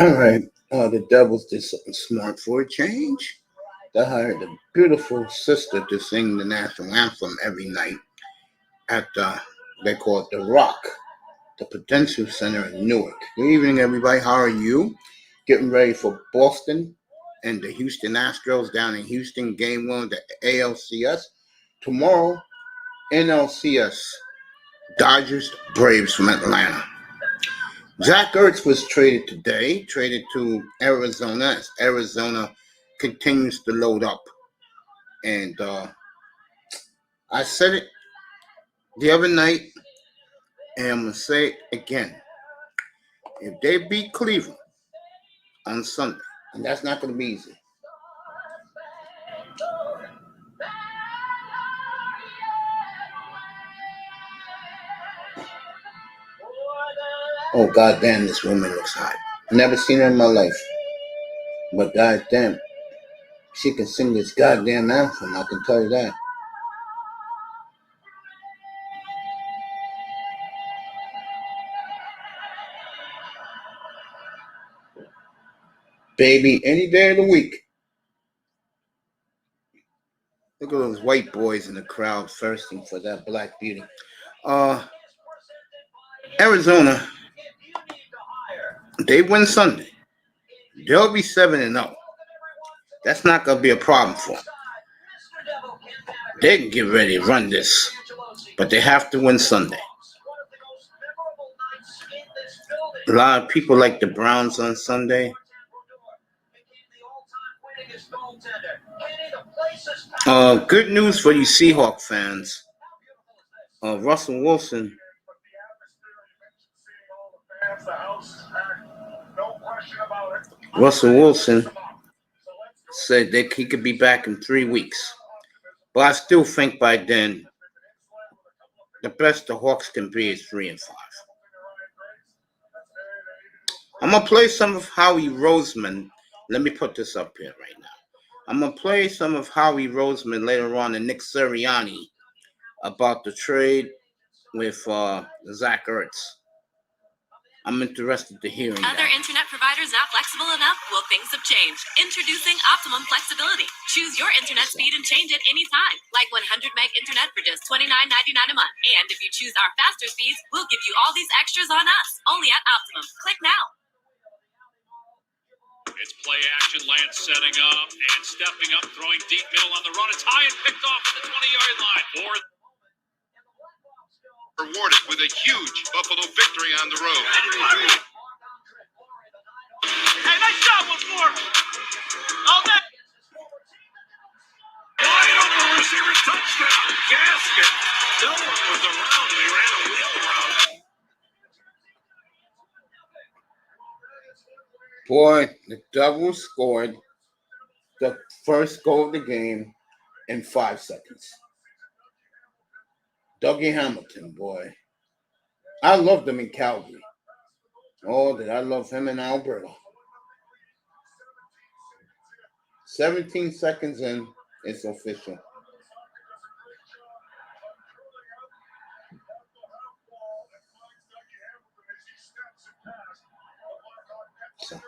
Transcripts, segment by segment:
All right. The Devils did something smart for a change. They hired a beautiful sister to sing the national anthem every night at they call it the Rock, the Prudential Center in Newark. Good evening, everybody. How are you? Getting ready for Boston and the Houston Astros down in Houston, game one of the ALCS. Tomorrow, NLCS, Dodgers, Braves from Atlanta. Zach Ertz was traded to Arizona as Arizona continues to load up. And I said it the other night, and I'm going to say it again. If they beat Cleveland on Sunday, and that's not going to be easy. Oh, goddamn, this woman looks hot. Never seen her in my life. But goddamn, she can sing this goddamn anthem, I can tell you that. Baby, any day of the week. Look at those white boys in the crowd thirsting for that black beauty. Arizona, they win Sunday. They'll be 7-0. That's not going to be a problem for them. They can get ready to run this, but they have to win Sunday. A lot of people like the Browns on Sunday. Good news for you Seahawk fans. Russell Wilson said that he could be back in 3 weeks. But I still think by then, the best the Hawks can be is 3-5. I'm going to play some of Howie Roseman. Let me put this up here right now. I'm going to play some of Howie Roseman later on and Nick Sirianni about the trade with Zach Ertz. I'm interested to hear that. Other internet providers not flexible enough? Well, things have changed. Introducing Optimum Flexibility. Choose your internet speed and change it anytime. Like 100 meg internet for just $29.99 a month. And if you choose our faster speeds, we'll give you all these extras on us. Only at Optimum. Click now. It's play action. Lance setting up and stepping up, throwing deep middle on the run. It's high and picked off at the 20-yard line. Rewarded with a huge Buffalo victory on the road. Hey, nice job once more. All that. Wide open receiver touchdown. Gasket. No one was around. They ran a wheel route. Boy, the Devils scored the first goal of the game in 5 seconds. Dougie Hamilton, boy. I loved him in Calgary. Oh, did I love him in Alberta. 17 seconds in, it's official. So.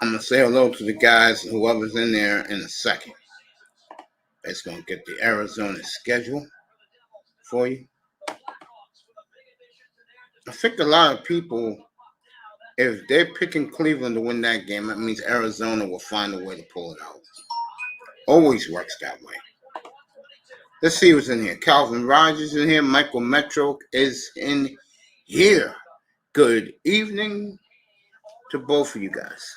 I'm going to say hello to the guys, whoever's in there, in a second. It's going to get the Arizona schedule for you. I think a lot of people, if they're picking Cleveland to win that game, that means Arizona will find a way to pull it out. Always works that way. Let's see who's in here. Calvin Rogers in here. Michael Metro is in here. Good evening to both of you guys.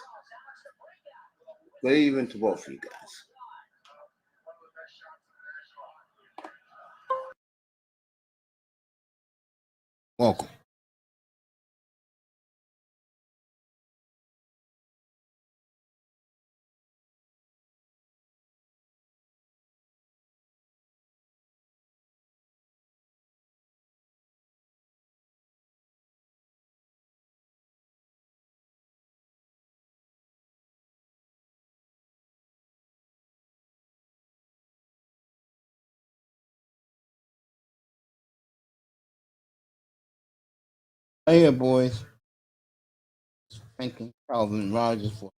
Good evening to both of you guys. Welcome. Right here, boys. Thanking Calvin Rogers for.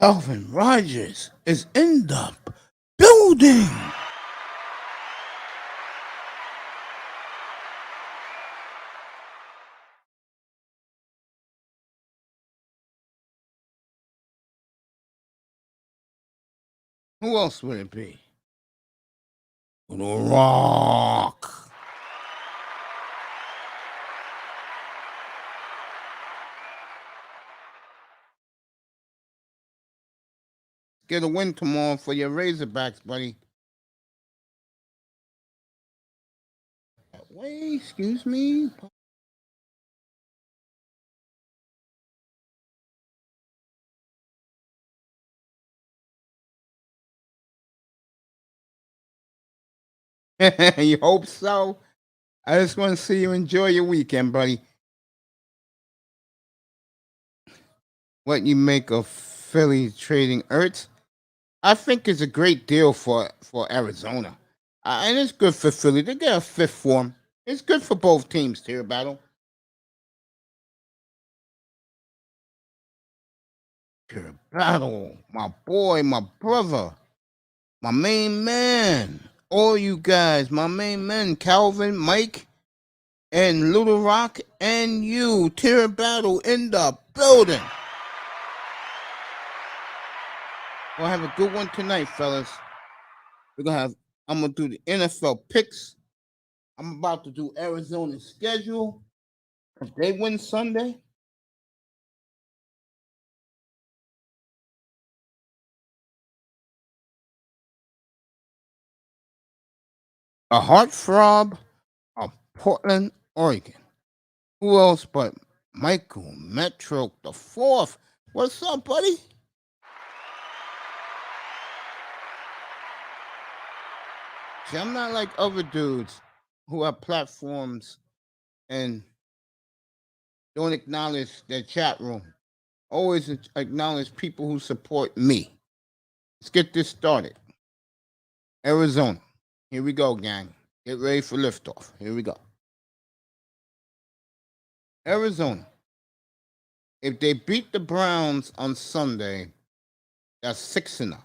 Calvin Rogers is in the building. Who else would it be? The Rock. Get a win tomorrow for your Razorbacks, buddy. Wait, excuse me. You hope so? I just want to see you enjoy your weekend, buddy. What you make of Philly trading Ertz? I think it's a great deal for Arizona. And it's good for Philly. They get a fifth for him. It's good for both teams, Tier Battle. Tier Battle, my boy, my brother, my main man. All you guys, my main men, Calvin, Mike, and Little Rock, and you, Tier Battle in the building. We'll have a good one tonight, fellas. I'm gonna do the NFL picks. I'm about to do Arizona's schedule. If they win Sunday, a heartthrob of Portland, Oregon. Who else but Michael Metro the Fourth? What's up, buddy? See, I'm not like other dudes who have platforms and don't acknowledge their chat room. Always acknowledge people who support me. Let's get this started. Arizona. Here we go, gang. Get ready for liftoff. Here we go. Arizona. If they beat the Browns on Sunday, that's 6-0.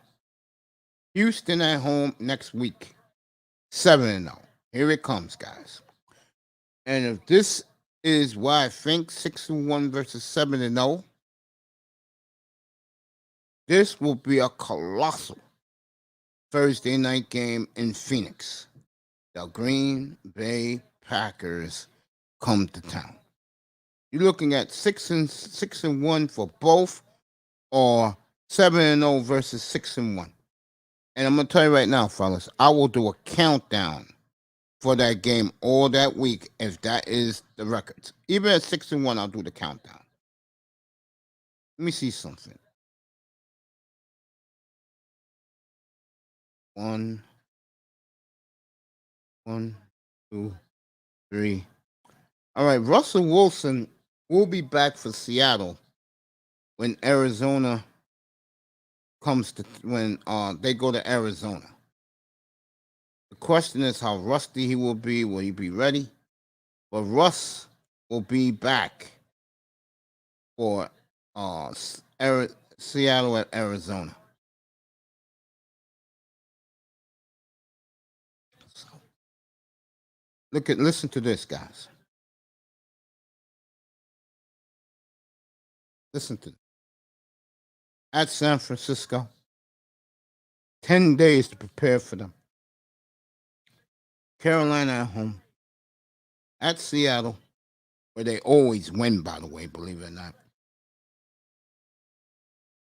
Houston at home next week, 7-0. Here it comes, guys. And if this is why I think 6-1 versus 7-0, this will be a colossal Thursday night game in Phoenix. The Green Bay Packers come to town. You're looking at 6-1 for both, or 7-0 versus 6-1. And I'm gonna tell you right now, fellas, I will do a countdown for that game all that week if that is the records. Even at 6-1, I'll do the countdown. Let me see something. 1, 2, 3. All right, Russell Wilson will be back for Seattle when Arizona comes to when they go to Arizona. The question is how rusty he will be. Will he be ready? But Russ will be back for Seattle at Arizona. So, listen to this, guys. Listen to this. At San Francisco, 10 days to prepare for them. Carolina at home. At Seattle, where they always win, by the way, believe it or not.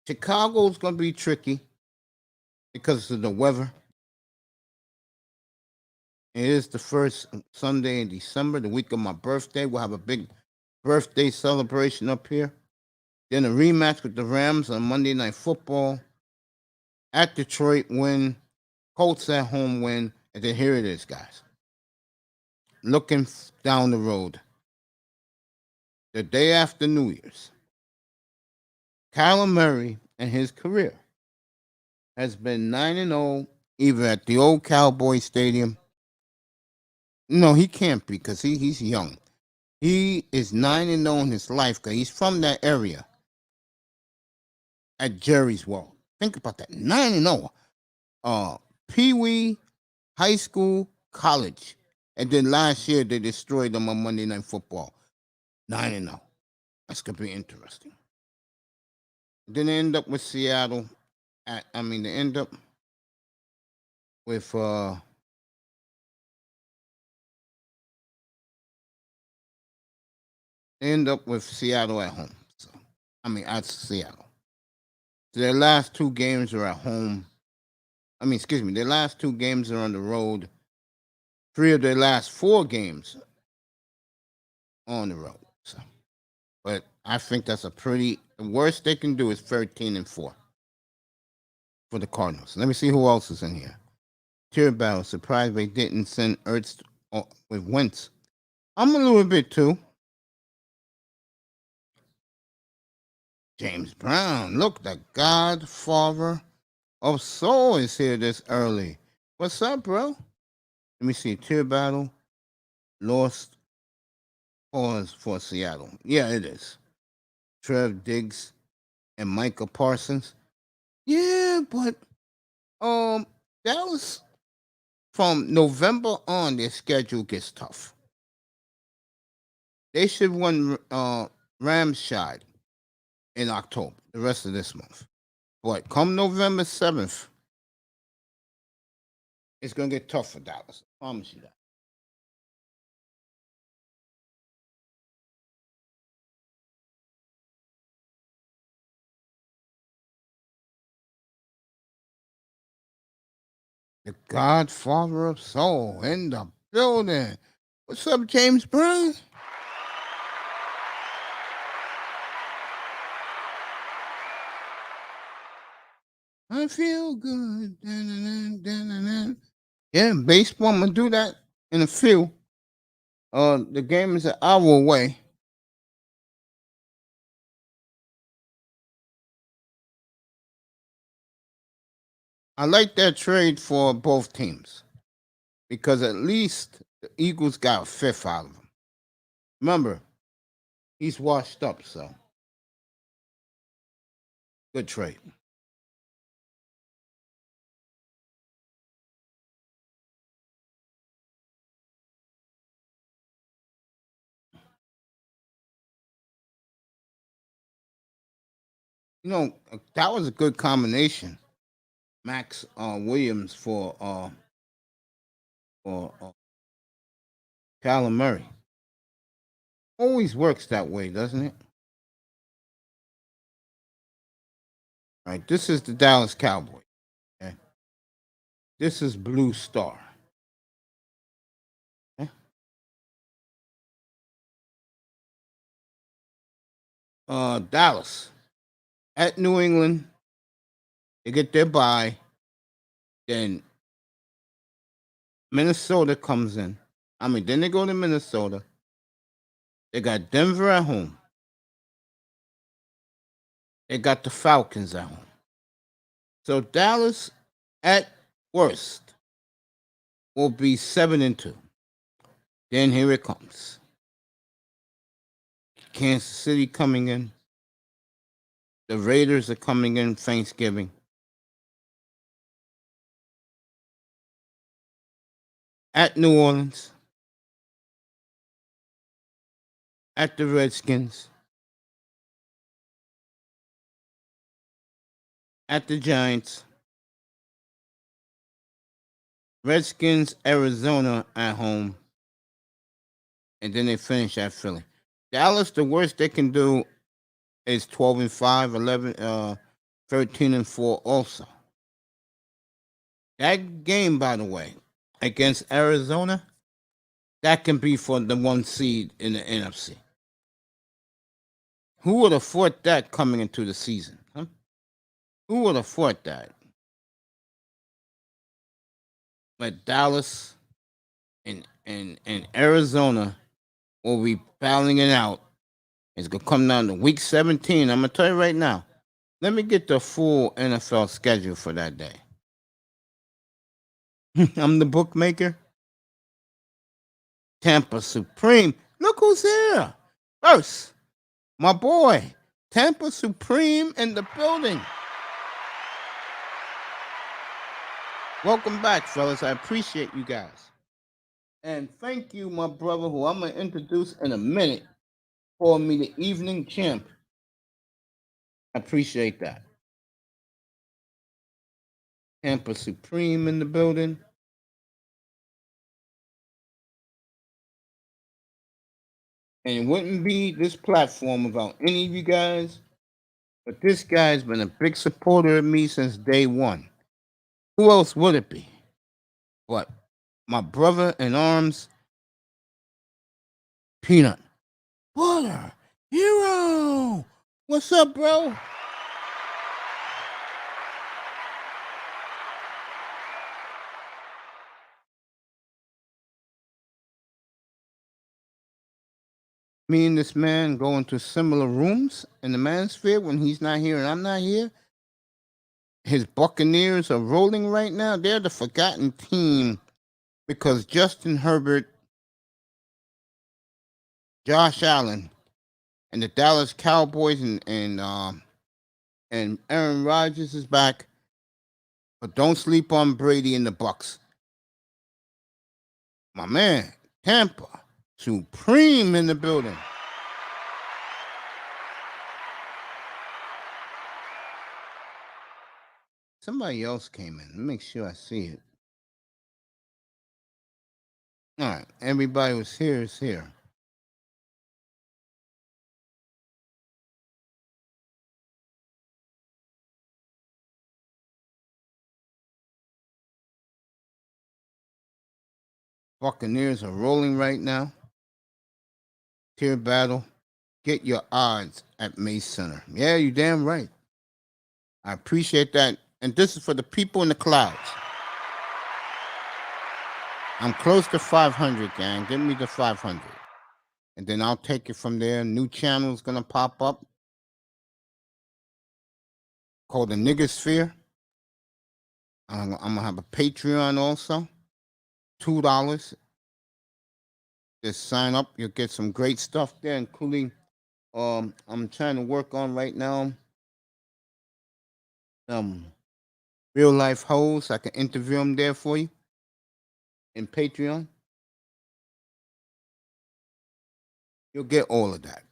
Chicago's going to be tricky because of the weather. It is the first Sunday in December, the week of my birthday. We'll have a big birthday celebration up here. Then a rematch with the Rams on Monday Night Football at Detroit when Colts at home win. And then here it is, guys. Looking down the road, the day after New Year's, Kyler Murray and his career has been 9-0, either at the old Cowboy Stadium. No, he can't be because he's young. He is 9-0 in his life because he's from that area at Jerry's World. Think about that. 9-0. Pee Wee, high school, college. And then last year they destroyed them on Monday Night Football. 9-0. That's going to be interesting. Then they end up with Seattle. They end up with Seattle at home. At Seattle. So their last two games are at home. Their last two games are on the road. 3 of their last 4 games on the road. So, but I think that's the worst they can do is 13-4 for the Cardinals. Let me see who else is in here. Tier battle. Surprised they didn't send Ertz with Wentz. I'm a little bit too. James Brown, look, the Godfather of Soul is here this early. What's up, bro? Let me see. Tier battle. Lost cause for Seattle. Yeah, it is. Trev Diggs and Micah Parsons. Yeah, but Dallas, from November on, their schedule gets tough. They should win Ramshide in October, the rest of this month. But come November 7th, it's going to get tough for Dallas. I promise you that. The Godfather of Soul in the building. What's up, James Brown? I feel good. Yeah, baseball, I'm going to do that in a few. The game is an hour away. I like that trade for both teams because at least the Eagles got a fifth out of him. Remember, he's washed up, so good trade. That was a good combination. Max Williams for Kyler Murray. Always works that way, doesn't it? All right, this is the Dallas Cowboys. Okay? This is Blue Star. Okay? Dallas at New England. They get their bye. Then Minnesota comes in. Then they go to Minnesota. They got Denver at home. They got the Falcons at home. So Dallas, at worst, will be 7-2. Then here it comes. Kansas City coming in. The Raiders are coming in Thanksgiving. At New Orleans. At the Redskins. At the Giants. Redskins, Arizona at home. And then they finish at Philly. Dallas, the worst they can do is 12-5, 13-4 also. That game, by the way, against Arizona, that can be for the 1 seed in the NFC. Who would have thought that coming into the season? Huh? Who would have thought that? But Dallas and Arizona will be battling it out. It's gonna come down to week 17. I'm gonna tell you right now. Let me get the full NFL schedule for that day. I'm the bookmaker. Tampa Supreme. Look who's here. First, my boy, Tampa Supreme in the building. Welcome back, fellas. I appreciate you guys. And thank you, my brother, who I'm going to introduce in a minute, for me the evening champ. I appreciate that. Tampa Supreme in the building. And it wouldn't be this platform without any of you guys. But this guy's been a big supporter of me since day one. Who else would it be? But my brother in arms, Peanut Butter Hero. What's up, bro? Me and this man go into similar rooms in the manosphere when he's not here and I'm not here. His Buccaneers are rolling right now. They're the forgotten team because Justin Herbert, Josh Allen, and the Dallas Cowboys and Aaron Rodgers is back. But don't sleep on Brady and the Bucks. My man, Tampa Supreme in the building. Somebody else came in. Let me make sure I see it. All right, everybody was here is here. Buccaneers are rolling right now. Tier battle. Get your odds at Mace Center. Yeah, you damn right. I appreciate that. And this is for the people in the clouds. I'm close to 500, gang. Give me the 500. And then I'll take it from there. New channel's going to pop up called the Nigger Sphere. I'm going to have a Patreon also. $2. Just sign up. You'll get some great stuff there, including I'm trying to work on right now real life hoes. I can interview them there for you in Patreon. You'll get all of that.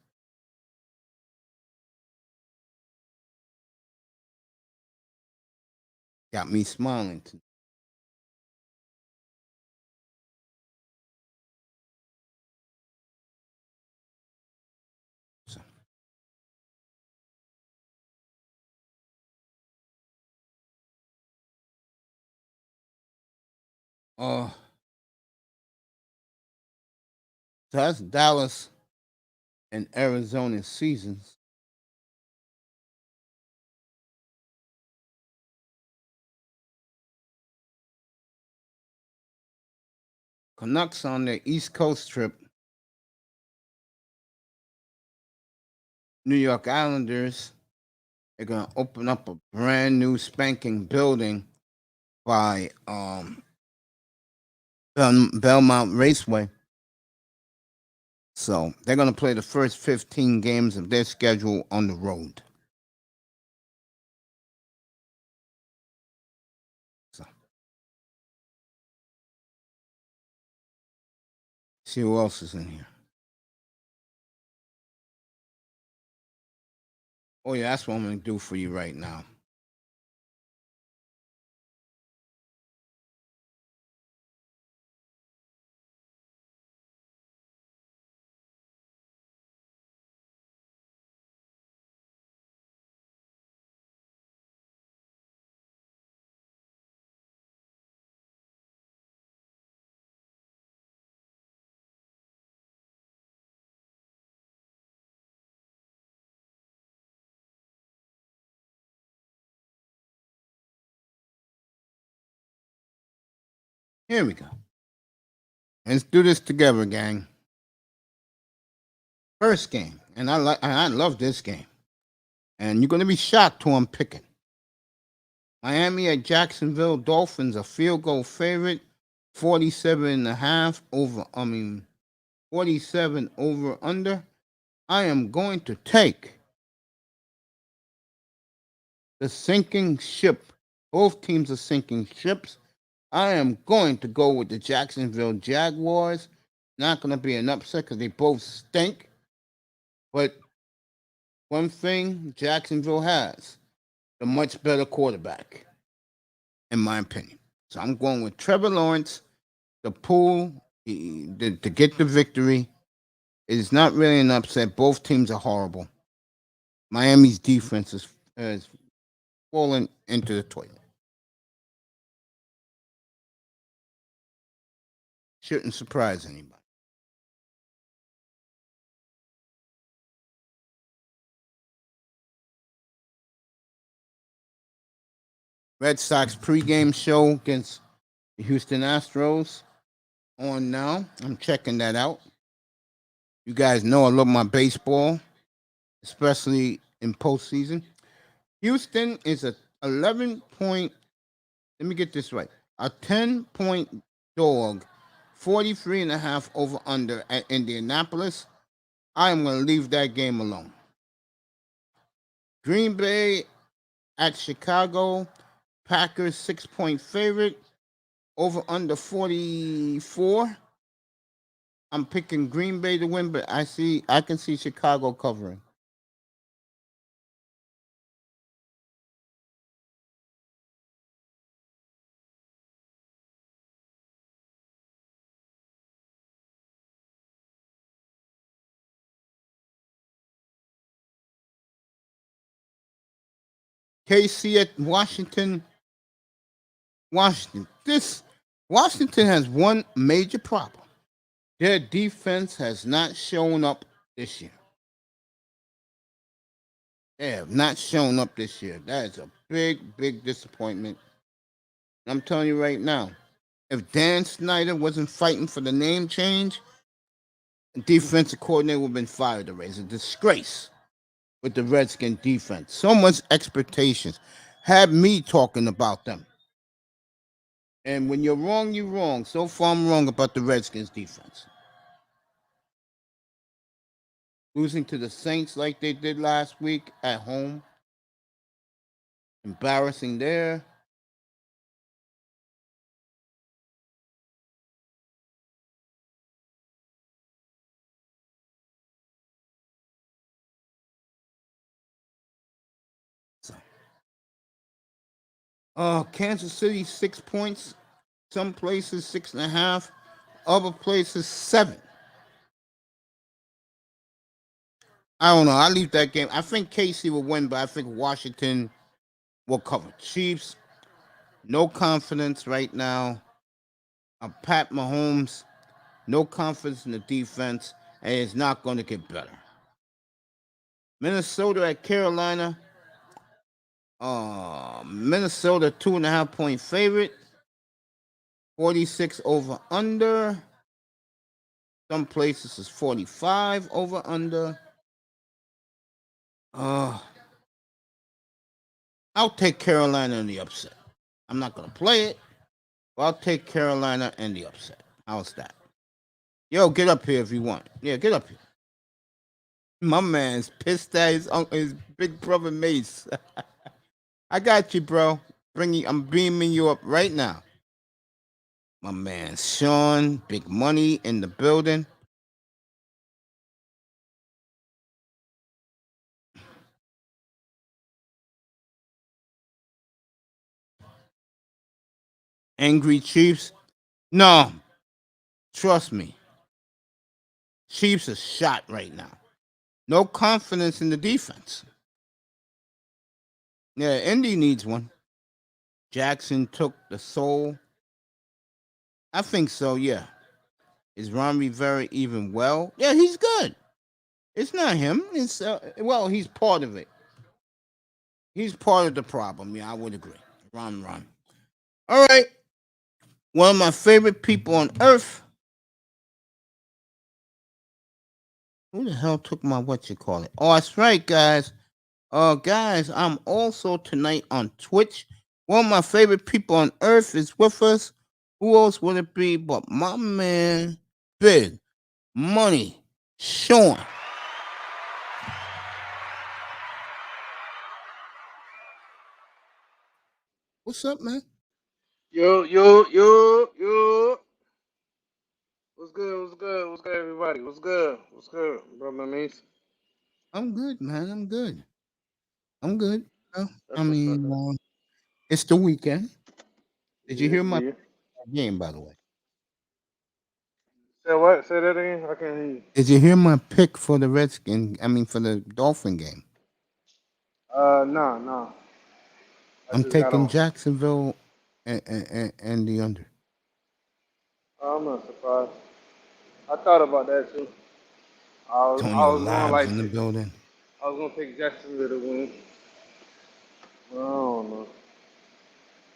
Got me smiling too. So, so that's Dallas and Arizona seasons. Canucks on their East Coast trip. New York Islanders, they're gonna open up a brand new spanking building by Belmont Raceway. So they're gonna play the first 15 games of their schedule on the road. So see who else is in here. Oh yeah, that's what I'm gonna do for you right now. Here we go. Let's do this together, gang. First game, and I love this game. And you're gonna be shocked who I'm picking. Miami at Jacksonville. Dolphins a field goal favorite. 47.5 over. 47 over under. I am going to take the sinking ship. Both teams are sinking ships. I am going to go with the Jacksonville Jaguars. Not going to be an upset because they both stink. But one thing Jacksonville has, the much better quarterback, in my opinion. So I'm going with Trevor Lawrence, to get the victory. It is not really an upset. Both teams are horrible. Miami's defense has fallen into the toilet. Shouldn't surprise anybody. Red Sox pregame show against the Houston Astros on now. I'm checking that out. You guys know I love my baseball, especially in postseason. Houston is a 11-point, let me get this right, a 10-point dog, 43.5 over under at Indianapolis. I am going to leave that game alone. Green Bay at Chicago. Packers 6-point favorite. Over under 44. I'm picking Green Bay to win, but I can see Chicago covering. KC at Washington. Washington has one major problem. Their defense has not shown up this year. They have not shown up this year. That is a big, big disappointment. I'm telling you right now, if Dan Snyder wasn't fighting for the name change, the defensive coordinator would have been fired already. It's a disgrace with the Redskins defense. So much expectations. Have me talking about them. And when you're wrong, you're wrong. So far, I'm wrong about the Redskins defense. Losing to the Saints like they did last week at home. Embarrassing there. Kansas City 6 points. Some places 6.5. Other places 7. I don't know. I'll leave that game. I think KC will win, but I think Washington will cover. Chiefs, no confidence right now. Pat Mahomes, no confidence in the defense, and it's not going to get better. Minnesota at Carolina. Minnesota 2.5-point favorite. 46 over under. Some places is 45 over under. I'll take Carolina in the upset. I'm not going to play it, but I'll take Carolina in the upset. How's that? Yo, get up here if you want. Yeah, get up here. My man's pissed at his big brother Mace. I got you, bro. I'm beaming you up right now. My man Sean, big money in the building. Angry Chiefs? No. Trust me. Chiefs are shot right now. No confidence in the defense. Yeah, Indy needs one. Jackson took the soul. I think so, yeah. Is Ron Rivera even well? Yeah, he's good. It's not him. It's he's part of it. He's part of the problem. Yeah, I would agree. Ron. All right. One of my favorite people on earth. Who the hell took my what you call it? Oh, that's right, guys. Guys, I'm also tonight on Twitch. One of my favorite people on earth is with us. Who else would it be but my man, Big Money Sean? What's up, man? Yo. What's good, everybody? What's good, brother Mace? I'm good, man. I'm good. I That's what's up. mean, it's the weekend. Did you Yeah, hear my yeah. game, by the way? Say what? Say that again? I can't hear you. Did you hear my pick for the Redskin? I mean, for the Dolphin game? No. I I'm just got taking on. Jacksonville and the under. I'm not surprised. I thought about that too. I Antonio was going Labs like, in the building. I was gonna take Jacksonville to win. But I don't know.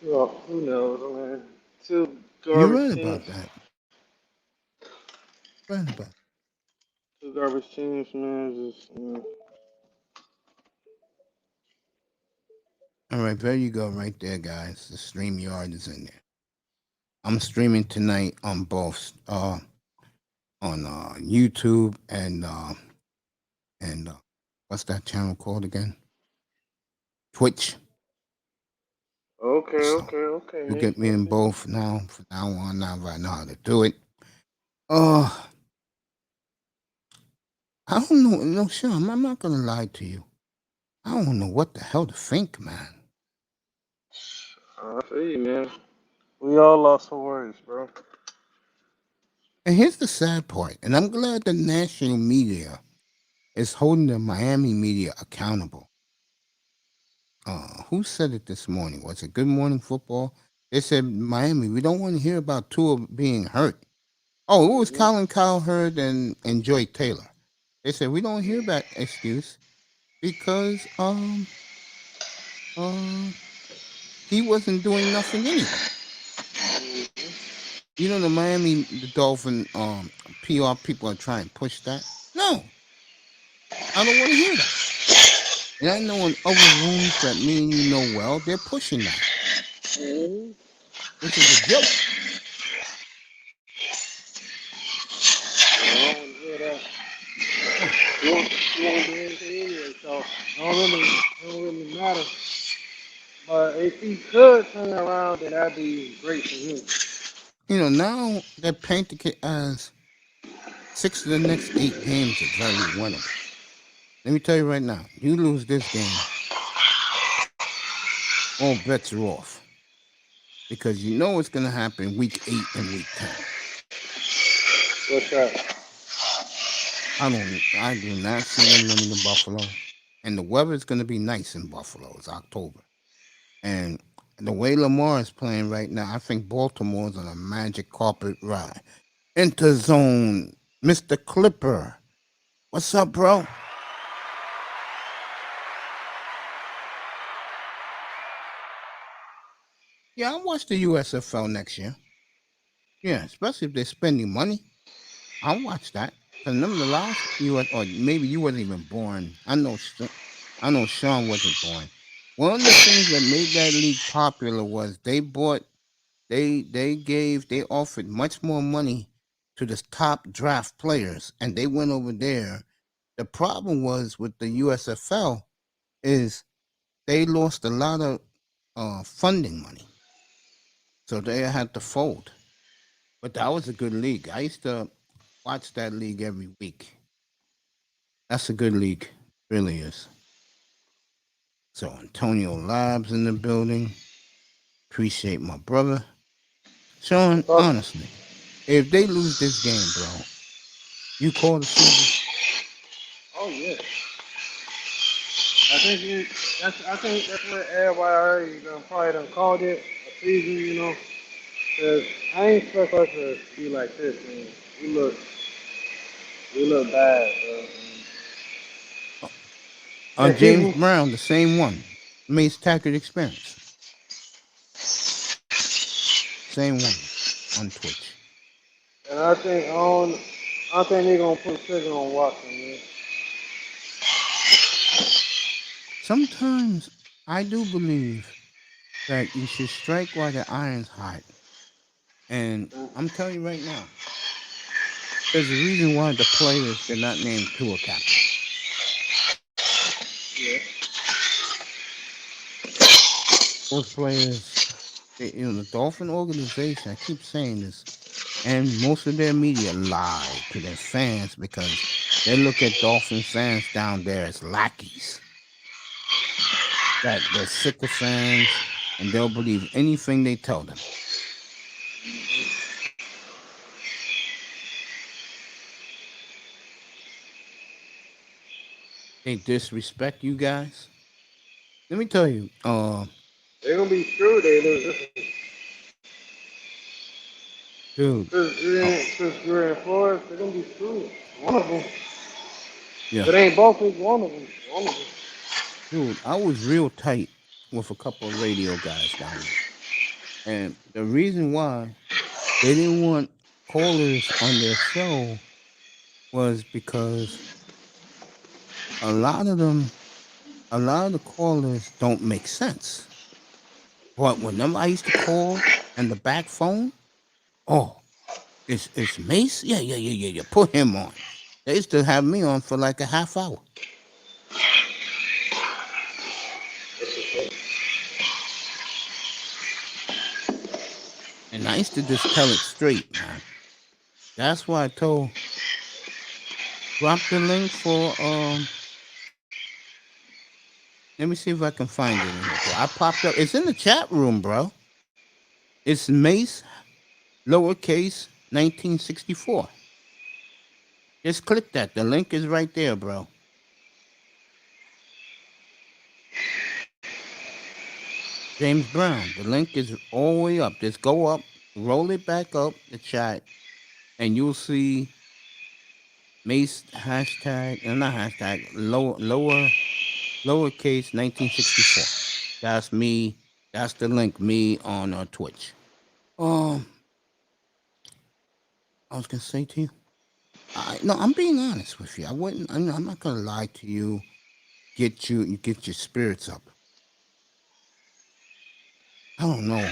Well, who knows, man? Two You're garbage right teams. about that. Right about that. Two garbage teams, man. Just All right, there you go, right there, guys. The StreamYard is in there. I'm streaming tonight on both on YouTube and what's that channel called again? Twitch. So Okay, you man. get me in Okay. both now. From now on, now I know how to do it. Uh, I don't know. No, Sean, I'm not gonna lie to you. I don't know what the hell to think, man. I feel you, man. We all lost some words, bro. And here's the sad part, and I'm glad the national media is holding the Miami media accountable. Who said it this morning? Was it Good Morning Football? They said, Miami, we don't want to hear about Tua being hurt. Oh, it was Mm-hmm. Colin Cowherd and Joy Taylor. They said, we don't hear that excuse because he wasn't doing nothing anyway. You know the Dolphin PR people are trying to push that. No, I don't want to hear that. And I know in other rooms that me and you know well, they're pushing that, Mm-hmm. which is a joke. I don't want to hear that. No. You won't do anything anyway, so don't really matter. But if he could turn it around, then that'd be great for him. You know, now they're painting it as 6 of the next 8 games are very winnable. Let me tell you right now, you lose this game, all bets are off. Because you know what's going to happen week 8 and week 10. What's that? I do not see them winning in Buffalo. And the weather's going to be nice in Buffalo. It's October. And the way Lamar is playing right now, I think Baltimore's on a magic carpet ride. Enter zone, Mr. Clipper. What's up, bro? Yeah, I'll watch the USFL next year. Yeah, especially if they're spending money. I'll watch that. Because remember the last US, or maybe you wasn't even born. I know Sean wasn't born. One of the things that made that league popular was they offered much more money to the top draft players, and they went over there. The problem was with the USFL is they lost a lot of funding money, so they had to fold. But that was a good league. I used to watch that league every week. That's a good league, really is. So Antonio Labs in the building. Appreciate my brother. Sean, What's up? honestly, if they lose this game, bro, you call the season? Oh yeah. I think that's what everybody probably done called it a season, you know. Cause I ain't expect us to be like this, man. We look bad, bro. And James people, Brown, the same one. Mace Tackett experience. Same one. on Twitch. And I think they're gonna put a trigger on Watson, man. Sometimes I do believe that you should strike while the iron's hot. And I'm telling you right now, there's a reason why the players did not name Tua captain. Yeah. Those players, the Dolphin organization, I keep saying this, and most of their media lie to their fans because they look at Dolphin fans down there as lackeys. That they're sycophants and they'll believe anything they tell them. They disrespect you guys. Let me tell you, They're gonna be screwed. They lose. dude. Chris Greer and Flores, they're gonna be screwed. One of them. Yeah, If it ain't both, it's one of them. One of them. dude. I was real tight with a couple of radio guys down there, and the reason why they didn't want callers on their show was because a lot of the callers don't make sense. But whenever I used to call and the back phone, oh, it's Mace? Yeah. Put him on. They used to have me on for like a half hour. And I used to just tell it straight, man. That's why I told drop the link for let me see if I can find it in here. I popped up. It's in the chat room, bro. It's Mace lowercase 1964. Just click that. The link is right there, bro. James Brown. The link is all the way up. Just go up, roll it back up the chat, and you'll see Mace hashtag, not hashtag, lowercase 1964. That's me. That's the link. Me on Twitch. I was gonna say to you. No, I'm being honest with you. I wouldn't. I'm not gonna lie to you. Get your spirits up. I don't know.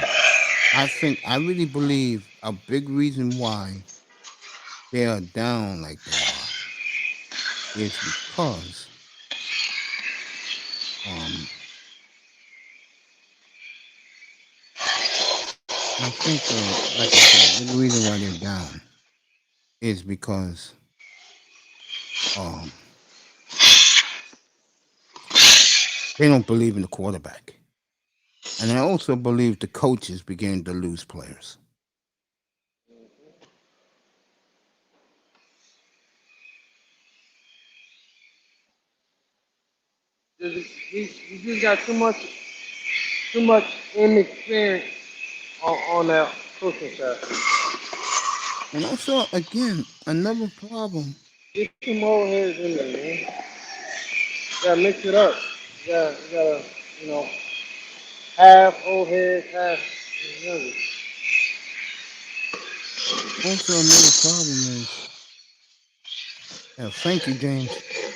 I really believe a big reason why they are down like they are is because I think like I said, a big reason why they're down is because they don't believe in the quarterback. And I also believe the coaches beginning to lose players. You just got too much inexperience on that coaching staff. And also, again, another problem. Get some old heads in there, man. You gotta mix it up. You gotta, half old heads, half younger. Also, another problem is, thank you, James.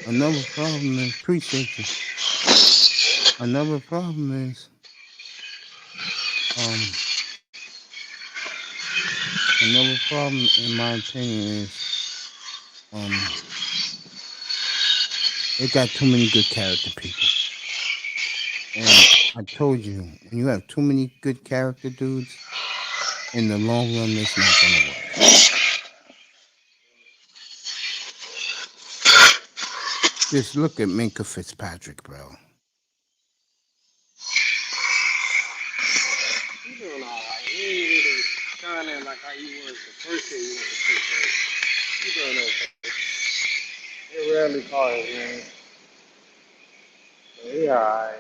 Another problem is, appreciate you. Another problem is, another problem, in my opinion, is, they got too many good character people. And I told you, when you have too many good character dudes, in the long run, it's not gonna work. Just look at Minka Fitzpatrick, bro. You doing all right. You ain't really shining like how you was the first year you went to Pittsburgh. You doing okay. They rarely call his name. But he all right.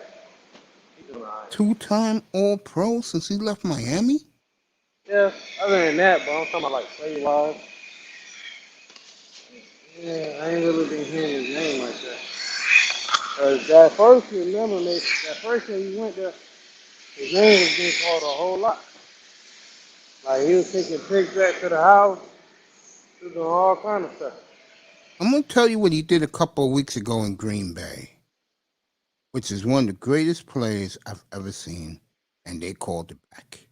He doing all right. Two-time All-Pro since he left Miami? Yeah, other than that, but I'm talking about like play-wise. Yeah, I ain't really been hearing his name like that. Cause that first year, remember, that first year he went there, his name was being called a whole lot. Like he was taking pics back to the house. He was doing all kind of stuff. I'm gonna tell you what he did a couple of weeks ago in Green Bay, which is one of the greatest plays I've ever seen, and they called it back.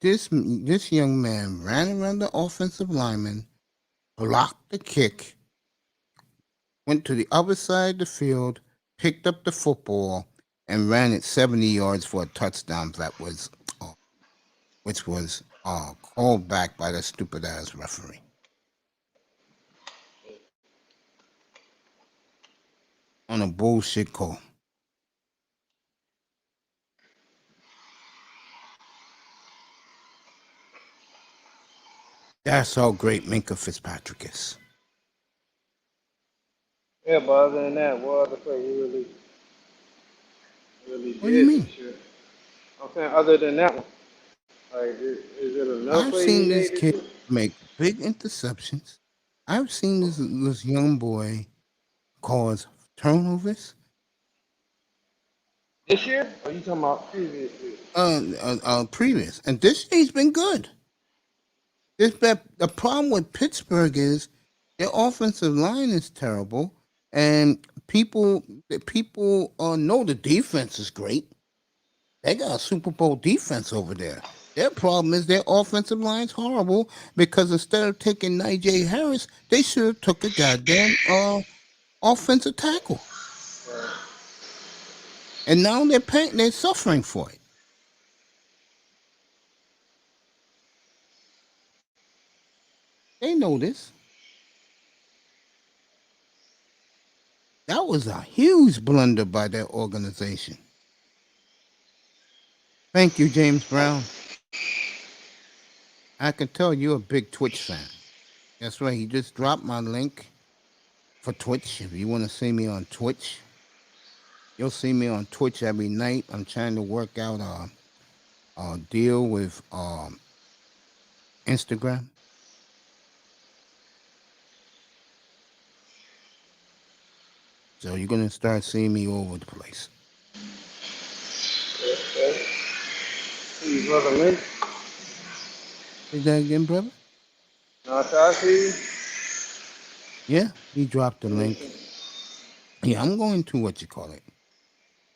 This young man ran around the offensive lineman, blocked the kick, went to the other side of the field, picked up the football, and ran it 70 yards for a touchdown which was called back by the stupid ass referee. On a bullshit call. That's how great Minka Fitzpatrick is. Yeah, but other than that, what other play he really What do you did mean? this year? I'm saying other than that one. Like, is it enough I've play he seen this made this kid year? make big interceptions. I've seen this young boy cause turnovers. This year? Or you talking about previous year? Previous, and this year he's been good. The problem with Pittsburgh is their offensive line is terrible, and people know the defense is great. They got a Super Bowl defense over there. Their problem is their offensive line's horrible because instead of taking Najee Harris, they should have took a goddamn offensive tackle. And now they're suffering for it. They know this. That was a huge blunder by their organization. Thank you, James Brown. I can tell you're a big Twitch fan. That's right. He just dropped my link for Twitch. If you want to see me on Twitch, you'll see me on Twitch every night. I'm trying to work out a deal with Instagram. So you're going to start seeing me all over the place. Okay. See you, brother Lynch. Is that again, brother? No, I see you. Yeah, he dropped the link. Yeah, I'm going to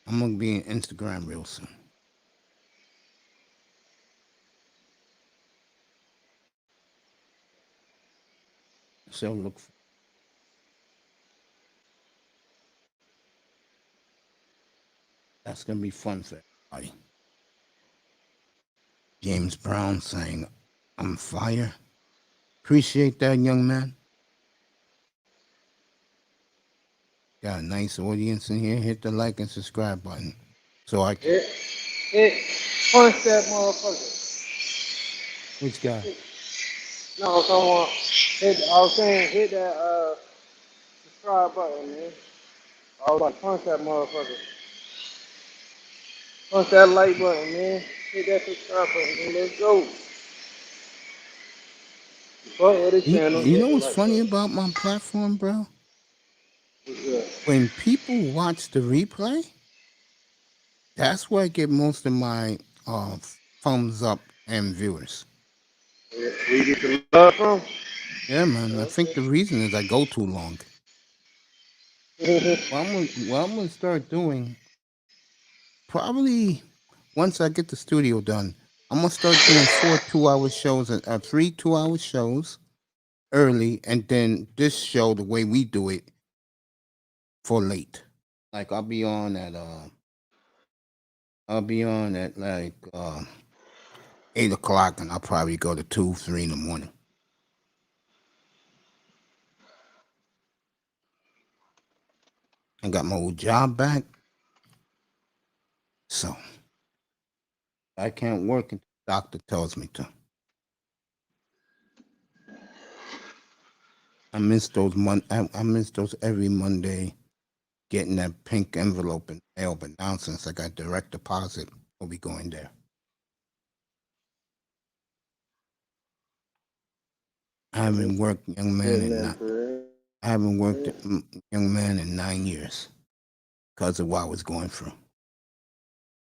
I'm going to be on Instagram real soon. So look for that's going to be fun for everybody. James Brown saying, I'm fire. Appreciate that, young man. Got a nice audience in here. Hit the like and subscribe button. So I can. Punch that motherfucker. Which guy? No, someone I was saying hit that subscribe button, man. I was like, punch that motherfucker. Punch that like button, man. Hit that subscribe button, man. Let's go. Support the channel. You Hit know the what's like funny button. about my platform, bro? What's good? When people watch the replay, that's where I get most of my thumbs up and viewers. Yeah, we get the love from. Yeah, man. I think the reason is I go too long. What I'm gonna start doing, probably once I get the studio done, I'm gonna start doing 4 2-hour shows and 3 2-hour shows early, and then this show the way we do it for late. Like I'll be on at like 8 o'clock, and I'll probably go to 2, 3 in the morning. I got my old job back, so I can't work until the doctor tells me to. I miss those I miss those every Monday, getting that pink envelope in mail. But now since I got direct deposit, I'll be going there. I haven't worked, young man, I haven't worked, young man, in 9 years because of what I was going through,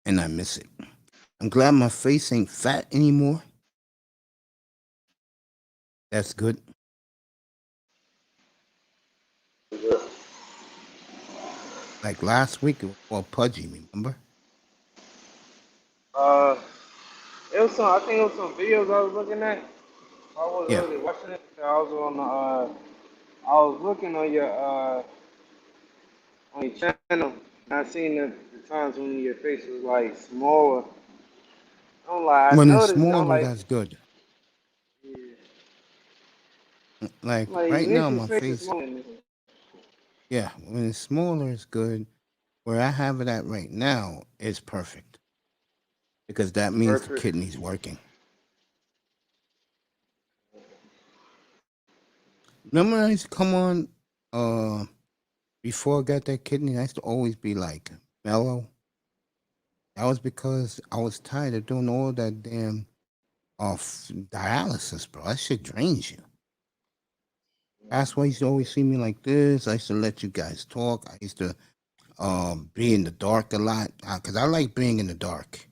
and I miss it. I'm glad my face ain't fat anymore. That's good. Like last week, it was all pudgy. Remember? Uh, it was some. I think it was some videos I was looking at. I wasn't Yeah. really watching it. I was on the. I was looking on your channel. And I seen the times when your face was like smaller. I'm like, I When it's noticed. I'm smaller, like, that's good. yeah. Like I'm like, right now, Nick's my face is face. smaller than this. Yeah, when it's smaller, it's good. Where I have it at right now is perfect because that means the Perfect. kidney's working. Remember, I used to come on before I got that kidney. I used to always be like mellow. That was because I was tired of doing all that damn dialysis, bro. That shit drains you. That's why you used to always see me like this. I used to let you guys talk. I used to be in the dark a lot because I like being in the dark.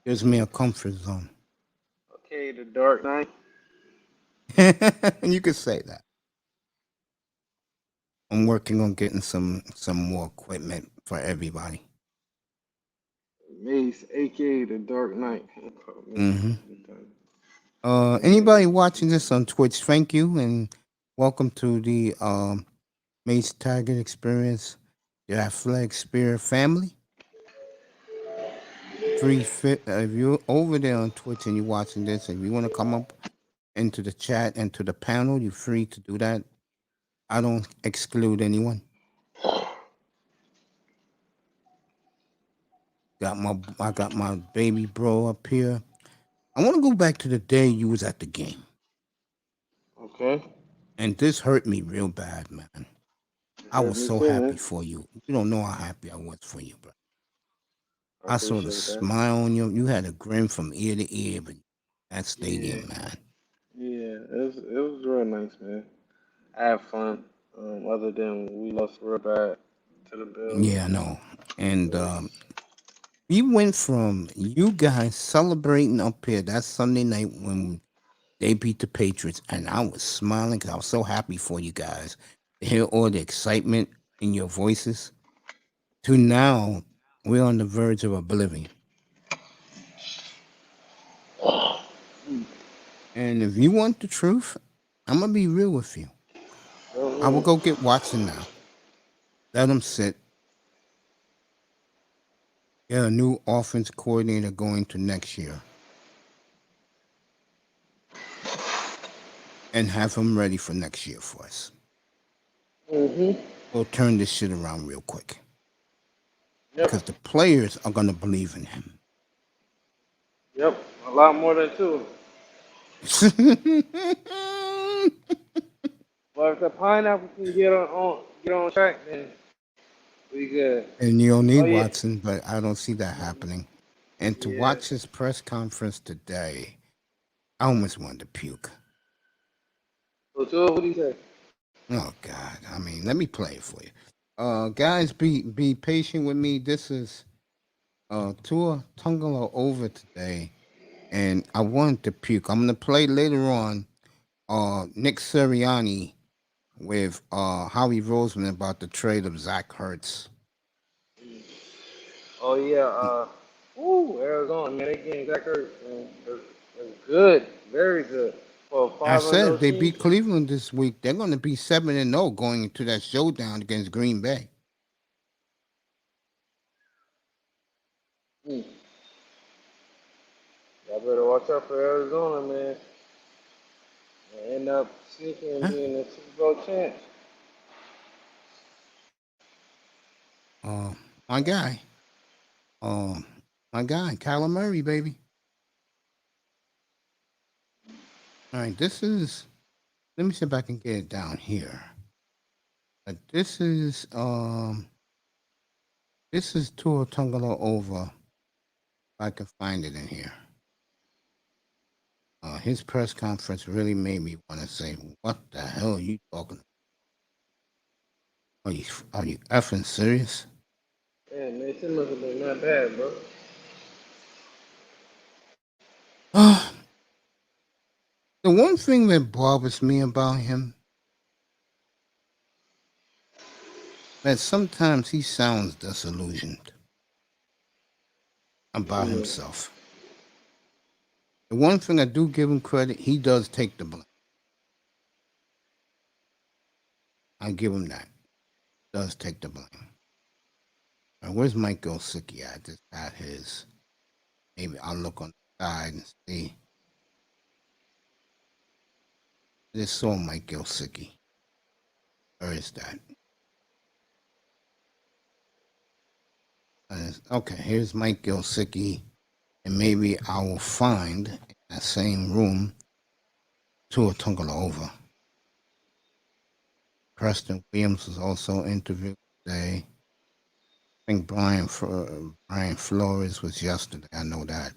Gives me a comfort zone. Okay, the Dark Knight. And you could say that. I'm working on getting some more equipment for everybody. Mace, aka the Dark Knight. Hmm Yeah. Anybody watching this on Twitch, thank you and welcome to the Mace Target Experience, the Athletic Spear family. Free fit. If you're over there on Twitch and you're watching this, if you want to come up into the chat and to the panel, you're free to do that. I don't exclude anyone. I got my baby bro up here. I want to go back to the day you was at the game. Okay. And this hurt me real bad, man. I Hurt was me so too, happy man. for you. You don't know how happy I was for you, bro. I I saw the appreciate that. smile on you. You had a grin from ear to ear, but that Yeah. stadium, man. Yeah. It was real nice, man. I had fun. Other than we lost real bad to the Bills. Yeah, I know. And But, we went from you guys celebrating up here that Sunday night when they beat the Patriots, and I was smiling because I was so happy for you guys to hear all the excitement in your voices, to now we're on the verge of oblivion. And if you want the truth, I'm going to be real with you. I will mm-hmm. go get Watson now. Let him sit. Get a new offense coordinator going to next year. And have him ready for next year for us. Mm-hmm. We'll turn this shit around real quick. Yep. Because the players are going to believe in him. Yep. A lot more than two. But if the pineapple can get on track, then we good. And you don't need Oh yeah. Watson, but I don't see that happening. And to Yeah. watch his press conference today, I almost wanted to puke. So Tua, what do you say? Oh God! I mean, let me play it for you. Guys, be patient with me. This is Tua Tungalo over today, and I wanted to puke. I'm gonna play later on. Nick Sirianni with Howie Roseman about the trade of Zach Ertz. Oh yeah. Arizona, man, they getting Zach Ertz, man. They're good, very good for a I 5-0 said they team. beat Cleveland this week. They're going to be 7-0 going into that showdown against Green Bay. Hmm. Y'all better watch out for Arizona, man. They end up sneaking and Huh? being a Super Bowl champ. Uh, my guy. My guy, Kyler Murray, baby. All right, this is. Let me see if I can get it down here. This is Tua Tungalo over. If I can find it in here. His press conference really made me want to say, "What the hell are you talking? Are you effing serious?" Yeah, man, it must have been not bad, bro. The one thing that bothers me about him that sometimes he sounds disillusioned about Yeah. himself. The one thing I do give him credit, he does take the blame. I give him that. Does take the blame. Now, where's Mike Gosicki at? Just at his. Maybe I'll look on the side and see. I just saw Mike Gosicki. Where is that? Okay, here's Mike Gosicki. And maybe I will find in that same room Tua Tagovailoa. Preston Williams was also interviewed today. I think Brian Flores was yesterday. I know that.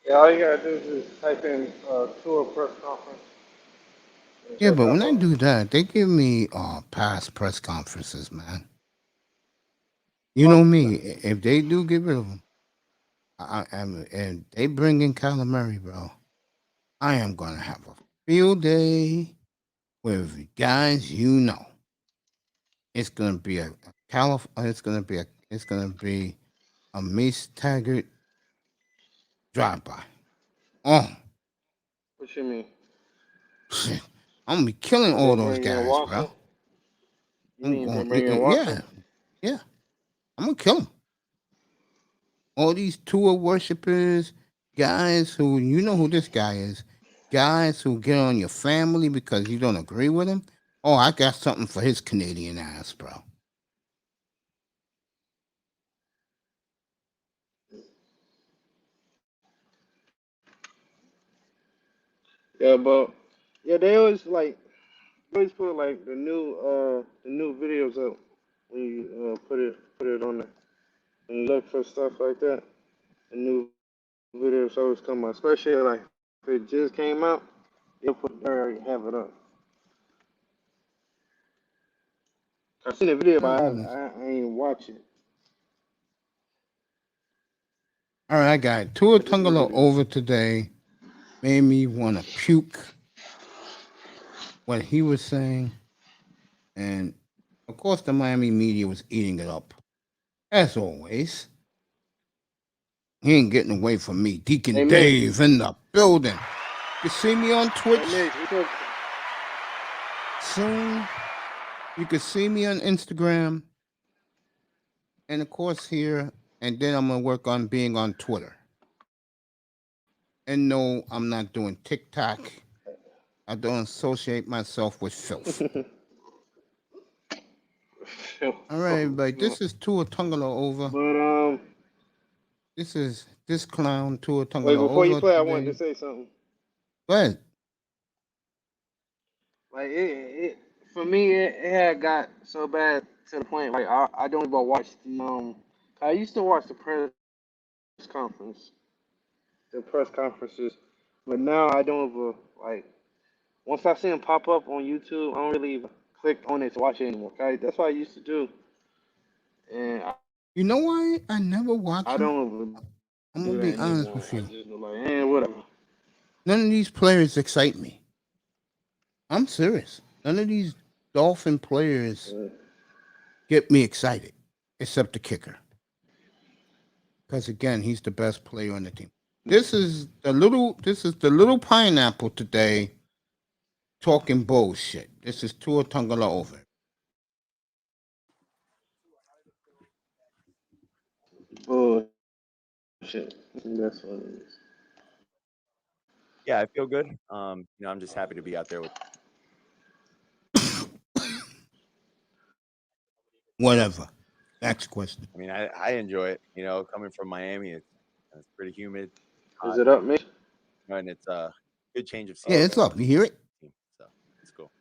Yeah, all you gotta do is just type in tour press conference and Yeah, should but pop when I up. do that, they give me past press conferences, man. You know me. If they do get rid of them, and they bring in Kyler Murray, bro, I am gonna have a field day with guys you know. It's gonna be it's gonna be a Mace Taggart drive by. Oh What you mean? shit. I'm gonna be killing Will all they those bring in guys, bro. Watson? You I'm mean they going, bring in Watson? yeah, yeah. I'm gonna kill them. All these Tua worshippers, guys who you know who this guy is, guys who get on your family because you don't agree with him. Oh, I got something for his Canadian ass, bro. Yeah, but yeah, they always put like the new videos up when you put it on there. When you look for stuff like that, the new videos always come out. Especially like if it just came out, they already have it up. I seen the video, but Mm. I ain't watch it. All right, I got it. Tua But it's a good Tungalo video. over today made me want to puke what he was saying. And of course, the Miami media was eating it up. As always, he ain't getting away from me. Deacon Hey Mitch, Dave in the building. You see me on hey Twitch Mitch, we talk. soon. You can see me on Instagram. And of course, here. And then I'm going to work on being on Twitter. And no, I'm not doing TikTok. I don't associate myself with filth. All right, everybody. This is Tua Tungalo over. But This is this clown Tua wait, Tungalo before you over play, I wanted to today. say something. Go ahead. Like it for me, it had got so bad to the point like I don't even watch the. I used to watch the conference, the press conferences, but now I don't even like. Once I see them pop up on YouTube, I don't really click on it to watch it anymore. Okay, that's what I used to do, and You know why I never watch I them? don't even I'm do gonna that be honest anymore. with I you. just be like, whatever. None of these players excite me. I'm serious. None of these Dolphin players Uh, get me excited, except the kicker. Because again, he's the best player on the team. This is the little pineapple today talking bullshit. This is Tua Tungala over. Bullshit. That's what it is. Yeah, I feel good. I'm just happy to be out there with. Whatever. Next question. I mean, I enjoy it. Coming from Miami, it's pretty humid, Is hot, it up, Mitch? and it's a good change of Yeah, scenery it's Okay. for up. my You hear it? team. So it's cool.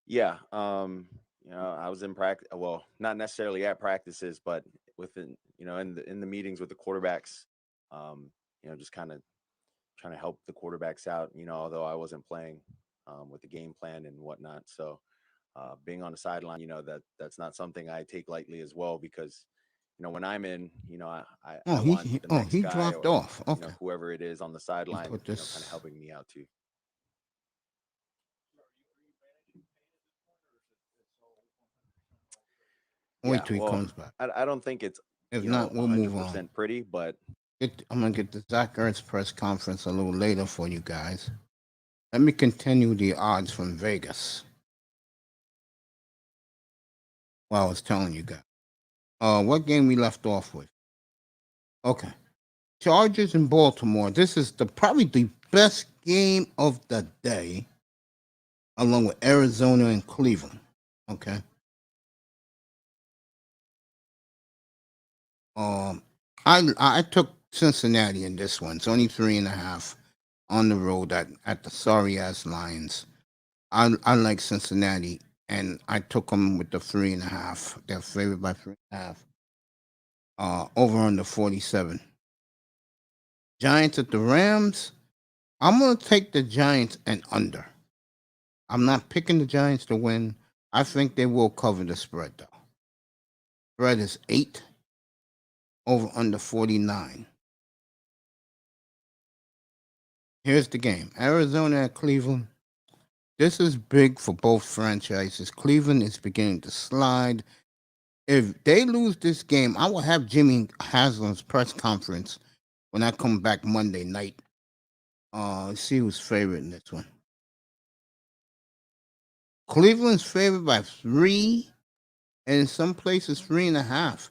Yeah, I was in practice. Well, not necessarily at practices, but within, in the meetings with the quarterbacks. Just kind of trying to help the quarterbacks out. Although I wasn't playing with the game plan and whatnot. So being on the sideline, that's not something I take lightly as well, because when I'm in, Oh, I want the next he guy, dropped or off. Okay. whoever it is on the sideline, Put kind of this. helping me out too. Wait Yeah, till he well, comes back. I don't think it's If not, we'll move on. 100% pretty, but I'm gonna get the Zach Ertz press conference a little later for you guys. Let me continue the odds from Vegas. Well, I was telling you guys. What game we left off with? Okay. Chargers in Baltimore. This is probably the best game of the day, along with Arizona and Cleveland. Okay. I took Cincinnati in this one. It's only 3.5 on the road at the sorry ass Lions. I like Cincinnati, and I took them with the 3.5. They're favored by 3.5. Over under 47. Giants at the Rams. I'm gonna take the Giants and under. I'm not picking the Giants to win. I think they will cover the spread though. Spread is 8. Over under 49. Here's the game: Arizona at Cleveland. This is big for both franchises. Cleveland is beginning to slide. If they lose this game, I will have Jimmy Haslam's press conference when I come back Monday night. Let's see who's favored in this one. Cleveland's favored by 3, and in some places 3.5.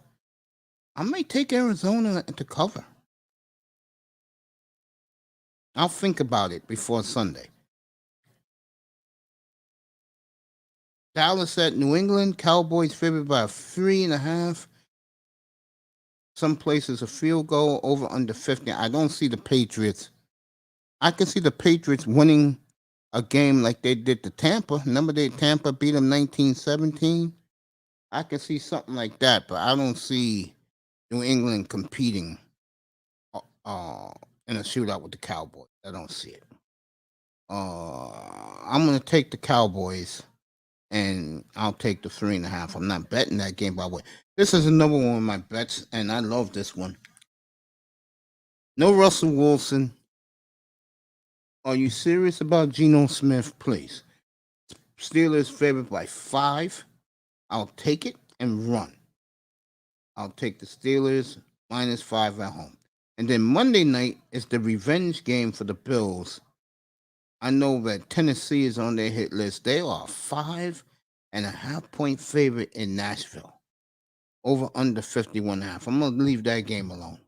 I may take Arizona to cover. I'll think about it before Sunday. Dallas at New England. Cowboys favored by 3.5. Some places a field goal, over under 50. I don't see the Patriots. I can see the Patriots winning a game like they did to Tampa. Remember Tampa beat them 19-17? I can see something like that, but I don't see New England competing in a shootout with the Cowboys. I don't see it. I'm going to take the Cowboys, and I'll take the 3.5. I'm not betting that game, by the way. This is another one of my bets, and I love this one. No Russell Wilson. Are you serious about Geno Smith, please? Steelers favored by 5. I'll take it and run. I'll take the Steelers -5 at home. And then Monday night is the revenge game for the Bills. I know that Tennessee is on their hit list. They are 5.5-point favorite in Nashville. Over under 51.5. I'm going to leave that game alone.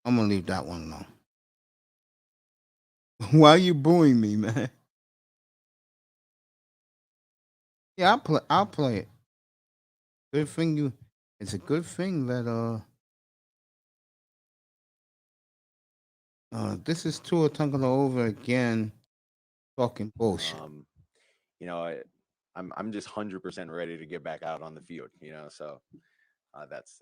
I'm going to leave that one alone. Why are you booing me, man? Yeah, I'll play it. Good thing it's a good thing that this is Tua Tagovailoa again talking bullshit. I'm just 100% ready to get back out on the field, so that's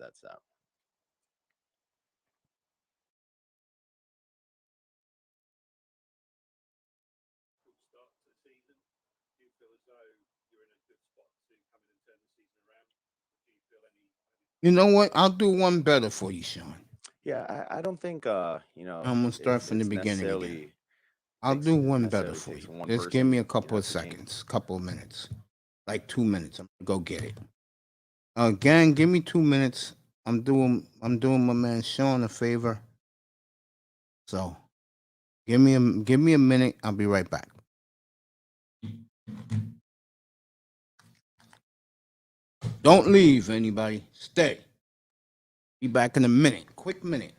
You know what? I'll do one better for you, Sean. Yeah, I don't think I'm gonna start from the beginning again. I'll do one better for you. Just give me a couple of seconds, couple of minutes, like 2 minutes. I'm gonna go get it. Gang, give me 2 minutes. I'm doing my man Sean a favor. So give me a minute. I'll be right back. Don't leave, anybody. Stay. Be back in a minute. Quick minute.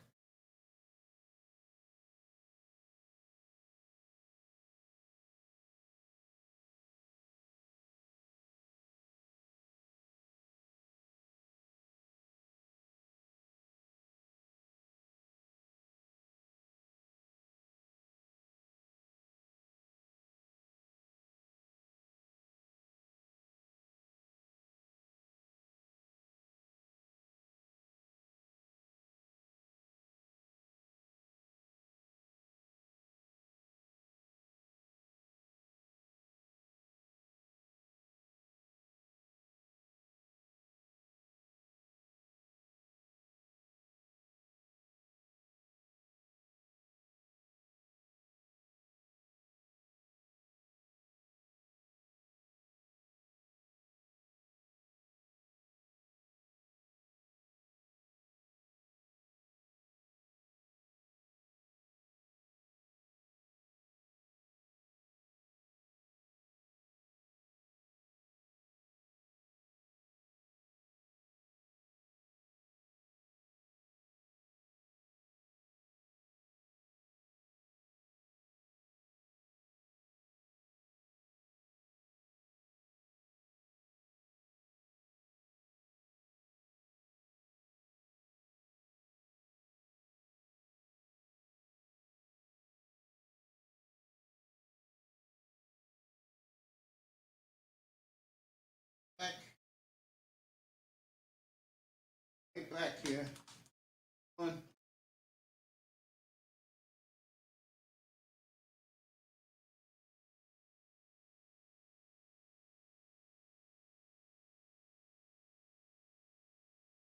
here. Come on.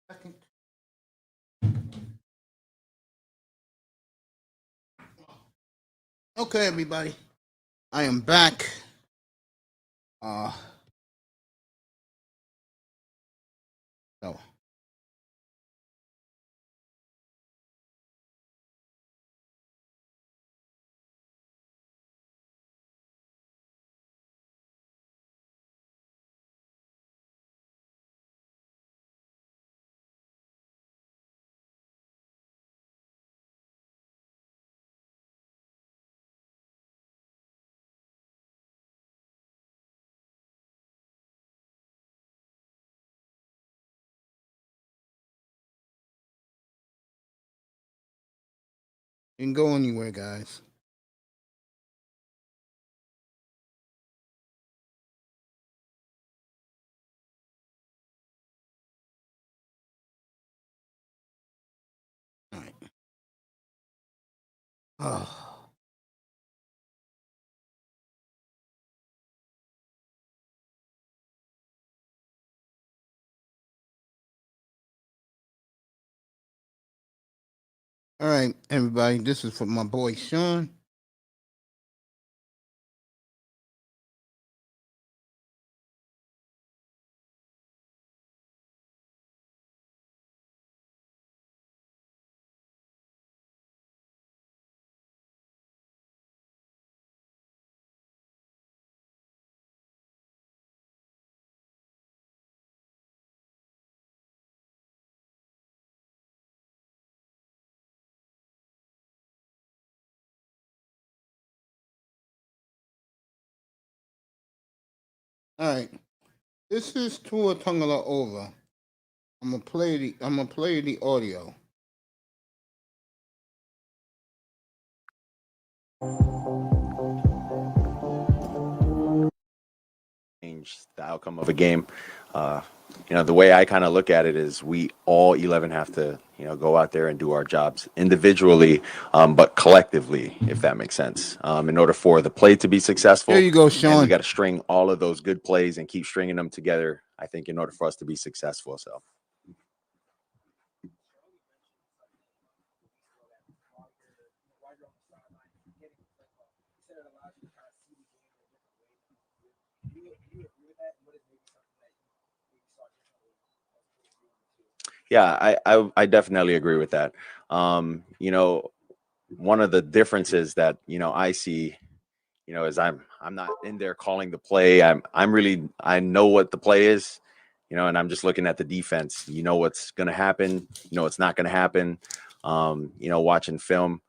Second. Okay, everybody. I am back. So. You can go anywhere, guys. All right. Oh. All right, everybody. This is for my boy Sean. All right. This is Tua Tungala over. I'm gonna play the audio. Change the outcome of a game. The way I kind of look at it is we all 11 have to, go out there and do our jobs individually, but collectively, if that makes sense. In order for the play to be successful, There you go, and Sean. we got to string all of those good plays and keep stringing them together, I think, in order for us to be successful. So. Yeah, I definitely agree with that. One of the differences that I see, is I'm not in there calling the play. I know what the play is, and I'm just looking at the defense. You know what's going to happen. You know what's not going to happen. Watching film.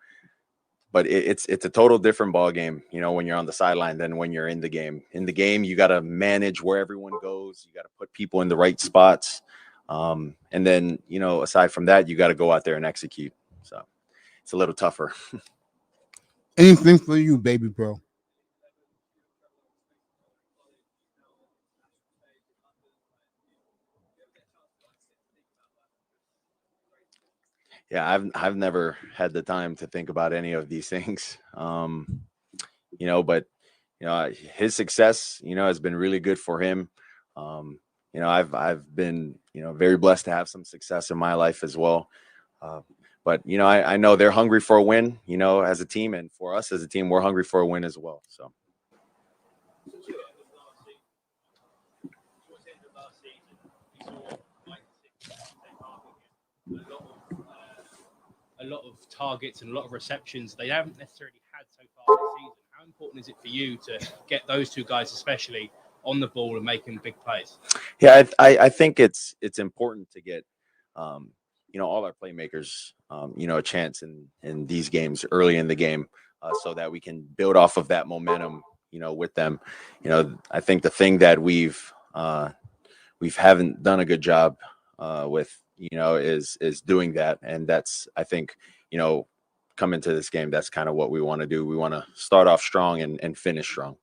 But it's a total different ball game, when you're on the sideline than when you're in the game. In the game, you got to manage where everyone goes. You got to put people in the right spots. And then, aside from that, you got to go out there and execute. So it's a little tougher. Anything for you, baby bro. Yeah, I've never had the time to think about any of these things. But his success, has been really good for him. I've been, very blessed to have some success in my life as well. But I know they're hungry for a win, as a team, and for us as a team, we're hungry for a win as well. So. A lot of targets and a lot of receptions they haven't necessarily had so far this season. How important is it for you to get those two guys, especially on the ball and making big plays? Yeah, I think it's important to get, all our playmakers, a chance in these games early in the game, so that we can build off of that momentum, with them. I think the thing that we've haven't done a good job with, is doing that. And that's, I think, coming to this game, that's kind of what we want to do. We want to start off strong and finish strong.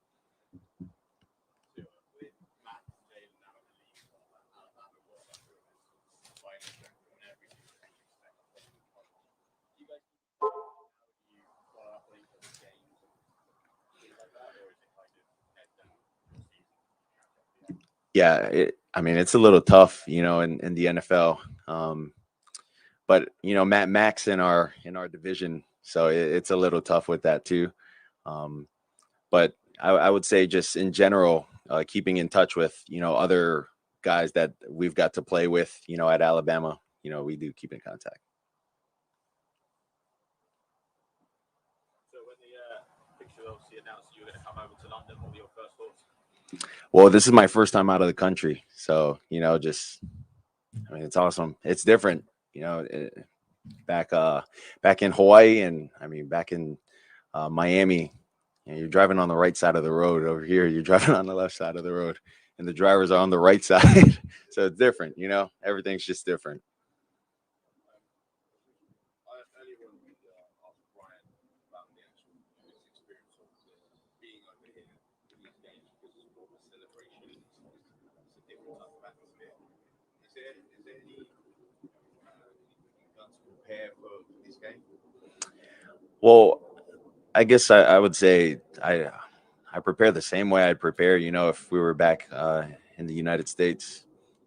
Yeah, I mean, it's a little tough, in the NFL. But Max in our division, so it's a little tough with that too. Um, but I would say just in general, keeping in touch with other guys that we've got to play with, at Alabama. We do keep in contact. So when the picture obviously announced you were going to come over to London, what were your first thoughts? Well, this is my first time out of the country, so it's awesome. It's different, back in Hawaii, and I mean back in Miami. You're driving on the right side of the road. Over here, you're driving on the left side of the road, and the drivers are on the right side. So it's different, everything's just different. Earlier on, we asked Brian about the actual experience of being over here in these games because it's more of a celebration. It's a different type of atmosphere. Is there any you've done to prepare for this game? Well, I guess I would say I prepare the same way I'd prepare, if we were back in the United States.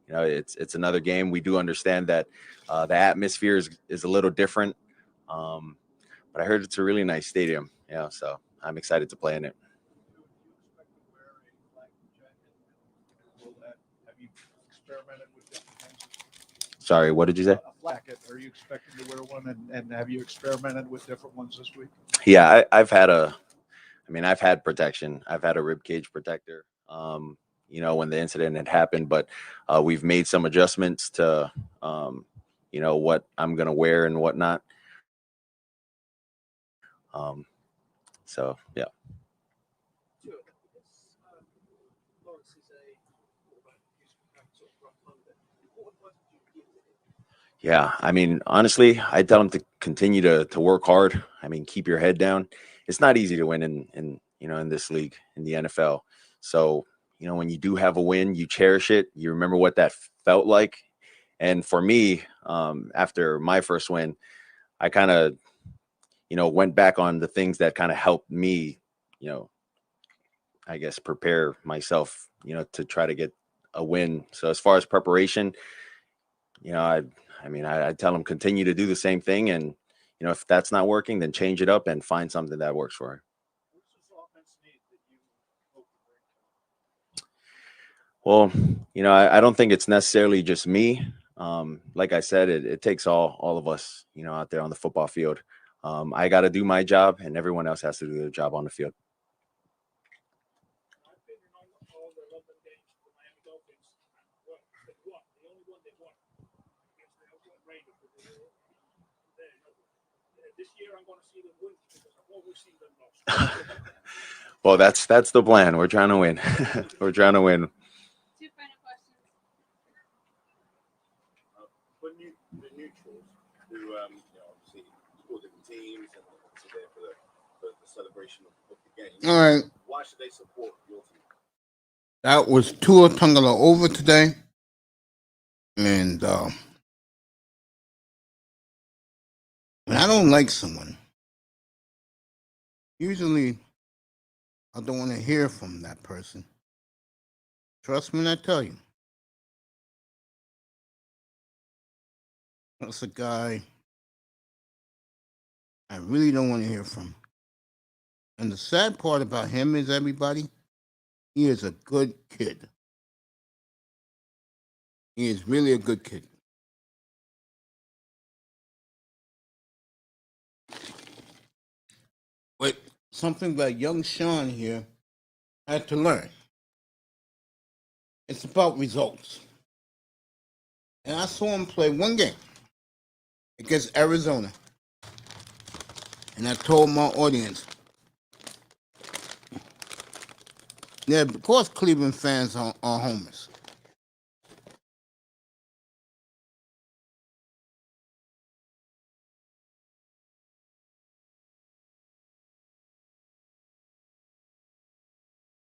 It's another game. We do understand that the atmosphere is a little different, but I heard it's a really nice stadium. So I'm excited to play in it. Have you experimented with different things? Sorry, what did you say? A flacket. Are you expecting to wear one? And have you experimented with different ones this week? Yeah, I've had protection. I've had a rib cage protector, when the incident had happened, but we've made some adjustments to, what I'm going to wear and whatnot. So, yeah. Yeah, I mean, honestly, I tell them to continue to work hard. I mean, keep your head down. It's not easy to win in this league, in the NFL. So, when you do have a win, you cherish it. You remember what that felt like. And for me, after my first win, I kind of, went back on the things that kind of helped me, I guess, prepare myself, to try to get a win. So as far as preparation, I tell them continue to do the same thing, and if that's not working, then change it up and find something that works for her. Well, I don't think it's necessarily just me. Like I said, it takes all of us, out there on the football field. I got to do my job, and everyone else has to do their job on the field. This year I'm going to see them win because I've always seen them lost. Well, that's the plan. We're trying to win. We're trying to win. Two final questions. For the neutrals, who obviously support different teams and obviously there for the celebration of the game. All right. Why should they support your team? That was Tua Tagovailoa today. And when I don't like someone, usually I don't want to hear from that person. Trust me when I tell you. That's a guy I really don't want to hear from. And the sad part about him is, everybody, he is a good kid. He is really a good kid. But something that young Sean here had to learn. It's about results. And I saw him play one game against Arizona. And I told my audience, yeah, of course Cleveland fans are homers.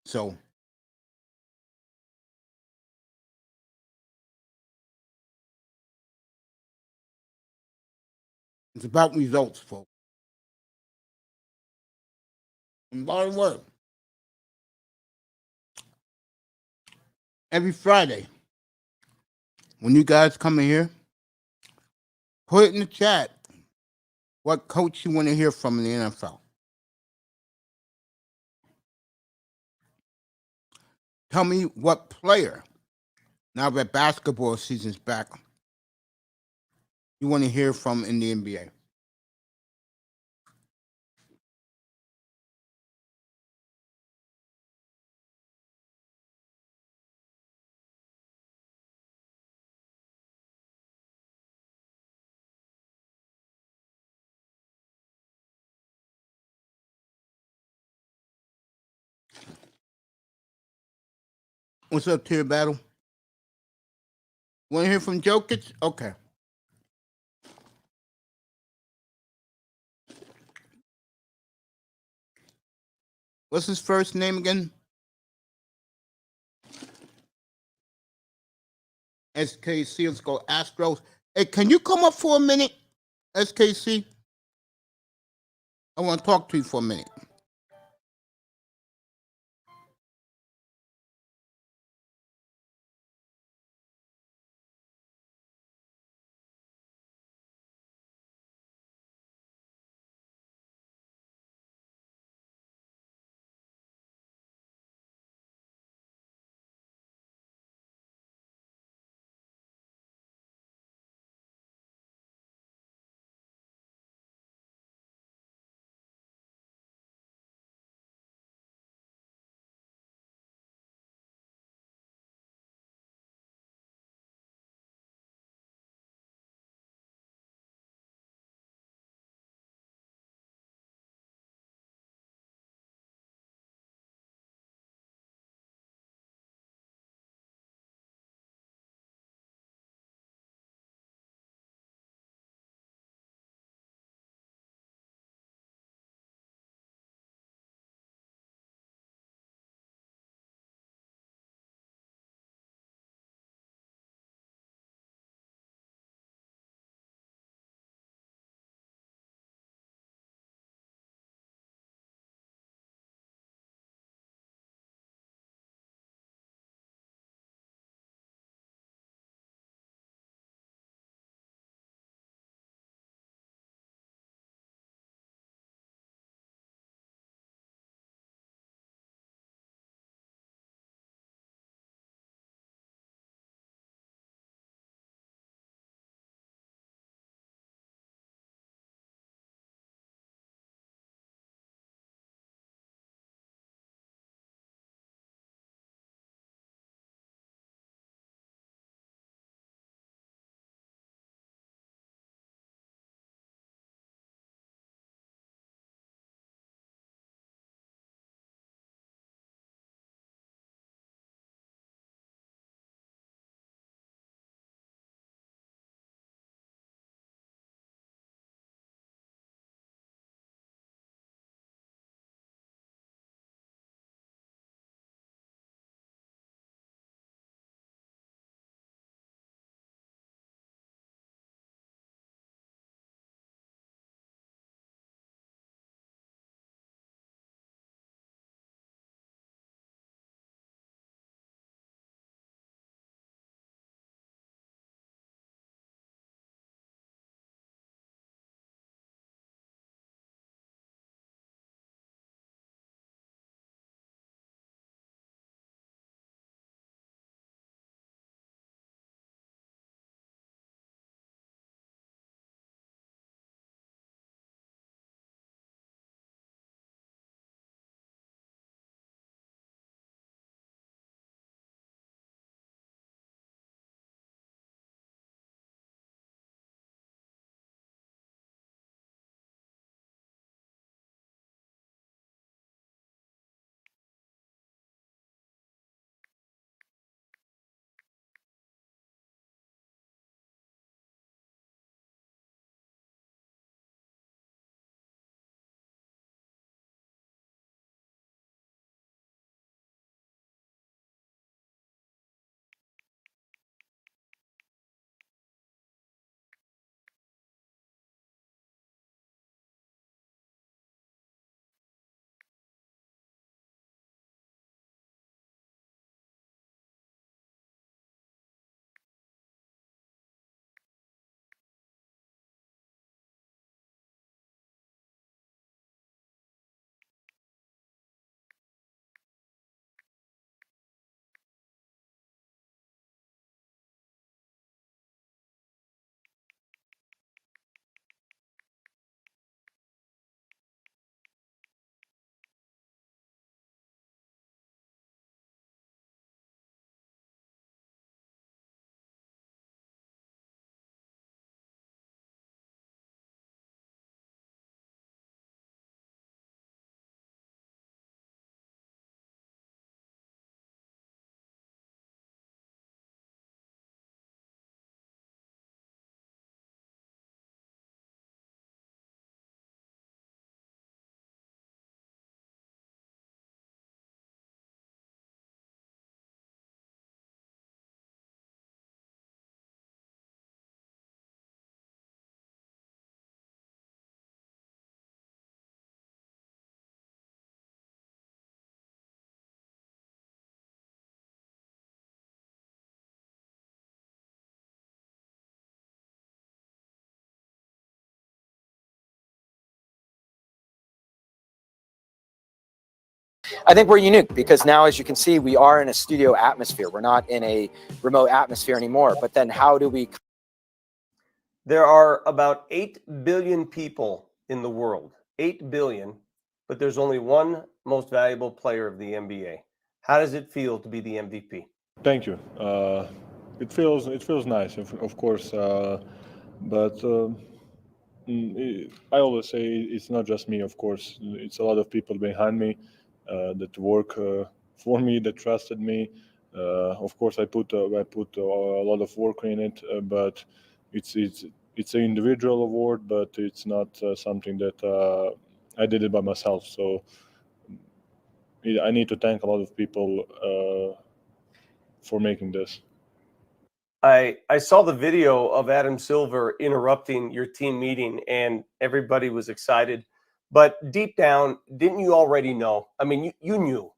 So It's about results, folks. And by the way, every Friday, when you guys come in here, put it in the chat what coach you want to hear from in the NFL. Tell me what player, now that basketball season's back, you want to hear from in the NBA. What's up, Tier Battle? Want to hear from Jokic? Okay. What's his first name again? SKC. Let's go Astros. Hey, can you come up for a minute, SKC? I want to talk to you for a minute. I think we're unique because now, as you can see, we are in a studio atmosphere. We're not in a remote atmosphere anymore. But then how do we? There are about 8 billion people in the world, 8 billion, but there's only one most valuable player of the NBA. How does it feel to be the MVP? Thank you. It feels nice, of course, but I always say it's not just me. Of course, it's a lot of people behind me that work for me, that trusted me. Of course, I put a lot of work in it, but it's an individual award, but it's not something that I did it by myself. So I need to thank a lot of people for making this. I saw the video of Adam Silver interrupting your team meeting, and everybody was excited. But deep down, didn't you already know? I mean, you knew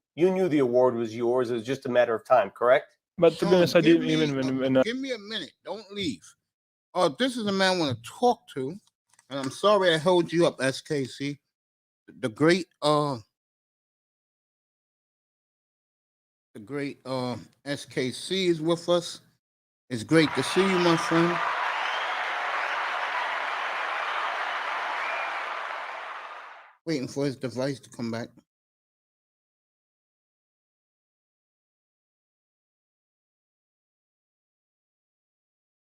the award was yours. It was just a matter of time, correct? But to be honest, I didn't even when Give me a minute. Don't leave. This is a man I want to talk to, and I'm sorry I held you up, SKC. The great SKC is with us. It's great to see you, my friend. Waiting for his device to come back.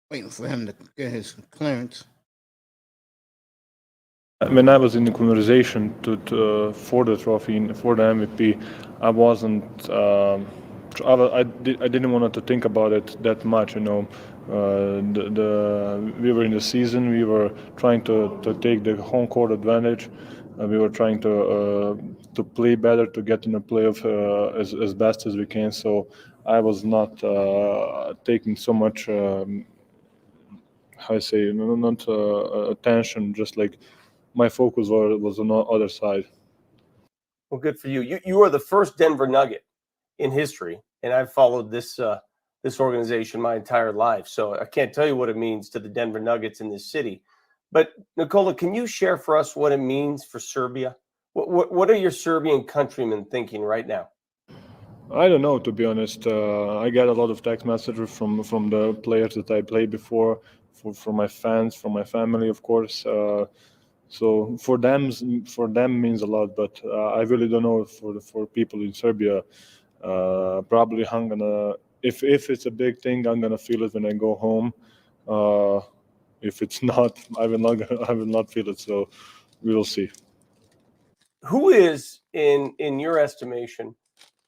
Waiting for him to get his clearance. When I was in the conversation for the trophy, for the MVP, I wasn't. I didn't want to think about it that much. You know, we were in the season. We were trying to take the home court advantage. We were trying to play better, to get in the playoff as best as we can. So I was not taking so much. How I say, not attention. Just like my focus was on the other side. Well, good for you. You are the first Denver Nugget in history, and I've followed this organization my entire life. So I can't tell you what it means to the Denver Nuggets in this city. But Nikola, can you share for us what it means for Serbia? What are your Serbian countrymen thinking right now? I don't know, to be honest. I get a lot of text messages from the players that I played before, from my fans, from my family, of course. So for them means a lot, but I really don't know for people in Serbia. Probably I'm gonna, if it's a big thing, I'm gonna feel it when I go home. If it's not, I will not feel it. So we will see. Who is, in your estimation,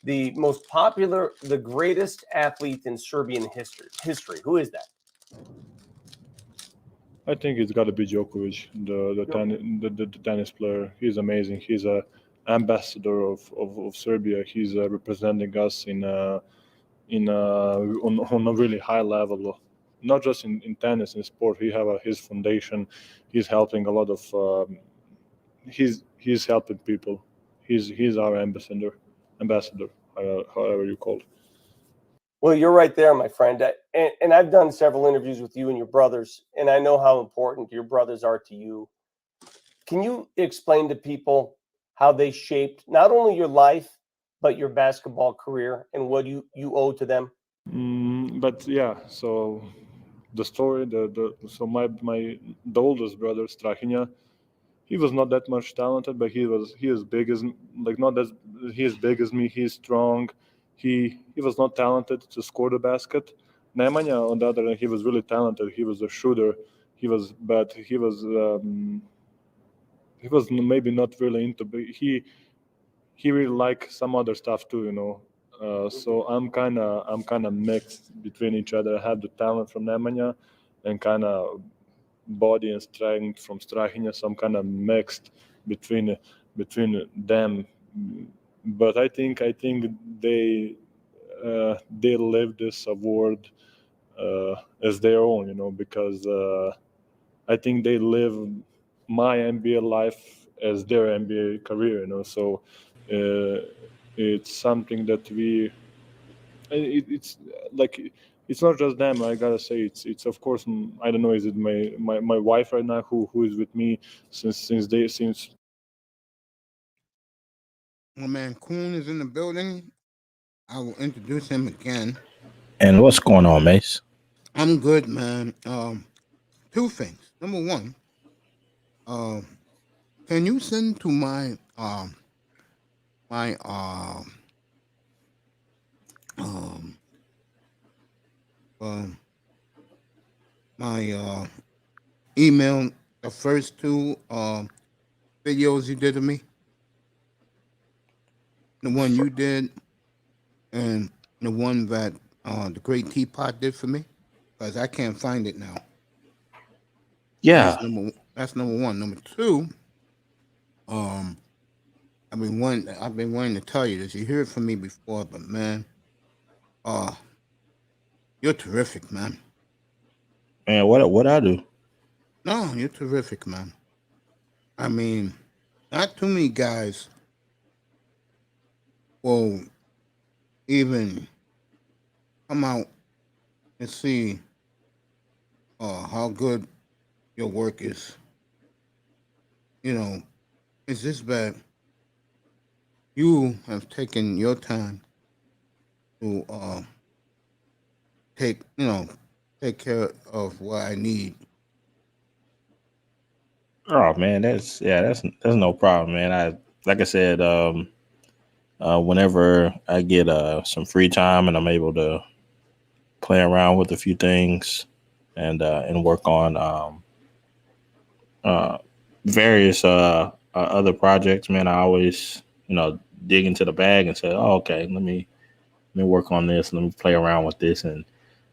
the most popular, the greatest athlete in Serbian history? Who is that? I think it's got to be Djokovic, the tennis player. He's amazing. He's a ambassador of Serbia. He's representing us on a really high level, not just in tennis, in sport. He have his foundation. He's helping a lot of. He's helping people. He's our ambassador, however you call it. Well, you're right there, my friend. And I've done several interviews with you and your brothers, and I know how important your brothers are to you. Can you explain to people how they shaped not only your life, but your basketball career and what you owe to them? But yeah, so the story, so my the oldest brother, Strahinja, he was not that much talented, but he is big as, like, not that he is big as me. He's strong. He was not talented to score the basket. Nemanja, on the other hand, he was really talented. He was a shooter. He was maybe not really into. But he really liked some other stuff too, you know. So I'm kind of mixed between each other. I have the talent from Nemanja, and kind of body and strength from Strahinja, some kind of mixed between them. But I think they live this award as their own, you know, because I think they live my NBA life as their NBA career, you know. So it's something that it's like, it's not just them. I gotta say, it's of course, I don't know, is it my wife right now who is with me since My man Kuhn is in the building. I will introduce him again. And what's going on, Mace? I'm good, man. Two things. Number one, um, can you send to my um um my email the first two videos you did of me? The one you did and the one that the Great Teapot did for me? Because I can't find it now. Yeah. That's number one. Number two, um, I've been wanting to tell you this. You heard it from me before, but man, you're terrific, man. Man, what I do? No, you're terrific, man. I mean, not too many guys will even come out and see how good your work is. You know, it's just that you have taken your time to take care of what I need. Oh man, that's no problem, man. Like I said, whenever I get some free time and I'm able to play around with a few things and work on various other projects, man, I always dig into the bag and say, oh, okay, let me work on this, let me play around with this, and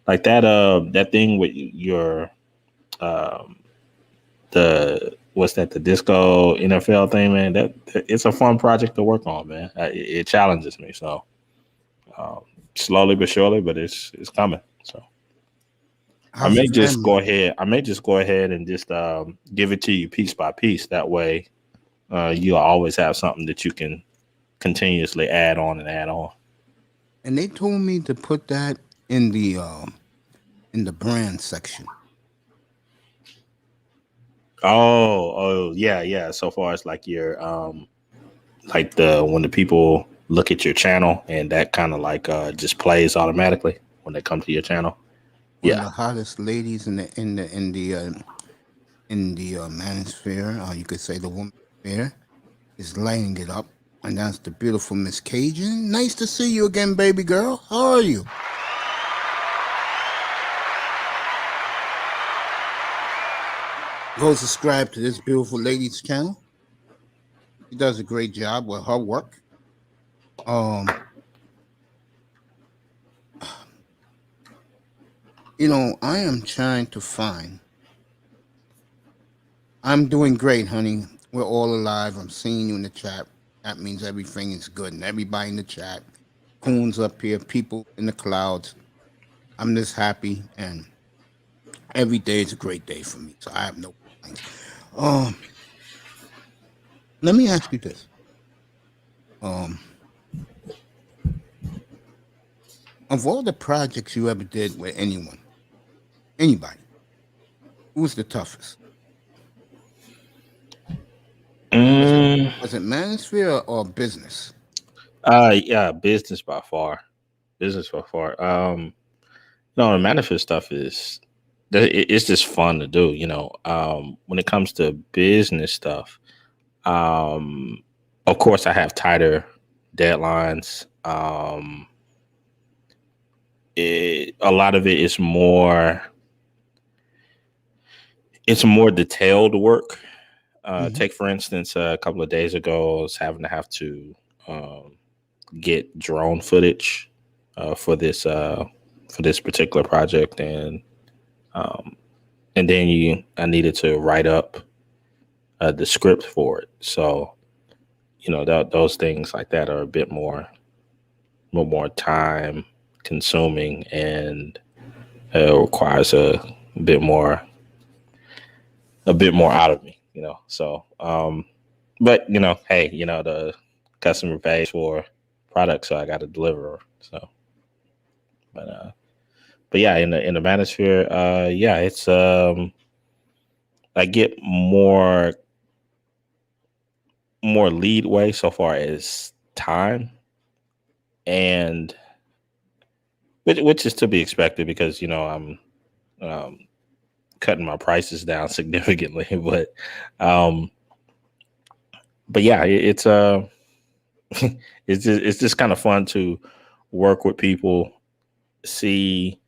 like that thing with your the disco NFL thing, man. That it's a fun project to work on, man. It challenges me, so slowly but surely, but it's coming. So I may just go ahead and just give it to you piece by piece. That way, you'll always have something that you can continuously add on and add on. And they told me to put that in the brand section. Oh, yeah. So far as like your like when the people look at your channel and that kind of like just plays automatically when they come to your channel. One of the hottest ladies in the manosphere, you could say the woman sphere, is lighting it up, and that's the beautiful Miss Cajun. Nice to see you again, baby girl. How are you? Go subscribe to this beautiful lady's channel. She does a great job with her work. I am trying to find. I'm doing great, honey. We're all alive. I'm seeing you in the chat. That means everything is good. And everybody in the chat, coons up here, people in the clouds. I'm just happy, and every day is a great day for me. So I have no complaints. Let me ask you this. Of all the projects you ever did with anybody, who's the toughest? Was it manosphere or business? Yeah, business by far. The manifest stuff it's just fun to do. When it comes to business stuff, of course I have tighter deadlines. A lot of it is more. It's more detailed work. Take for instance, a couple of days ago, I was have to get drone footage for this particular project, and then I needed to write up the script for it. So, those things like that are a bit more time consuming, and requires a bit more out of me. So, but hey, the customer pays for products, so I got to deliver. So, but yeah, in the manosphere, it's I get more leadway so far as time, and which is to be expected because I'm cutting my prices down significantly. But yeah, it's it's just kind of fun to work with people, see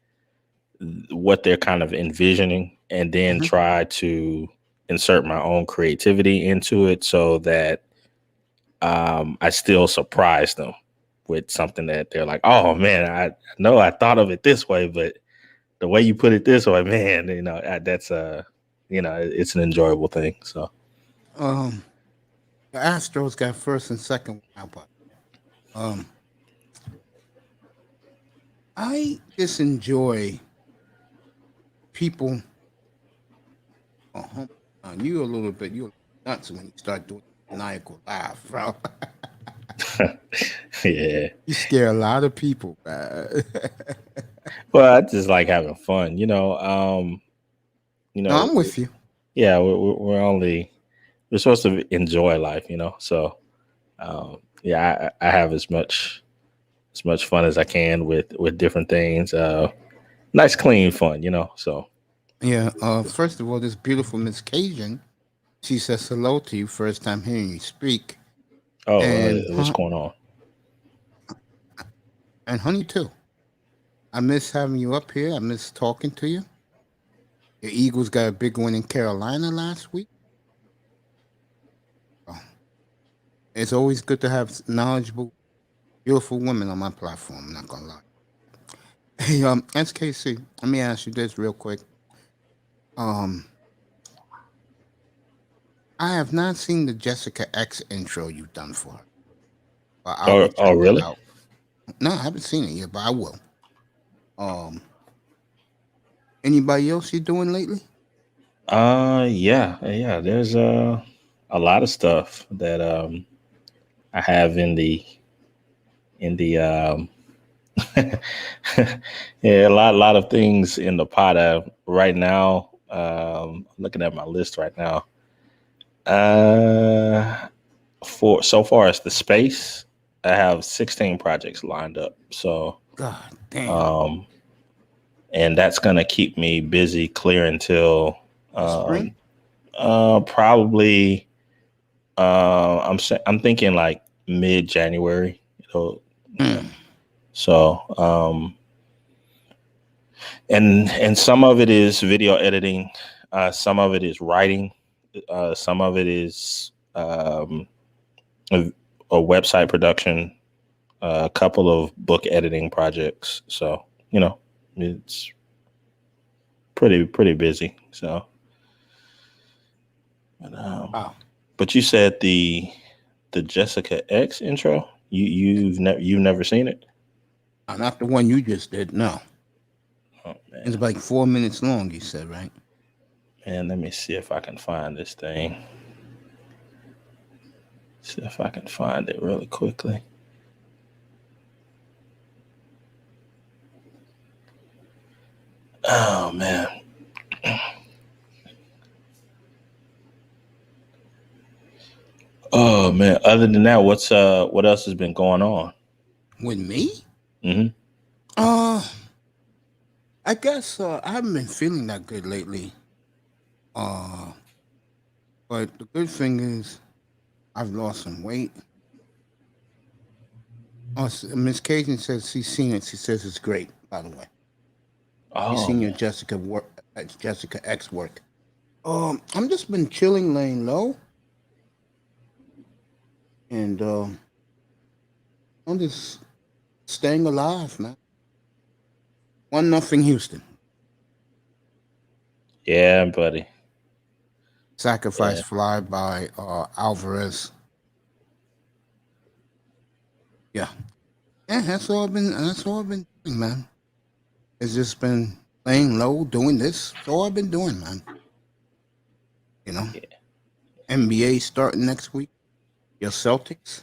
what they're kind of envisioning, and then try to insert my own creativity into it so that I still surprise them with something that they're like, oh man, I know I thought of it this way, but the way you put it this way, man, that's it's an enjoyable thing. So The Astros got first and second wild card. I just enjoy people. You a little bit. You nuts when you start doing maniacal laugh, bro. yeah, You scare a lot of people, man. well, I just like having fun, No, I'm with you. Yeah, we're supposed to enjoy life, So, yeah, I have as much fun as I can with different things. Nice, clean fun, So, Yeah. First of all, this beautiful Miss Cajun, she says hello to you first time hearing you speak. oh, And what's going on? And honey too. I miss having you up here. I miss talking to you. The Eagles got a big win in Carolina last week. Oh, it's always good to have knowledgeable, beautiful women on my platform. I'm not gonna lie. Hey, SKC, let me ask you this real quick. I have not seen the Jessica X intro you've done for her. But I'll be checking it really? out. No, I haven't seen it yet, but I will. Anybody else you doing lately? Yeah. There's a lot of stuff that I have in the yeah, a lot of things in the pot right now. Looking at my list right now. For so far as the space, I have 16 projects lined up. So, God damn. And that's gonna keep me busy clear until Spring? probably I'm thinking like mid-January. So and some of it is video editing, some of it is writing, some of it is a website production, a couple of book editing projects. So it's pretty busy. So, but you said the Jessica X intro. You've never seen it? Not the one you just did. No. Oh, man. It's like 4 minutes long. You said, right? And let me see if I can find this thing. See if I can find it really quickly. Oh man. Oh man. Other than that, what else has been going on? With me? Mm-hmm. I guess I haven't been feeling that good lately. But the good thing is I've lost some weight. Miss Cajun says she's seen it. She says it's great, by the way. She's seen your Jessica X work. I'm just been chilling, laying low. And I'm just staying alive, man. 1-0 Houston. Yeah, buddy. Sacrifice fly by Alvarez. Yeah, that's all I've been doing, man. It's just been laying low, doing this. That's all I've been doing, man. NBA starting next week. Your Celtics.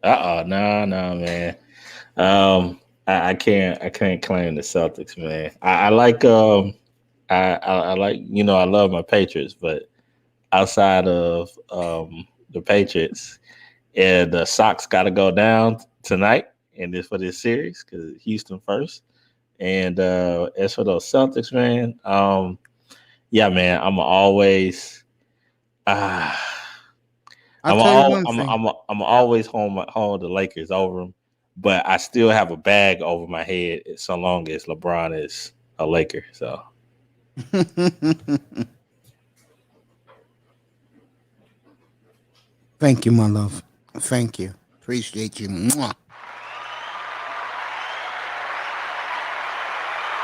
No, man. I can't claim the Celtics, man. I like I like I love my Patriots, but outside of the Patriots, And the Sox got to go down tonight and this for this series because Houston first. And as for those Celtics, man, yeah, man, I'm always, I'll I'm tell you all, one thing. I'm always home the Lakers over them, but I still have a bag over my head so long as LeBron is a Laker. So Thank you, my love. Thank you. Appreciate you. Mwah.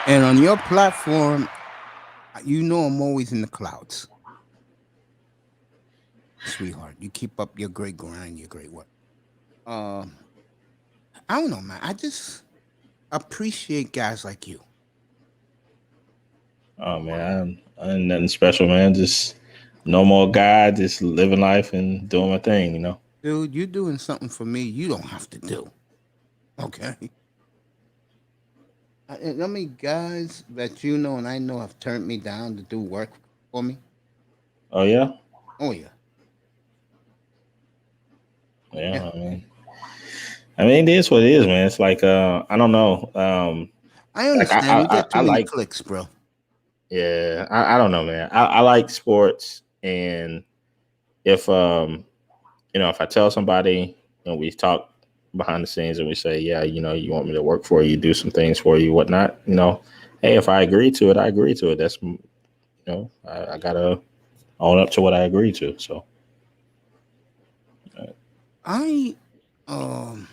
And on your platform, you know I'm always in the clouds. Sweetheart, you keep up your great grind, your great work. I don't know, man. I just appreciate guys like you. oh man, I'm nothing special, man. Just normal guy, just living life and doing my thing, you know. Dude, you're doing something for me you don't have to do. Okay. How many guys that you know and I know have turned me down to do work for me? Oh yeah, Oh, yeah. yeah. I mean, it is what it is, man. It's like I don't know. I Like understand. We get too I many like, clicks, bro. yeah. I don't know, man. I like sports, and if if I tell somebody and we talk behind the scenes and we say, yeah, you want me to work for you, do some things for you, whatnot, hey, if I agree to it, I agree to it. That's I gotta own up to what I agree to. So I um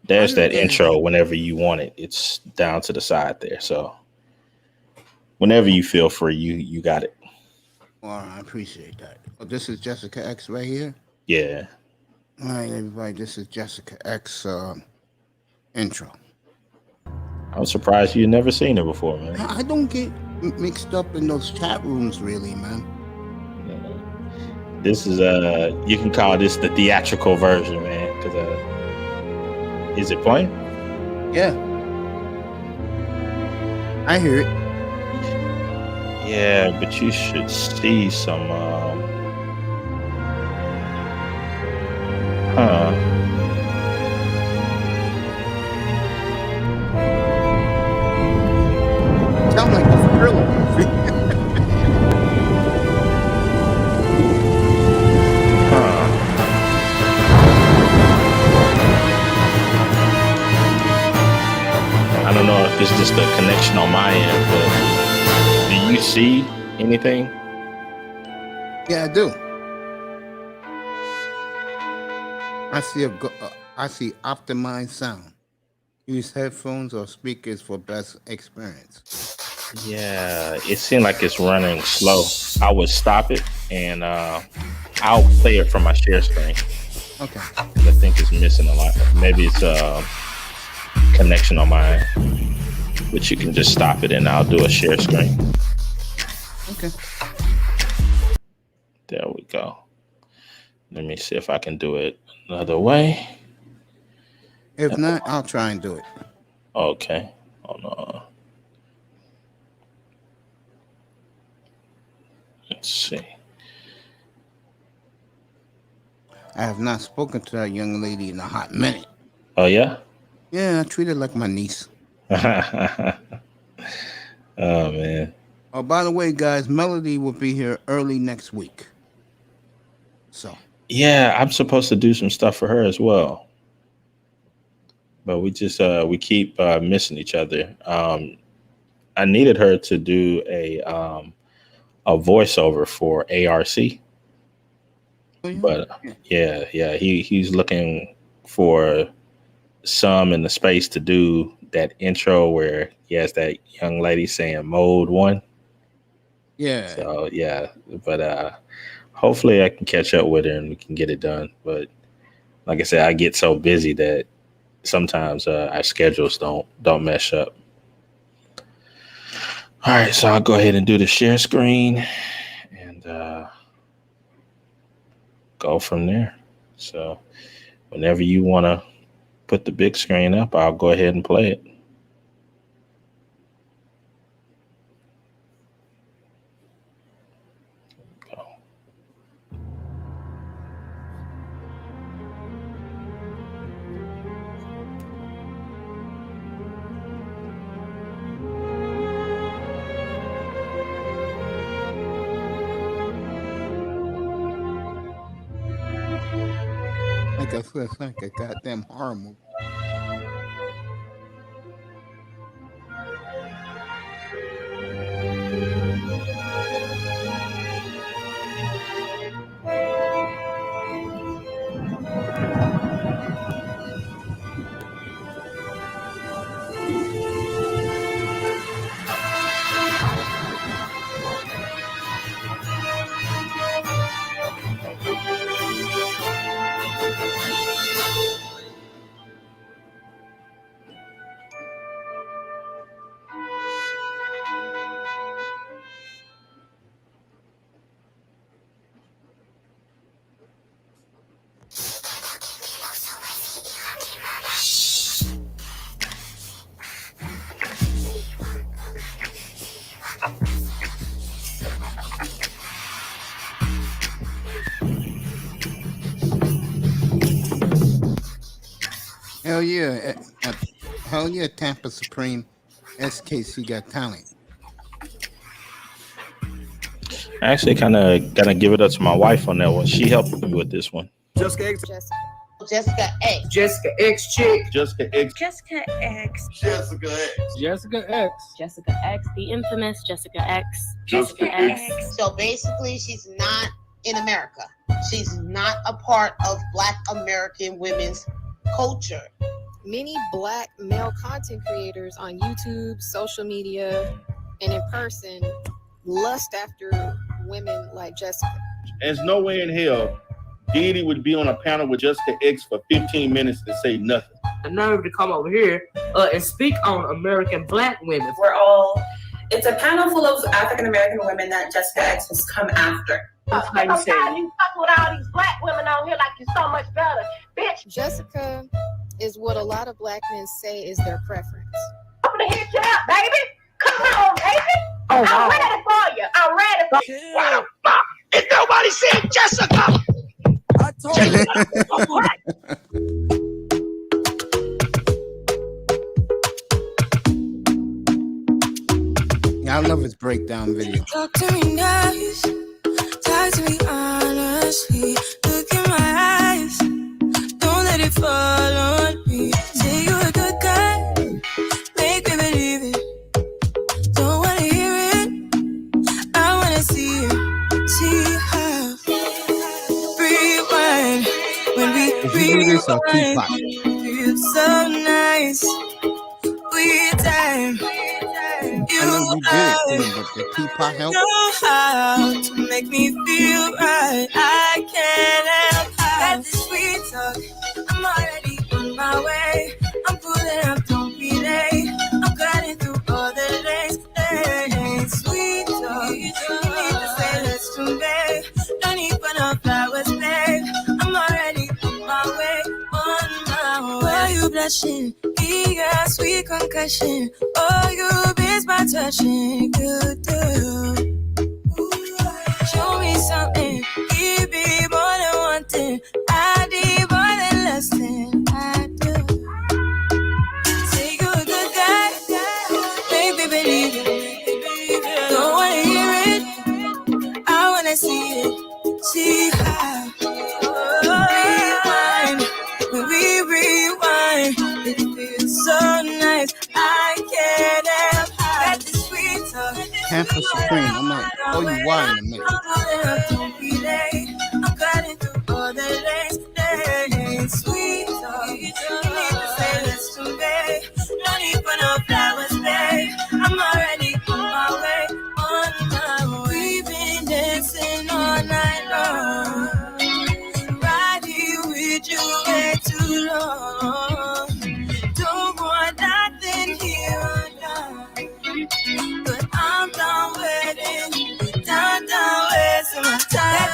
there's that understand. intro whenever you want it. It's down to the side there. So whenever you feel free, you got it. Well, I appreciate that. Oh, this is Jessica X right here. Yeah. All right, everybody. This is Jessica X intro. I'm surprised you never seen it before, man. I don't get mixed up in those chat rooms, really, man. This is you can call this the theatrical version, man. Because is it playing? Yeah, I hear it. Yeah, but you should see some. Sound like a thriller movie. I don't know if it's just a connection on my end, but do you see anything? Yeah, I do. I see optimized sound. Use headphones or speakers for best experience. Yeah, it seemed like it's running slow. I would stop it and I'll play it from my share screen. Okay. 'Cause I think it's missing a lot. Maybe it's a connection on my end, but you can just stop it and I'll do a share screen. Okay. There we go. Let me see if I can do it another way. If not, I'll try and do it. Okay. Hold on. Let's see. I have not spoken to that young lady in a hot minute. Oh yeah? Yeah, I treat her like my niece. Oh man. Oh, by the way, guys, Melody will be here early next week. So. Yeah, I'm supposed to do some stuff for her as well. But we just we keep missing each other. I needed her to do a voiceover for ARC. Oh, yeah? But yeah, he's looking for some in the space to do that intro where he has that young lady saying mode 1. Yeah. So yeah, but hopefully I can catch up with her and we can get it done. But like I said, I get so busy that sometimes our schedules don't mesh up. All right, so I'll go ahead and do the share screen and go from there. So whenever you want to put the big screen up, I'll go ahead and play it. Like I said, it's like a goddamn horror movie. Hell yeah. Hell yeah, Tampa Supreme. SKC got talent. I actually kind of gotta give it up to my wife on that one. She helped me with this one. Jessica X. Jessica X. Jessica X chick. Jessica X. Jessica X. Jessica X. Jessica X. Jessica X, the infamous Jessica X. Jessica X. So basically, she's not in America. She's not a part of Black American women's culture. Many Black male content creators on YouTube, social media, and in person lust after women like Jessica. There's no way in hell Diddy would be on a panel with Jessica X for 15 minutes and say nothing. The nerve to come over here and speak on American Black women. It's a panel full of African American women that Jessica X has come after. That's how you say it. You fuck with all these Black women on here like you're so much better, bitch. Jessica is what a lot of Black men say is their preference. I'm gonna hit you up, baby. Come on, baby. Oh, wow. I'm ready for you. I'm ready for you. What the fuck? Is nobody saying Jessica? I told you. Yeah, I love his breakdown video. Talk to me nice, talk to me honestly. Look in my eyes, don't let it fall on me. Say you're a good guy, make me believe it. Don't wanna hear it, I wanna see it. See how rewind when we rewind. Feels so nice, we time. I know you did it, but the Tupac helped. Know how to make me feel right. I can't help that sweet talk. I'm already on my way. I'm pulling up, don't be late. I'm cutting through all the lanes. Sweet talk. You need to say let's do, babe. Don't need for no flowers, babe. I'm already on my way. Why you blushing? Eager, sweet concussion. Oh, you miss my touching. Good do. Show me something. Give me more than one thing. I need more than less than I do. Say you're a good guy. Make me believe it. Don't wanna hear it. I wanna see it. See how. Rewind. When we rewind, it feels so nice. I can't help that sweet talk. Tampa Supreme. I'm like, oh, you why in a minute. Don't be late. I'm cutting through all the lanes. Sweet talk. You need to say let's do, babe. No need for no flowers, babe. I'm already on my way. On my way. We've been dancing all night long. Right here with you way too long. Don't want nothing here or now. But I'm done waiting. Done wasting my time.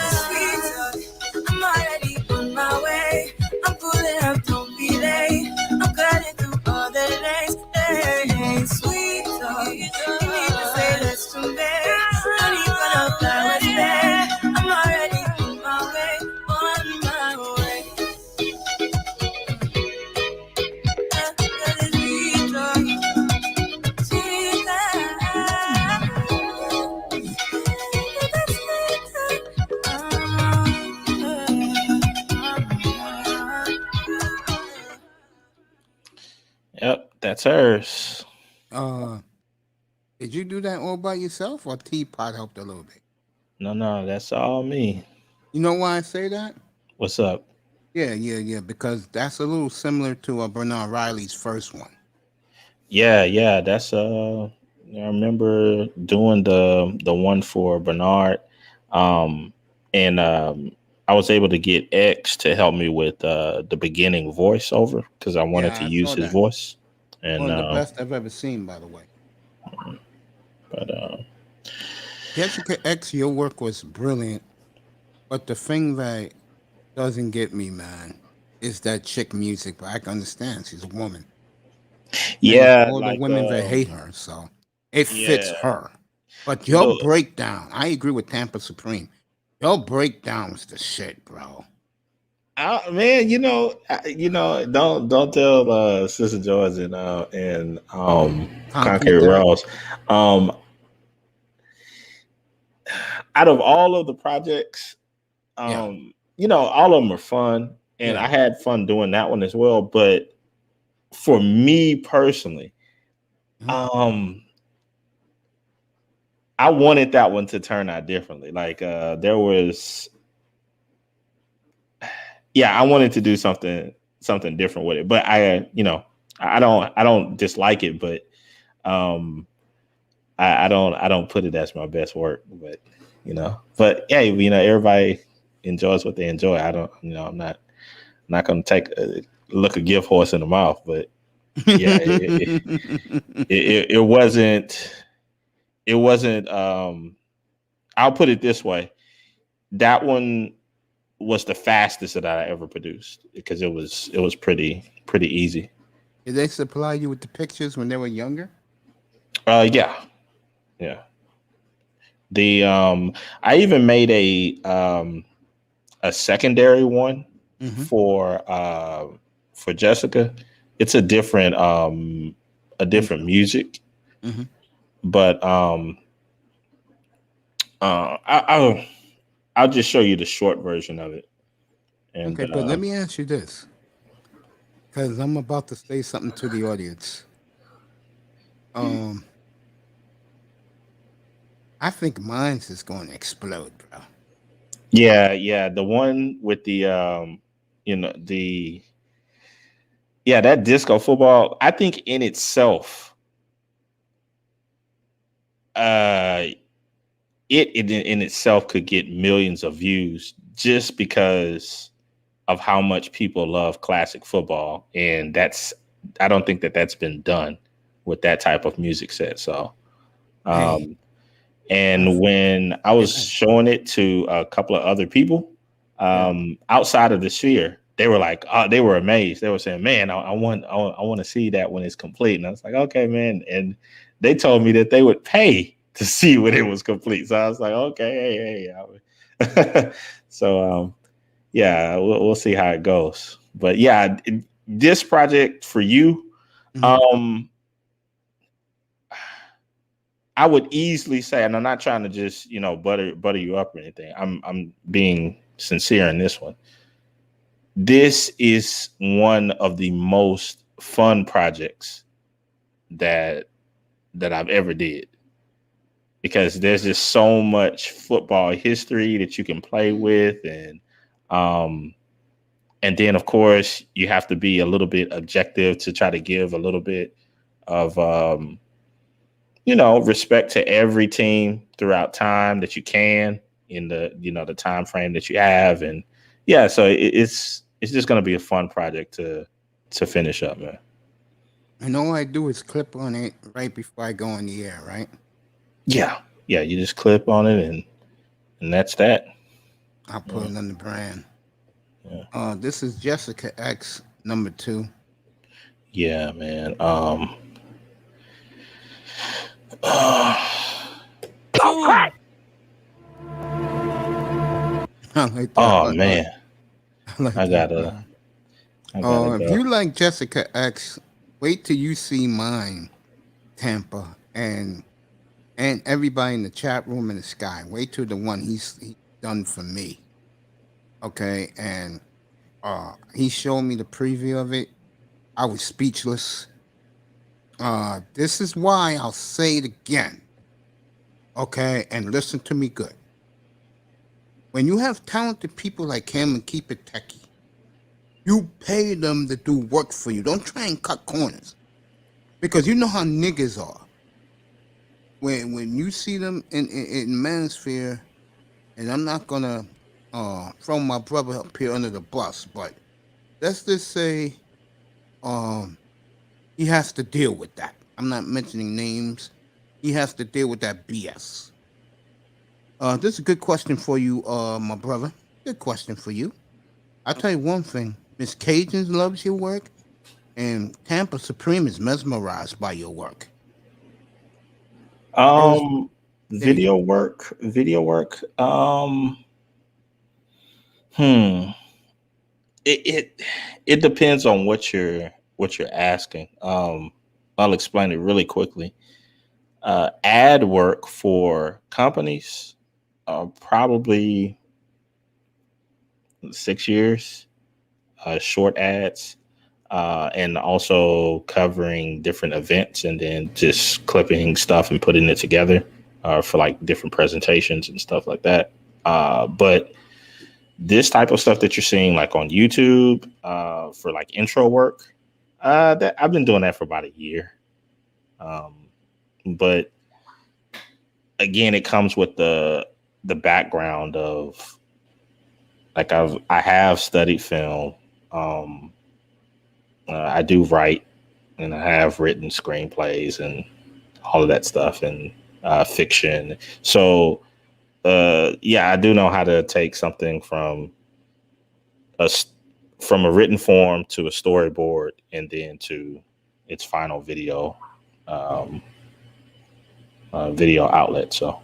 That's hers. Did you do that all by yourself, or Teapot helped a little bit? No, that's all me. You know why I say that? What's up? Yeah. Because that's a little similar to Bernard Riley's first one. Yeah. That's I remember doing the one for Bernard, and I was able to get X to help me with the beginning voiceover because I wanted to use his voice. And one of the best I've ever seen, by the way. But Jessica X, your work was brilliant, but the thing that doesn't get me, man, is that chick music. But I can understand she's a woman. Yeah, and all like, the women that hate her, so it fits yeah. her. But your Look. breakdown, I agree with Tampa Supreme. Your breakdown was the shit, bro. Man, don't tell Sister George and Concrete Rose. Out of all of the projects, all of them are fun, and I had fun doing that one as well. But for me personally, I wanted that one to turn out differently. Like there was. Yeah, I wanted to do something different with it, but I don't dislike it, but I don't put it as my best work, but hey, everybody enjoys what they enjoy. I'm not going to take look a gift horse in the mouth, but yeah, it wasn't. I'll put it this way: that one was the fastest that I ever produced because it was pretty easy. Did they supply you with the pictures when they were younger? Yeah. The I even made a secondary one for Jessica. It's a different music, but I'll just show you the short version of it. And, okay, but let me ask you this, because I'm about to say something to the audience. I think mine's is going to explode, bro. Yeah, the one with the that disco football. I think in itself, it in itself could get millions of views just because of how much people love classic football, and I don't think that's been done with that type of music set. So, and when I was showing it to a couple of other people outside of the sphere, they were like, they were amazed. They were saying, "Man, I want to see that when it's complete." And I was like, "Okay, man." And they told me that they would pay to see when it was complete. So I was like, "Okay, hey." So we'll see how it goes. But yeah, this project for you, I would easily say, and I'm not trying to just butter you up or anything. I'm being sincere in this one. This is one of the most fun projects that I've ever did, because there's just so much football history that you can play with, and then of course you have to be a little bit objective to try to give a little bit of respect to every team throughout time that you can in the time frame that you have. And so it's just going to be a fun project to finish up, man. And all I do is clip on it right before I go on the air, right? Yeah, you just clip on it and that's that. I'll put it on the brand. Yeah. This is Jessica X #2. Yeah, man. Oh man, I gotta if go. you like Jessica X, wait till you see mine, Tampa, and everybody in the chat room in the sky. Wait till the one he's done for me. Okay, and he showed me the preview of it. I was speechless. This is why I'll say it again. Okay, and listen to me good. When you have talented people like him and keep it techie, you pay them to do work for you. Don't try and cut corners. Because you know how niggas are. When you see them in Manosphere, and I'm not gonna throw my brother up here under the bus, but let's just say he has to deal with that. I'm not mentioning names. He has to deal with that BS. This is a good question for you, my brother. Good question for you. I'll tell you one thing. Miss Cajuns loves your work, and Tampa Supreme is mesmerized by your work. Video work. It depends on what you're asking. I'll explain it really quickly. Ad work for companies, probably 6 years. Short ads, and also covering different events, and then just clipping stuff and putting it together for like different presentations and stuff like that. But this type of stuff that you're seeing like on YouTube for like intro work, that I've been doing that for about a year. But again, it comes with the background of like I have studied film. I do write, and I have written screenplays and all of that stuff, and fiction. So I do know how to take something from a written form to a storyboard, and then to its final video outlet. So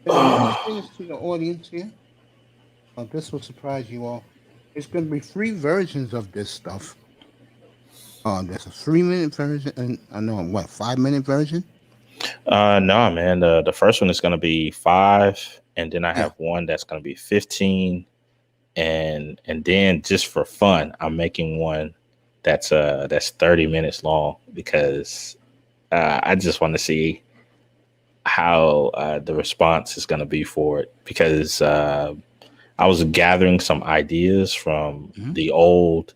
things to the audience here. This will surprise you all. There's going to be 3 versions of this stuff. There's a 3-minute version, and I know 5-minute version. No, man. The first one is going to be 5, and then I have one that's going to be 15, and then just for fun, I'm making one that's 30 minutes long, because I just want to see how the response is going to be for it, because I was gathering some ideas from the old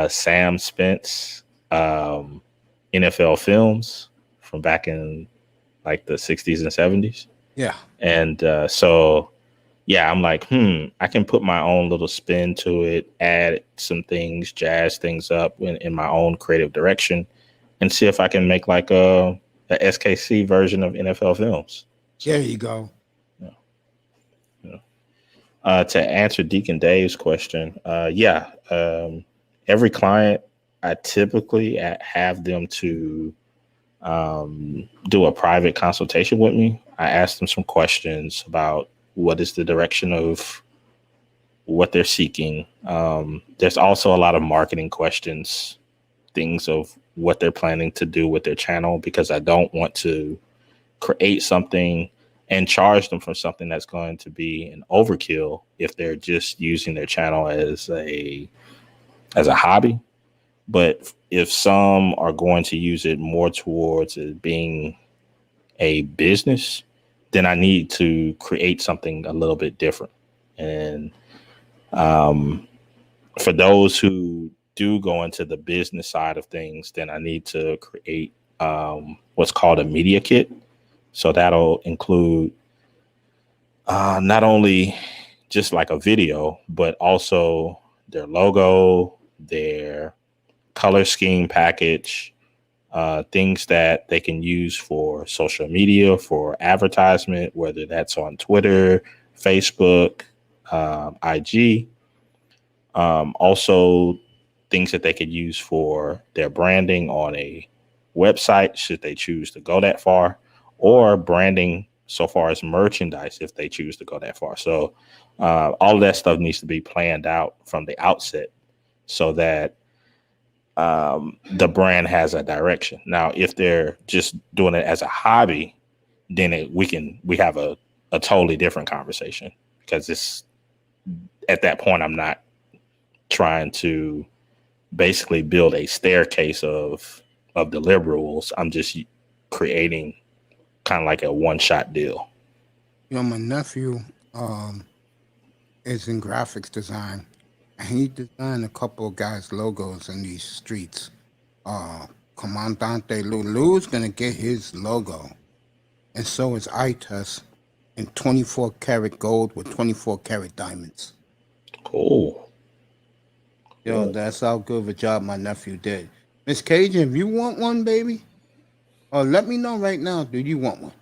Sam Spence NFL films from back in like the 60s and 70s. Yeah. And I'm like, I can put my own little spin to it, add some things, jazz things up in my own creative direction, and see if I can make like a SKC version of NFL films. There you go. To answer Deacon Dave's question, every client, I typically have them to do a private consultation with me. I ask them some questions about what is the direction of what they're seeking. There's also a lot of marketing questions, things of what they're planning to do with their channel, because I don't want to create something and charge them for something that's going to be an overkill if they're just using their channel as a hobby. But if some are going to use it more towards it being a business, then I need to create something a little bit different. And for those who do go into the business side of things, then I need to create what's called a media kit. So that'll include not only just like a video, but also their logo, their color scheme package, things that they can use for social media, for advertisement, whether that's on Twitter, Facebook, IG. Also things that they could use for their branding on a website, should they choose to go that far, or branding so far as merchandise if they choose to go that far. So all of that stuff needs to be planned out from the outset so that the brand has a direction. Now, if they're just doing it as a hobby, then we have a totally different conversation, because it's at that point I'm not trying to basically build a staircase of deliverables. I'm just creating kind of like a one-shot deal. You know, my nephew is in graphics design, and he designed a couple of guys' logos in these streets. Comandante Lulu's gonna get his logo, and so is iTest in 24 karat gold with 24 karat diamonds. Cool. Yo, that's how good of a job my nephew did. Miss Cajun, if you want one, baby, let me know right now. Do you want one?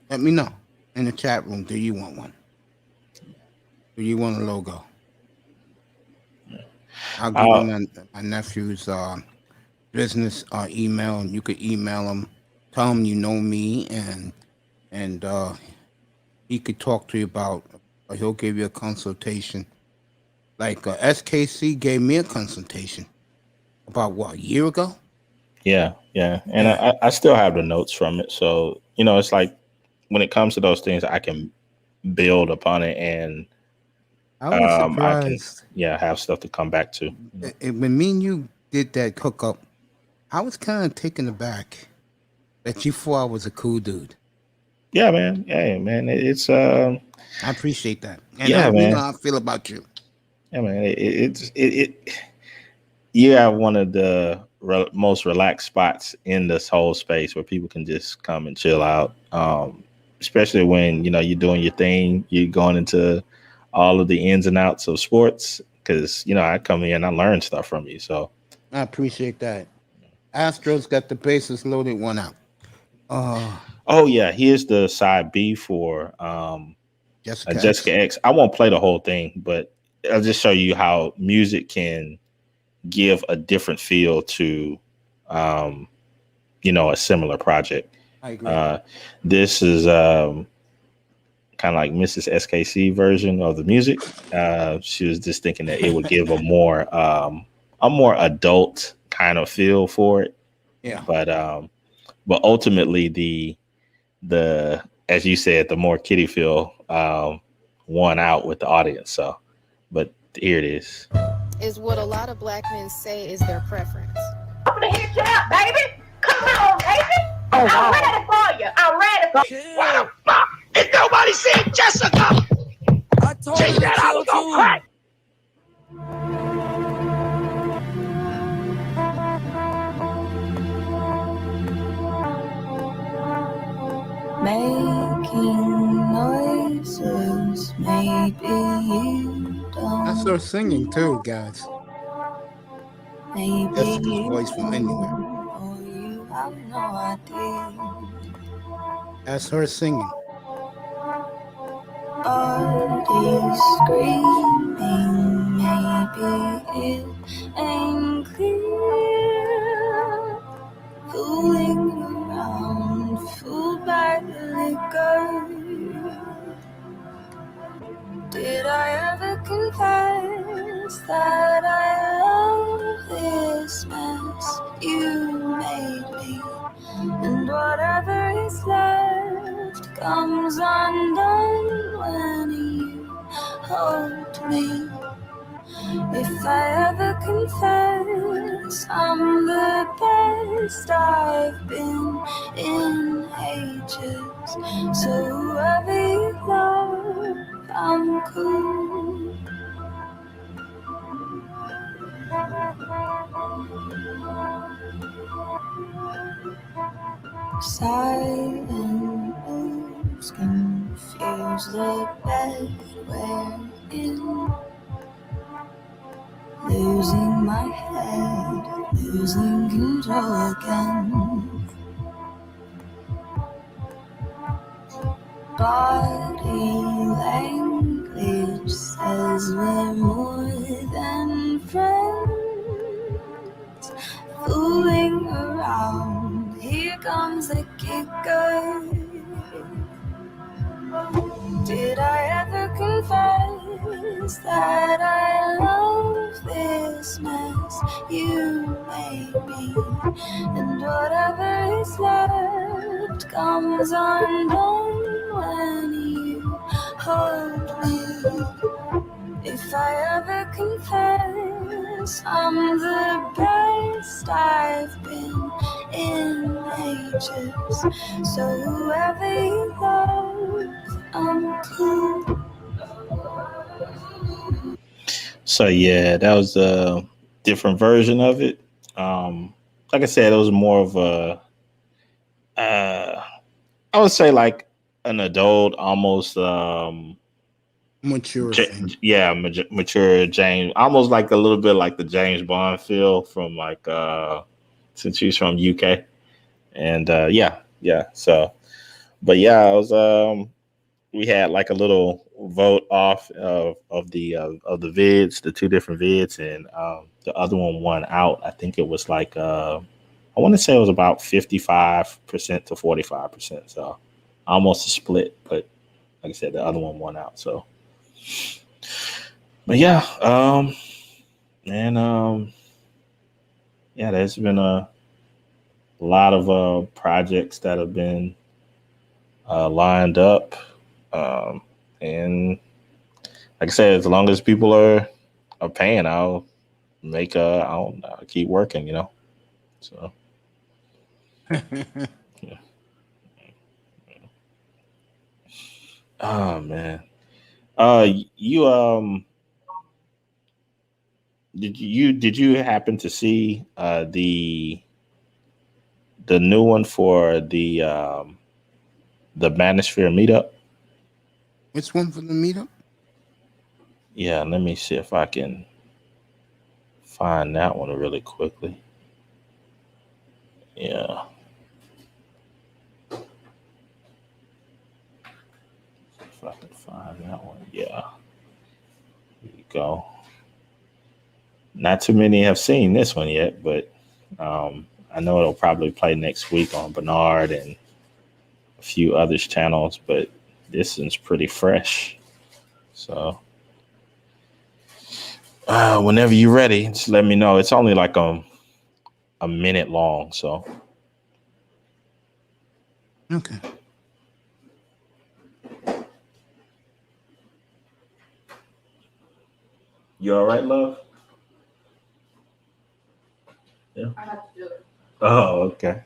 Let me know in the chat room. Do you want one? Do you want a logo? I'll give you my nephew's business email, and you could email him. Tell him you know me, and he could talk to you about. He'll give you a consultation. Like SKC gave me a consultation about what, a year ago? Yeah, and I still have the notes from it. So it's like when it comes to those things, I can build upon it, and I was surprised. I can have stuff to come back to. When me and you did that hookup, I was kind of taken aback that you thought I was a cool dude. Yeah, man. Yeah, man. It's I appreciate that. And yeah, man. You know how I feel about you. Yeah, man. You have one of the most relaxed spots in this whole space where people can just come and chill out. Especially when you're doing your thing, you're going into all of the ins and outs of sports. Because I come here and I learn stuff from you. So I appreciate that. Astros got the bases loaded, one out. Oh yeah, here's the side B for Jessica X. I won't play the whole thing, but I'll just show you how music can give a different feel to a similar project. I agree. This is kind of like Mrs. SKC version of the music. She was just thinking that it would give a more adult kind of feel for it. Yeah. But ultimately the as you said, the more kiddie feel won out with the audience. So, but here it is. Is what a lot of black men say is their preference. I'm gonna hit you out, baby. Come on, baby. Oh, I'm ready for you. I'm ready for you. What the fuck? Ain't nobody seen Jessica. I told you that I was gonna crack. Making noises, maybe you don't. I start singing too, guys. Maybe Jessica's voice from anywhere. or you have no idea. That's her singing. Bodies screaming, maybe it ain't clear. Fooling around, fooled by the liquor. Did I ever confess that I love this mess you made me? And whatever is left comes undone when you hold me. If I ever confess I'm the best I've been in ages, so whoever you love, I'm cool. Silent moves confuse the bed we're in. Losing my head, losing control again. Body language says we're more than friends. Fooling around, here comes the kicker. Did I ever confess that I love this mess you made me? And whatever is left comes undone when you hold me. If I ever confess, I'm the best I've been in ages. So whoever you love, I'm cool. So yeah, that was a different version of it. Like I said, it was more of a I would say like an adult, almost Mature thing. mature James, almost like a little bit like the James Bond feel from like since he's from UK. And yeah. So, but yeah, it was we had like a little vote off of the vids, the two different vids, and the other one won out. I think it was like I want to say it was about 55% to 45%. So almost a split, but like I said, the other one won out. So, but yeah, yeah, there's been a lot of projects that have been lined up. And like I said, as long as people are paying, I'll keep working, you know. So yeah. Oh man. You did you happen to see the new one for the Manosphere meetup? Which one for the meetup? Yeah, let me see if I can find that one really quickly. Yeah. If I can find that one. Yeah. Here you go. Not too many have seen this one yet, but I know it'll probably play next week on Bernard and a few others channels, but this one's pretty fresh. So whenever you're ready, just let me know. It's only like a minute long, so okay. You all right, love? Yeah. I have to do it. Oh, okay.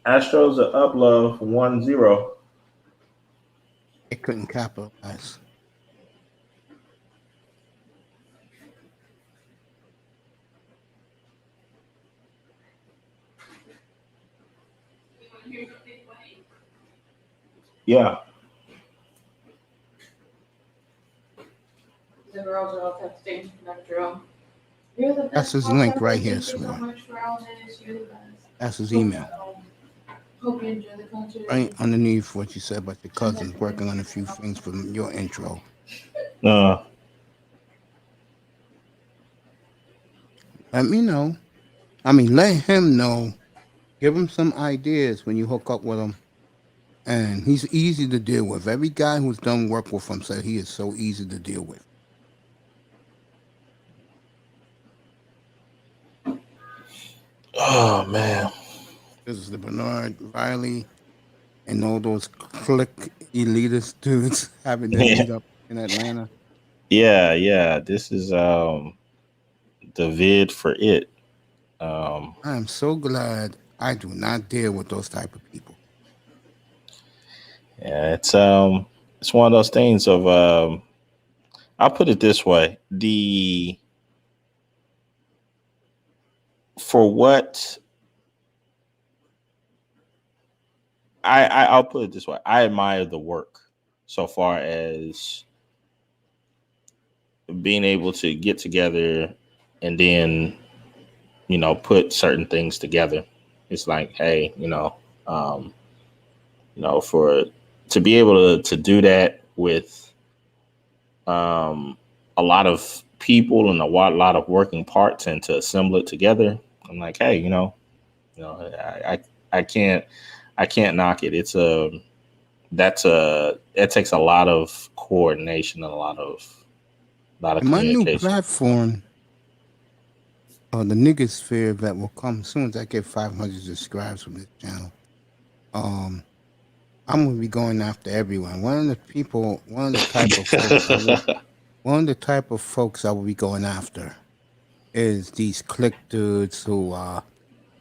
Astros are up, love, 1-0. They couldn't capitalize. Yeah. The girls are all texting Dr. O. You're the best. That's his link right here, Thank you so Swear. much for all this. You're the best. That's his email. Hope you enjoy the concert. Right underneath what you said about your cousins working on a few things from your intro. Let me know. Let him know. Give him some ideas when you hook up with him. And he's easy to deal with. Every guy who's done work with him said he is so easy to deal with. Oh, man. This is the Bernard Riley and all those click elitist dudes having their meet up in Atlanta. Yeah. This is the vid for it. I'm so glad I do not deal with those type of people. Yeah, it's one of those things of I'll put it this way. I'll put it this way. I admire the work so far as being able to get together and then, put certain things together. It's like, hey, to be able to do that with a lot of people and a lot of working parts and to assemble it together, I'm like, hey, I can't knock it. It takes a lot of coordination and a lot of My new communication. platform the niggas fear that will come as soon as I get 500 subscribers from this channel. I'm gonna be going after everyone. One of the type of folks I will be going after is these click dudes who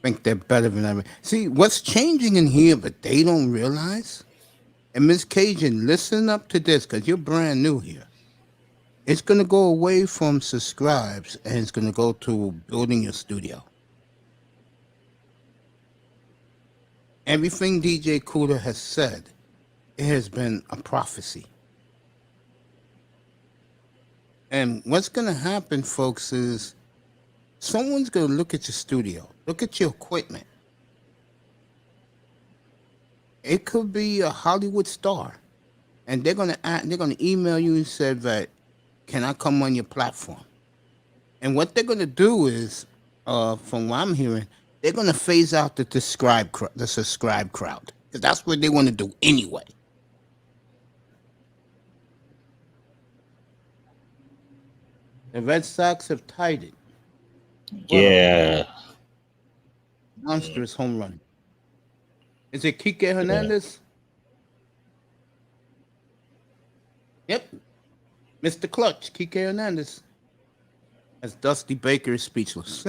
think they're better than everyone. See, what's changing in here, but they don't realize. And Miss Cajun, listen up to this, because you're brand new here. It's gonna go away from subscribes, and it's gonna go to building your studio. Everything DJ Cooler has said, it has been a prophecy. And what's going to happen, folks, is someone's going to look at your studio, look at your equipment. It could be a Hollywood star, and they're going to email you and say that, can I come on your platform? And what they're going to do is, from what I'm hearing, they're going to phase out the subscribe crowd, because that's what they want to do anyway. The Red Sox have tied it. Yeah. Monstrous home run. Is it Kike Hernandez? Yep. Mr. Clutch, Kike Hernandez. As Dusty Baker is speechless.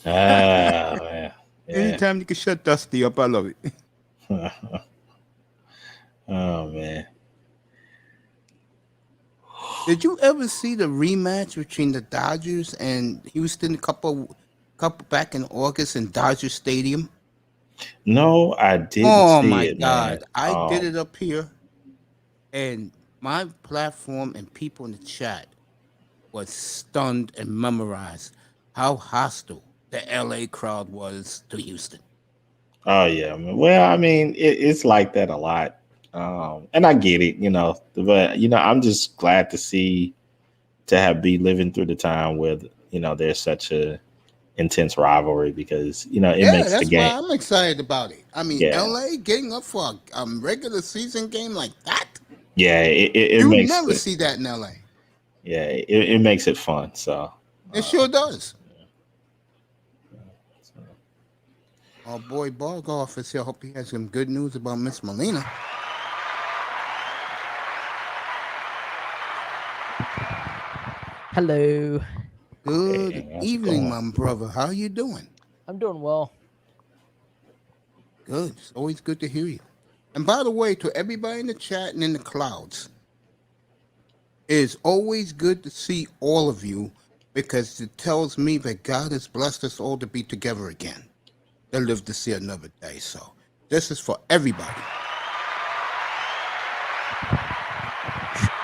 Man. Yeah. Anytime you can shut Dusty up, I love it. Oh, man. Did you ever see the rematch between the Dodgers and Houston a couple back in August in Dodger Stadium? No, I didn't see it. Oh my God. Man. I did it up here, and my platform and people in the chat was stunned and memorized how hostile the LA crowd was to Houston. Oh, yeah. Well, I mean, it's like that a lot. And I get it, but I'm just glad to be living through the time where there's such a intense rivalry, because it makes the game. That's why I'm excited about it. I mean, Yeah. LA getting up for a regular season game like that. Yeah, it You makes never see that in LA. Yeah, it makes it fun. So It sure does. Our boy Bargoff is here. Hope he has some good news about Miss Molina. Hello. Good evening, my brother. How you doing? I'm doing well. Good. It's always good to hear you. And by the way, to everybody in the chat and in the clouds, it's always good to see all of you, because it tells me that God has blessed us all to be together again, to live to see another day. So this is for everybody.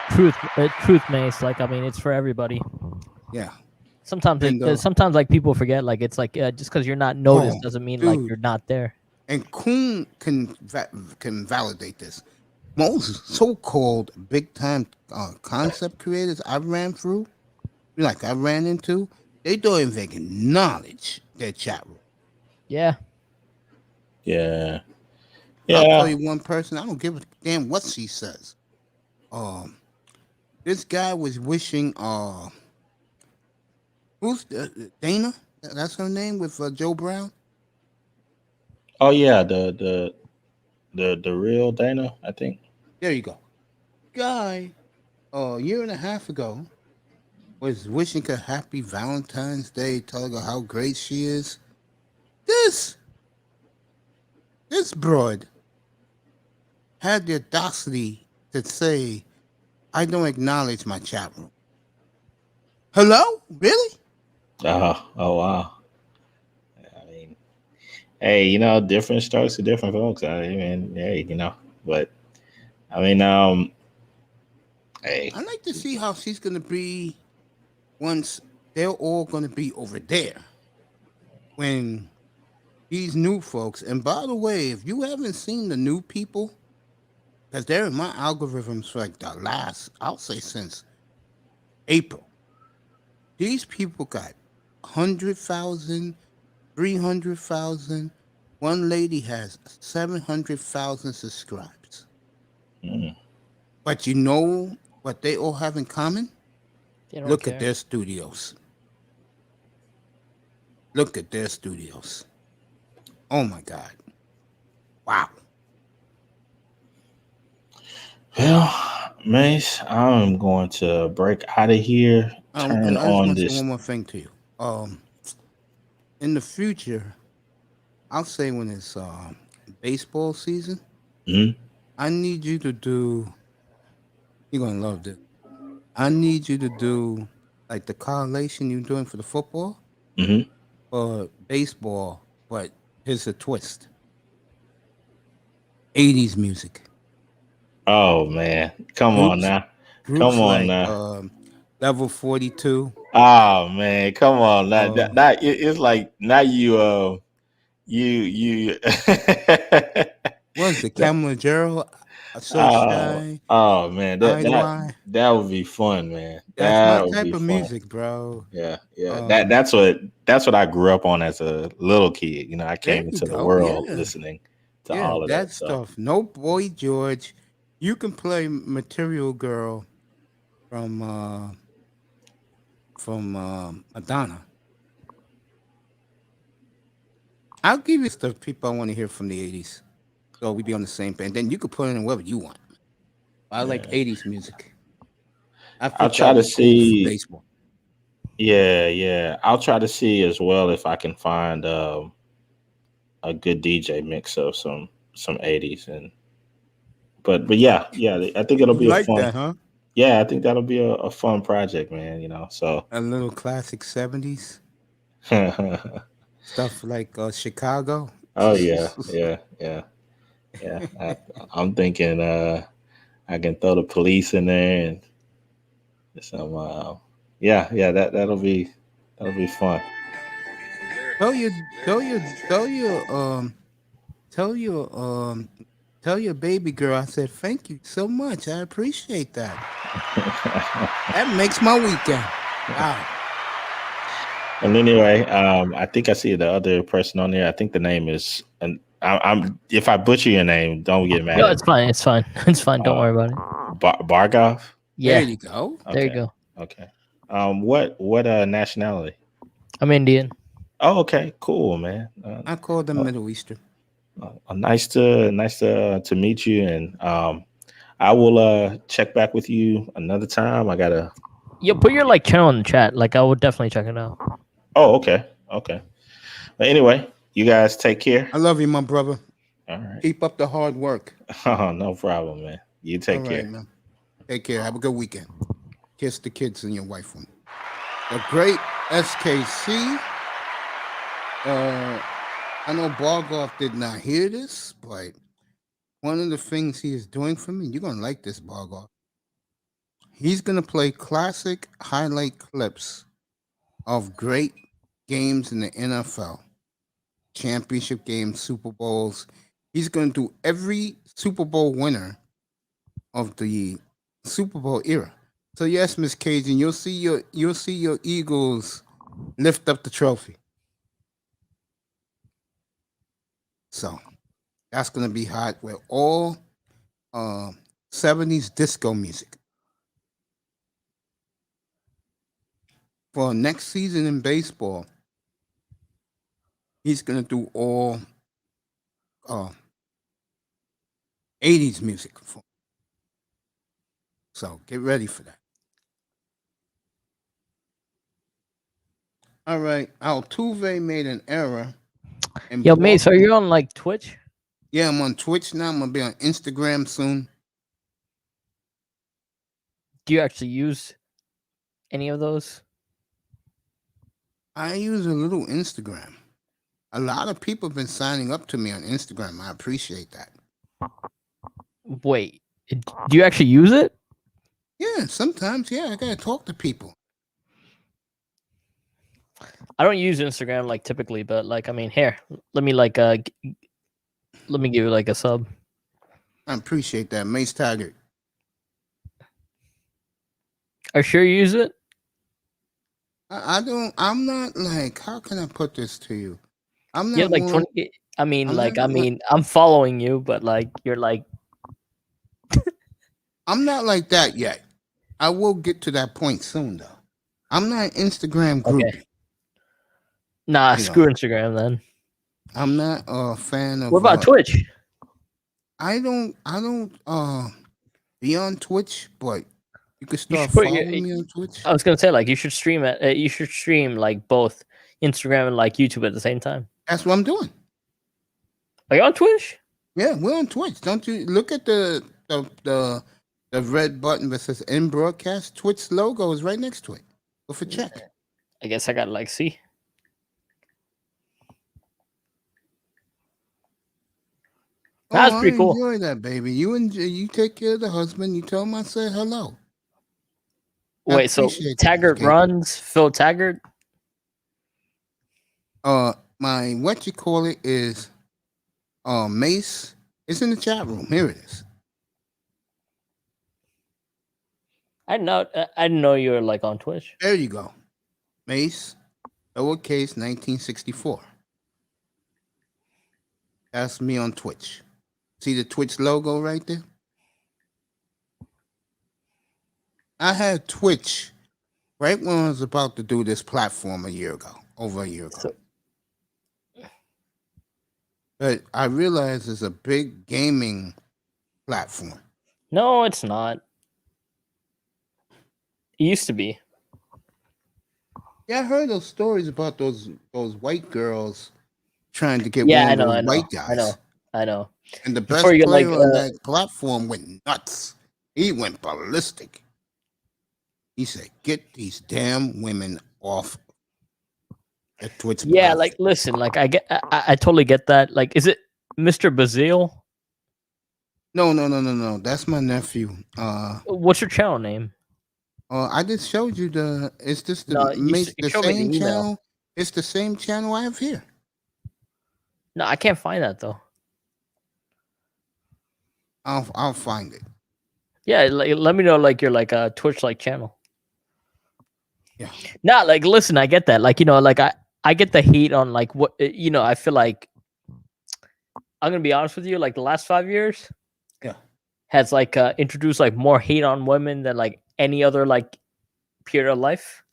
Truth, Mace. Like, I mean, it's for everybody. Yeah. Sometimes, sometimes like people forget. Like, it's like just because you're not noticed doesn't mean like you're not there. And Kuhn can validate this. Most so-called big-time concept creators I ran into, they don't even acknowledge their chat room. Yeah. Yeah. I'll tell you one person. I don't give a damn what she says. This guy was wishing. Who's Dana? That's her name, with Joe Brown. Oh yeah, the real Dana, I think. There you go. Guy, a year and a half ago, was wishing her happy Valentine's Day, telling her how great she is. This broad had the audacity to say, I don't acknowledge my chat room. Hello? Really? Oh wow. I mean, hey, different strokes for different folks. I mean, hey, but I mean, hey. I'd like to see how she's gonna be once they're all gonna be over there. When these new folks, and by the way, if you haven't seen the new people, because they're in my algorithms for like the last, I'll say since April. These people got 100,000, 300,000. One lady has 700,000 subscribers. But you know what they all have in common? They don't Look care. at their studios. Look at their studios. Oh my God. Wow. Well, Mace, I'm going to break out of here. Turn I just on want to say this. one more thing to you. In the future, I'll say when it's baseball season, Mhm. I need you to do. You're gonna love this. I need you to do like the correlation you're doing for the football Mhm. or baseball, but here's a twist: 80s music. Oh man, come on Groups, now, groups come on like now. Level 42. Oh man, come on now. Uh, It's like now you. what is it? Kilimanjaro, Oh, Sunshine, oh man, Idlewild. that would be fun, man. That's my That would type be of fun. music, bro. Yeah, yeah. Um, That's what I grew up on as a little kid. You know, I there came you into the go. world Yeah, listening to yeah, all of that that. So stuff. No Boy George. You can play Material Girl from Madonna. I'll give you stuff people I want to hear from the 80s. So we be on the same page. Then you could put in whatever you want. I like yeah. 80s music. I I'll think try that'd to be cool for see. baseball. Yeah, yeah. I'll try to see as well if I can find a good DJ mix of some 80s and but yeah, yeah. I think it'll You be a like fun. that, huh? Yeah, I think that'll be a fun project, man. You know, so. A little classic 70s Oh stuff like Chicago. yeah, yeah, yeah, yeah. I'm thinking I can throw the police in there and some yeah, yeah, that'll be fun. Tell your tell your tell your tell your tell your baby girl I said thank you so much. I appreciate that. That makes my weekend. Wow. And anyway, I think I see the other person on there. I think the name is, and I'm if I butcher your name, don't get mad No, at it's me. fine. It's fine. It's fine. Don't worry about it. Bargov. There Yeah, you go. there you Okay, go. okay. What nationality? I'm Indian. Oh, okay, cool, man. I call them Middle Eastern. Nice to meet you, and I will check back with you another time. I gotta. Yeah, put your like channel in the chat. Like I would definitely check it out. Oh, okay, okay. But anyway, you guys take care. I love you, my brother. All right. Keep up the hard work. Oh, no problem, man. You All take right, care. man. Take care. Have a good weekend. Kiss the kids and your wife for me. The great SKC. I know Bargoff did not hear this, but one of the things he is doing for me, you're gonna like this, Bargoff. He's gonna play classic highlight clips of great games in the NFL, championship games, Super Bowls. He's gonna do every Super Bowl winner of the Super Bowl era. So yes, Miss Cajun, you'll see your Eagles lift up the trophy. So that's gonna be hot with all 70s disco music. For next season in baseball, he's gonna do all 80s music. So get ready for that. All right, Altuve made an error. And Yo, Mace, are you on like Twitch? Yeah, I'm on Twitch now. I'm gonna be on Instagram soon. Do you actually use any of those? I use a little Instagram. A lot of people have been signing up to me on Instagram. I appreciate that. Wait, do you actually use it? Yeah, sometimes. Yeah, I gotta talk to people. I don't use Instagram like typically, but like I mean, here, let me like let me give you like a sub. I appreciate that, Mace Taggart. Are you sure you use it? I don't. I'm not like. How can I put this to you? I'm not Yeah, like one- 20. I mean, I'm like not I mean, I'm following you, but like you're like. I'm not like that yet. I will get to that point soon, though. I'm not Instagram groupie. Okay. Nah, you screw know, Instagram then. I'm not a fan of. What about Twitch? I don't be on Twitch, but you can You start should put your. following me on Twitch. I was gonna say like you should stream it. You should stream like both Instagram and like YouTube at the same time. That's what I'm doing. Are you on Twitch? Yeah, we're on Twitch. Don't you look at the red button that says "In Broadcast"? Twitch logo is right next to it. Go for check. I guess I gotta like see. That's Oh, pretty I cool. enjoy that, baby. You take care of the husband. You tell him I said hello. I Wait, so appreciate that, Taggart Kate. runs Phil Taggart? My what you call it is Mace. It's in the chat room. Here it is. I didn't know you were like on Twitch. There you go. Mace, lowercase 1964. That's me on Twitch. See the Twitch logo right there? I had Twitch right when I was about to do this platform over a year ago. But I realized it's a big gaming platform. No, it's not. It used to be. Yeah, I heard those stories about those white girls trying to get Yeah, one I of know, those I know, white guys. I know. And the best Before you get player like on that platform went nuts. He went ballistic. He said, "Get these damn women off the Twitch yeah, platform." like listen, like I totally get that. Like, is it Mr. Bazile? No. That's my nephew. What's your channel name? I just showed you the. It's just No, you the showed me the same email. channel. It's the same channel I have here. No, I can't find that though. I'll find it. Yeah, like, let me know like your like a Twitch like channel. Yeah. Nah, like listen, I get that. Like, you know, like I get the hate on like what you know, I feel like I'm gonna be honest with you, like the last 5 years has like introduced like more hate on women than like any other like period of life.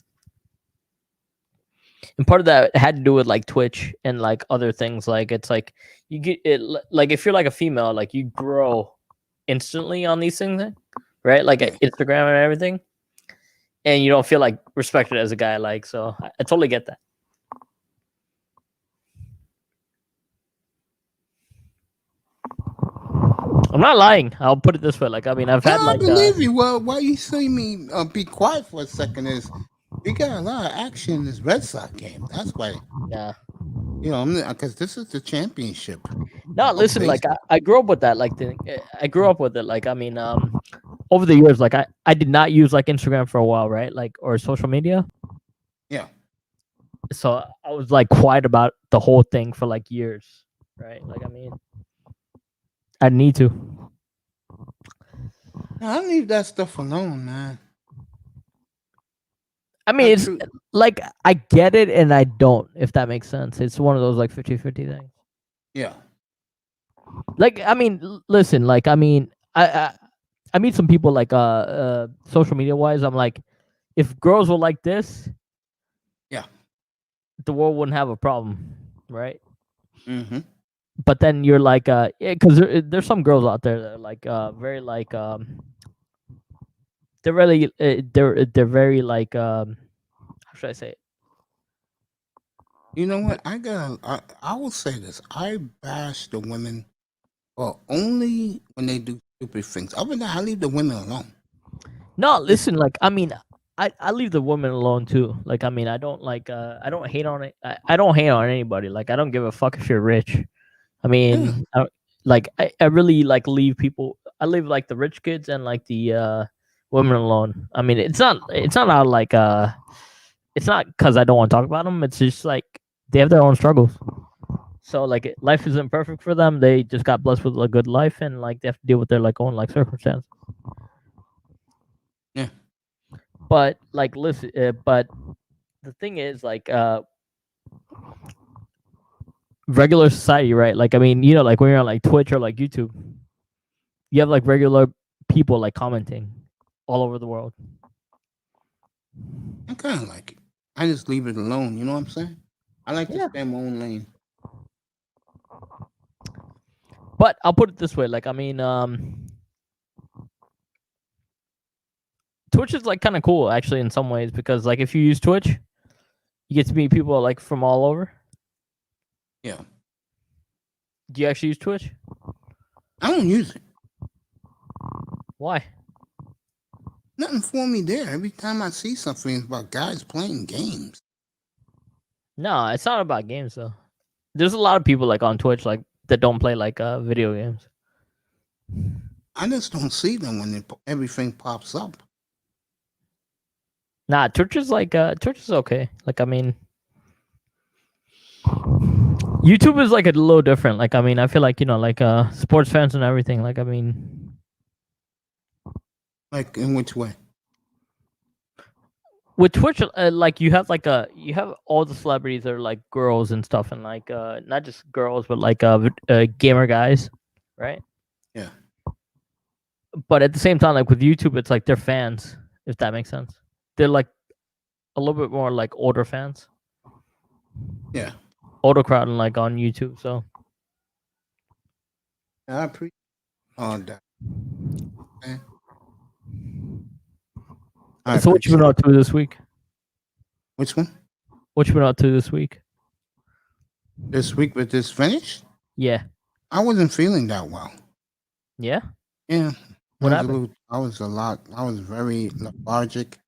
And part of that had to do with like Twitch and like other things. Like it's like you get it like if you're like a female, like you grow instantly on these things, right? Like Instagram and everything. And you don't feel like respected as a guy, like so I totally get that. I'm not lying. I'll put it this way. Like, I mean, I've had I like believe you. Well, why you see me be quiet for a second is we got a lot of action in this Red Sox game. That's why. Yeah. You know, because this is the championship. No, listen, like I grew up with that. Like I grew up with it. Like, I mean, over the years, like I did not use like Instagram for a while, right? Like, or social media. Yeah. So I was like quiet about the whole thing for like years, right? Like, I mean, I need to. I leave that stuff alone, man. I mean, it's like I get it and I don't, if that makes sense. It's one of those like 50-50 things. Yeah. Like, I mean, listen, like, I mean, I meet some people like social media wise. I'm like, if girls were like this, yeah, the world wouldn't have a problem, right? Mm-hmm. But then you're like, yeah, because there's some girls out there that are like very like they're really they're very like how should I say it? You know what? I will say this. I bash the women, well, only when they do stupid things. Other than that, I leave the women alone. No, listen, like I mean, I leave the women alone too. Like I mean, I don't like I don't hate on it. I don't hate on anybody. Like I don't give a fuck if you're rich. I mean, I really like leave people. I leave like the rich kids and like the women alone. I mean, it's not out like it's not because I don't want to talk about them. It's just like they have their own struggles. So like life isn't perfect for them. They just got blessed with a good life and like they have to deal with their like own like circumstances. Yeah. But like listen, but the thing is like regular society, right? Like I mean, you know, like when you're on like Twitch or like YouTube, you have like regular people like commenting all over the world. I kind of like it. I just leave it alone. You know what I'm saying? I like to Yeah. stay in my own lane. But I'll put it this way, like I mean, Twitch is like kind of cool actually in some ways because like if you use Twitch, you get to meet people like from all over. Yeah. Do you actually use Twitch? I don't use it. Why? Nothing for me there. Every time I see something, it's about guys playing games. No, it's not about games though. There's a lot of people like on Twitch like that don't play like video games. I just don't see them when everything pops up. Nah, Twitch is like Twitch is okay. Like I mean, YouTube is like a little different. Like I mean, I feel like like sports fans and everything. Like I mean, Like in which way? with Twitch, like you have all the celebrities that are like girls and stuff, and like not just girls, but like gamer guys, right? Yeah. But at the same time, like with YouTube, it's like they're fans, if that makes sense. They're like a little bit more like older fans. Yeah. Older crowd and like on YouTube, so I appreciate all that. Okay. So what you been up to this week? Which one? What you been up to this week? This week with this finished? Yeah. I wasn't feeling that well. Yeah? Yeah. What I happened? I was very lethargic.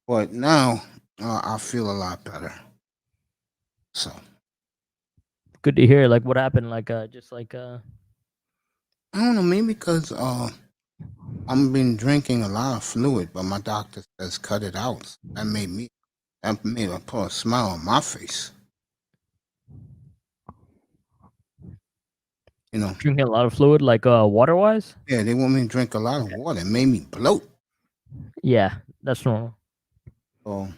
But now I feel a lot better. So Good to hear. Like what happened? Like just like I don't know, maybe because I've been drinking a lot of fluid, but my doctor says cut it out. That made me put a smile on my face. You know, drinking a lot of fluid, like water wise? yeah, they want me to drink a lot of water. It made me bloat. Yeah, that's normal. So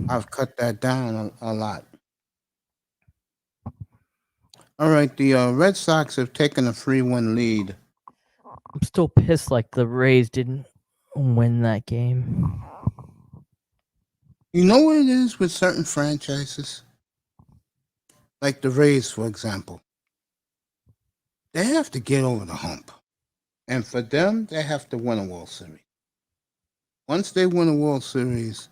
I've cut that down a lot. All right, the Red Sox have taken a 3-1 lead. I'm still pissed like the Rays didn't win that game. You know what it is with certain franchises? Like the Rays, for example. They have to get over the hump. And for them, they have to win a World Series. Once they win a World Series,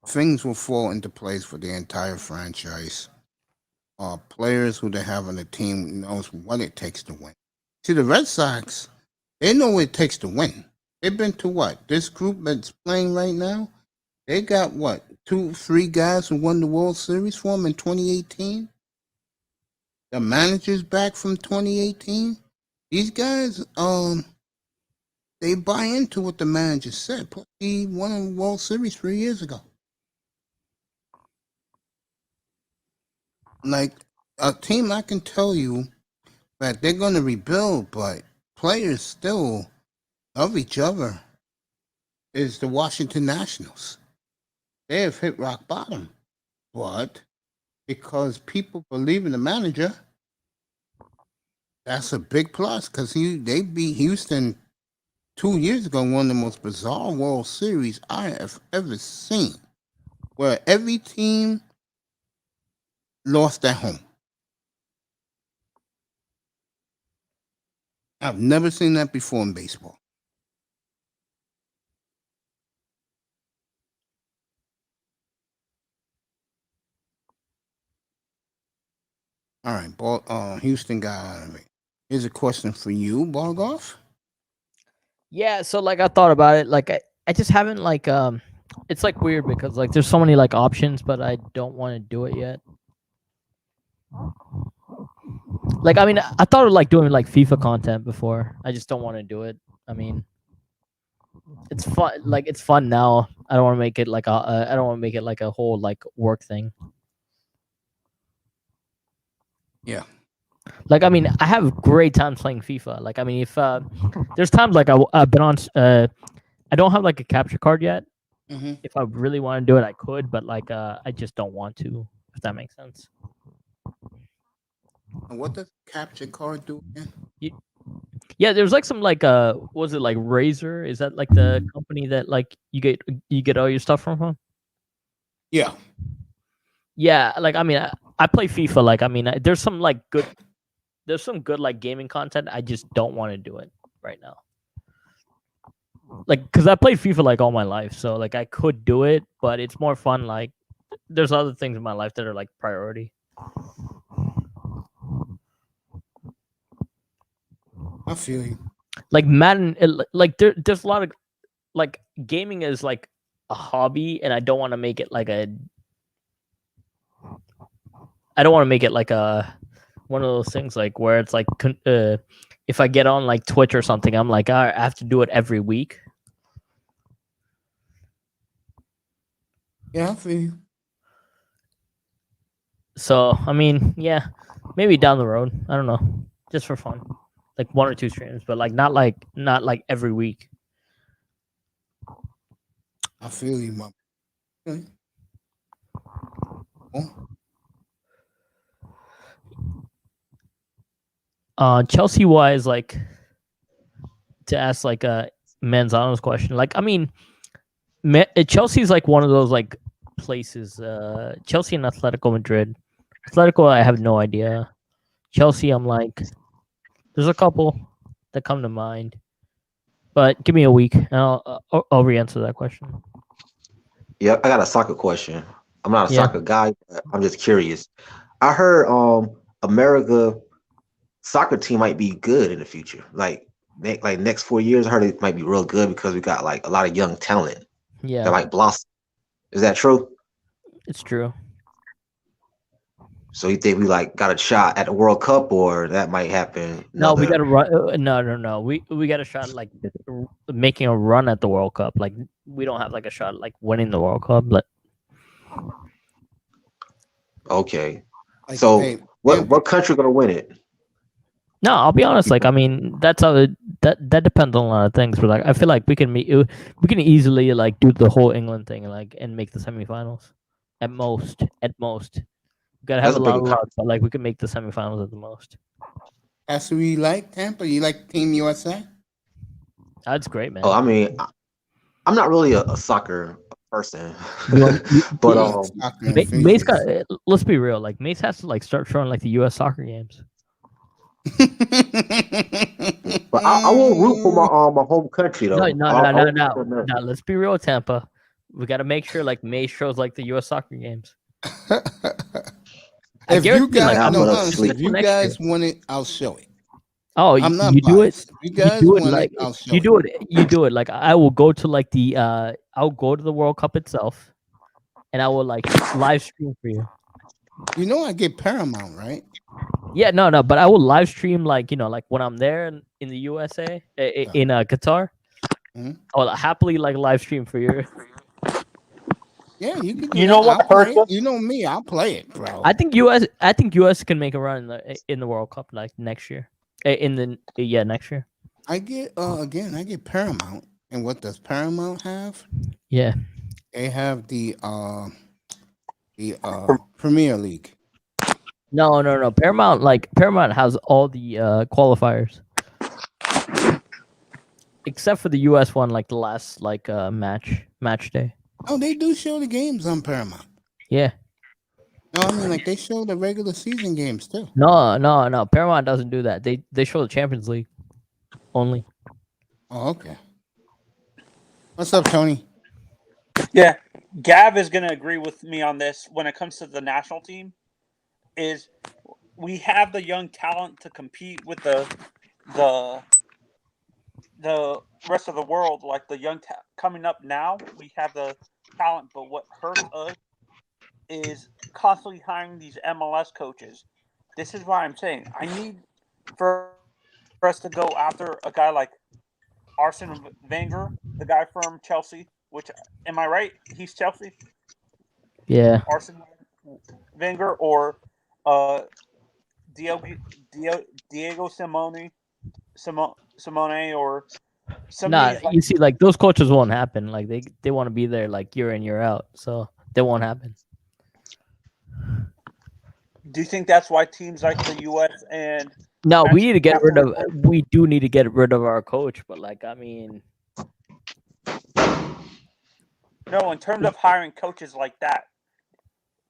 things will fall into place for the entire franchise. Players who they have on the team knows what it takes to win. See, the Red Sox, they know what it takes to win. They've been to what? This group that's playing right now, they got what? 2-3 guys who won the World Series for them in 2018? The manager's back from 2018? These guys, they buy into what the manager said. Plus, he won a World Series 3 years ago. Like, a team, I can tell you that they're going to rebuild, but players still of each other is the Washington Nationals. They have hit rock bottom, but because people believe in the manager, that's a big plus because they beat Houston 2 years ago, one of the most bizarre World Series I have ever seen, where every team lost at home. I've never seen that before in baseball. All right, Houston got out of it. Here's a question for you, Bargoff. Yeah, so like I thought about it, like I just haven't like it's like weird because like there's so many like options, but I don't want to do it yet. Like I mean, I thought of like doing like FIFA content before. I just don't want to do it. I mean, it's fun. Like it's fun now. I don't want to make it like I don't want to make it like a whole like work thing. Yeah. Like I mean, I have great times playing FIFA. Like I mean, if there's times like I've been on, I don't have like a capture card yet. Mm-hmm. If I really want to do it, I could, but like I just don't want to. If that makes sense. And what does capture card do again? Yeah, there's like some like was it like Razer? Is that like the company that like you get all your stuff from? Yeah. Yeah, like I mean, I play FIFA. Like I mean, there's some good like gaming content. I just don't want to do it right now. Like, because I played FIFA like all my life, so like I could do it, but it's more fun. Like, there's other things in my life that are like priority. I feel you. Like Madden, like there's a lot of like gaming is like a hobby, and I don't want to make it like a. I don't want to make it like a one of those things like where it's like if I get on like Twitch or something, I'm like, all right, I have to do it every week. Yeah, I feel you. So I mean, yeah, maybe down the road. I don't know, just for fun, like 1 or 2 streams, but like not like every week. I feel you, my. Okay. Chelsea wise, like to ask like a Manzano's question. Like I mean, Chelsea's like one of those like places. Chelsea and Atletico Madrid. Atletico, I have no idea. Chelsea, I'm like, there's a couple that come to mind, but give me a week and I'll re-answer that question. Yeah, I got a soccer question. I'm not a Yeah. soccer guy, but I'm just curious. I heard America soccer team might be good in the future. Like next 4 years, I heard it might be real good because we got like a lot of young talent Yeah, that might blossom. Is that true? it's true. So you think we like got a shot at the World Cup, or that might happen? No, we got another- to run. No. We got a shot like making a run at the World Cup. Like we don't have like a shot like winning the World Cup, but Okay. Like, So hey, what country gonna win it? no, I'll be honest. Like I mean, that's how that depends on a lot of things. But like I feel like we can easily like do the whole England thing and make the semifinals at most. We gotta have That's a a lot big of luck, but like we can make the semifinals at the most. That's who you like, Tampa? You like Team USA? That's great, man. Oh, I mean, I'm not really a soccer person, You- but Mace got. Let's be real. Like Mace has to like start showing like the U.S. soccer games. but I won't root for my home country though. No. I'll root for America. No, let's be real, Tampa. We got to make sure like Mace shows like the U.S. soccer games. If you guarantee, guys, like, no, I'm honestly, if you next guys year. want it, I'll show it. Oh, I'm not you do it. biased. If you guys do it want like it, I'll show you it. do it. You do it. Like I will go to like the I'll go to the World Cup itself, and I will like live stream for you. You know I get Paramount, right? Yeah, no, but I will live stream like like when I'm there in the USA in Qatar. Mhm. I will happily like live stream for you. Yeah, you can. Do You know that. what, I'll play it. Persa? You know me, I'll play it, bro. I think US can make a run in the World Cup like next year. Next year. I get I get Paramount, and what does Paramount have? Yeah. They have the Premier League. No. Paramount has all the qualifiers. Except for the US one, like the last match day. Oh, they do show the games on Paramount. Yeah. No, I mean like they show the regular season games too. No. Paramount doesn't do that. They show the Champions League only. Oh, okay. What's up, Tony? Yeah, Gav is going to agree with me on this when it comes to the national team. Is we have the young talent to compete with the rest of the world, like the young coming up now. We have the talent, but what hurts us is constantly hiring these MLS coaches. This is why I'm saying I need for us to go after a guy like Arsene Wenger, the guy from Chelsea. Which, am I right? He's Chelsea. Yeah. Arsene Wenger or Diego Simone or somebody. You see, like those coaches won't happen. Like they want to be there like year in year out, so they won't happen. Do you think that's why teams like the U.S. and No, we need to get rid of. We do need to get rid of our coach, but like I mean, no, in terms of hiring coaches like that,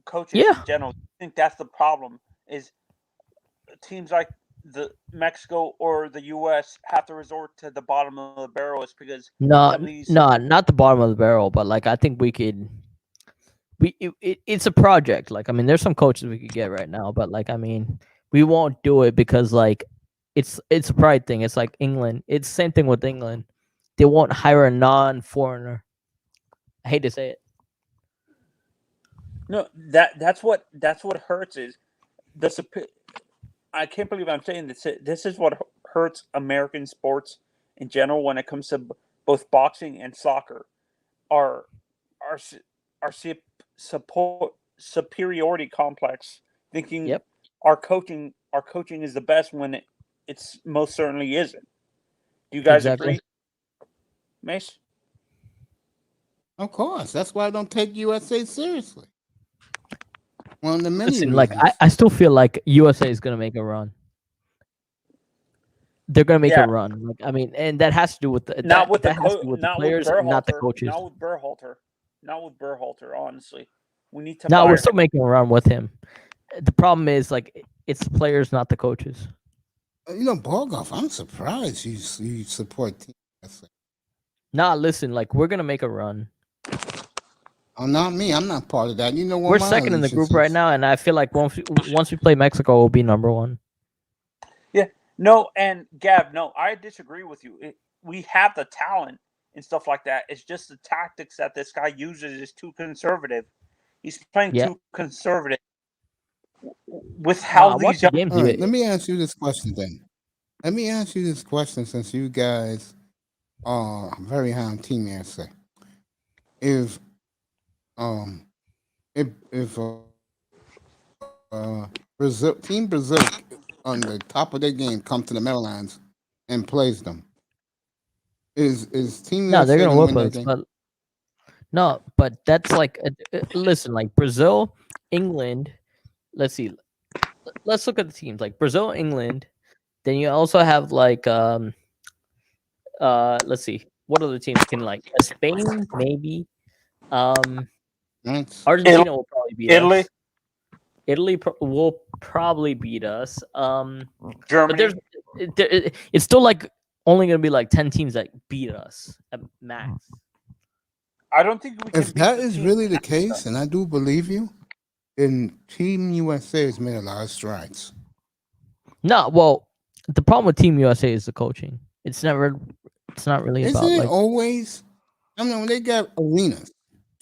coaches Yeah. in general. I think that's the problem. Is teams like the Mexico or the U.S. have to resort to the bottom of the barrel is because No, some of these. no, not the bottom of the barrel, but like I think we could. It's a project. Like I mean, there's some coaches we could get right now, but like I mean, we won't do it because like it's a pride thing. It's like England. It's the same thing with England. They won't hire a non-foreigner. I hate to say it. No, that's what hurts is I can't believe I'm saying this. This is what hurts American sports in general when it comes to both boxing and soccer. Our superiority complex, thinking our coaching is the best when it's most certainly isn't. Do you guys agree, Mace? Of course. That's why I don't take USA seriously. One of the many Listen, reasons. like I still feel like USA is gonna make a run. They're gonna make a run. Like I mean, and that has to do with the players, not the coaches. Not with Berhalter. Honestly, we need to. No, fire we're still him. making a run with him. The problem is like it's the players, not the coaches. You know, Borgoff, I'm surprised you support Team USA. Nah, listen, like we're gonna make a run. Oh, not me. I'm not part of that. You know what? We're second in the group right now, and I feel like once we play Mexico, we'll be number one. Yeah, no, and Gab, no, I disagree with you. We have the talent and stuff like that. It's just the tactics that this guy uses is too conservative. He's playing too conservative with how these young All right, let me ask you this question then. Let me ask you this question since you guys are very high on Team USA. If Brazil, Team Brazil on the top of their game come to the Meadowlands and plays them, is Team No, USA they're gonna gonna whip win us, that game? but no, but that's like listen, like Brazil, England. Let's see. Let's look at the teams like Brazil, England. Then you also have like let's see, what other teams can like Spain maybe. Argentina will probably beat Italy. us. Italy will probably beat us. Germany. But it's still like only gonna be like 10 teams that beat us at max. I don't think we can. If that is really the case, and I do believe you, then Team USA has made a lot of strides. No, well, the problem with Team USA is the coaching. It's not really Isn't about it like. always? I mean, when they got arenas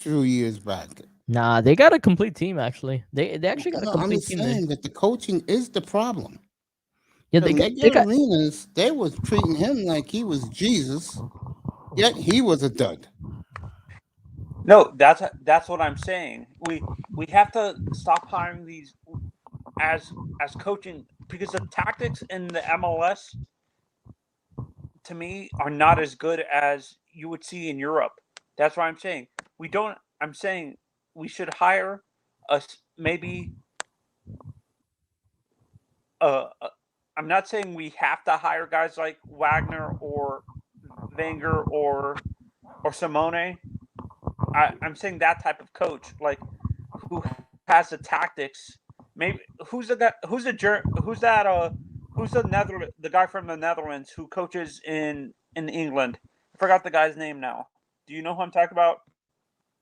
2 years back. Nah, they got a complete team actually. They actually got a No, I'm complete just team. saying that the coaching is the problem. Yeah, When they they got arenas, they was treating him like he was Jesus, yet he was a dud. No, that's what I'm saying. We have to stop hiring these as coaching because the tactics in the MLS to me are not as good as you would see in Europe. That's what I'm saying. I'm saying we should hire maybe. I'm not saying we have to hire guys like Wagner or Wenger or Simone. I'm saying that type of coach, like who has the tactics. Maybe who's the guy? Who's the guy from the Netherlands who coaches in England? I forgot the guy's name now. Do you know who I'm talking about?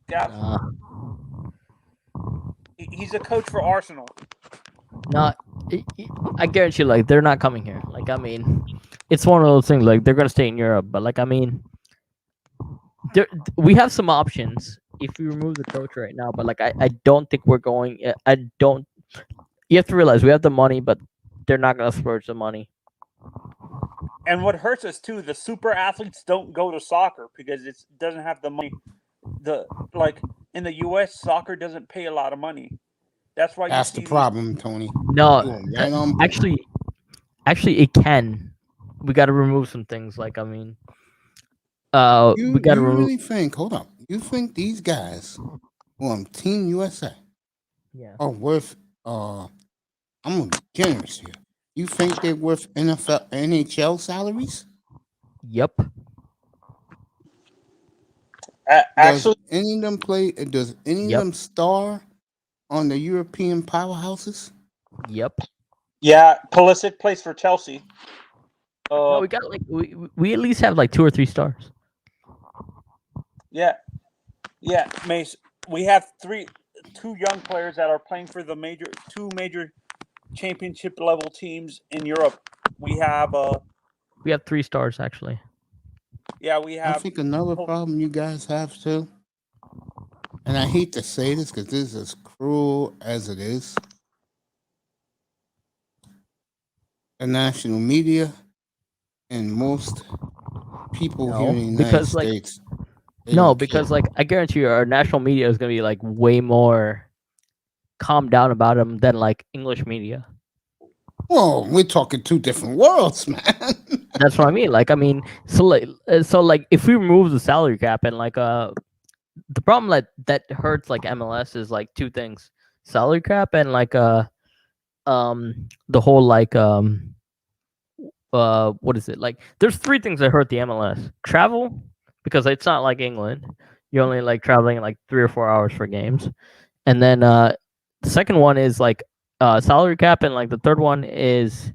Gab? He's a coach for Arsenal. not. I guarantee you, like they're not coming here. Like I mean, it's one of those things. Like they're gonna stay in Europe, but like I mean, we have some options if we remove the coach right now. But like I don't think we're going. I don't. You have to realize we have the money, but they're not gonna splurge the money. And what hurts us too, the super athletes don't go to soccer because it doesn't have the money. Like in the U.S., soccer doesn't pay a lot of money. That's why That's the problem, Tony. No, Right on. actually, it can. We got to remove some things. Like I mean, we got to remove. Really think? Hold up. You think these guys on Team USA are worth? I'm gonna be generous here. You think they're worth NHL salaries? Yep. Actually, does any of them play? Does any of them star on the European powerhouses? Yep. Yeah, Pulisic plays for Chelsea. No, we got like we at least have like 2 or 3 stars. Yeah, Mace. We have two young players that are playing for the two major championship level teams in Europe. We have 3 stars actually. yeah, we I have think another problem you guys have too, and I hate to say this because this is as cruel as it is. The national media and most people here in the United because like States. because like I guarantee you, our national media is gonna be like way more calmed down about him than like English media. Well, we're talking 2 different worlds, man. That's what I mean. Like, I mean, so like if we remove the salary cap and like the problem that hurts like MLS is like 2 things: salary cap and like the whole like what is it like? There's 3 things that hurt the MLS: travel, because it's not like England. You're only like traveling like 3 or 4 hours for games, and then the second one is like salary cap, and like the third one is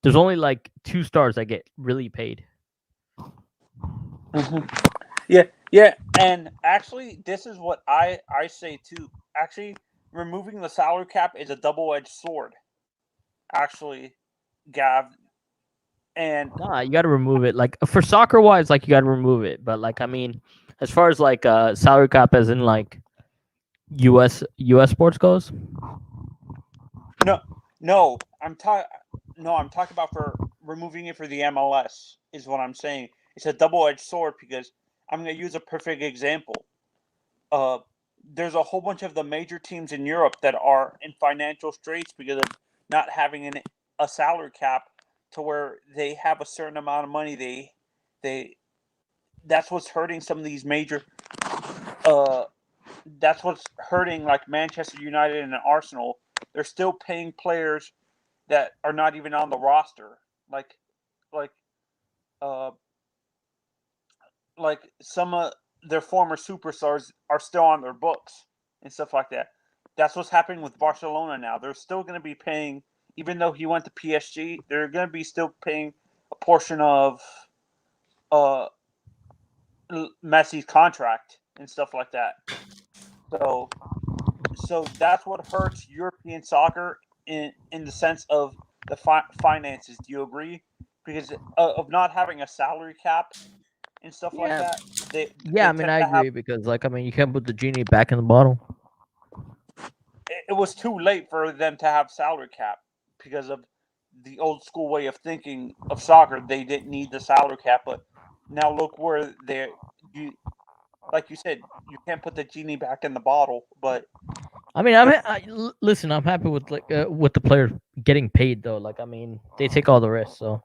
there's only like 2 stars that get really paid. Yeah, and actually, this is what I say too. Actually, removing the salary cap is a double-edged sword. Actually, Gav, and Nah, you got to remove it. Like for soccer wise, like you got to remove it. But like I mean, as far as like salary cap, as in like U.S. sports goes. No, I'm talking about for removing it for the MLS is what I'm saying. It's a double-edged sword because I'm going to use a perfect example. There's a whole bunch of the major teams in Europe that are in financial straits because of not having a salary cap to where they have a certain amount of money. That's what's hurting some of these major. That's what's hurting like Manchester United and Arsenal. They're still paying players that are not even on the roster, like some of their former superstars are still on their books and stuff like that. That's what's happening with Barcelona now. They're still going to be paying, even though he went to PSG, they're going to be still paying a portion of Messi's contract and stuff like that. So that's what hurts European soccer in the sense of the finances. Do you agree? Because of not having a salary cap and stuff like that. I mean, I agree because like I mean, you can't put the genie back in the bottle. It was too late for them to have salary cap because of the old school way of thinking of soccer. They didn't need the salary cap, but now look where like you said, you can't put the genie back in the bottle. But I mean, listen. I'm happy with with the players getting paid though. Like I mean, they take all the risks. So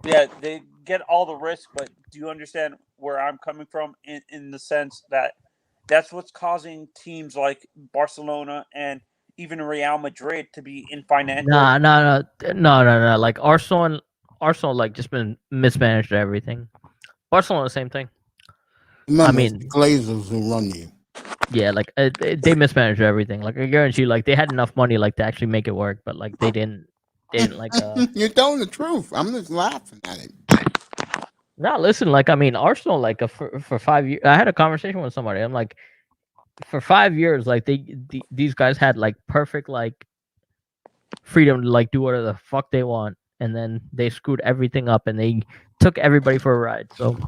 yeah, they get all the risk. But do you understand where I'm coming from in the sense that that's what's causing teams like Barcelona and even Real Madrid to be in financial. No. Like Arsenal like just been mismanaged everything. Barcelona, the same thing. Remember, I mean, it's Glazers who run you. Yeah, like they mismanaged everything. Like I guarantee you, like they had enough money like to actually make it work, but like they didn't like. You're telling the truth. I'm just laughing at it. No, listen. Like I mean, Arsenal like for 5 years. I had a conversation with somebody. I'm like, for 5 years, like these guys had like perfect like freedom to like do whatever the fuck they want, and then they screwed everything up and they took everybody for a ride. So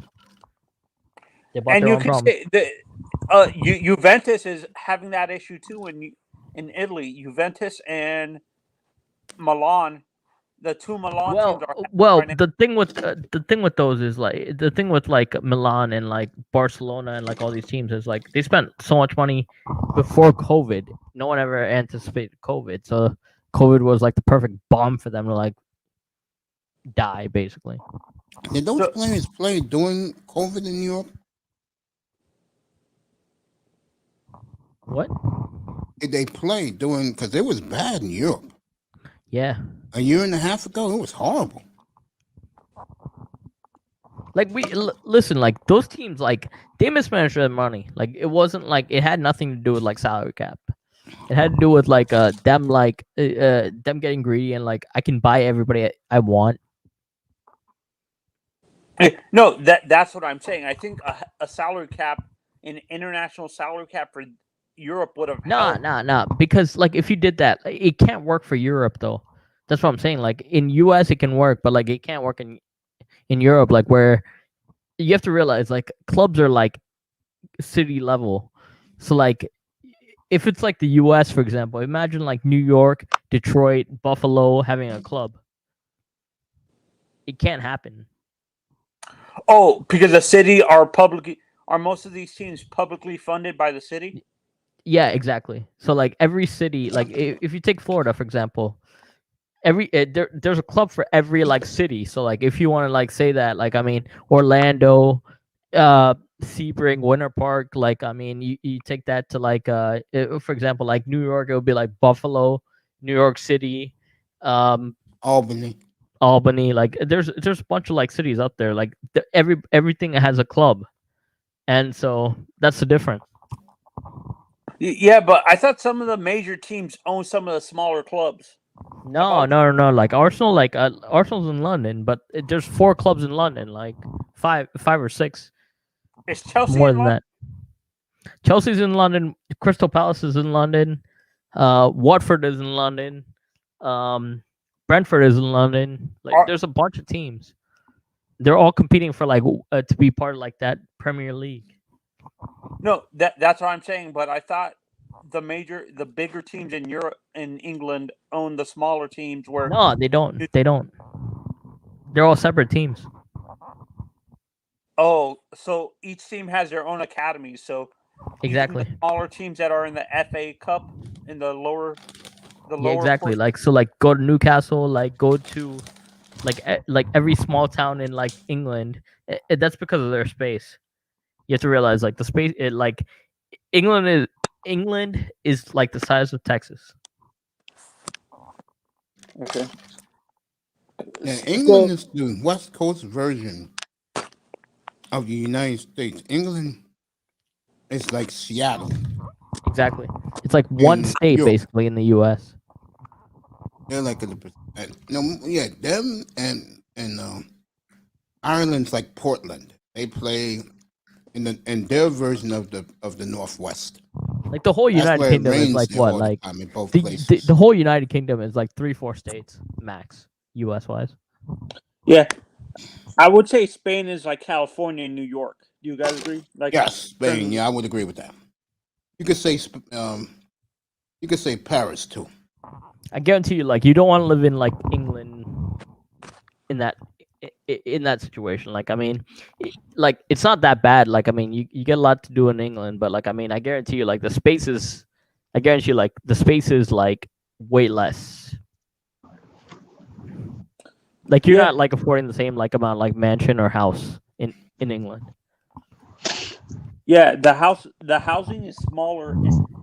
they bought their own problem. Say Juventus is having that issue too in Italy. Juventus and Milan, the two Milan teams are. Well, the thing with those is like the thing with like Milan and like Barcelona and like all these teams is like they spent so much money before COVID. No one ever anticipated COVID, so COVID was like the perfect bomb for them to like die basically. Did those players play during COVID in Europe? What? Did they play during? Because it was bad in Europe. Yeah. A year and a half ago, it was horrible. Like listen, like those teams, like they mismanaged their money. Like it wasn't like it had nothing to do with like salary cap. It had to do with them them getting greedy and like I can buy everybody I want. No, that's what I'm saying. I think a salary cap, an international salary cap for Europe would have helped. Nah. Because like if you did that, it can't work for Europe though. That's what I'm saying. Like in US it can work, but like it can't work in Europe. Like where you have to realize like clubs are like city level. So like if it's like the US, for example, imagine like New York, Detroit, Buffalo having a club. It can't happen. Oh, because the city are most of these teams publicly funded by the city? Yeah, exactly. So like every city, like if you take Florida for example, there's a club for every like city. So like if you want to like say that, like I mean Orlando, Sebring, Winter Park, like I mean you take that to like for example like New York, it would be like Buffalo, New York City, Albany, like there's a bunch of like cities up there, like everything has a club, and so that's the difference. Yeah, but I thought some of the major teams own some of the smaller clubs. No. Like Arsenal's in London, but there's 4 clubs in London, like five or 6. Is Chelsea more in than London? that? Chelsea's in London. Crystal Palace is in London. Watford is in London. Brentford is in London. Like there's a bunch of teams. They're all competing for like to be part of like that Premier League. No, that's what I'm saying. But I thought the bigger teams in Europe and England own the smaller teams. Where No, they don't. They don't. They're all separate teams. Oh, so each team has their own academy. So exactly, the smaller teams that are in the FA Cup in the lower. Yeah, exactly. Like so, like go to Newcastle. Like go to, like every small town in like England. That's because of their space. You have to realize like the space. England is like the size of Texas. Okay. Yeah, England is the West Coast version of the United States. England is like Seattle. Exactly. It's like one state basically in the U.S. They're like them and Ireland's like Portland. They play in their version of the Northwest. Like the whole United Kingdom is like what? Like the whole United Kingdom is like 3-4 states max, U.S. wise. Yeah, I would say Spain is like California and New York. Do you guys agree? Like yes, Spain. Yeah, I would agree with that. You could say Paris too. I guarantee you, like you don't want to live in like England in that situation. Like I mean, like it's not that bad. Like I mean, you get a lot to do in England, but like I mean, I guarantee you, like the space is like way less. Like you're not like affording the same like amount like mansion or house in England. Yeah, the housing is smaller.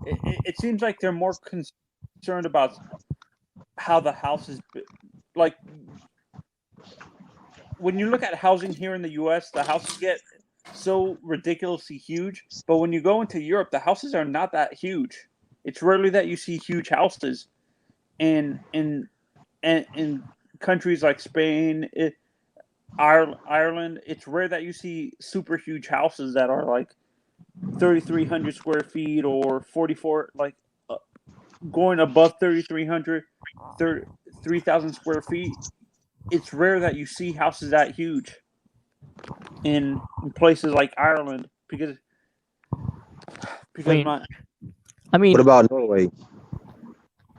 It seems like they're more concerned about how the house is like. When you look at housing here in the U.S., the houses get so ridiculously huge. But when you go into Europe, the houses are not that huge. It's rarely that you see huge houses. In countries like Spain, Ireland, it's rare that you see super huge houses that are like 3,300 square feet or 44, like going above 3,300, 3,000 square feet. It's rare that you see houses that huge in places like Ireland because I mean, what about Norway?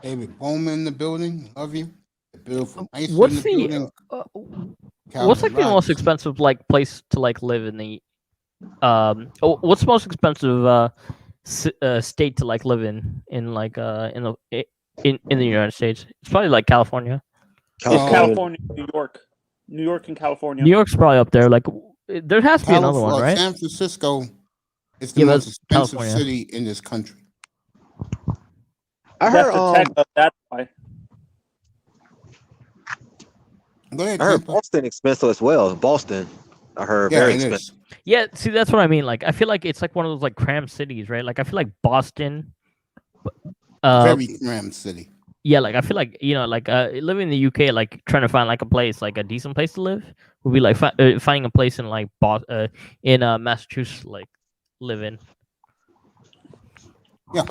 David Bowman in the building. Love you. Beautiful. What's the most expensive like place to like live in the what's the most expensive state to like live in like in the United States? It's probably like California. California, New York and California. New York's probably up there. Like there has to be another one, right? San Francisco is the most expensive city in this country. I heard that's why. Go ahead, I heard Boston expensive as well. Boston, I heard very expensive. Yeah, see, that's what I mean. Like, I feel like it's like one of those like cram cities, right? Like, I feel like Boston, Very crammed city. Yeah, like I feel like like living in the UK, like trying to find like a place, like a decent place to live, would be like finding a place in like in Massachusetts, like live in. Yeah.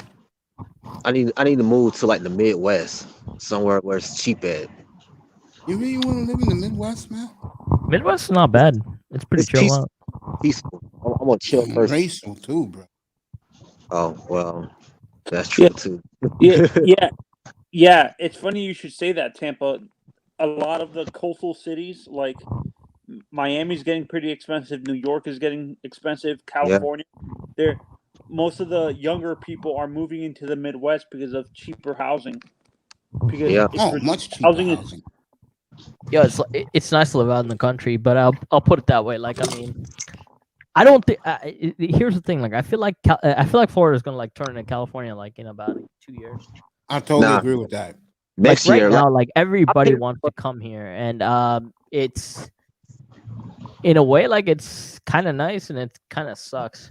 I need to move to like the Midwest, somewhere where it's cheap at. You really want to live in the Midwest, man? Midwest is not bad. It's pretty chill out. Peaceful. I'm a chill person. Racial too, bro. Oh well, that's true too. Yeah. It's funny you should say that, Tampa. A lot of the coastal cities, like Miami's getting pretty expensive. New York is getting expensive. California, most of the younger people are moving into the Midwest because of cheaper housing. Because much cheaper housing. Yeah, it's nice to live out in the country, but I'll put it that way. Like, I mean, I don't think. Here's the thing. Like, I feel like Florida is gonna like turn into California like in about 2 years. I totally agree with that. Next like, year, right now, like everybody wants to come here, and it's in a way like it's kind of nice, and it kind of sucks.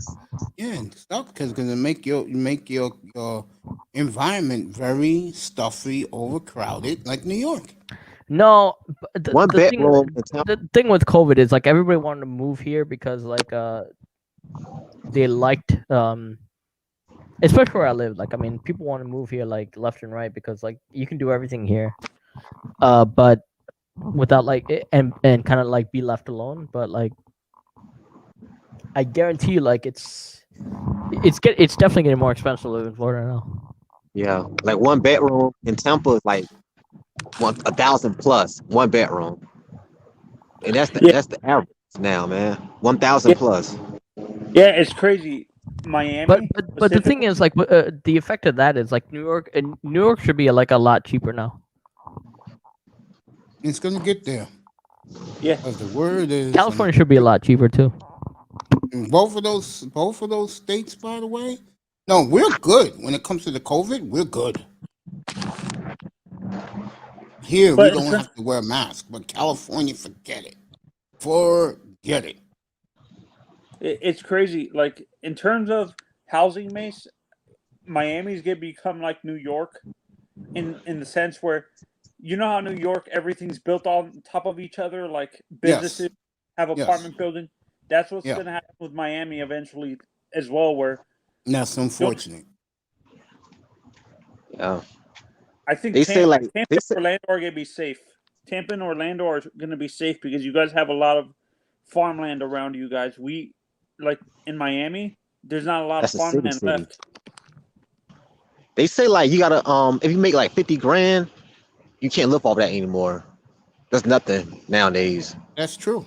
Yeah, it sucks because it's gonna make your environment very stuffy, overcrowded, like New York. No, but the the thing with COVID is like everybody wanted to move here because like they liked especially where I live. Like, I mean, people want to move here like left and right because like you can do everything here, but without like and kind of like be left alone. But like, I guarantee you, like it's definitely getting more expensive to live in Florida now. Yeah, like one bedroom in Tampa is like 1,000 plus one bedroom, and that's the average now, man. 1,000 plus. Yeah, it's crazy. Miami, but the thing is, like, the effect of that is like New York should be like a lot cheaper now. It's gonna get there. Yeah, the word is California should be a lot cheaper too. Both of those states, by the way. No, we're good when it comes to the COVID. We're good. Here we don't have to wear a mask, but California, forget it. Forget it. It's crazy. Like in terms of housing, Mace, Miami's gonna become like New York, in the sense where, you know how New York everything's built on top of each other, like businesses have apartment building. That's what's gonna happen with Miami eventually as well. Where that's unfortunate. Yeah. I think They Tampa, say, like, Tampa and Orlando are gonna be safe. Tampa and Orlando are gonna be safe because you guys have a lot of farmland around you guys. We, like in Miami, there's not a lot That's of a city farmland city. left. They say like you gotta if you make like 50 grand, you can't live off that anymore. That's nothing nowadays. That's true.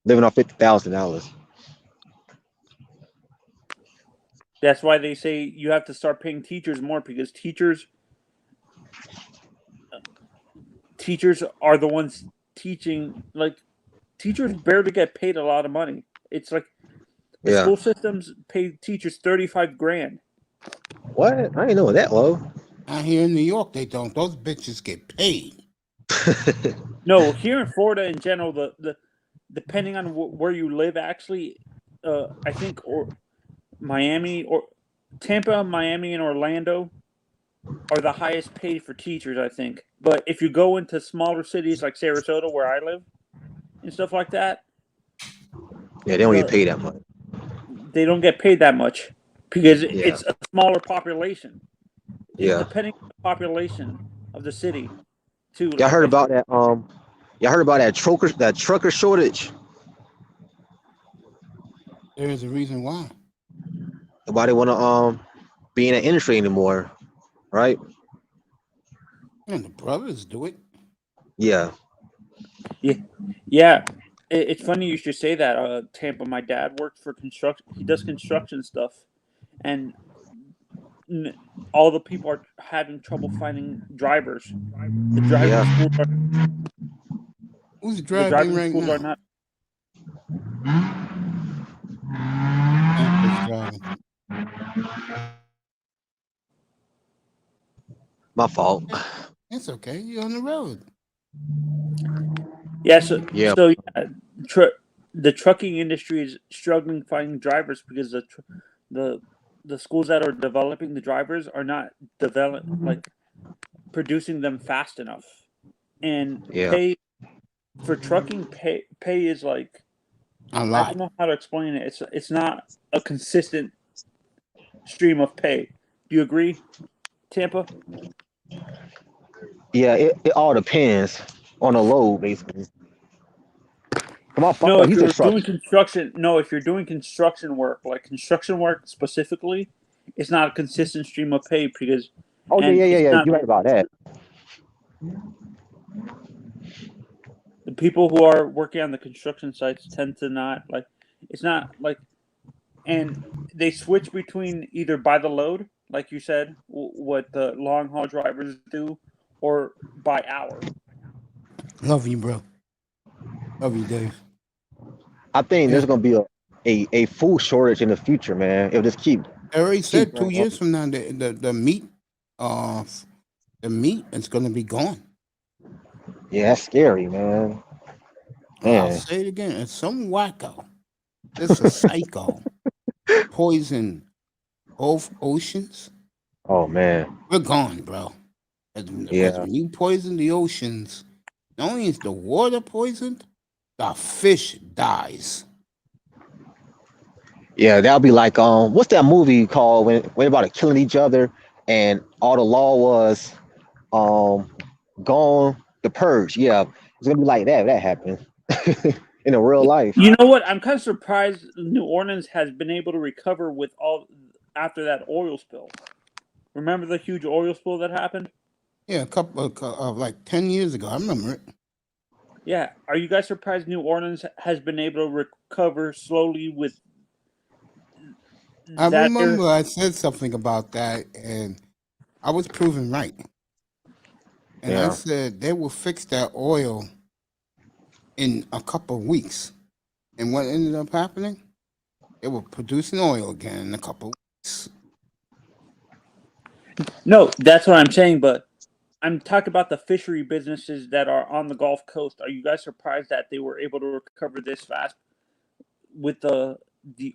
Living off $50,000. That's why they say you have to start paying teachers more, because teachers are the ones teaching. Like, teachers barely get paid a lot of money. It's like the school systems pay teachers 35 grand. What? I didn't know that low. Out here in New York, they don't. Those bitches get paid. No, here in Florida in general, the depending on where you live, actually, I think Miami or Tampa, Miami, and Orlando are the highest paid for teachers, I think. But if you go into smaller cities like Sarasota, where I live, and stuff like that, yeah, they don't get paid that much. They don't get paid that much because it's a smaller population. Yeah. Depending on the population of the city, too. Y'all heard about that? Y'all heard about that trucker shortage? There's a reason why. Nobody want to be in the industry anymore, right? And the brothers do it. Yeah. Yeah. It's funny you should say that. Tampa, my dad worked for construction. He does construction stuff, and all the people are having trouble finding drivers. The driving schools are. Who's driving right schools now? Are not. My fault. It's okay. You're on the road. Yeah. So the trucking industry is struggling finding drivers because the the schools that are developing the drivers are not producing them fast enough, and Yeah. pay for trucking pay is like A I lot. don't know how to explain it. It's not a consistent stream of pay. Do you agree, Tampa? Yeah, it all depends on the load, basically. My No, father, if he's a you're truck. doing construction, no, if you're doing construction work, like construction work specifically, it's not a consistent stream of pay because, Oh yeah, and yeah, yeah, it's yeah. not You're right about that. the people who are working on the construction sites tend to not like. It's not like, and they switch between either by the load, like you said, what the long haul drivers do, or by hour. Love you, bro. Love you, Dave. I think Yeah. there's gonna be a food shortage in the future, man. It'll just keep. I already said going 2 up. years from now, the meat, the meat is gonna be gone. Yeah, that's scary, man. I'll Man. say it again. It's some wacko. It's a psycho. Poison both oceans. Oh man. We're gone, bro. Because Yeah. when you poison the oceans, not only is the water poisoned, the fish dies. Yeah, that'll be like what's that movie called when everybody killing each other and all the law was gone, The Purge. Yeah, it's gonna be like that if that happens in a real life. You know what? I'm kind of surprised New Orleans has been able to recover with all after that oil spill. Remember the huge oil spill that happened? Yeah, a couple of like 10 years ago. I remember it. Yeah. Are you guys surprised New Orleans has been able to recover slowly with I that? remember I said something about that, and I was proven right. And I Yeah. said they will fix that oil in a couple of weeks. And what ended up happening? They were producing oil again in a couple of weeks. No, that's what I'm saying, but I'm talking about the fishery businesses that are on the Gulf Coast. Are you guys surprised that they were able to recover this fast with the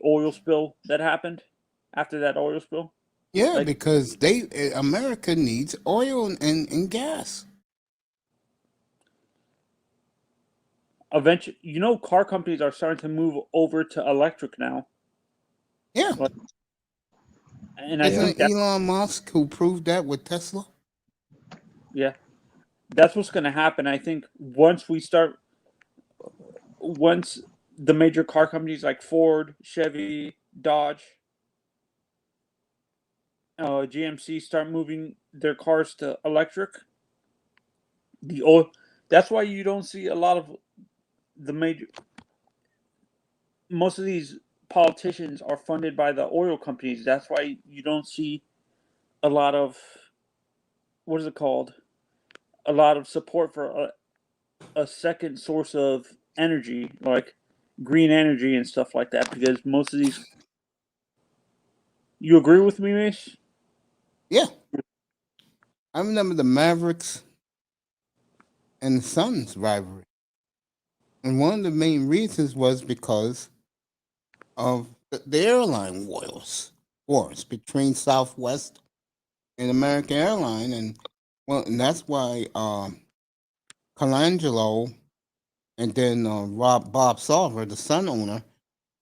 oil spill that happened after that oil spill? Yeah, Like, because America needs oil and gas. eventually, car companies are starting to move over to electric now. Yeah. And I Isn't think it Elon Musk who proved that with Tesla? yeah, that's what's going to happen. I think once the major car companies like Ford, Chevy, Dodge, GMC start moving their cars to electric, that's why you don't see a lot of most of these politicians are funded by the oil companies. That's why you don't see a lot of, what is it called? A lot of support for a second source of energy, like green energy and stuff like that, because most of these. You agree with me, Mace? Yeah. I remember the Mavericks and the Suns rivalry. And one of the main reasons was because of the airline wars between Southwest and American Airline. And that's why Colangelo and then Bob Salver, the Sun owner,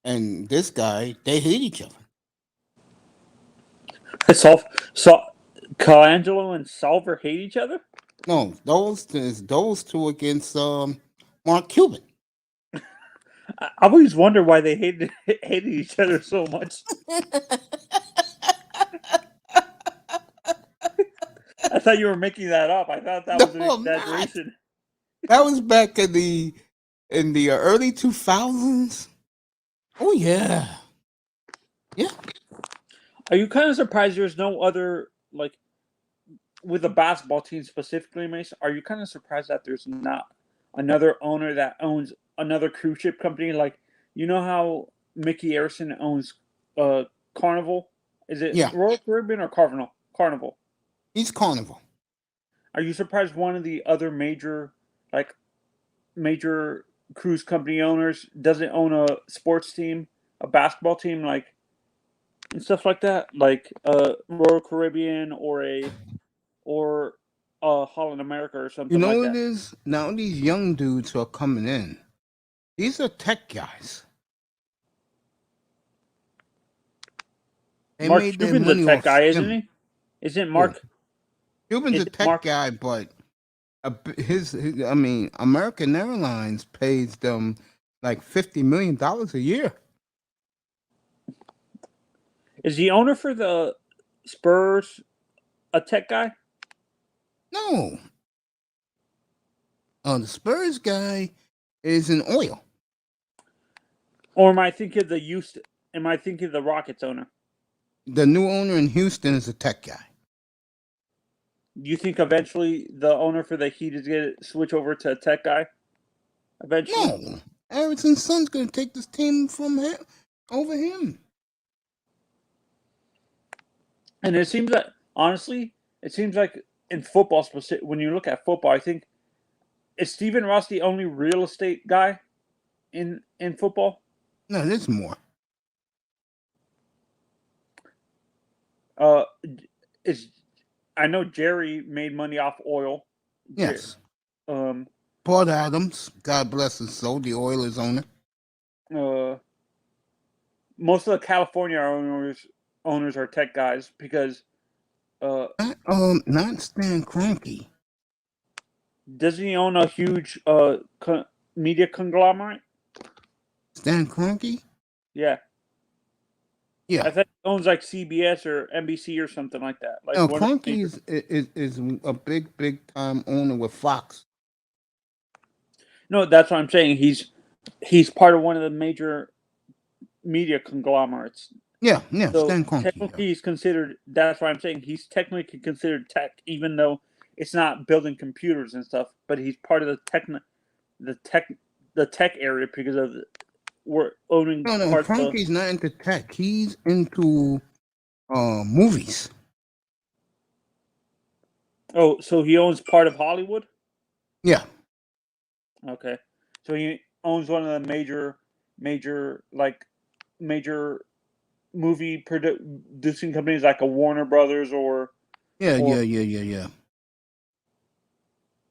and this guy, they hate each other. So Colangelo and Salver hate each other? No, those two against Mark Cuban. I always wonder why they hated each other so much. I thought you were making that up. I thought that was an exaggeration. That was back in the early 2000s. Oh yeah. Yeah. Are you kind of surprised there's no other, like, with the basketball team specifically, Mason? Are you kind of surprised that there's not another owner that owns another cruise ship company? Like, you know how Mickey Arison owns Carnival? Is it Royal Caribbean or Carnival? Carnival. He's Carnival. Are you surprised one of the other major cruise company owners doesn't own a sports team, a basketball team like and stuff like that, like Royal Caribbean or Holland America or You something know like what it that. is? Now these young dudes who are coming in, these are tech guys. They Mark made their Cuban's a money tech off guy, isn't STEM. he? Isn't Who? Mark? Cuban's a Isn't tech Mark? guy, but I mean, American Airlines pays them like $50 million a year. Is the owner for the Spurs a tech guy? No. The Spurs guy is in oil. Or am I thinking of the Houston? Am I thinking of the Rockets owner? The new owner in Houston is a tech guy. Do you think eventually the owner for the Heat is going to switch over to a tech guy? Eventually? No. Erickson's son's going to take this team from him over him. And it seems that, honestly, it seems like in football, when you look at football, I think, is Stephen Ross the only real estate guy in football? No, there's more. I know Jerry made money off oil. Yes. Paul Adams, God bless his soul, the Oilers owner. Most of the California owners are tech guys because not Stan Kroenke. Doesn't he own a huge media conglomerate? Stan Kroenke? Yeah. Yeah. I think he owns like CBS or NBC or something like that. Like No, Kroenke is a big time owner with Fox. No, that's what I'm saying. He's part of one of the major media conglomerates. Yeah, So Stan Kroenke. technically he's considered. That's why I'm saying he's technically considered tech, even though it's not building computers and stuff. But he's part of the tech area because of we're owning. No, parts Kroenke's not into tech. He's into movies. Oh, so he owns part of Hollywood? Yeah. Okay. So he owns one of the major movie producing companies like a Warner Brothers or Yeah.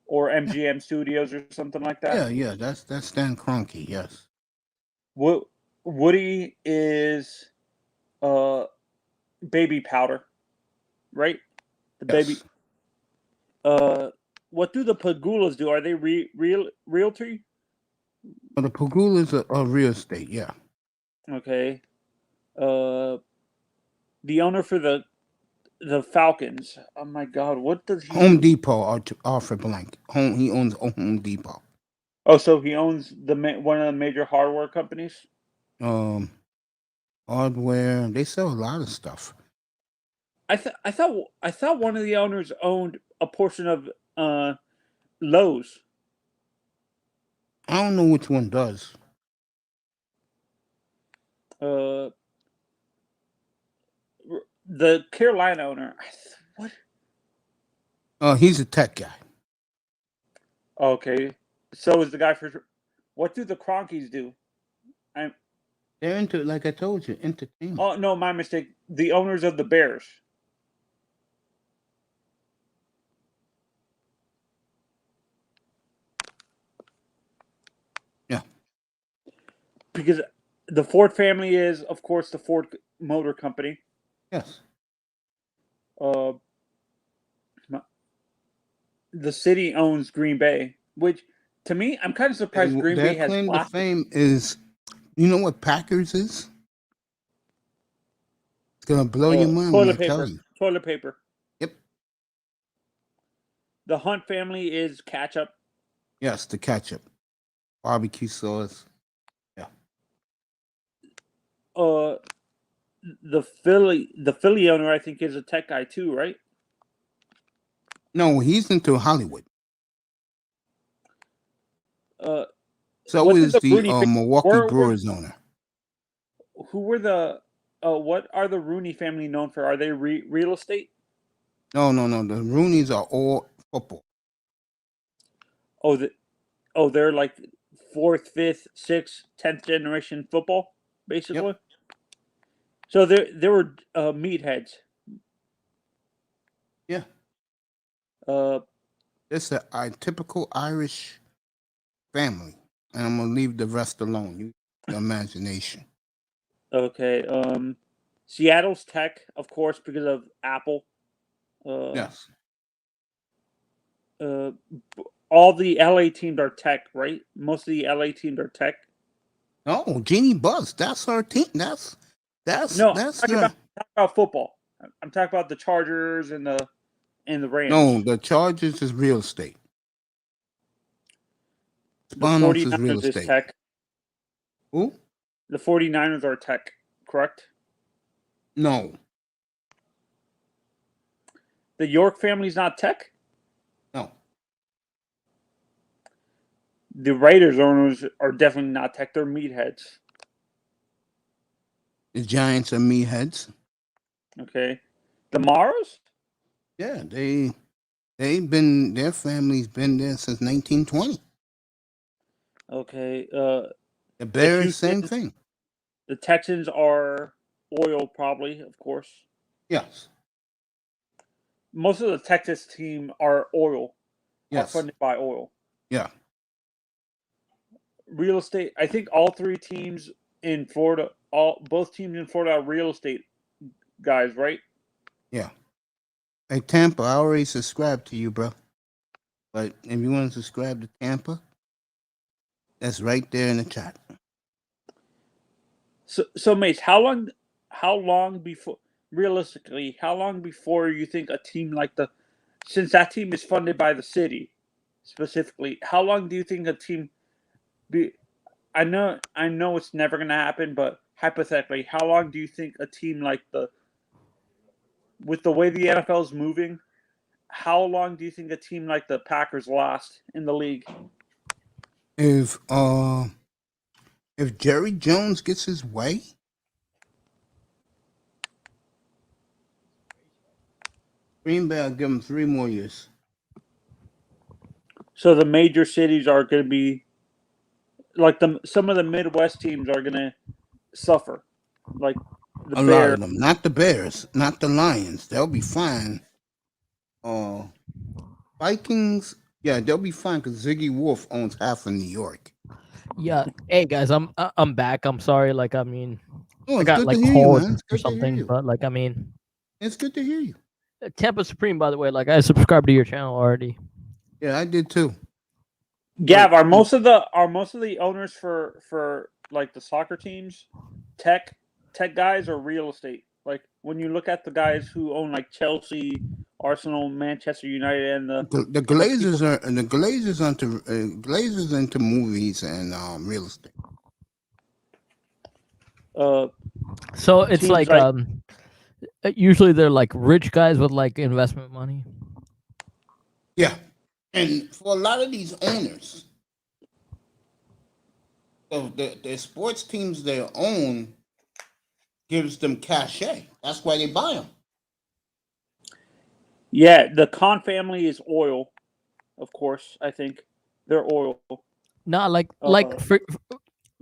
Or MGM Studios or something like that. Yeah. That's Stan Kroenke. Yes. Woody is baby powder, right? The baby. What do the Pagulas do? Are they realty? Well, the Pagulas are real estate. Yeah. Okay. The owner for the Falcons. Oh my God! What does he? Home Depot. Arthur Blank. He owns Home Depot. Oh, so he owns one of the major hardware companies. Hardware. They sell a lot of stuff. I thought one of the owners owned a portion of Lowe's. I don't know which one does. The Carolina owner. What? He's a tech guy. Okay. So is the guy for. What do the Cronkies do? They're into, like I told you, entertainment. Oh no, my mistake. The owners of the Bears. Yeah. Because the Ford family is, of course, the Ford Motor Company. Yes. The city owns Green Bay, which to me, I'm kind of surprised Green Bay has. Their claim to fame is, you know what Packers is? It's gonna blow your mind when I tell you. Toilet paper. Yep. The Hunt family is ketchup. Yes, the ketchup, barbecue sauce. Yeah. The Philly owner, I think, is a tech guy too, right? No, he's into Hollywood. So is the Milwaukee Brewers owner. Who were the? What are the Rooney family known for? Are they real estate? No. The Rooneys are all football. They're like 4th, 5th, 6th, 10th generation football, basically. So there were meatheads. Yeah. It's a typical Irish family, and I'm gonna leave the rest alone. You your imagination. Okay. Seattle's Tech, of course, because of Apple. Yes. All the LA teams are Tech, right? Most of the LA teams are Tech. No, Jeannie Buss. That's her team. That's No, I'm that's talking her. about football. I'm talking about the Chargers and the Rams. No, the Chargers is real estate. The Spanos is 49ers real is estate. Tech. Who? The 49ers are Tech, correct? No. The York family's not Tech? No. The Raiders owners are definitely not Tech. They're meatheads. The Giants are meatheads. Okay. The Maras? Yeah, they've been, their family's been there since 1920. Okay. The Bears, same thing. The Texans are oil, probably, of course. Yes. Most of the Texas team are oil. Yes. Are funded by oil. Yeah. Real estate. I think all three teams in Florida, both teams in Florida are real estate guys, right? Yeah. Hey, Tampa, I already subscribed to you, bro. But if you want to subscribe to Tampa, that's right there in the chat. So Mace, how long before, realistically, how long before you think a team like since that team is funded by the city, specifically, how long do you think a team I know it's never going to happen, but hypothetically, how long do you think a team like with the way the NFL is moving, how long do you think a team like the Packers last in the league? If Jerry Jones gets his way, Green Bay will give him 3 more years. So the major cities are going to be like some of the Midwest teams are going to suffer, like a lot of them, not the Bears, not the Lions. They'll be fine. Vikings, yeah, they'll be fine because Ziggy Wolf owns half of New York. Yeah. Hey guys, I'm back. I'm sorry. Like, I mean, Oh, I it's got good like to hear you, called man. It's or good to hear something, you. but like, I mean, It's good to hear you. Tampa Supreme, by the way. Like, I subscribed to your channel already. Yeah, I did too. Gav, are most of the owners for like the soccer teams tech guys or real estate? Like when you look at the guys who own like Chelsea, Arsenal, Manchester United, and The Glazers are Glazers into movies and real estate. So it's teams like usually they're like rich guys with like investment money. Yeah, and for a lot of these owners, so the sports teams they own gives them cachet. That's why they buy them. Yeah, the Khan family is oil, of course. I think they're oil. Not like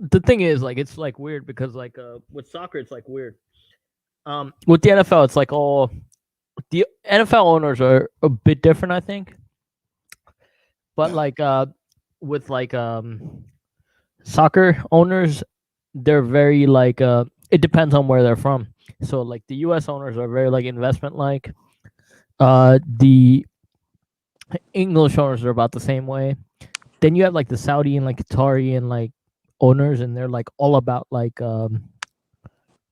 the thing is like it's like weird because like with soccer it's like weird. With the NFL it's like all the NFL owners are a bit different, I think. But like with like soccer owners, they're very like it depends on where they're from. So like the US owners are very like investment like. The English owners are about the same way. Then you have like the Saudi and like Qatari and like owners, and they're like all about like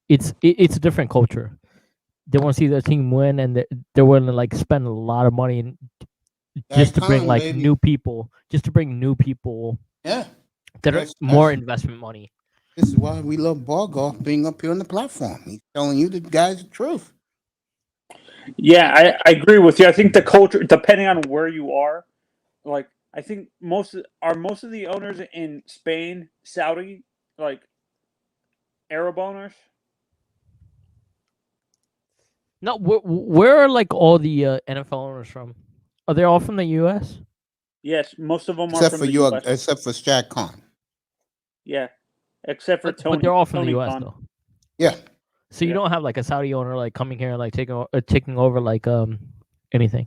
it's a different culture. They want to see their team win, and they're willing to like spend a lot of money just to bring like new people, just to bring new people. Yeah, that are more investment money. This is why we love Bargoff being up here on the platform. He's telling you the guys the truth. Yeah, I agree with you. I think the culture, depending on where you are, like I think most of the owners in Spain, Saudi, like Arab owners. No, where are like all the NFL owners from? Are they all from the U.S.? Yes, most of them Except are from for the you, US. except for Shaq Khan. Yeah, except for Tony. But they're all from Tony the U.S. Khan. though. Yeah. So you don't have like a Saudi owner like coming here and like taking over like anything.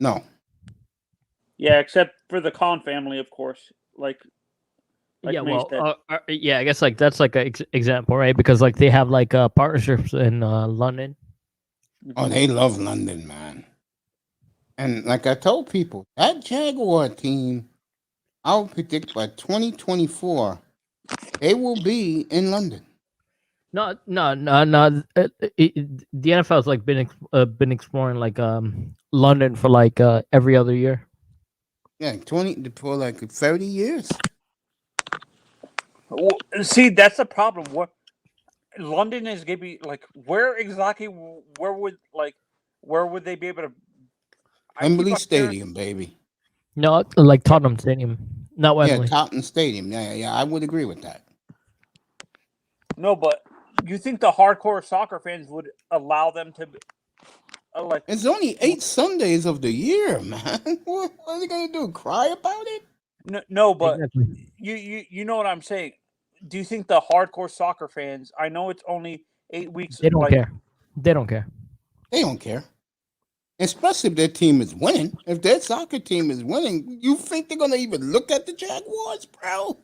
No. Yeah, except for the Khan family, of course. Like Yeah, Mace well, said. yeah, I guess like that's like an example, right? Because like they have like partnerships in London. Oh, they love London, man. And like I told people, that Jaguar team, I would predict by 2024, they will be in London. No. The NFL's like been exploring like London for like every other year. Yeah, for like 30 years. Well, see, that's the problem. What London is gonna be like? Where exactly? Where would they be able to? Wembley Stadium, baby. No, like Tottenham Stadium, not Wembley. Yeah, Tottenham Stadium. Yeah, I would agree with that. No, but you think the hardcore soccer fans would allow them to? Like, it's only 8 Sundays of the year, man. What are they gonna do? Cry about it? No, but you know what I'm saying. Do you think the hardcore soccer fans? I know it's only 8 weeks. They don't care. They don't care. They don't care. Especially if their team is winning. If their soccer team is winning, you think they're gonna even look at the Jaguars, bro?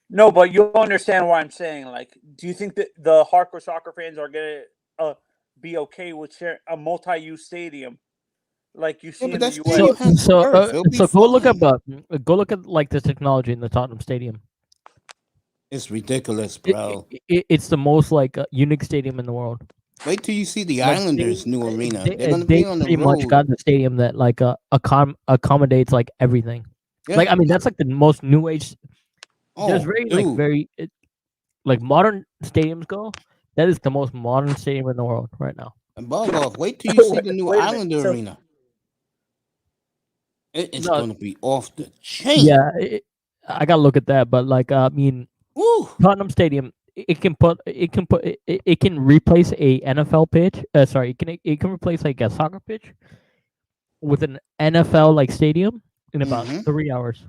No, but you'll understand what I'm saying. Like, do you think that the hardcore soccer fans are gonna be okay with sharing a multi-use stadium, like you see in the US? So go look at like the technology in the Tottenham Stadium. It's ridiculous, bro. It's the most like unique stadium in the world. Wait till you see the Like, Islanders' new arena. They They're gonna be on the pretty road. much got the stadium that like accommodates like everything. Yeah. Like I mean that's like the most new age. There's Oh, very like modern stadiums go. That is the most modern stadium in the world right now. And bug off. Wait till you see the new Wait a minute, Islander so- arena. It's No. gonna be off the chain. Yeah, I gotta look at that. But like I mean, Woo. Tottenham Stadium, it can replace a NFL pitch. Sorry, it can replace like a soccer pitch with an NFL like stadium in about 3 hours.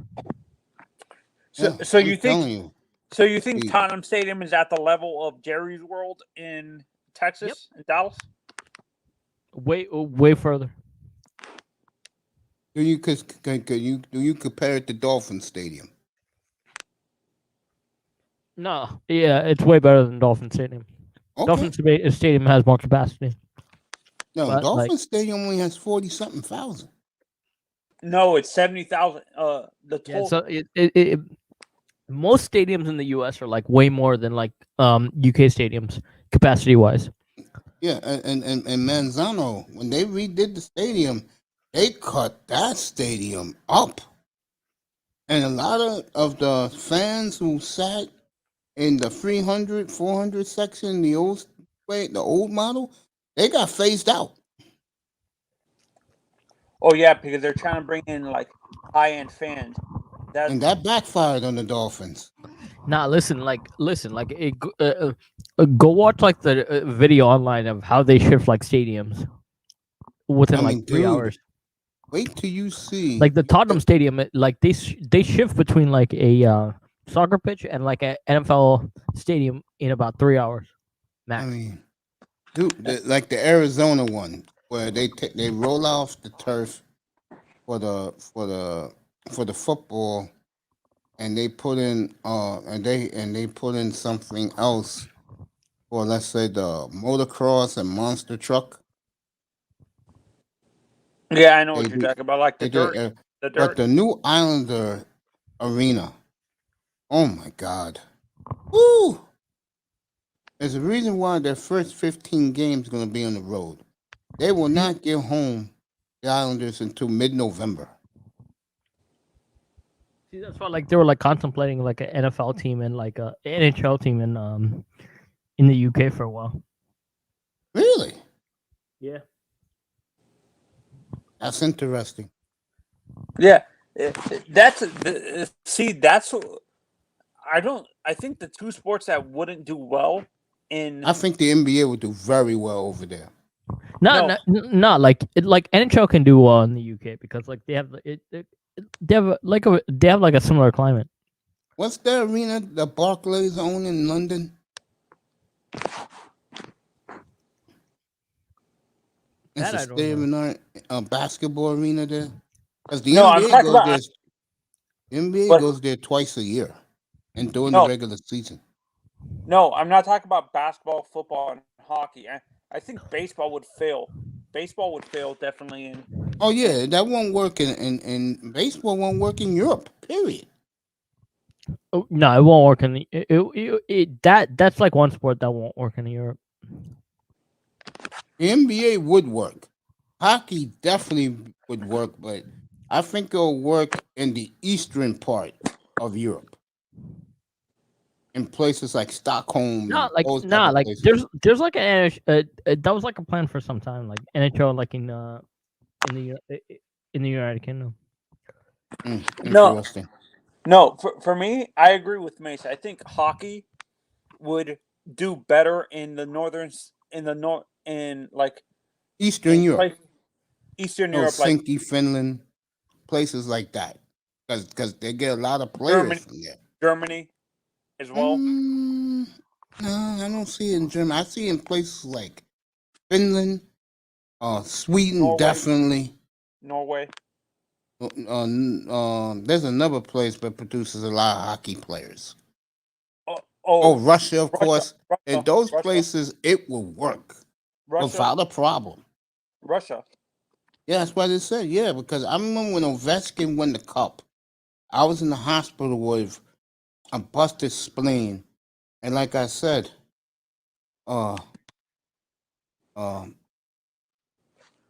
So you telling think? you. So you think Tottenham Stadium is at the level of Jerry's World in Texas and Dallas? Way further. Do you compare it to Dolphin Stadium? No, yeah, it's way better than Dolphin Stadium. Okay. Dolphin Stadium has more capacity. No, But, Dolphin like- Stadium only has 40-something thousand. No, it's 70,000. The Yeah, total. so most stadiums in the U.S. are like way more than like UK stadiums capacity wise. Yeah, and Manzano, when they redid the stadium, they cut that stadium up. And a lot of the fans who sat in the 300, 400 section, the old model, they got phased out. Oh yeah, because they're trying to bring in like high-end fans. And that backfired on the Dolphins. Nah, listen, go watch like the video online of how they shift like stadiums within like 3 dude, hours. Wait till you see. Like the Tottenham Stadium, like they shift between like a soccer pitch and like an NFL stadium in about 3 hours max. I mean, dude, like the Arizona one, where they roll off the turf for the football, and they put in they put in something else for, let's say, the motocross and monster truck. Yeah, I know what They you're do- talking about, like the they do, dirt. The But dirt. the new Islander arena, oh my God, woo! There's a reason why their first 15 games going to be on the road. They will not get home, the Islanders, until mid-November. See, that's why like they were like contemplating like an NFL team and like a NHL team in the UK for a while. Really? Yeah. That's interesting. Yeah, that's see. That's I think the two sports that wouldn't do well in. I think the NBA would do very well over there. No, like NHL can do well in the UK because like they have a similar climate. What's the arena the Barclays own in London? It's That a I don't know. basketball arena there. Because the No, I'm NBA talking goes about. there. NBA But goes there twice a year, and during the no, regular season. no, I'm not talking about basketball, football, and hockey. I think baseball would fail. Baseball would fail definitely in. Oh yeah, that won't work in baseball. Won't work in Europe. Period. Oh, no, it won't work in the that's like one sport that won't work in Europe. The NBA would work. Hockey definitely would work, but I think it'll work in the eastern part of Europe, in places like Stockholm and those type of Like places. there's like that was like a plan for some time, like NHL, like in the United Kingdom. No, Interesting. no. For me, I agree with Mace. I think hockey would do better in the in like Eastern Europe, Eastern Europe, like Helsinki, Finland, places like that, because they get a lot of players Germany, from there. Germany as well. No, I don't see it in Germany. I see it in places like Finland, Sweden, Norway. definitely. Norway. There's another place that produces a lot of hockey players. Oh, Russia, of course. In those Russia. places, it will work without a problem. Russia. Yeah, that's what it said. Yeah, because I remember when Ovechkin won the cup, I was in the hospital with a busted spleen, and like I said,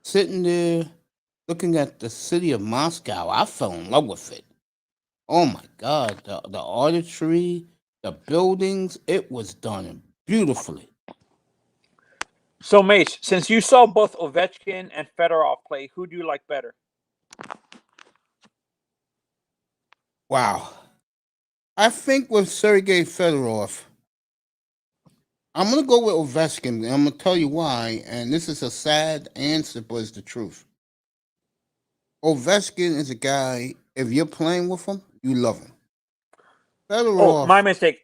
sitting there looking at the city of Moscow, I fell in love with it. Oh my God, the artistry, the buildings, it was done beautifully. So, Mace, since you saw both Ovechkin and Fedorov play, who do you like better? Wow. I think with Sergei Fedorov, I'm going to go with Ovechkin, and I'm going to tell you why, and this is a sad answer, but it's the truth. Ovechkin is a guy, if you're playing with him, you love him. Fedorov. Oh, my mistake.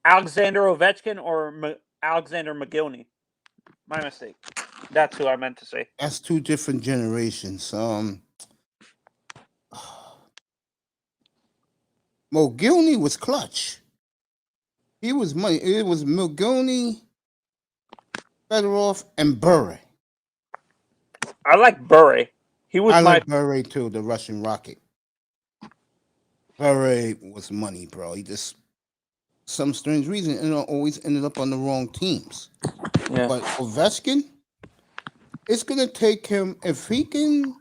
Alexander Ovechkin or Alexander McGillney? My mistake. That's who I meant to say. That's two different generations. Mogilny was clutch. He was money. It was Mogilny, Fedorov, and Bure. I like Bure. I like Bure too, the Russian Rocket. Bure was money, bro. He just, some strange reason, always ended up on the wrong teams. Yeah. But Ovechkin, it's gonna take him, if he can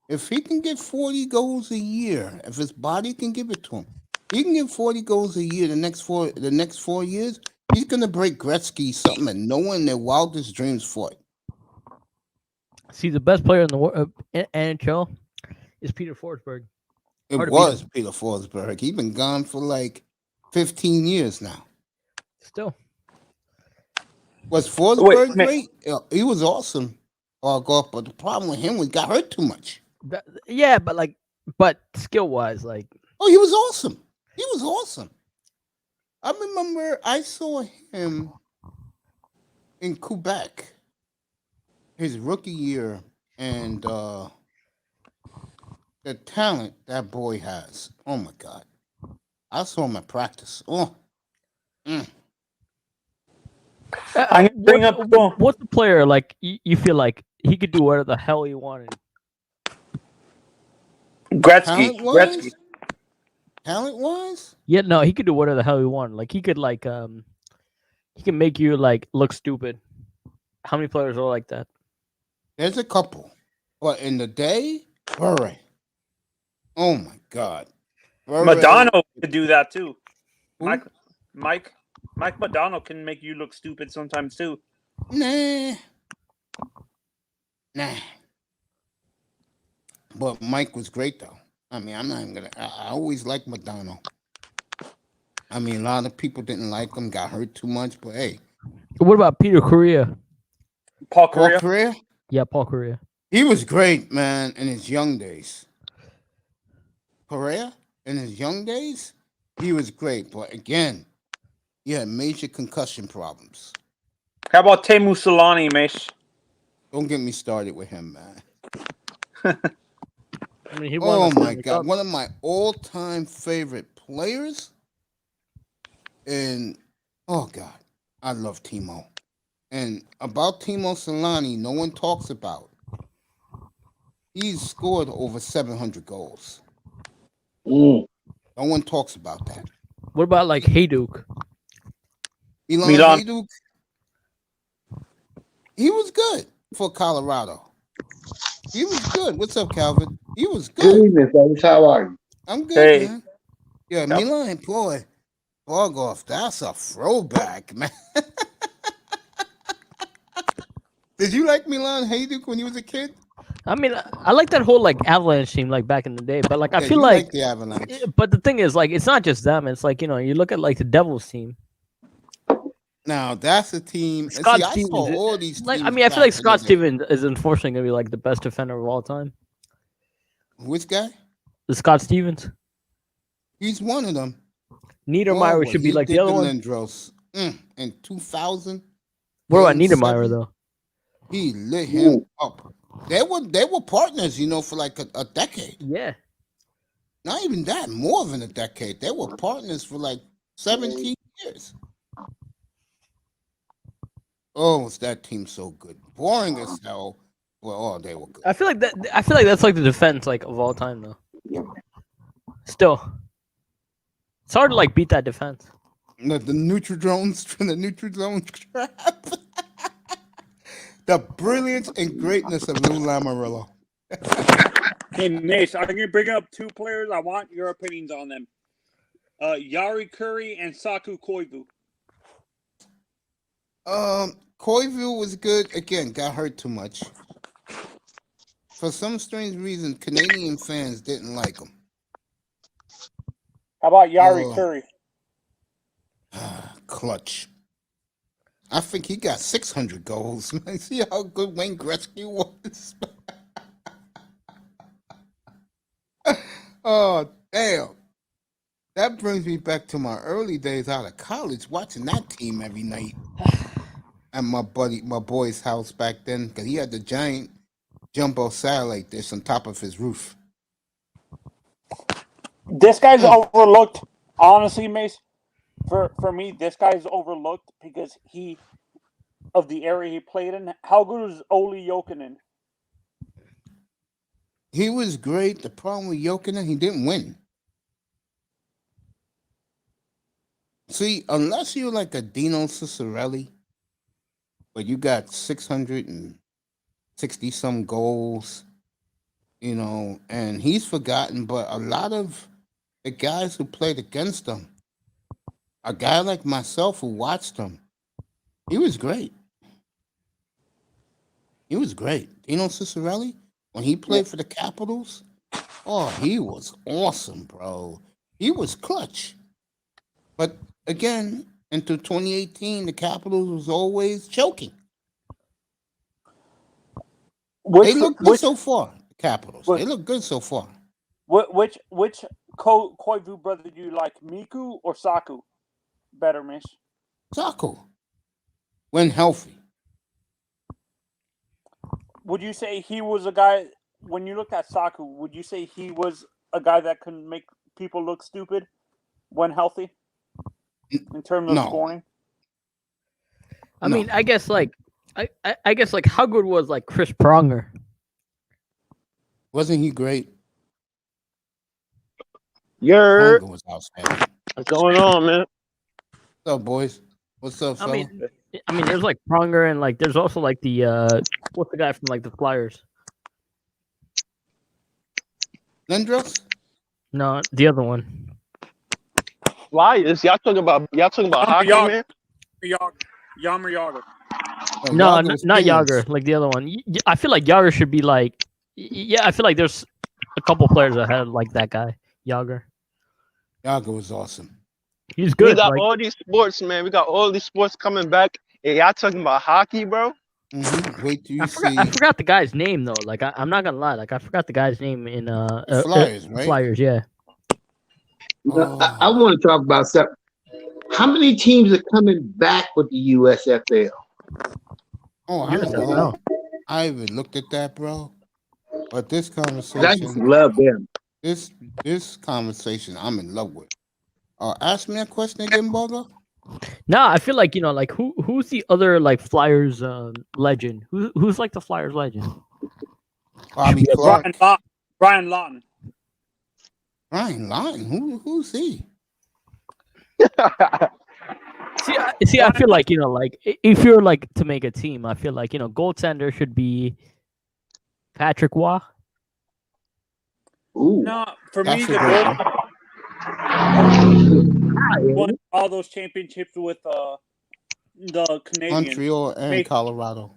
get 40 goals a year, if his body can give it to him, he can get 40 goals a year the next 4 years. He's gonna break Gretzky, something that no one in their wildest dreams fought. See, the best player in the world in NHL is Peter Forsberg. It was Peter Forsberg. He's been gone for like 15 years now. Still. Was Forsberg great? He was awesome. But the problem with him was he got hurt too much. Yeah, but skill wise, like. Oh, he was awesome. He was awesome. I remember I saw him in Quebec his rookie year, and the talent that boy has. Oh my God. I saw him at practice. Oh. I'm gonna bring up what's the player like you feel like he could do whatever the hell he wanted? Gretzky. Talent wise? Yeah, no, he could do whatever the hell he wanted. Like he could he can make you like look stupid. How many players are like that? There's a couple. But in the day, Bure. Oh my God. Madonna could do that too. Mike Madonna can make you look stupid sometimes too. Nah. But Mike was great though. I mean, I'm not even gonna. I always liked Madonna. I mean, a lot of people didn't like him, got hurt too much, but hey. What about Peter Correa? Paul Correa? Yeah, Paul Correa. He was great, man, in his young days. Correa, in his young days, he was great. But again, he had major concussion problems. How about Teemu Selanne, Mace? Don't get me started with him, man. I mean, he won. Oh the my Stanley God, Cup. one of my all-time favorite players. And oh God, I love Timo. And about Timo Solani, no one talks about. He's scored over 700 goals. No one talks about that. What about like Hayduk? Milan Hajduk, he was good for Colorado. He was good. What's up, Calvin? He was Good good. evening, folks. How are you? I'm good, Hey. man. Yeah, Milan, boy, Bogov, that's a throwback, man. Did you like Milan Hajduk when you was a kid? I mean, I like that whole like Avalanche team like back in the day, but like I Yeah, feel you like, the Avalanche. but the thing is like it's not just them. It's like you look at like the Devils team. Now that's a team. And Scott see, I Stevens. saw all these Like I teams mean, I feel back like in the Scott day. Stevens is unfortunately gonna be like the best defender of all time. Which guy? The Scott Stevens. He's one of them. Niedermeyer what should be he like the did other to one. Lindros in 2000. What about Game Niedermeyer 7, though? He lit him up. They were partners, for like a decade. Yeah. Not even that, more than a decade. They were partners for like 17 years. Oh, was that team so good? Boring as hell. Well, they were good. I feel like that. I feel like that's like the defense like of all time though. Still, it's hard to like beat that defense. The neutral drones from the neutral zone trap. The brilliance and greatness of Lou Lamoriello. Hey, Mace, I'm going to bring up two players. I want your opinions on them. Yari Curry and Saku Koivu. Koivu was good. Again, got hurt too much. For some strange reason, Canadian fans didn't like him. How about Yari Curry? Clutch. I think he got 600 goals. Man, see how good Wayne Gretzky was? Oh, damn. That brings me back to my early days out of college, watching that team every night at my boy's house back then, because he had the giant jumbo satellite dish on top of his roof. This guy's overlooked, honestly, Mace. For me, this guy's overlooked because of the area he played in. How good was Olli Jokinen? He was great. The problem with Jokinen, he didn't win. See, unless you're like a Dino Ciccarelli, but you got 660 some goals, and he's forgotten, but a lot of the guys who played against him, a guy like myself who watched him, he was great. He was great. Dino Ciccarelli, when he played for the Capitals, he was awesome, bro. He was clutch. But again, until 2018, the Capitals was always choking. They look good so far, the Capitals. They look good so far. Which Koivu brother do you like, Miku or Saku? Better, Miss. Saku, when healthy. Would you say he was a guy, when you looked at Saku, would you say he was a guy that can make people look stupid when healthy? In terms of scoring? I mean, I guess like I guess like how good was like Chris Pronger? Wasn't he great? Pronger was outstanding. What's going on, man? What's up, boys? What's up, fella? I mean, there's like Pronger and like there's also like the what's the guy from like the Flyers? Lindros? No, the other one. Flyers? Y'all talking about hockey, man? Yammer Yager. No, not Yager. Like the other one. I feel like Yager should be like. Yeah, I feel like there's a couple players ahead like that guy, Yager. Yager was awesome. He's good. We got like- all these sports, man. We got all these sports coming back. And y'all talking about hockey, bro? Mm-hmm. Wait till you I forgot the guy's name though. Like I'm not gonna lie. Like I forgot the guy's name in Flyers, right? Flyers, yeah. I want to talk about something. How many teams are coming back with the USFL? Oh, I don't know. I even looked at that, bro. But this I just conversation, love them. this conversation, I'm in love with. Ask me a question again, brother. No, I feel like like who's the other like Flyers legend? Who's like the Flyers legend? Bobby Clark. Brian Lawton. Brian Lawton. Who's he? See, I feel like like if you're like to make a team, I feel like goaltender should be Patrick Waugh. Ooh. No, for me, That's the a great goal one. won all those championships with the Canadians. Montreal and Colorado.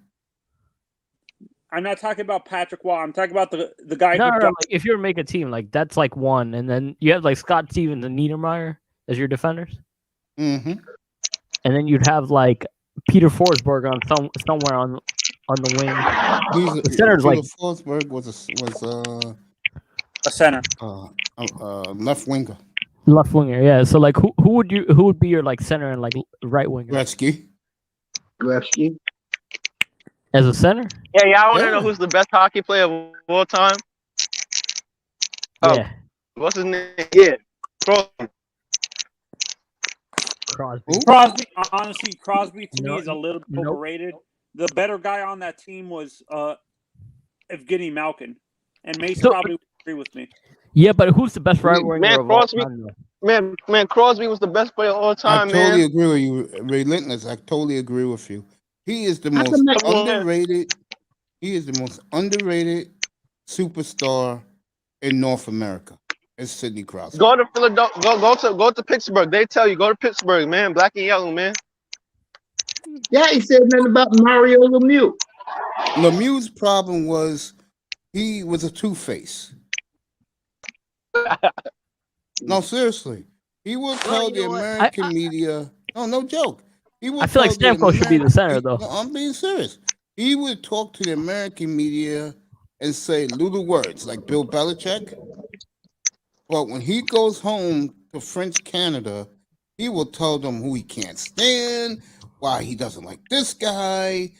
I'm not talking about Patrick Waugh. I'm talking about the guy No, who. like if you're make a team, like that's like one, and then you have like Scott Stevens and Niedermeyer as your defenders, Mm-hmm. and then you'd have like Peter Forsberg on somewhere on the wing. The center's Peter like Forsberg was a center, left winger. left winger, yeah. So like who would be your like center and like right winger Gretzky. as a center? Yeah, y'all want to know who's the best hockey player of all time? Yeah, What's his name? Yeah, Crosby. Crosby. Honestly, Crosby to me is a little bit overrated. The better guy on that team was Evgeny Malkin, and Mace probably would agree with me. Yeah, but who's the best right winger Man, of all Crosby. time? Though? Man, Crosby was the best player of all time, I totally man. agree with you, Relentless. I totally agree with you. He is the How most come that- underrated. He is the most underrated superstar in North America. It's Sidney Crosby. Go to Philadelphia. Go to Pittsburgh. They tell you go to Pittsburgh, man. Black and yellow, man. Yeah, he said nothing about Mario Lemieux. Lemieux's problem was he was a two-face. No, seriously. He would tell the American media. No joke. He would I feel like tell the Stamkos should be the center, though. No, I'm being serious. He would talk to the American media and say little words like Bill Belichick. But when he goes home to French Canada, he will tell them who he can't stand, why he doesn't like this guy,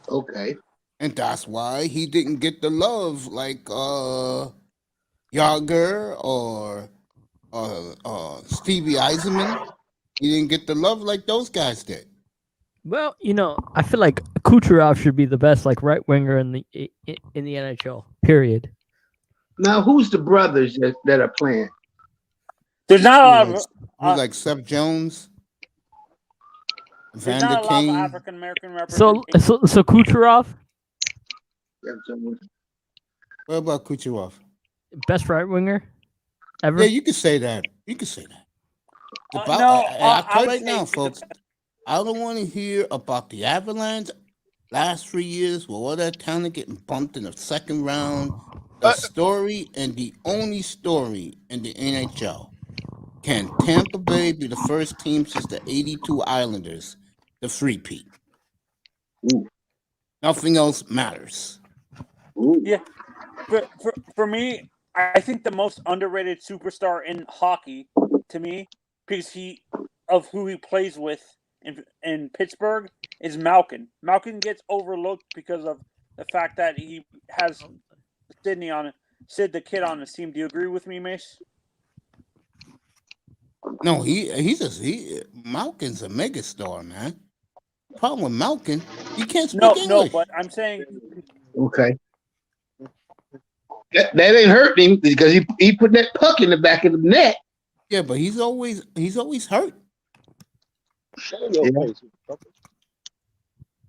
Okay. And that's why he didn't get the love like Yager or Stevie Eisenman. He didn't get the love like those guys did. Well, I feel like Kucherov should be the best like right winger in the NHL. Period. Now, who's the brothers that are playing? There's not a lot of Who's like Seth Jones, there's Vander not a lot of Kane. African American So representation. so Kucherov, What about Kucherov? best right winger ever. Yeah, you can say that. You can say that. I I tell would right say now, he's the folks. I don't want to hear about the Avalanche last 3 years with all that talent getting bumped in the second round. The story and the only story in the NHL. Can Tampa Bay be the first team since the 82 Islanders to three-peat? Nothing else matters. Yeah, for me, I think the most underrated superstar in hockey, to me, because of who he plays with in Pittsburgh, is Malkin. Malkin gets overlooked because of the fact that he has Sid the Kid on his team. Do you agree with me, Mace? No, Malkin's a megastar, man. Problem with Malkin, he can't speak English. No, but I'm saying Okay. That ain't hurt him because he put that puck in the back of the net. Yeah, but he's always hurt.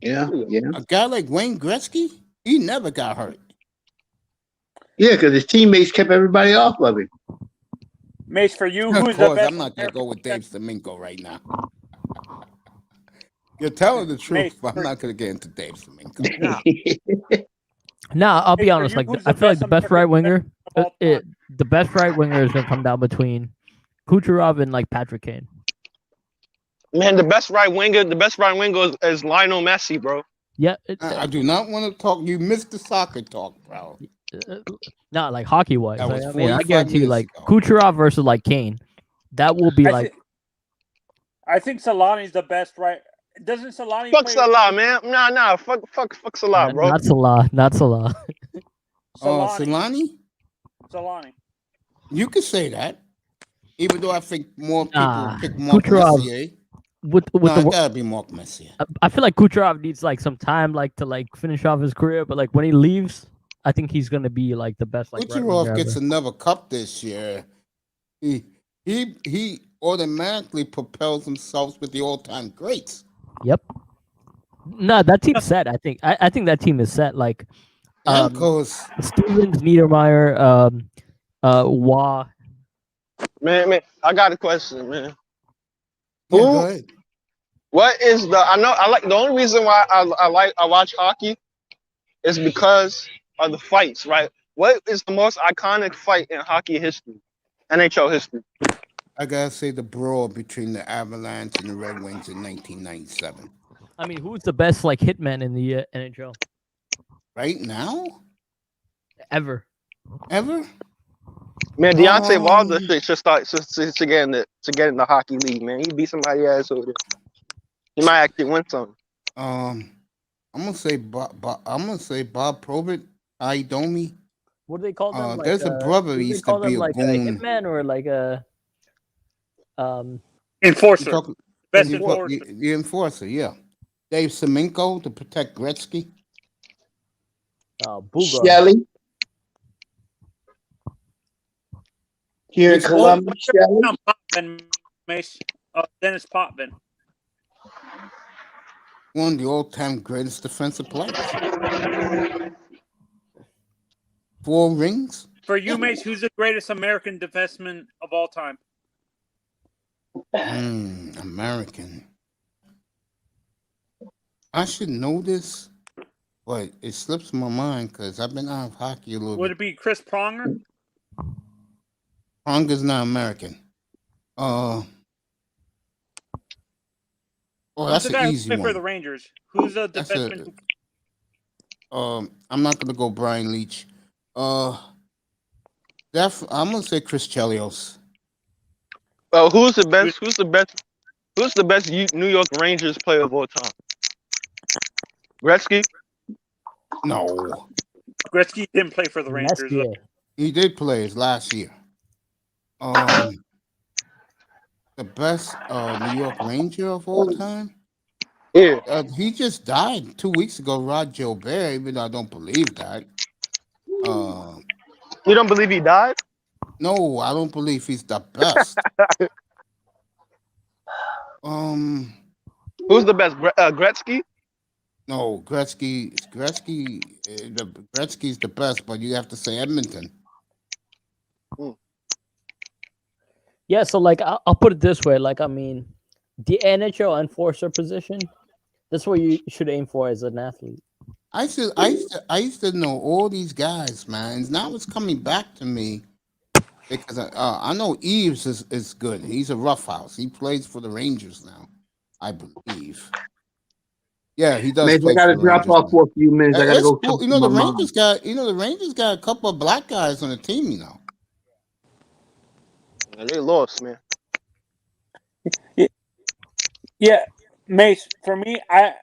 Yeah. A guy like Wayne Gretzky, he never got hurt. Yeah, because his teammates kept everybody off of him. Mace, for you, Of who's the course, best? I'm not gonna go with Dave Semenko right now. You're telling the truth, but I'm not gonna get into Dave Semenko. Nah, I'll be honest. you, Like who's I the feel like best the best right American winger, the best right winger is gonna come down between Kucherov and like Patrick Kane. Man, the best right winger is Lionel Messi, bro. Yeah, I do not want to talk. You missed the soccer talk, bro. not like hockey wise. That was I 45 guarantee you, minutes like ago. Kucherov versus like Kane, that will be like I think Solani's the best right. Doesn't Solani Fuck play? Salah, man. Nah. Fuck Salah, bro. Not Salah. Not Salah. Oh, Solani. Solani? Solani. You could say that. Even though I think more people Nah, pick Mark Kucherov. Messier. With No, the it gotta be Mark Messier. I feel like Kucherov needs like some time like to like finish off his career, but like when he leaves, I think he's gonna be like the best like right winger Kucherov gets ever. another cup this year. He automatically propels himself with the all-time greats. Yep. No, that team's set. I think that team is set. Like, Stamkos. Stevens, Niedermeyer, Wah. Man, I got a question, man. Yeah, go ahead. What is the only reason why I watch hockey is because of the fights, right? What is the most iconic fight in hockey history? NHL history. I gotta say the brawl between the Avalanche and the Red Wings in 1997. I mean, who's the best like hitman in the NHL Right now? ever? Man, Deontay Wilder should start to get in the hockey league, man. He beat somebody ass over there. He might actually win something. I'm gonna say Bob Probert, Idomi. What do they call them? There's a brother do who they used call to be them a like goon. hitman or like a Enforcer. Best The enforcer. the enforcer, yeah. Dave Semenko to protect Gretzky. Booga. Shelly. Here in It's Columbus, Shelly. Potvin, Mace. Dennis Potvin. One of the all-time greatest defensive players. 4 rings. For you, Mace, who's the greatest American defenseman of all time? American. I should know this, but it slips my mind because I've been out of hockey a little Would bit. it be Chris Pronger? Pronger's not American. Who's That's the an guy who easy played for one. the Rangers? Who's the That's defenseman? I'm not gonna go Brian Leach. I'm gonna say Chris Chelios. Who's the best New York Rangers player of all time? Gretzky? No, Gretzky didn't play for the Rangers. he did play his last year. The best New York Ranger of all time. Yeah. He just died 2 weeks ago, Rod Gilbert, even though I don't believe that. You don't believe he died? No, I don't believe he's the best. Who's the best? Gretzky? No, Gretzky's the best, but you have to say Edmonton. Yeah, so like I'll put it this way, like I mean, the NHL enforcer position, that's what you should aim for as an athlete. I used to know all these guys, man. And now it's coming back to me because I know Eves is good. He's a roughhouse. He plays for the Rangers now, I believe. Yeah, he does. Man, play I gotta for the drop Rangers off now. for a few minutes. I gotta It's go. cool. talk You to know the my mom. Rangers got. The Rangers got a couple of black guys on the team. You know. And they lost, man. Yeah, Mace. For me, I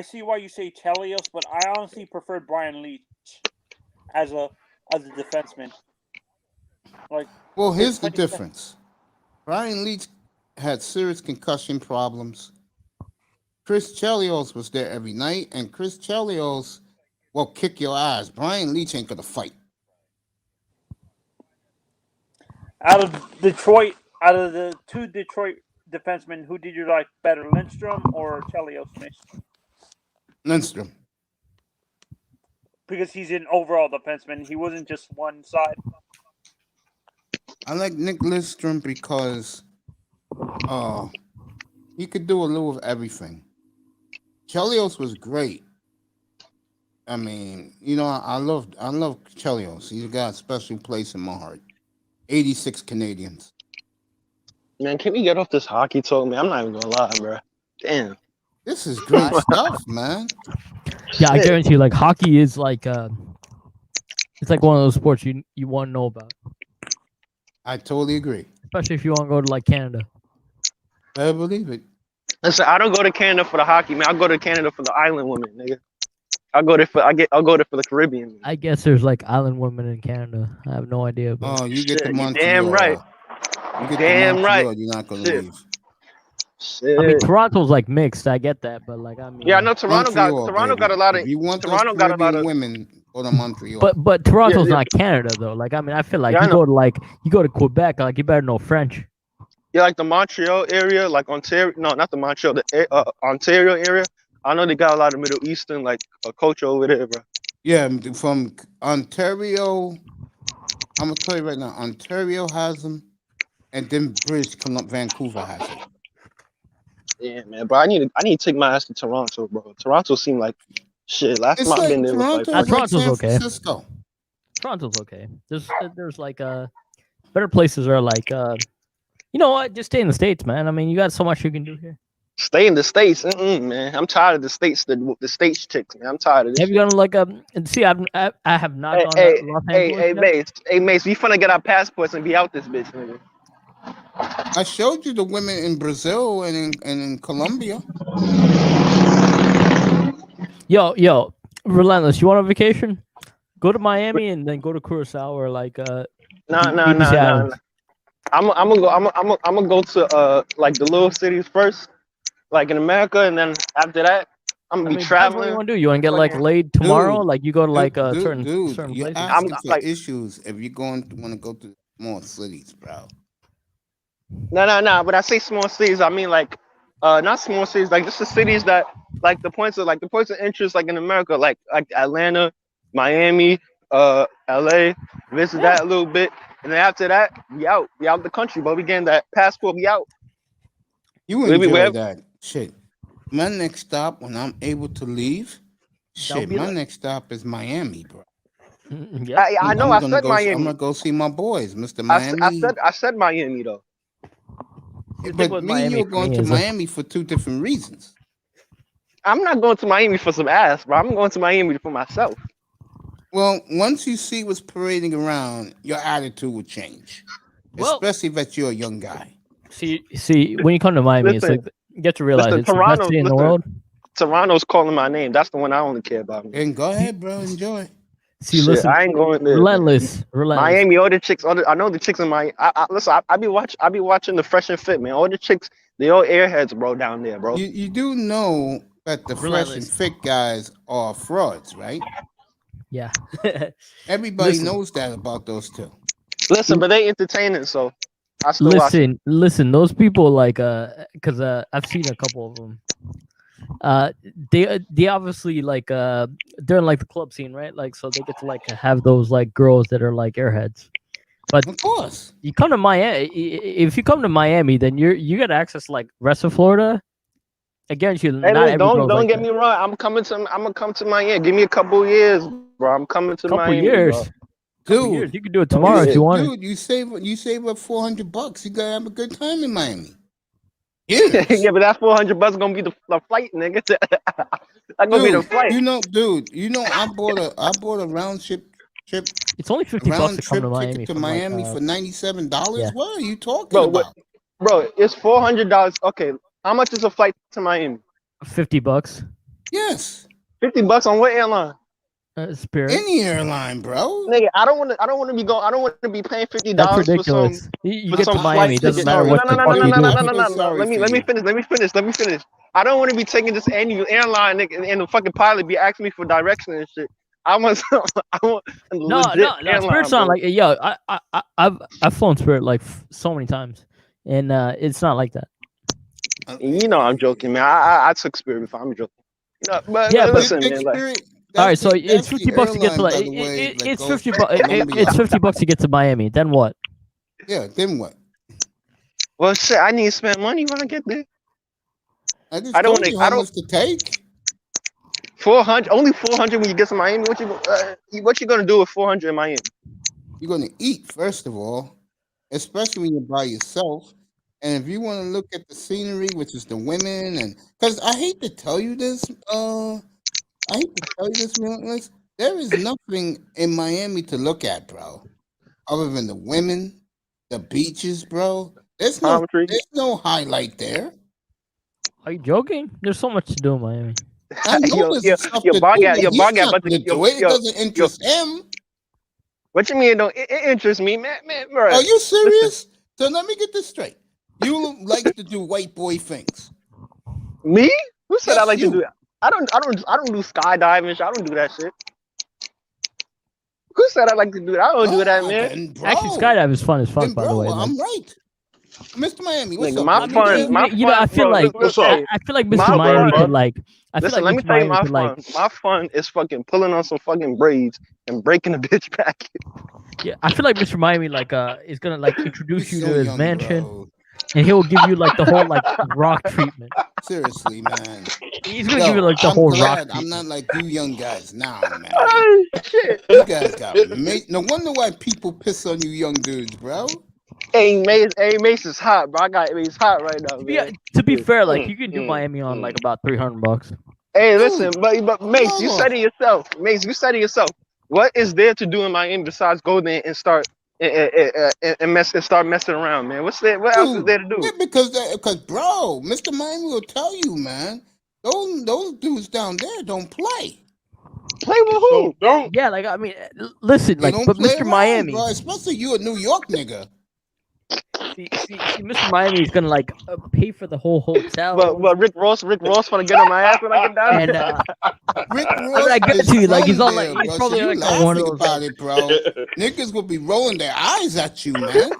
see why you say Chelios, but I honestly prefer Brian Leach as a defenseman. Like, Well, here's the difference. Brian Leach had serious concussion problems. Chris Chelios was there every night, and Chris Chelios will kick your ass. Brian Leach ain't gonna fight. out of the two Detroit defensemen, who did you like better, Lindstrom or Chelios, Mace? Lindstrom. Because he's an overall defenseman. He wasn't just one side. I like Nick Lindstrom because he could do a little of everything. Chelios was great. I mean, you know, I love Chelios. He's got a special place in my heart. 86 Canadians. Man, can we get off this hockey talk, man? I'm not even gonna lie, bro. Damn. This is great stuff, man. Yeah, I guarantee you, like hockey is like it's like one of those sports you want to know about. I totally agree. Especially if you want to go to like Canada. I believe it. Listen, I don't go to Canada for the hockey, man. I go to Canada for the island women, nigga. I'll go there for the Caribbean. Man. I guess there's like island women in Canada. I have no idea. But Oh, you get to Shit, you Montreal. damn right. You get Damn to right. Montreal, you're not gonna Shit. leave. Shit. I mean, Toronto's like mixed. I get that, but like I mean, Yeah, I know Toronto got Montreal, a lot of. If you want Toronto those got a lot Caribbean of. women, go to Montreal. but Toronto's Yeah. not Canada though. Like I mean, I feel like Yeah, I you go to Quebec, like you better know French. Yeah, like the Montreal area, like Ontario. No, not the Montreal, the Ontario area. I know they got a lot of Middle Eastern like culture over there, bro. Yeah, from Ontario, I'm gonna tell you right now, Ontario has them, and then British Columbia, Vancouver has it. Yeah, man, bro. I need to take my ass to Toronto, bro. Toronto seemed like shit. Last It's time I've like been there was like. Toronto, like Toronto's San okay. Francisco. Toronto's okay. There's like better places are like you know what? Just stay in the States, man. I mean, you got so much you can do here. Stay in the States, man. I'm tired of the States, the States chicks, man. I'm tired of this. Have you gone to like see? I have not gone Hey, to Los Angeles yet. Mace, we finna get our passports and be out this bitch, nigga. I showed you the women in Brazil and in Colombia. Yo, Relentless. You want a vacation? Go to Miami and then go to Curacao or like Nah. BBC Islands. I'm gonna go to like the little cities first, like in America, and then after that, I'm gonna be What traveling. you want to do? You want to get like laid tomorrow? Like you go to like certain You're places. asking for issues if you're want to go to small cities, bro. No. But I say small cities, I mean like, not small cities, like just the cities that like the points of interest, like in America, like Atlanta, Miami, LA, visit that a little bit, and then after that, we out the country, but we getting that passport, we out. You enjoy that shit. My next stop when I'm able to leave, my next stop is Miami, bro. I know. I said Miami. I'm gonna go see my boys, Mr. Miami. I said Miami though. But me and you are going to Miami for two different reasons. I'm not going to Miami for some ass, bro. I'm going to Miami for myself. Well, once you see what's parading around, your attitude will change, especially if you're a young guy. See, when you come to Miami, it's like you get to realize it's the best city in the world. Toronto's calling my name. That's the one I only care about. And go ahead, bro. Enjoy. See, listen, I ain't going there. Relentless. Miami, all the chicks. I know the chicks in Miami. Listen, I be watching the Fresh and Fit, man. All the chicks, they all airheads, bro, down there, bro. You do know that the Fresh and Fit guys are frauds, right? Yeah. Everybody knows that about those two. Listen, but they entertaining, so I still watch. Listen. Those people like because I've seen a couple of them. They obviously like they're in like the club scene, right? Like so they get to like have those like girls that are like airheads. But of course, you come to Miami. If you come to Miami, then you get access to like rest of Florida. I guarantee you, Hey, not every don't girl's like get that. me wrong. I'm gonna come to Miami. Give me a couple years, bro. I'm coming to Couple Miami. years. Bro. Dude, you can do it tomorrow if you want. Dude, you save up $400. You gotta have a good time in Miami. Yeah, but that $400 gonna be the flight, nigga. That's gonna be the flight. You know, dude. You know, I bought a round trip. It's only $50 to come to Miami. Ticket to from, Miami like, for $97. yeah. What are you talking about? Bro, it's $400. Okay, how much is a flight to Miami? $50. Yes. $50 on what airline? Spirit. Any airline, bro. Nigga, I don't want to be paying $50 That's for some. ridiculous. You for get some to Miami, it doesn't matter what the fuck you do. Let me finish. I don't want to be taking this annual airline, nigga, and the fucking pilot be asking me for direction and shit. I want a No, legit airline, Spirit's not bro. like yo. I've flown Spirit like so many times, and it's not like that. You know I'm joking, man. I took Spirit before. I'm joking. No, but listen, man. Like, all right, so it's $50 to get to like it's $50 to get to Miami. Then what? Yeah, then what? Well, shit, I need to spend money when I get there. I don't want how much to take. 400, only 400 when you get to Miami. What you gonna do with 400 in Miami? You're gonna eat first of all, especially when you're by yourself. And if you want to look at the scenery, which is the women, and because I hate to tell you this, Relentless, there is nothing in Miami to look at, bro, other than the women, the beaches, bro. There's no highlight there. Are you joking? There's so much to do in Miami. I know there's stuff to do, but he's not gonna do it. It doesn't interest him. What you mean? It interests me, man, bro. Are you serious? So let me get this straight. You like to do white boy things. Me? Who said Yes, I like you. to do that? I don't do skydiving. I don't do that shit. Who said I like to do that? I don't do that, man. Then, bro. Actually, skydive is fun as fuck, Then, by the bro, way. Like, I'm right. Mr. Miami, what's Nigga, up? my bro? fun, my you know, I feel bro, like what's up? I feel like Mr. My Miami fun- could like. I feel Listen, like let me Mr. tell you Miami my could fun. like. My fun is fucking pulling on some fucking braids and breaking a bitch back. Yeah, I feel like Mr. Miami like is gonna like introduce you so to his young, mansion, bro. and he'll give you like the whole like rock treatment. Seriously, man. He's gonna give you like the I'm whole glad rock. I'm not like you young guys now, man. Oh shit! You guys got no wonder why people piss on you young dudes, bro. Hey, Mace is hot, bro. It's hot right now, man. To be fair, like you can do Miami on like about $300. Hey, listen, but Mace, you Mama. said it yourself. Mace, you said it yourself. What is there to do in Miami besides go there and start and start messing around, man? What's there? What else is there to do? Yeah, because bro, Mr. Miami will tell you, man. Those dudes down there don't play. Play with who? Don't. Yeah, like I mean, listen, They like don't but play Mr. around, Miami, bro. Especially you, a New York nigga. see, Mr. Miami is gonna like pay for the whole hotel. But Rick Ross wanna get on my ass when I get down And there. Rick I Ross mean, I get is to you, like he's from on there, like he's bro, probably so you like on one of laughing those. about it, bro. Niggas will be rolling their eyes at you, man.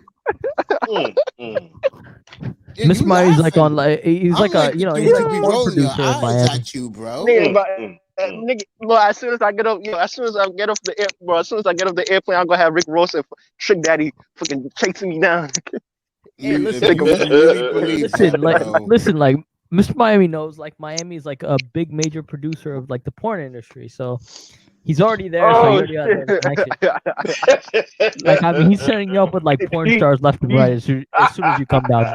Yeah, Mr. you Miami's like laughing. on like he's I'm like like a you know the he's dudes like who a be porn rolling your producer in eyes Miami. at you, bro. Nigga, nigga, bro, as soon as I get off the airplane, I'm gonna have Rick Ross and Trick Daddy fucking chasing me down. Hey, You, listen, if you really believe that, listen, bro. like Mr. Miami knows like Miami is like a big major producer of like the porn industry, so he's already there. So he already has that connection. Like I mean, he's setting you up with like porn stars left and right as soon as you come down.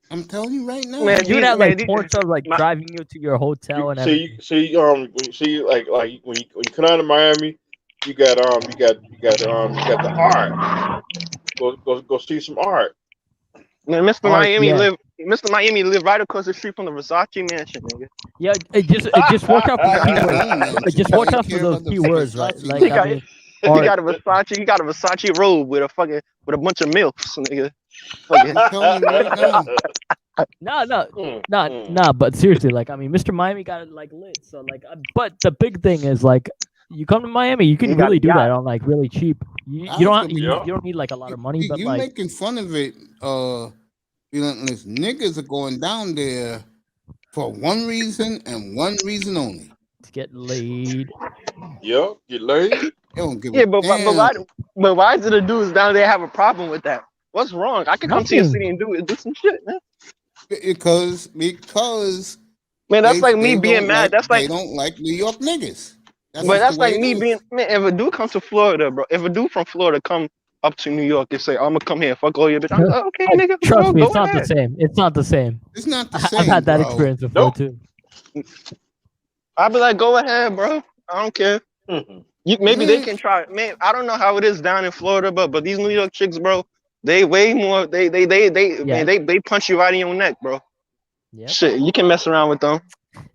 I'm telling you right now. Man, You would have like man, porn stars like driving you to your hotel and everything. Like when you come out of Miami, you got the art. Go see some art. Man, Mr. Art, Miami live right across the street from the Versace mansion, nigga. Yeah, it just watch out for the keywords. Just watch out for those keywords, right? Like He I got, mean, he art. got a Versace robe with a bunch of milfs, nigga. Fucking. I'm telling you right now. No. But seriously, like I mean, Mr. Miami got it like lit. So like, but the big thing is like, you come to Miami, you can really do that on like really cheap. You don't need like a lot of money, but You like making fun of it, relentless niggas are going down there for one reason and one reason only. to get laid. Yeah, get laid. They don't give Yeah, a but damn. why do the dudes down there have a problem with that? What's wrong? I can come to your Nothing. city and do some shit, man. Because Man, that's they- like me they being don't mad. like- That's like they don't like New York niggas. But just that's the way like it me is. being man. If a dude comes to Florida, bro, if a dude from Florida come up to New York and say, "I'm gonna come here, fuck all your bitch," I'm like, okay, nigga, Trust me, go it's not the ahead. same. It's not the same. It's not the I've same. had that bro. experience before too. I'd be like, go ahead, bro. I don't care. Maybe they Man. can try. Man, I don't know how it is down in Florida, but these New York chicks, bro, they way more. They man, they punch you right in your neck, bro. Yep. Shit, you can mess around with them.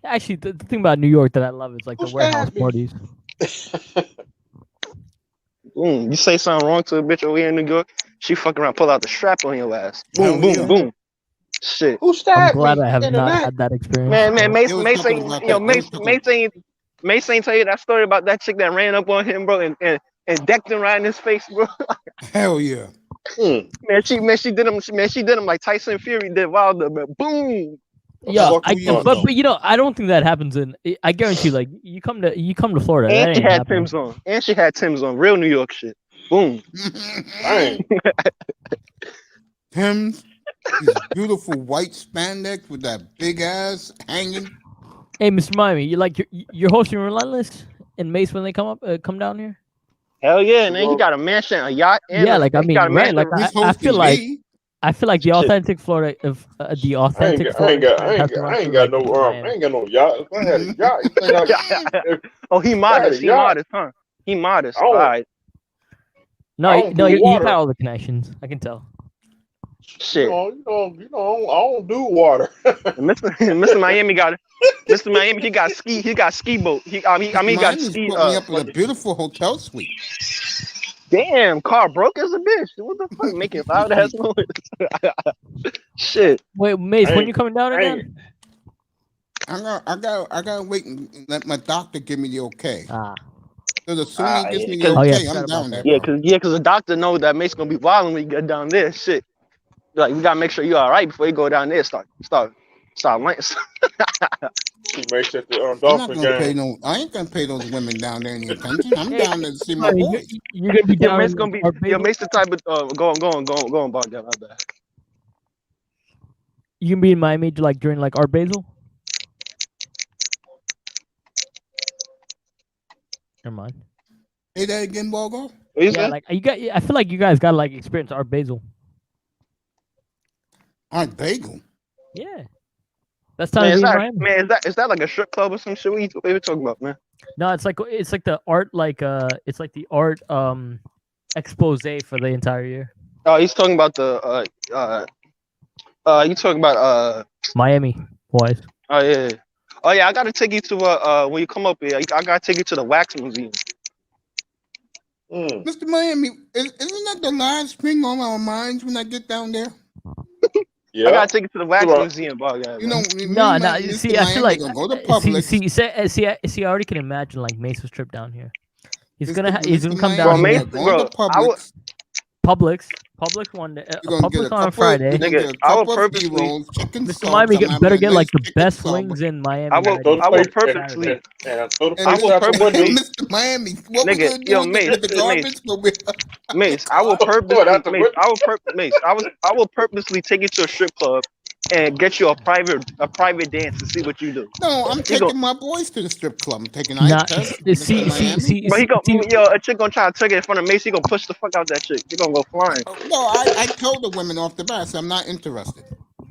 Actually, the thing about New York that I love is like the warehouse parties. Boom, you say something wrong to a bitch over here in New York, she fuck around, pull out the strap on your ass. Boom, boom, boom. Shit. Who I'm stabbed glad me I have in the not neck? had that experience. Man, Mace They was ain't, talking about yo, that. Mace ain't tell you that story about that chick that ran up on him, bro, and decked him right in his face, bro. Hell yeah. Man, she did him like Tyson Fury did Wilder, man. Boom. Yeah, Fuck who you but know. you know, I don't think that happens in. I guarantee, like you come to Florida, that And she ain't had happening. Tim's on. And she had Tim's on. Real New York shit. Boom. Dang. Tim's, these beautiful white spandex with that big ass hanging. Hey, Mr. Miami, you're hosting Relentless and Mace when they come down here. Hell yeah, and then he got a mansion, a yacht, and Yeah, like I he mean, got a right? mansion. Like I feel like the authentic Florida, the authentic I ain't Florida. got no yacht. If I had a yacht, you think Oh, he modest. He yacht. modest, huh? He modest. Oh. All right. No, I don't no, do he water. got all the connections. I can tell. Shit. You know, I don't do water. Mr. Miami got Mr. Miami. He got ski boat. He got Miami's ski. put me up in a beautiful hotel suite. Damn, car broke as a bitch. What the fuck? Making loud ass noise. Shit. Wait, Mace, when you coming down again? I gotta wait and let my doctor give me the okay. Ah. So as soon as he gives me the okay, I'm down there. Yeah, cause the doctor knows that Mace gonna be wild when we get down there. Shit. Like, we gotta make sure you all right before you go down there. Start. Make sure the I'm not Dolphin gonna pay game. I ain't gonna pay those women down there any attention. I'm down there to see my boy. You're gonna be down. Mace gonna be. Yo, Mace the type of go on, Bob. My bad. You can be in Miami during Art Basel. Never mind. Say that again, Bogo. Yeah, like I feel like you guys got experience Art Basel. Art Bagel. Yeah. That's time. Is that like a strip club or some shit? What you talking about, man? No, it's like the art it's like the art expose for the entire year. Oh, he's talking about the you talking about Miami boys. Oh yeah. Oh yeah, I gotta take you to when you come up here. I gotta take you to the Wax Museum. Mr. Miami, isn't that the last thing on our minds when I get down there? Yeah. I gotta take you to the Wax Museum, bug. You know, No. See, I feel like go to Publix. See, I already can imagine Mace's trip down here. He's gonna come down Bro, here. bro, Publix one day. Publix on Friday. Nigga, I will purposely. Mr. Miami better get the best wings in Miami. I will purposely. Mr. Miami, what we gonna do with the garbage? Mace, I will purposely take you to a strip club and get you a private dance to see what you do. No, I'm taking my boys to the strip club. I'm taking eye test. See, but a chick gonna try to take it in front of Mace. He gonna push the fuck out that chick. He gonna go flying. No, I told the women off the bat, so I'm not interested.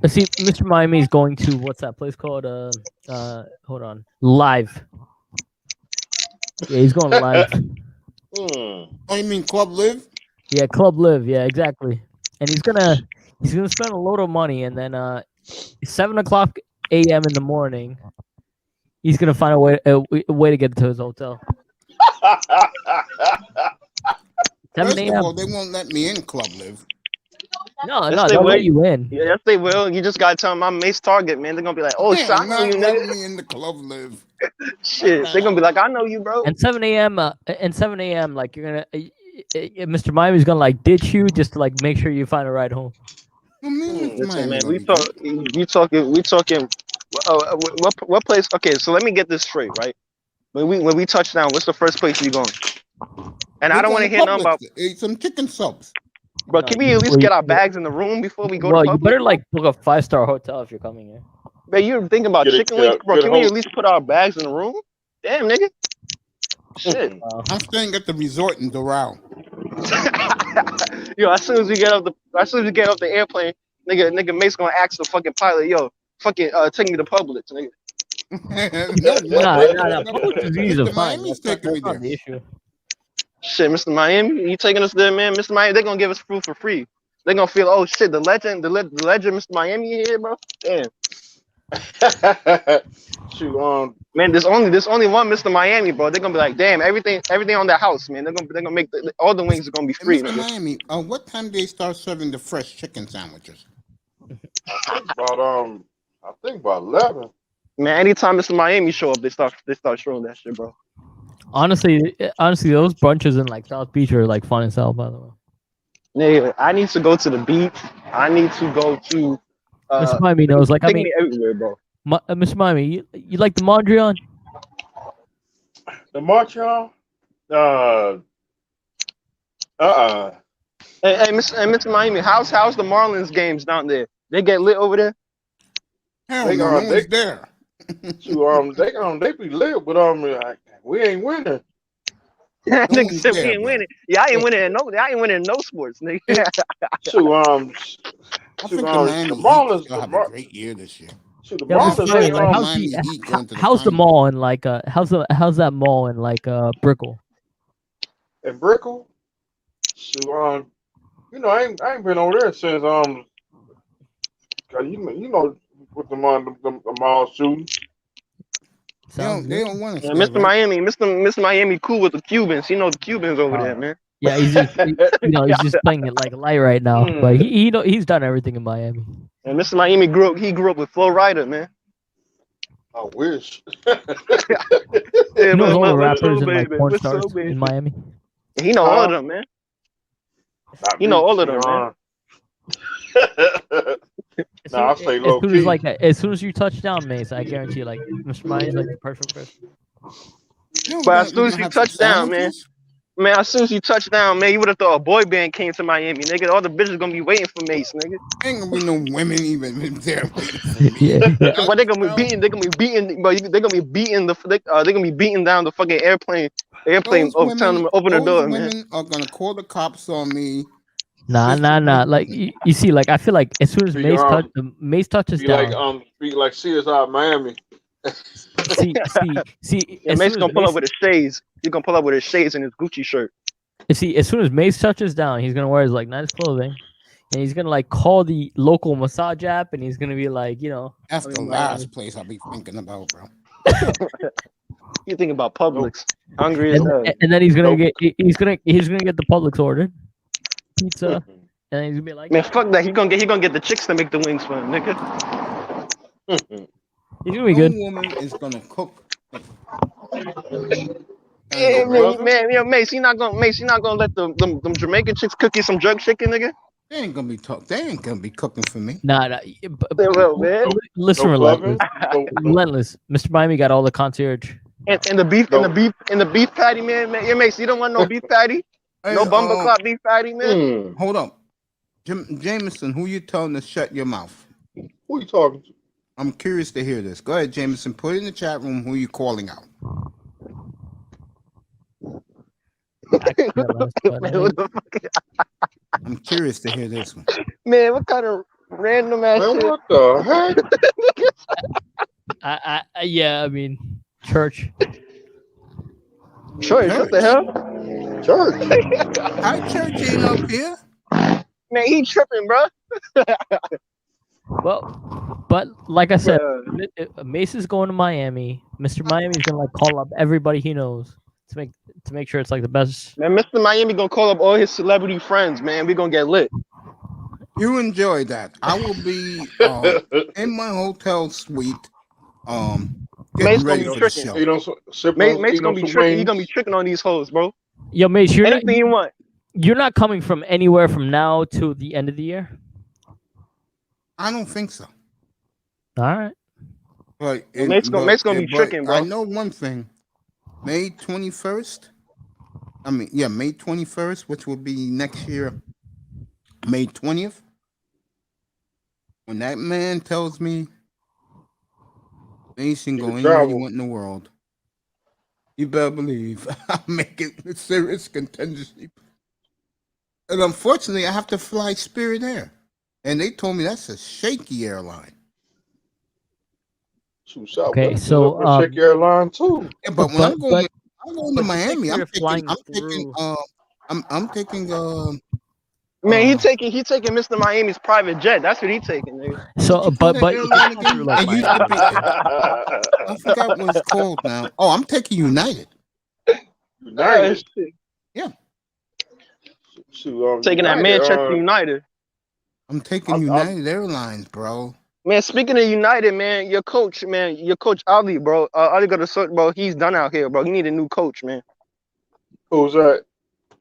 See, Mr. Miami is going to what's that place called? Hold on, Live. Yeah, he's going Live. Oh, you mean Club Live? Yeah, Club Live. Yeah, exactly. And he's gonna spend a load of money, and then 7:00 a.m. in the morning, he's gonna find a way to get to his hotel. 7 a.m. First of all, they won't let me in Club Live. No, they'll let you in. Yeah, yes, they will. You just gotta tell them I'm Mace Target, man. They're gonna be like, "Oh, shit, I know you, nigga." Me in the Club Live. Shit, they're gonna be like, "I know you, bro." And 7 a.m. Like you're gonna, Mr. Miami's gonna ditch you just to make sure you find a ride home. Listen, man, we talking. What place? Okay, so let me get this straight, right? When we touch down, what's the first place you going? And I don't want to hear nothing about some chicken subs. Bro, can we at least get our bags in the room before we go to Well, Publix? you better book a 5-star hotel if you're coming here. Man, you're thinking about chicken wings, bro. Can we at least put our bags in the room? Damn, nigga. Shit. I'm staying at the resort in Doral. Yo, as soon as we get off the airplane, nigga Mace gonna ask the fucking pilot, yo, fucking take me to Publix, nigga. Nah. Publix is easy to find. Miami's taking me there. The issue. Shit, Mr. Miami, you taking us there, man? Mr. Miami, they're gonna give us food for free. They're gonna feel, oh shit, the legend, Mr. Miami here, bro. Damn. Shoot, man, there's only one Mr. Miami, bro. They're gonna be like, damn, everything on the house, man. They're gonna make all the wings are gonna be free. Mr. Miami, what time do they start serving the fresh chicken sandwiches? I think about 11. Man, anytime Mr. Miami show up, they start showing that shit, bro. Honestly, those brunches in South Beach are fun as hell. By the way, nigga, I need to go to the beach. I need to go to. Mr. Miami knows. Take me everywhere, bro. Mr. Miami, you like the Mondrian? The Montreal? Hey, Mr. Miami, how's the Marlins games down there? They get lit over there? Hell no, no one's there. They be lit, but we ain't winning. Nigga said we ain't winning. Yeah, I ain't winning in no sports, nigga. I think the Marlins will have a great year this year. How's the mall in how's that mall in Brickell? In Brickell? I ain't been over there since You know, with the mall shooting. They don't want to Yeah, stay, Mr. right? Mr. Miami cool with the Cubans. He knows the Cubans over there, man. Yeah, he's just he's just playing it like light right now. But he's done everything in Miami. And Mr. Miami grew up with Flo Rida, man. I wish. Yeah, He knows all the we're so rappers and like big, porn we're stars so big. in Miami. He know all of them, man. He know all of them, man. Nah, I stay As low soon key. as like as soon as you touch down, Mace, I guarantee you, like Mr. Miami's like the perfect person. But as soon as you touch down, man, as soon as you touch down, man, you would have thought a boy band came to Miami, nigga. All the bitches gonna be waiting for Mace, nigga. Ain't gonna be no women even there. But they're gonna be beating. They're gonna be beating. But they're gonna be beating they're gonna be beating down the fucking airplane. Those Telling them to open the those door, man. women are gonna call the cops on me. Nah. Like you see, like I feel like as soon as Mace touches Be down, like CSI Miami. see. Yeah, As Mace soon gonna as pull Mace- up with his shades. He's gonna pull up with his shades and his Gucci shirt. See, as soon as Mace touches down, he's gonna wear his like nice clothing, and he's gonna like call the local massage app, and he's gonna be like, That's the last place I'll be thinking about, bro. You think about Publix, hungry as hell. and then he's gonna get the Publix ordered pizza, and then he's gonna be like, Man, fuck that. He gonna get the chicks to make the wings for him, nigga. he's gonna be good. No woman is gonna cook. Yeah, man, Mace, he not gonna let them Jamaican chicks cook you some jerk chicken, nigga. They ain't gonna be cooking for me. Nah. They will, man. Listen, relentless. Mr. Miami got all the concierge. And the beef patty, man. Yeah, Mace, you don't want no beef patty? No bumper clock beef patty, man. Hold up, Jameson, who you telling to shut your mouth? Who you talking to? I'm curious to hear this. Go ahead, Jameson. Put it in the chat room who you calling out. I'm curious to hear this one. Man, what kind of random ass Man, shit? what the heck? I mean, church. Church, what the hell? Church. Our church ain't up here. Man, he tripping, bro. Well, but like I said, Mace is going to Miami. Mr. Miami's gonna like call up everybody he knows to make sure it's like the best. Man, Mr. Miami gonna call up all his celebrity friends, man. We gonna get lit. You enjoy that. I will be in my hotel suite. Mace Getting gonna ready be for the tricking. show. Mace gonna be tricking. He gonna be tricking on these hoes, bro. Yo, Mace, Anything you want. You're not coming from anywhere from now to the end of the year. I don't think so. All right. But Mace gonna be tricking, bro. I know one thing. May 21st. May 21st, which will be next year, May 20th. When that man tells me Mace can go anywhere you want in the world, you better believe I'll make it a serious contingency. And unfortunately, I have to fly Spirit Air. And they told me that's a shaky airline. Okay, so check your airline too. Yeah, but when I'm going to Miami, you're I'm flying taking Man, he taking Mr. Miami's private jet. That's what he taking, nigga. So, but I forgot what it's called now. Oh, I'm taking United. United. Yeah. Taking that Manchester United. I'm taking United Airlines, bro. Man, speaking of United, man, your coach Ali, bro, Ali got a search, bro. He's done out here, bro. He need a new coach, man. Who's that?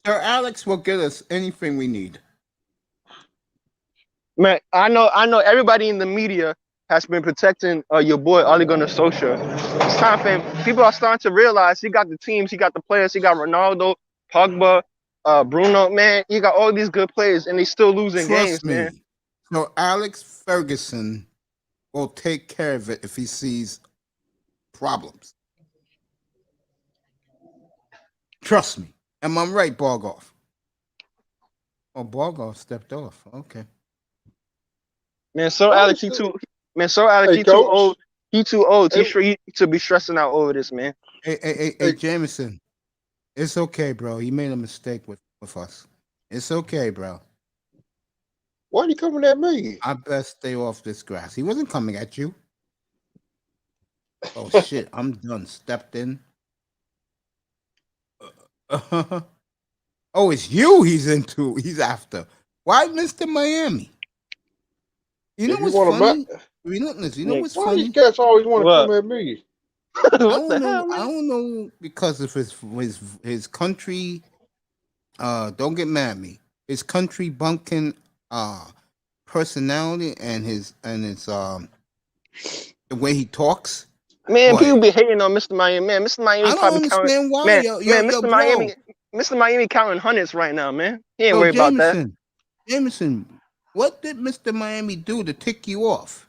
Sir Alex will get us anything we need. Man, I know. Everybody in the media has been protecting your boy Ali Gunnar Solskjaer. It's time for him. People are starting to realize he got the teams, he got the players, he got Ronaldo, Pogba, Bruno. Man, he got all these good players, and they still losing games, man. So Alex Ferguson will take care of it if he sees problems. Trust me. Am I right, Borgoff? Oh, Borgoff stepped off. Okay. Man, so Alex, he too old. He too old. He to be stressing out over this, man. Hey, Jameson. It's okay, bro. You made a mistake with us. It's okay, bro. Why are you coming at me? I best stay off this grass. He wasn't coming at you. Oh shit! I'm done. Stepped in. Oh, it's you. He's after. Why, Mr. Miami? You know If you what's want to funny? back, You know what's why these funny? cats always want to What? come at me? I What the don't know. hell, I man? don't know because of his country. Don't get mad at me. His country bumpkin personality and his the way he talks. Man, What? people be hating on Mr. Miami. Man, Mr. Miami I don't probably counting. understand why. Man, Yo, Mr. bro. Miami, Mr. Miami counting hundreds right now, man. He ain't Yo, worried about that. Jameson, what did Mr. Miami do to tick you off?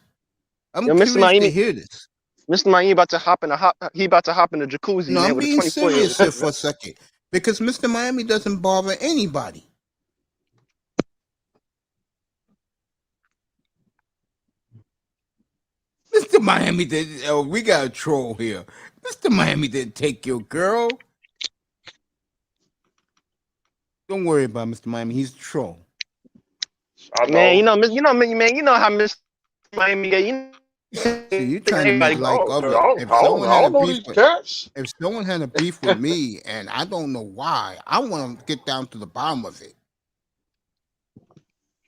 I'm Yo, Mr. curious to Miami, hear this. Mr. Miami about to hop in he about to hop in the jacuzzi, No, man, I'm with a being 24-year-old. serious here for a second because Mr. Miami doesn't bother anybody. Mr. Miami did. Oh, we got a troll here. Mr. Miami didn't take your girl. Don't worry about Mr. Miami. He's a troll. Man, you know how Mr. Miami get. You know, See, you're trying to make like of it. If I someone had a don't know beef these with, cats. if someone had a beef with me, and I don't know why, I want to get down to the bottom of it.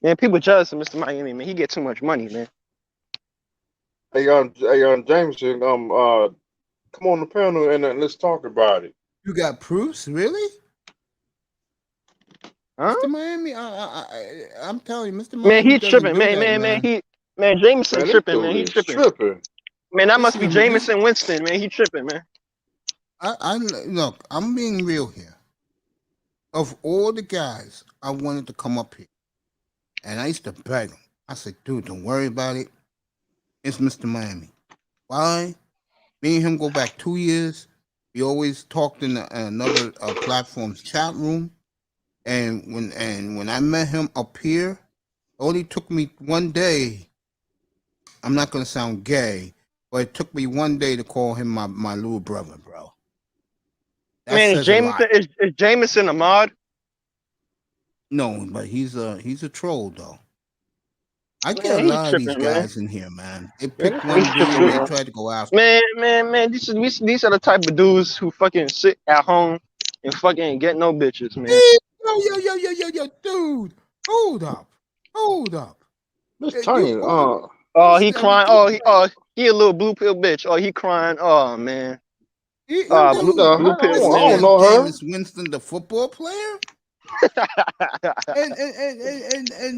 Man, people jealous of Mr. Miami, man. He get too much money, man. Hey, Jameson, come on the panel and let's talk about it. You got proofs, really? Huh? Mr. Miami, I'm telling you, Mr. Miami Man, he doesn't tripping, do man, that, man, Jameson Man, this tripping, dude man. He is tripping. tripping. Man, that must be Listen to me, Jameson Winston, man. He tripping, man. I look, I'm being real here. Of all the guys I wanted to come up here, and I used to beg him. I said, dude, don't worry about it. It's Mr. Miami. Why? Me and him go back 2 years. We always talked in another platform's chat room. And when I met him up here, it only took me 1 day. I'm not gonna sound gay, but it took me 1 day to call him my little brother, bro. That Man, says a lot. is Jameson a mod? No, but he's a troll though. I Man, get a he lot of these tripping, man. guys in here, man. They pick Man, one He dude tripping, and they man. try to go after. Man, these are the type of dudes who fucking sit at home and fucking get no bitches, man. Yo, dude. Hold up. This You Tanya, He crying. He a little blue pill bitch. Oh, he crying. Oh man. Dude, Blue pill, I man. don't know her. Jameis Winston, the football player, and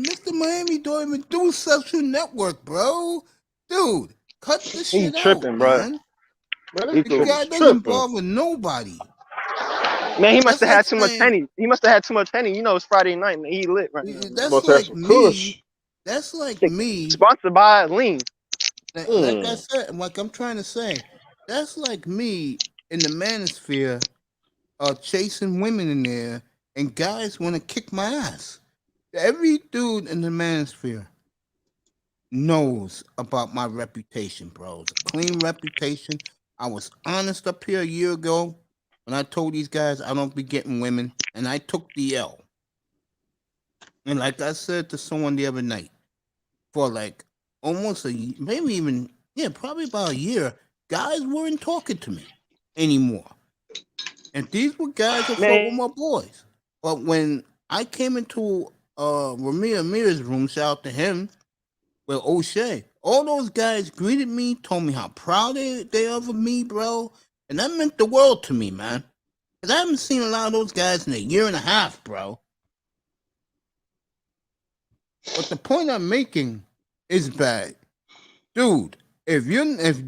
Mr. Miami don't even do social network, bro. Dude, cut the He shit tripping, out, bro. man. Man, He this The dude guy is doesn't tripping. bother nobody. Man, he must That's have had like too much saying, Henny. He must have had too much Henny. You know, it's Friday night, man. He lit right now. Man. that's Must have like some me. kush. That's like me. Sponsored by Lean. Like I said, like I'm trying to say, that's like me in the manosphere, chasing women in there, and guys want to kick my ass. Every dude in the manosphere knows about my reputation, bro. It's a clean reputation. I was honest up here a year ago when I told these guys I don't be getting women, and I took the L. And like I said to someone the other night, for like almost maybe even, probably about a year, guys weren't talking to me anymore. And these were guys that fought with my boys. But when I came into Ramir Amir's room, shout out to him, with O'Shea, all those guys greeted me, told me how proud they are of me, bro. And that meant the world to me, man. Because I haven't seen a lot of those guys in a year and a half, bro. But the point I'm making is bad. Dude, if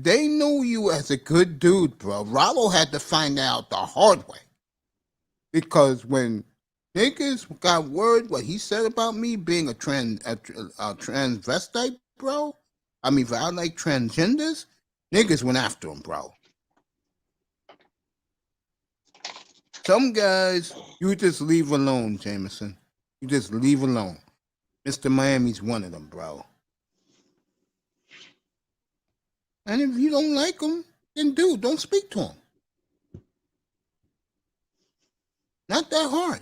they know you as a good dude, bro, Rollo had to find out the hard way. Because when niggas got word what he said about me being a transvestite, bro, I like transgenders, niggas went after him, bro. Some guys, you just leave alone, Jameson. You just leave alone. Mr. Miami's one of them, bro. And if you don't like him, then dude, don't speak to him. Not that hard.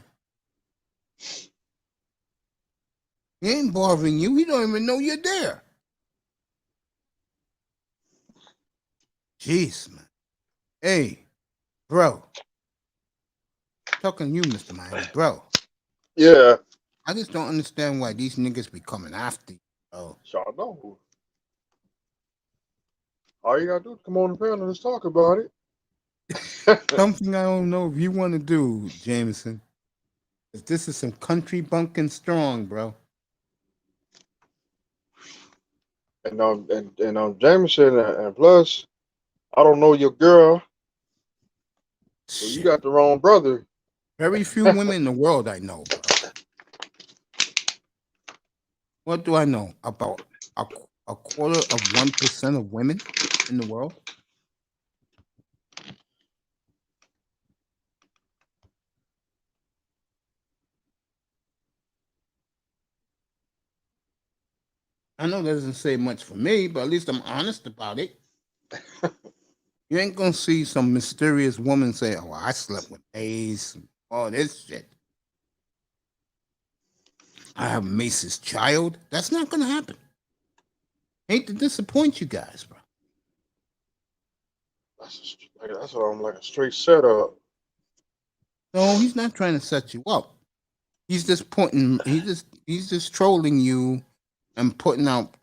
He ain't bothering you. He don't even know you're there. Jeez, man. Hey, bro. Talking to you, Mr. Miami, bro. Yeah. I just don't understand why these niggas be coming after you, bro. Y'all know. All you gotta do is come on the panel and let's talk about it. Something I don't know if you want to do, Jameson. If this is some country bunking strong, bro. And Jameson, and plus, I don't know your girl, so you got the wrong brother. Very few women in the world I know, bro. What do I know about a quarter of 1% of women in the world? I know that doesn't say much for me, but at least I'm honest about it. You ain't gonna see some mysterious woman say, "Oh, I slept with Mace," and all this shit. I have Mace's child. That's not gonna happen. Hate to disappoint you guys, bro. That's what I'm like, a straight setup. No, he's not trying to set you up. He's just pointing. He's just trolling you and putting out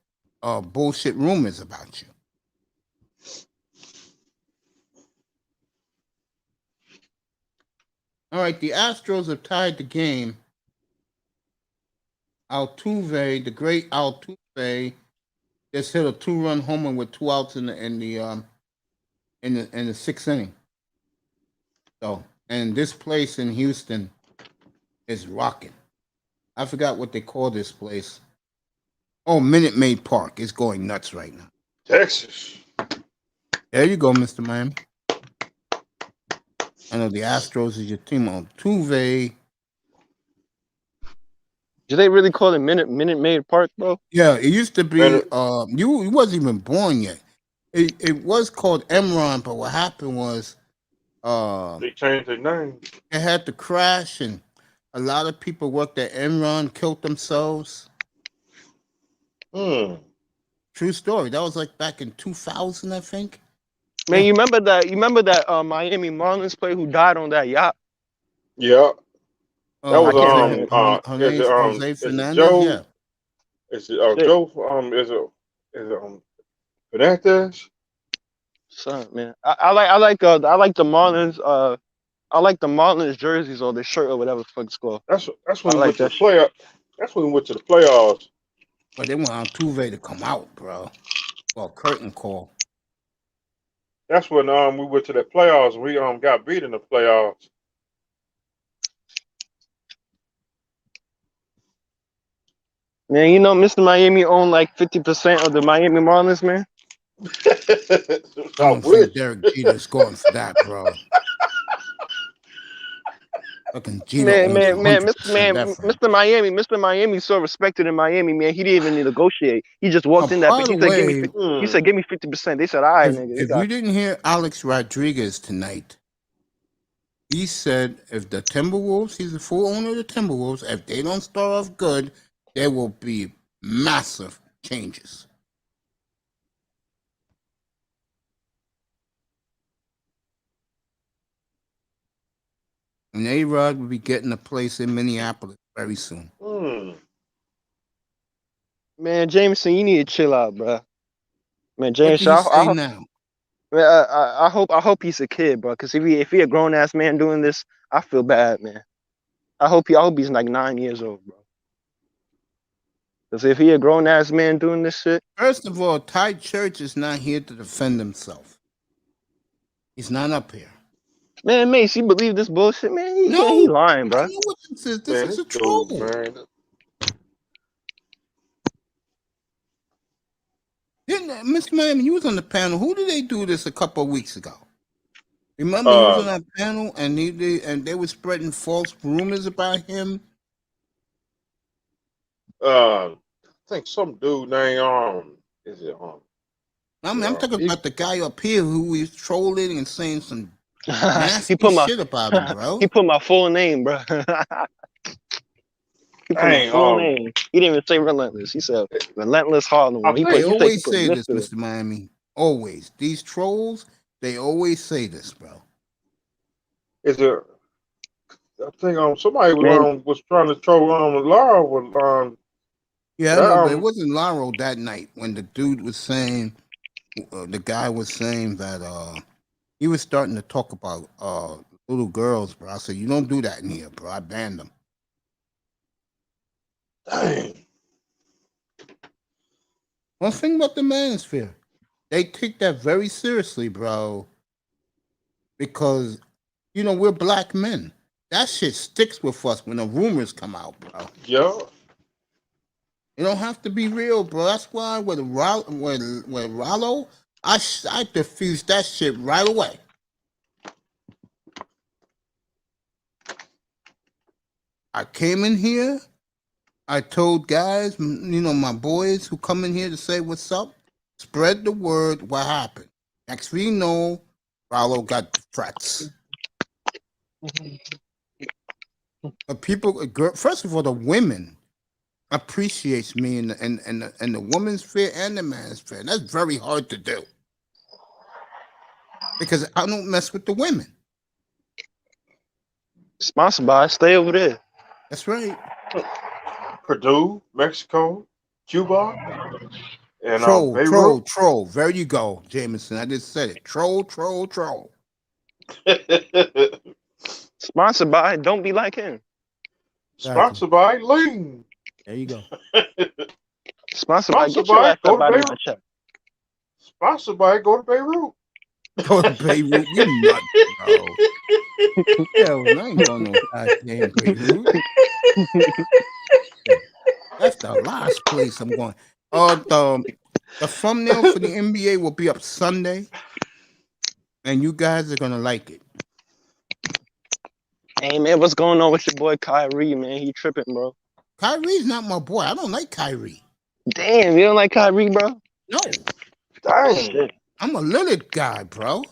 bullshit rumors about you. All right, the Astros have tied the game. Altuve, the great Altuve, just hit a 2-run homer with 2 outs in the sixth inning. So, and this place in Houston is rocking. I forgot what they call this place. Oh, Minute Maid Park is going nuts right now. Texas. There you go, Mr. Miami. I know the Astros is your team. Altuve. Do they really call it Minute Maid Park, bro? Yeah, it used to be. You wasn't even born yet. It was called Emron, but what happened was they changed their name. It had to crash, and a lot of people worked at Enron killed themselves. True story. That was like back in 2000, I think. Man, you remember that Miami Marlins player who died on that yacht? Yeah. That was Jose Fernandez. Joe? Yeah. Is it Joe? Is it Fernandez? Son, man, I like the Marlins. I like the Marlins jerseys or the shirt or whatever the fuck it's called. That's when we went to the playoffs. That's when we went to the playoffs. But they want Altuve to come out, bro. Well, curtain call. That's when we went to the playoffs. We got beat in the playoffs. Man, you know, Mr. Miami owned like 50% of the Miami Marlins, man. I wish Derek Jeter scoring for that, bro. Fucking Jeter Mr. Miami so respected in Miami, man. He didn't even negotiate. He just walked in there. By the way, he said, "Give me 50%." They said, "All right, nigga." If you didn't hear Alex Rodriguez tonight, he said if the Timberwolves, he's the full owner of the Timberwolves, if they don't start off good, there will be massive changes. And A-Rod will be getting a place in Minneapolis very soon. Man, Jameson, you need to chill out, bro. Man, Jameson, What do you say now? Man, I hope he's a kid, bro. Because if he a grown ass man doing this, I feel bad, man. I hope he's like 9 years old, bro. Because if he a grown ass man doing this shit. First of all, Ty Church is not here to defend himself. He's not up here. Man, Mace, you believe this bullshit, man? He lying, bro. I know what this is. This is a troll. Mr. Miami, you was on the panel. Who did they do this a couple of weeks ago? Remember, he was on that panel, and they were spreading false rumors about him. I think some dude named is it I'm talking about the guy up here who was trolling and saying some nasty shit about him, bro. He put my full name, bro. He put my full name. He didn't even say relentless. He said relentless Harlem. He They put always say Mr. this, Mr. Miami. Always. These trolls, they always say this, bro. Is there? I think somebody Man. was trying to troll Lara with Yeah, I that, know, but it wasn't Laro that night when the dude was saying, the guy was saying that he was starting to talk about little girls, bro. I said, you don't do that in here, bro. I banned them. Dang. One thing about the manosphere, they take that very seriously, bro. Because, you know, we're black men. That shit sticks with us when the rumors come out, bro. Yeah. It don't have to be real, bro. That's why with Rollo, I diffused that shit right away. I came in here. I told guys, you know, my boys who come in here to say what's up, spread the word what happened. Next thing you know, Rollo got threats. People, first of all, the women appreciates me in the woman's sphere and the man's sphere. And that's very hard to do because I don't mess with the women. Sponsored by Stay Over There. That's right. Purdue, Mexico, Cuba, and Beirut. Troll. There you go, Jameson. I just said it. Troll. Sponsored by Don't Be Like Him. Sponsored by Lean. There you go. Sponsored by Get Your Ass Up Out of the Check. Sponsored by Go to Beirut. Go to Beirut, you nuts, bro. Hell, I ain't going no goddamn Beirut. That's the last place I'm going. The thumbnail for the NBA will be up Sunday, and you guys are gonna like it. Hey man, what's going on with your boy Kyrie, man? He tripping, bro. Kyrie's not my boy. I don't like Kyrie. Damn, you don't like Kyrie, bro? No. Dang. I'm a Lillard guy, bro.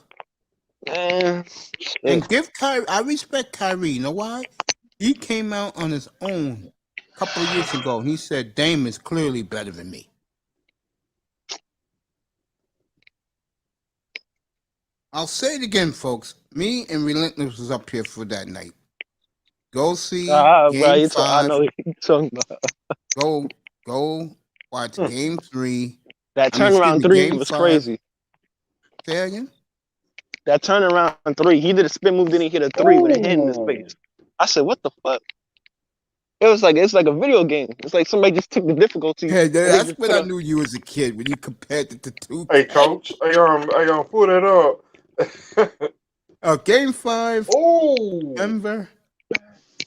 Man. And give Kyrie, I respect Kyrie. You know why? He came out on his own a couple of years ago and he said Dame is clearly better than me. I'll say it again, folks. Me and Relentless was up here for that night. Go see Game 5. I know what you're talking about. Go watch Game 3. That turnaround 3 was 5. crazy. Say that again? That turnaround 3. He did a spin move, then he hit a 3 with a hand in his face. I said, what the fuck? It's like a video game. It's like somebody just took the difficulty. Yeah, that's when I knew you as a kid, when you compared it to two. Hey, coach. Hey, pull that up. Game 5. Denver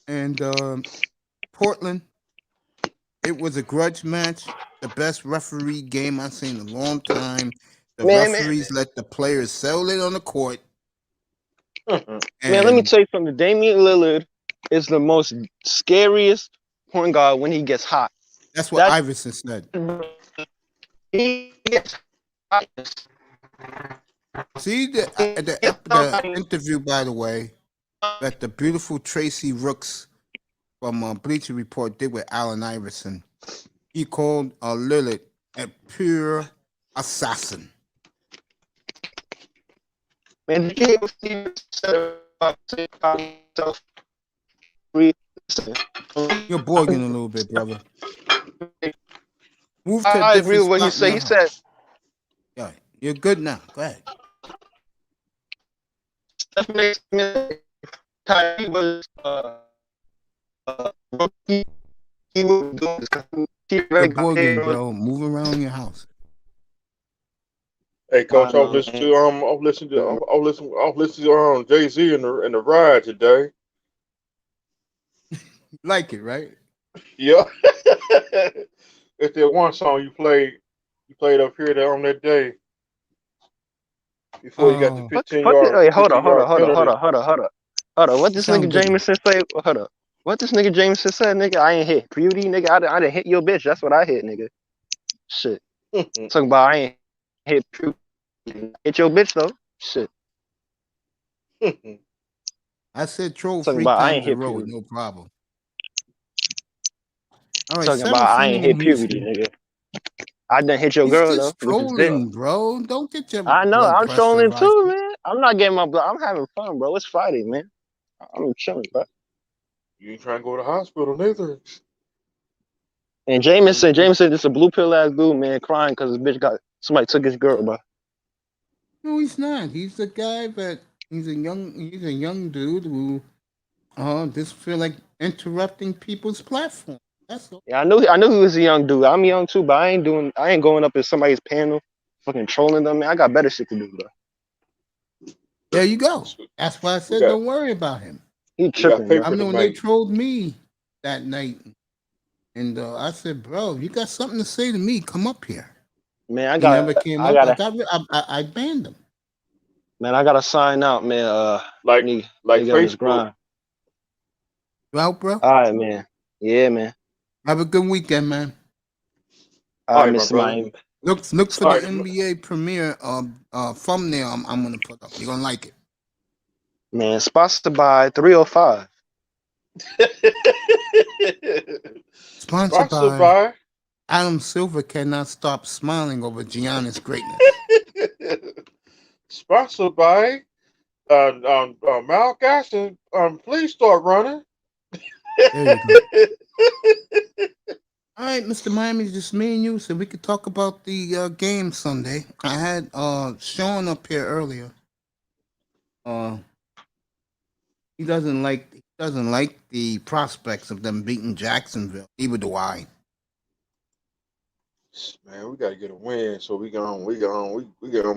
and Portland. It was a grudge match. The best referee game I've seen in a long time. The referees let the players settle it on the court. Man, let me tell you something. Damian Lillard is the most scariest point guard when he gets hot. That's what Iverson said. He gets hot. See the interview, by the way, that the beautiful Tracy Rooks from Bleacher Report did with Allen Iverson. He called Lillard a pure assassin. Man, you're boring a little bit, brother. Move to I agree with what he said. Now. He said, "Yeah, you're good now. Go ahead." Kyrie was rookie. He was doing You're boring, bro. Move around your house. Hey, coach, I'll listen to Jay-Z in the ride today. Like it, right? Yeah. It's that one song you played up here on that day before you got the 15-yard. Wait, hold on. What this nigga Jameson say? Hold up. What this nigga Jameson said, nigga? I ain't hit Beauty, nigga. I didn't hit your bitch. That's what I hit, nigga. Shit. Talking about I ain't hit Beauty. Hit your bitch though. Shit. I said troll Talking 3 about I times ain't in a hit row, Beauty. no problem. All right, Talking about I ain't 7:20 hit in puberty, Houston. nigga. I done hit your He's girl though, just which is big. trolling, bro. Don't get your I know. blood I'm pressure trolling rising. too, man. I'm not getting my blood. I'm having fun, bro. It's Friday, man. I'm chilling, bro. You ain't trying to go to the hospital neither. And Jameson, this a blue pill ass dude, man, crying because his bitch got somebody took his girl, bro. No, he's not. He's the guy that he's a young dude who just feel like interrupting people's platform. That's all. Yeah, I knew he was a young dude. I'm young too, but I ain't going up in somebody's panel, fucking trolling them, man. I got better shit to do, bro. There you go. That's why I said got- don't worry about him. He We got tripping, bro. I paper know to when they make. trolled me that night, and I said, "Bro, you got something to say to me? Come up here." Man, He never came up. I banned him. Man, I gotta sign out, man. Like nigga on this Facebook. grind. You out, bro? All right, man. Yeah, man. Have a good weekend, man. I right, miss my brother. Miami. Look for All the right. NBA premiere thumbnail I'm gonna put up. You're gonna like it. Man, sponsored by 305. Sponsored Sponsored by by Adam Silver cannot stop smiling over Giannis' greatness. Sponsored by Mal Gaston. Please start running. There you go. All right, Mr. Miami, just me and you, so we could talk about the game Sunday. I had Sean up here earlier. He doesn't like the prospects of them beating Jacksonville. Neither do I. Man, we gotta get a win so we can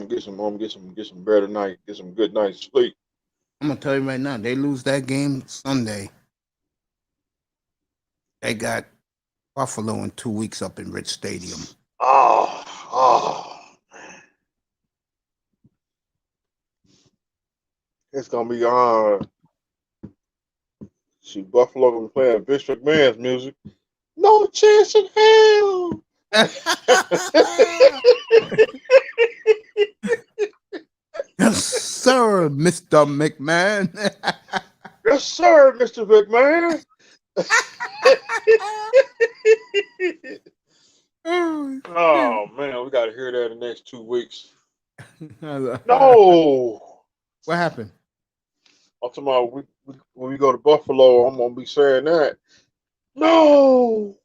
get some better night, get some good night's sleep. I'm gonna tell you right now, they lose that game Sunday. They got Buffalo in 2 weeks up in Rich Stadium. Oh, man. It's gonna be see Buffalo gonna be playing Vince McMahon's music. No chance in hell. Yes, sir, Mr. McMahon. Yes, sir, Mr. McMahon. Oh man, we gotta hear that in the next 2 weeks. No. What happened? I'm talking about when we go to Buffalo, I'm gonna be saying that. No.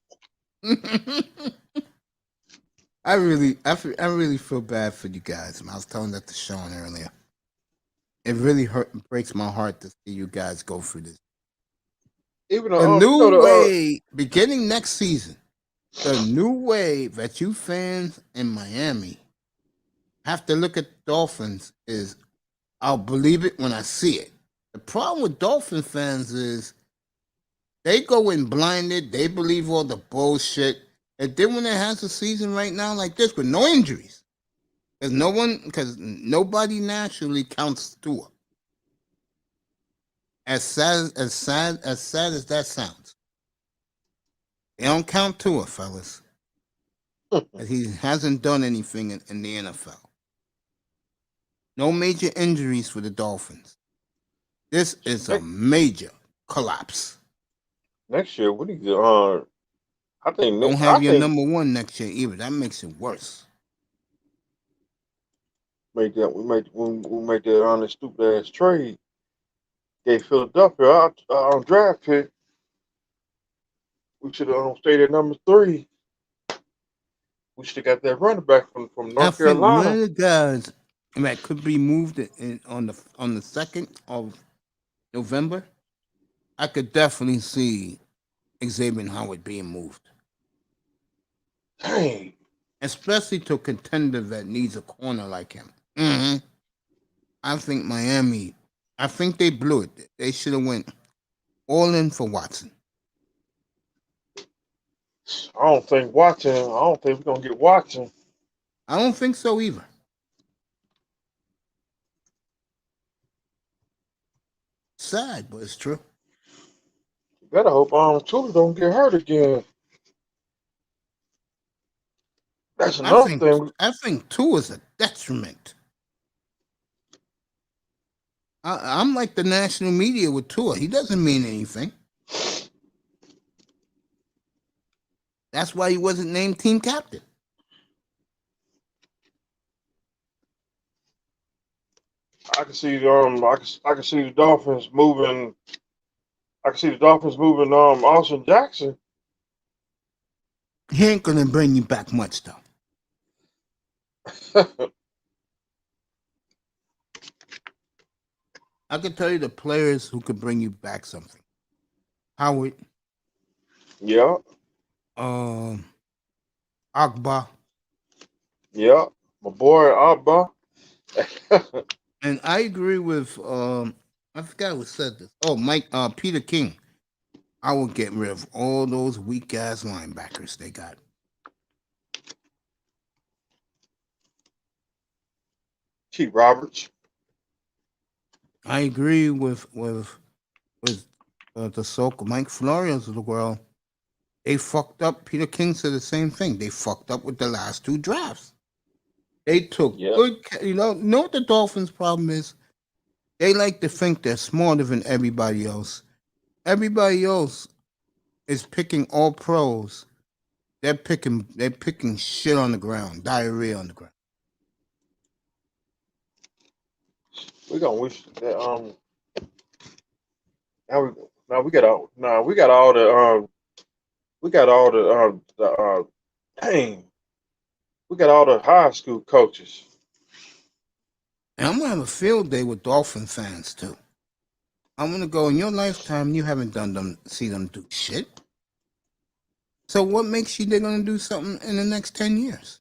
I really feel bad for you guys. I was telling that to Sean earlier. It really breaks my heart to see you guys go through this. Even The new way, beginning next season, the new way that you fans in Miami have to look at Dolphins is, I'll believe it when I see it. The problem with Dolphin fans is they go in blinded, they believe all the bullshit, and then when it has a season right now like this with no injuries, because nobody naturally counts Tua. As sad as that sounds. They don't count Tua, fellas. He hasn't done anything in the NFL. No major injuries for the Dolphins. This is a major collapse. Next year, we need to I think Don't have your number one next year either. That makes it worse. We make that on the stupid ass trade. Gave Philadelphia our draft pick. We should have stayed at number 3. We should have got that running back from North I think one Carolina. of the guys that could be moved on the 2nd of November, I could definitely see Xavier Howard being moved. Dang. Especially to a contender that needs a corner like him. Mm-hmm. I think they blew it. They should have went all in for Watson. I don't think we're gonna get Watson. I don't think so either. Sad, but it's true. You better hope Tua don't get hurt again. That's another thing. I think Tua is a detriment. I'm like the national media with Tua. He doesn't mean anything. That's why he wasn't named team captain. I can see I can see the Dolphins moving. I can see the Dolphins moving Austin Jackson. He ain't gonna bring you back much though. I can tell you the players who could bring you back something. Howard. Yeah. Agba. Yeah. My boy Agba. And I agree with I forgot who said this. Oh, Peter King. I would get rid of all those weak ass linebackers they got. Chief Roberts. I agree with the so-called Mike Florios of the world. They fucked up. Peter King said the same thing. They fucked up with the last two drafts. They took good, know what the Dolphins' problem is? They like to think they're smarter than everybody else. Everybody else is picking all pros. They're picking shit on the ground, diarrhea on the ground. We gonna wish that we got all the high school coaches. And I'm gonna have a field day with Dolphin fans too. I'm gonna go in your lifetime. You haven't see them do shit. So what makes you they're gonna do something in the next 10 years?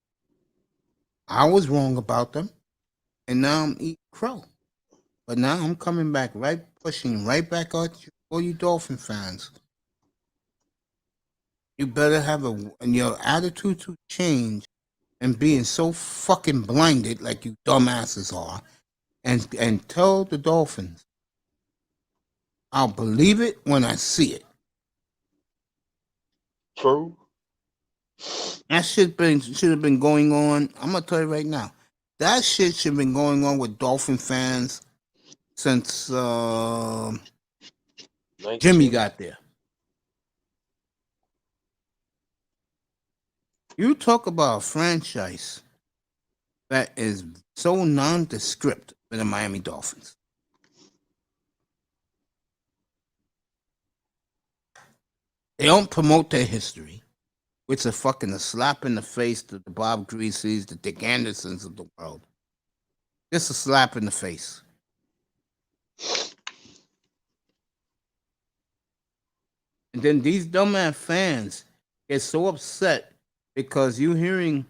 I was wrong about them, and now I'm eating crow. But now I'm coming back, pushing right back at you, all you Dolphin fans. You better have your attitude to change and being so fucking blinded like you dumbasses are, and tell the Dolphins, I'll believe it when I see it. True. That shit should have been going on. I'm gonna tell you right now, that shit should have been going on with Dolphin fans since Jimmy got there. You talk about a franchise that is so nondescript for the Miami Dolphins. They don't promote their history, which is fucking a slap in the face to the Bob Greaseys, the Dick Andersons of the world. Just a slap in the face. And then these dumbass fans get so upset because you're hearing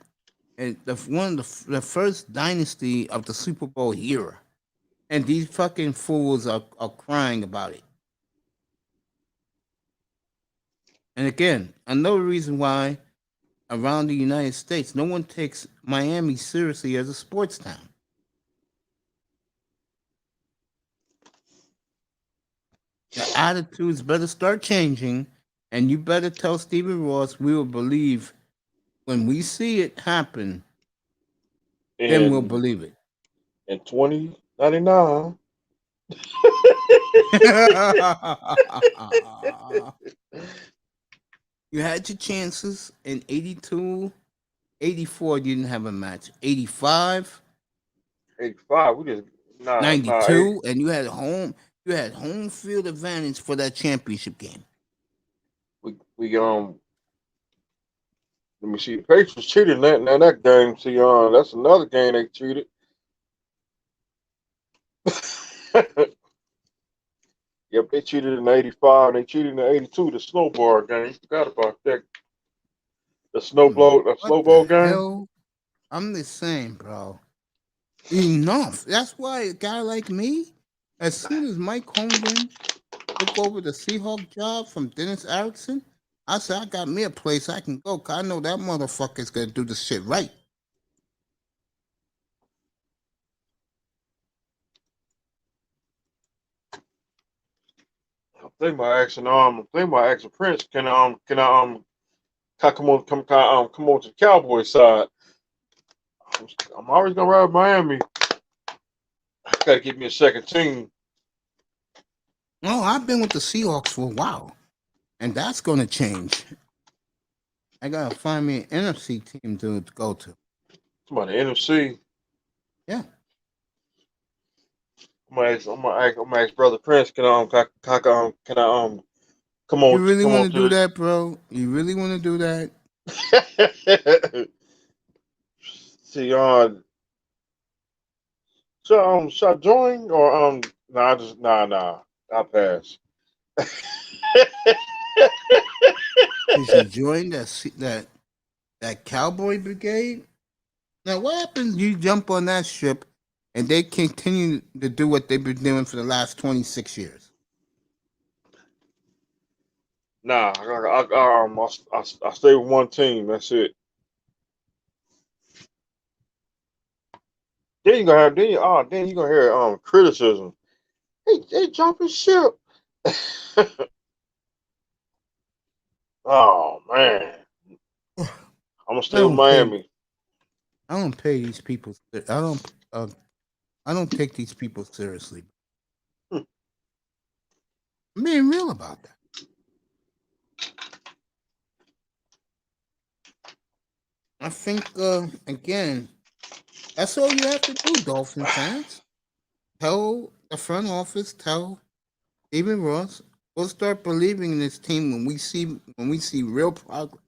one of the first dynasty of the Super Bowl era, and these fucking fools are crying about it. And again, another reason why around the United States, no one takes Miami seriously as a sports town. The attitudes better start changing, and you better tell Stephen Ross we will believe when we see it happen. Then we'll believe it. In 2099. You had your chances in 82, 84, you didn't have a match. 85. 85, we just 92, and you had home field advantage for that championship game. We let me see, the Patriots cheated in that game. See, that's another game they cheated. Yep, they cheated in 85. They cheated in 82, the snowball game. Forgot about that. The snowball game. Hell? I'm the same, bro. Enough. That's why a guy like me, as soon as Mike Holmgren took over the Seahawk job from Dennis Erickson, I said, I got me a place I can go, because I know that motherfucker's going to do the shit right. I think my asking Prince, can I come on to the Cowboys side? I'm always gonna ride Miami. I gotta give me a second team. No, I've been with the Seahawks for a while, and that's going to change. I gotta find me an NFC team to go to. Come on, the NFC. Yeah. I'm gonna ask Brother Prince. Can I come You on really come want on to to do that, bro? You really want to do that? the see should I join or nah I just nah I'll pass. Did you join that cowboy brigade? Now, what happens? You jump on that ship, and they continue to do what they've been doing for the last 26 years. Nah, I stay with one team. That's it. Then you gonna have then you gonna hear criticism. They jumping ship. Oh man, I'm gonna I stay with don't pay. Miami. I don't pay these people. I don't take these people seriously. Hmm. I'm being real about that. I think again, that's all you have to do, Dolphin fans. Tell the front office, tell Stephen Ross, we'll start believing in this team when we see real progress.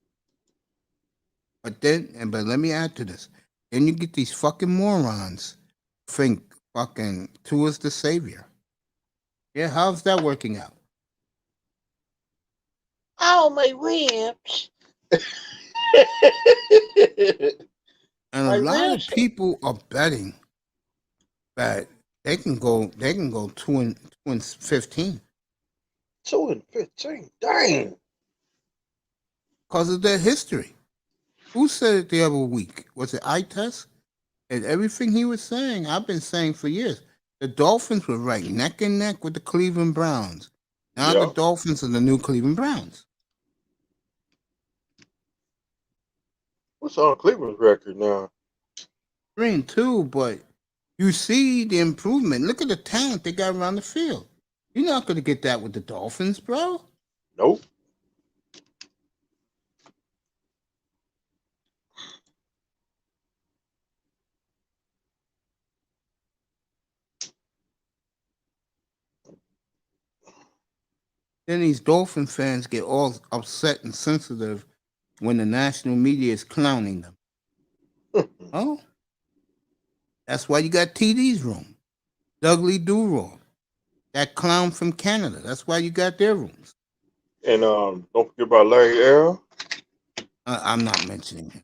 But let me add to this. Then you get these fucking morons think fucking Tua's the savior. Yeah, how's that working out? Oh, my ribs. And a lot of people are betting that they can go 2-15. 2-15. Dang. Because of their history. Who said it the other week? Was it eye test? And everything he was saying, I've been saying for years. The Dolphins were right neck and neck with the Cleveland Browns. Now the Yep. Dolphins are the new Cleveland Browns. What's on Cleveland's record now? 3-2, but you see the improvement. Look at the talent they got around the field. You're not going to get that with the Dolphins, bro. Nope. Then these Dolphin fans get all upset and sensitive when the national media is clowning them. Oh, that's why you got TD's room. Dudley Durall, that clown from Canada. That's why you got their rooms. And don't forget about Larry L. I'm not mentioning him.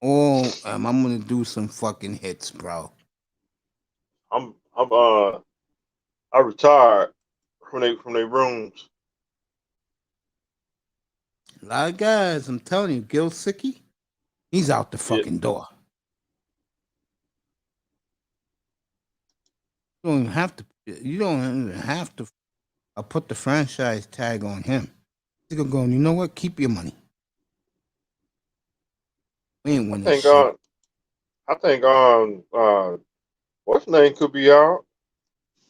I'm gonna do some fucking hits, bro. I retired from their rooms. A lot of guys, I'm telling you, Gil Sicky, he's out the fucking door. You don't even have to put the franchise tag on him. He's gonna go, you know what? Keep your money. We ain't winning shit. I think what's name could be out.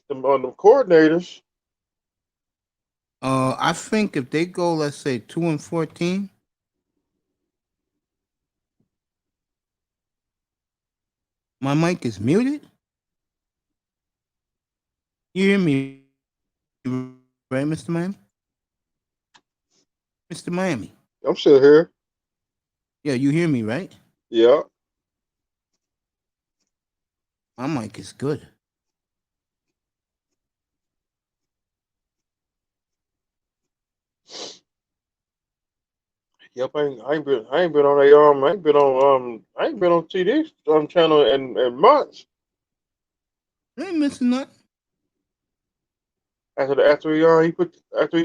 The coordinators. I think if they go, let's say 2-14, my mic is muted. You hear me, right, Mr. Miami? Mr. Miami. I'm still here. Yeah, you hear me, right? Yeah. My mic is good. Yep, I ain't been on TD channel in months. I ain't missing nothing. After he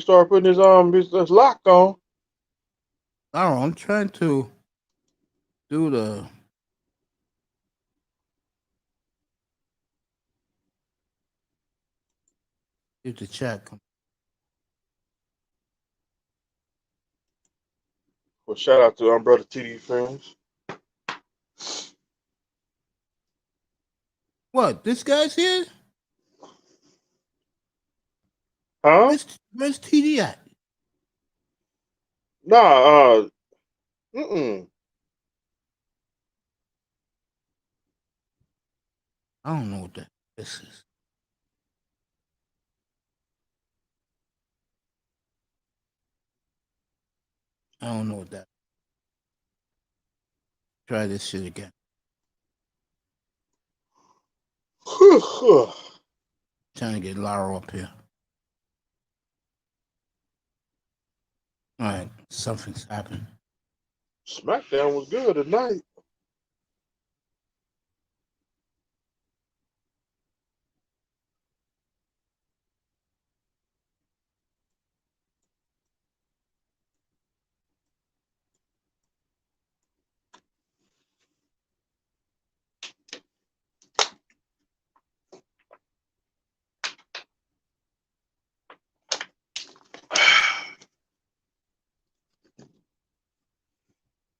started putting his lock on. Oh, I'm trying to do the chat. Well, shout out to brother TD fans. What? This guy's here? Huh? Where's TD at? Nah, mm-mm. I don't know what this is. I don't know what that. Try this shit again. Trying to get Lara up here. All right, something's happened. SmackDown was good tonight.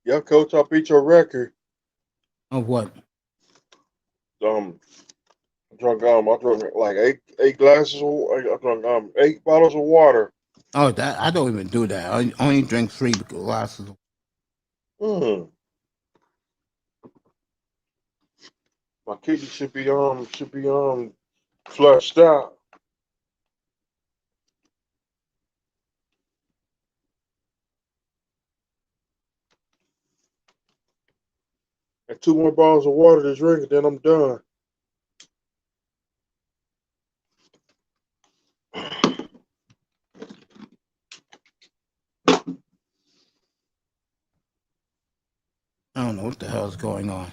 Yeah, coach, I beat your record. Of what? I drank like eight glasses. I drank 8 bottles of water. Oh, that I don't even do that. I only drink 3 glasses. Mm. My kidney should be flushed out. And 2 more bottles of water to drink, and then I'm done. I don't know what the hell is going on.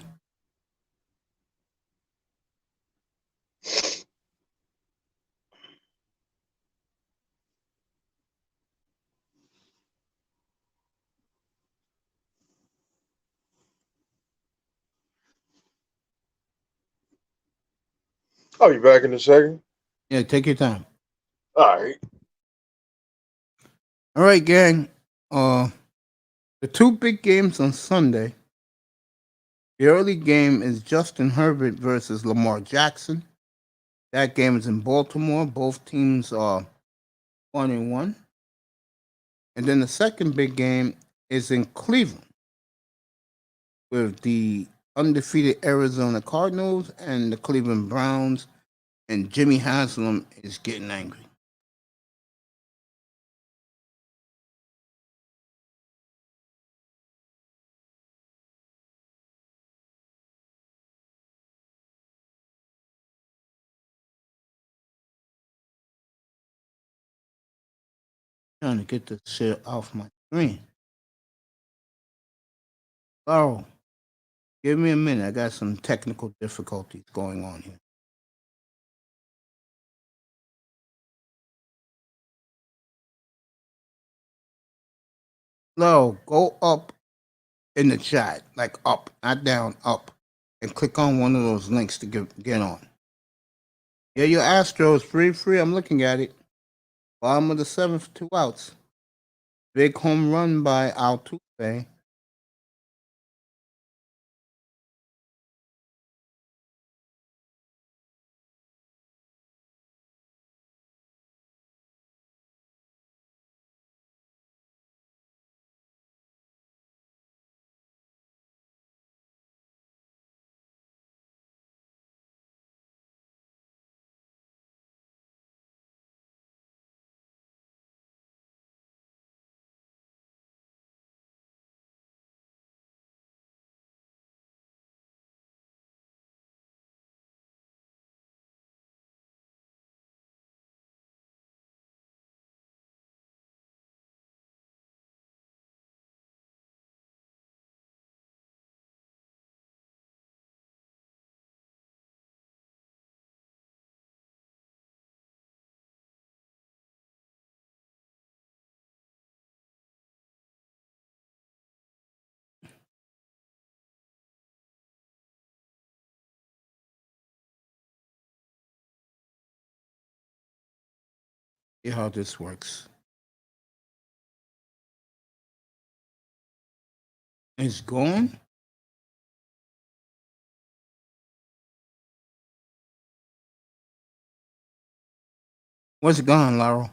I'll be back in a second. Yeah, take your time. All right. All right, gang. The 2 big games on Sunday. The early game is Justin Herbert versus Lamar Jackson. That game is in Baltimore. Both teams are 1-1. And then the second big game is in Cleveland with the undefeated Arizona Cardinals and the Cleveland Browns. And Jimmy Haslam is getting angry. Trying to get this shit off my screen. Carl, give me a minute. I got some technical difficulties going on here. Laurel, go up in the chat, like up, not down, up, and click on one of those links to get on. Yeah, your Astros free. I'm looking at it. Bottom of the 7th, 2 outs. Big home run by Altuve. See how this works. It's gone. What's gone, Laurel?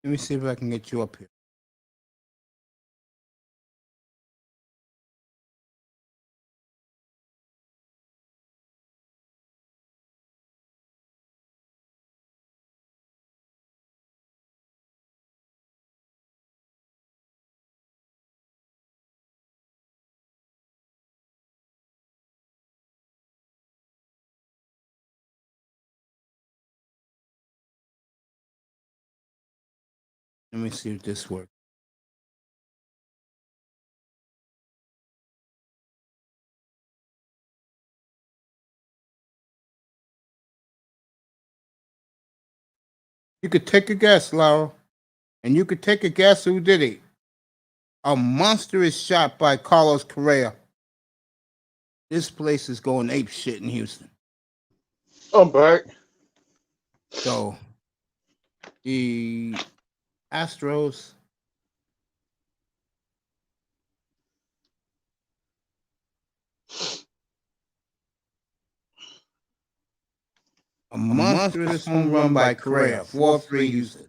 Let me see if I can get you up here. Let me see if this works. You could take a guess, Laura, and you could take a guess who did it. A monstrous shot by Carlos Correa. This place is going ape shit in Houston. I'm back. So the Astros a monstrous home run by Correa, 4-3 Houston.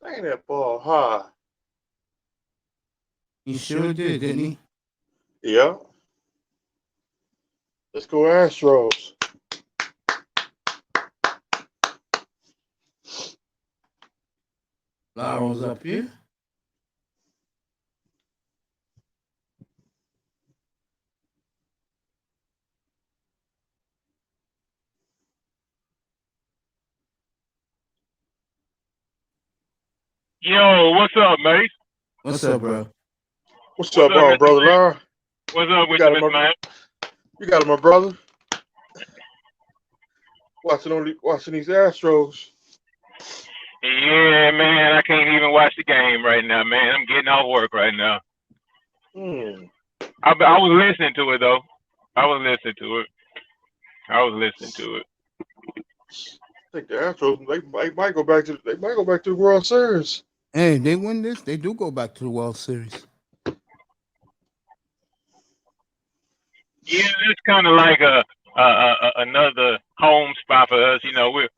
Ain't that ball high? He sure did, didn't he? Yeah. Let's go Astros. Laurel's up here. Yo, what's up, mate? What's up, bro? What's up, brother Lara? What's up with got you, him, Mr. Man? You got him, my brother. Watching these Astros. Yeah, man, I can't even watch the game right now, man. I'm getting off work right now. I was listening to it though. I was listening to it. I think the Astros they might go back to the World Series. Hey, they win this, they do go back to the World Series. Yeah, it's kind of like another home spot for us. You know, we're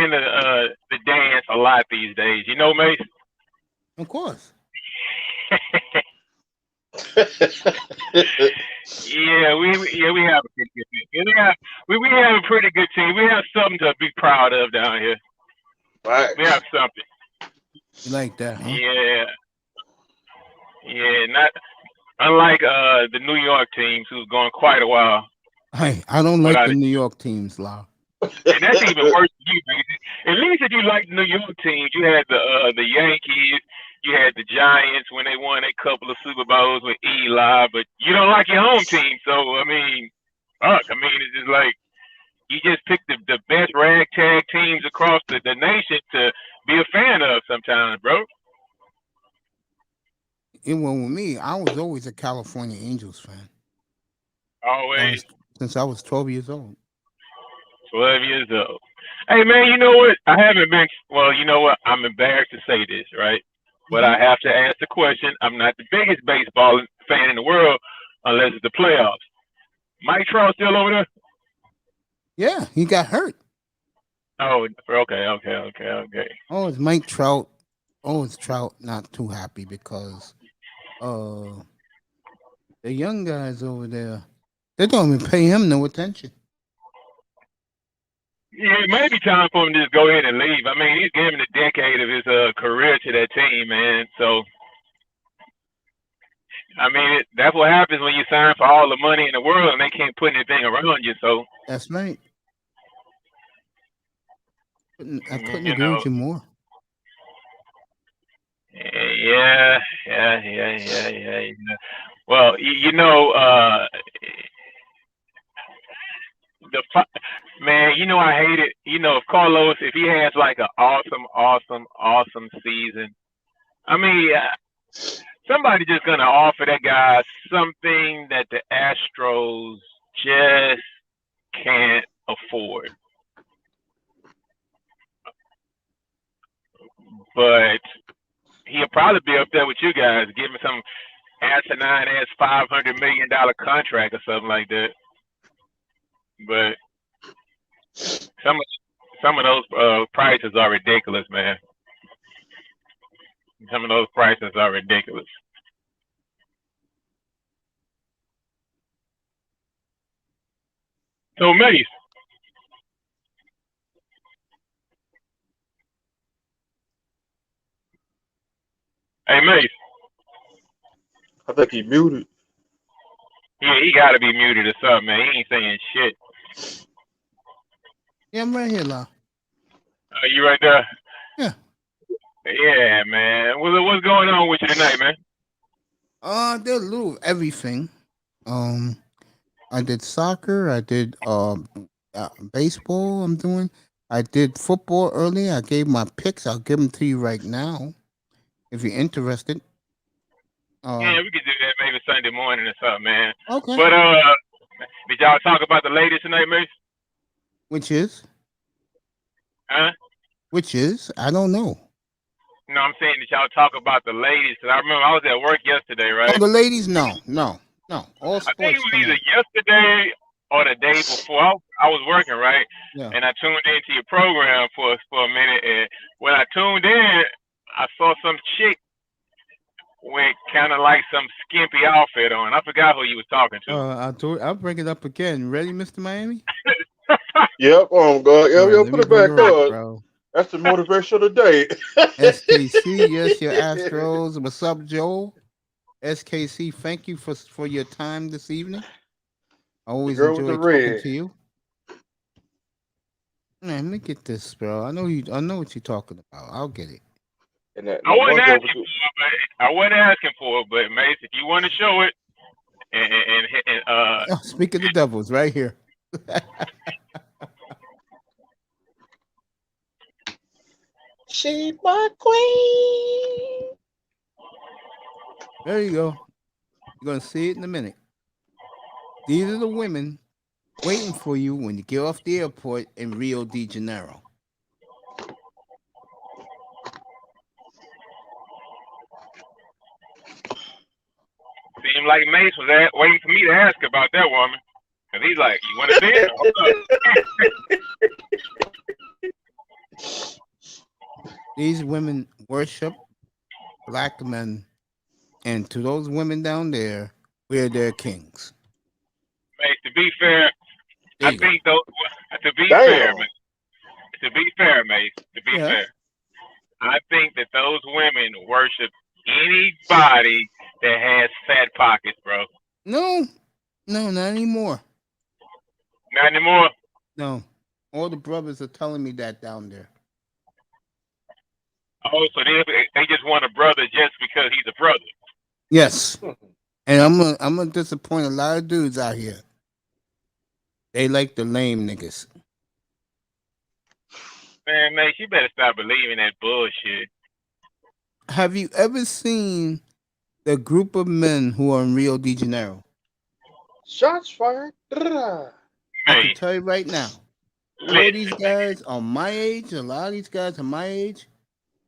in the dance a lot these days. You know, Mace. Of course. Yeah, we have a pretty good team. We have a pretty good team. We have something to be proud of down here. Right. We have something. You like that, huh? Yeah. Not unlike the New York teams who's gone quite a while. Hey, I don't like the New York teams, Lau. And that's even worse than you, baby. At least if you like the New York teams, you had the Yankees, you had the Giants when they won a couple of Super Bowls with Eli, but you don't like your home team. So I mean, it's just like you just pick the best ragtag teams across the nation to be a fan of sometimes, bro. Well, with me, I was always a California Angels fan. Always. Since I was 12 years old. 12 years old. Hey, man, you know what? I haven't been, well, you know what? I'm embarrassed to say this, right? But I have to ask the question. I'm not the biggest baseball fan in the world unless it's the playoffs. Mike Trout still over there? Yeah, he got hurt. Oh, okay. Oh, it's Mike Trout. Oh, it's Trout not too happy because the young guys over there, they don't even pay him no attention. Yeah, it may be time for him to just go ahead and leave. I mean, he's giving a decade of his career to that team, man. So, I mean, that's what happens when you sign for all the money in the world and they can't put anything around you. So that's right. I couldn't agree with you more. Yeah. Well, man, I hate it. If Carlos, if he has like an awesome season, I mean, somebody just gonna offer that guy something that the Astros just can't afford. but he'll probably be up there with you guys, give him some asinine ass $500 million contract or something like that. But some of those prices are ridiculous, man. Some of those prices are ridiculous. So Mace, hey Mace, I think he muted. yeah, he got to be muted or something, man. He ain't saying shit. Yeah, I'm right here, La. Are you right there? Yeah. Yeah, man. What's going on with you tonight, man? Did a little of everything. I did soccer. I did baseball. I did football earlier. I gave my picks. I'll give them to you right now, if you're interested. Yeah, we could do that maybe Sunday morning or something, man. Okay. But did y'all talk about the ladies tonight, Mace? Which is? Huh? Which is? I don't know. No, I'm saying that y'all talk about the ladies because I remember I was at work yesterday, right? Oh, the ladies? No. All I think sports it was either tonight. yesterday or the day before. I was working, right? Yeah. And I tuned into your program for a minute, and when I tuned in, I saw some chick with kind of like some skimpy outfit on. I forgot who you was talking to. I'll bring it up again. Ready, Mr. Miami? Yep, God. Yeah, All right, let put me it bring back her up, up. bro. That's the motivation of the day. SKC, yes, your Astros. What's up, Joel? SKC, thank you for your time this evening. I always girl with enjoy the talking red. to you. Man, let me get this, bro. I know what you're talking about. I'll get it. And that I wasn't one girl asking for it, but I wasn't asking for it, but Mace, if you want to show it, and Speak of the devils, right here. She my queen. There you go. You're gonna see it in a minute. These are the women waiting for you when you get off the airport in Rio de Janeiro. seemed like Mace was waiting for me to ask about that woman. Because he's like, you want to see it? These women worship black men, and to those women down there, we're their kings. Mace, to be fair, I think those. To be Damn. fair, Mace. To be fair, Mace. To be fair, I think that those women worship anybody that has fat pockets, bro. No, not anymore. Not anymore. No, all the brothers are telling me that down there. Oh, so they just want a brother just because he's a brother. Yes, and I'm gonna disappoint a lot of dudes out here. They like the lame niggas. Man, Mace, you better stop believing that bullshit. Have you ever seen the group of men who are in Rio de Janeiro? Shots fired. I can tell you right now, all these guys are my age. A lot of these guys are my age,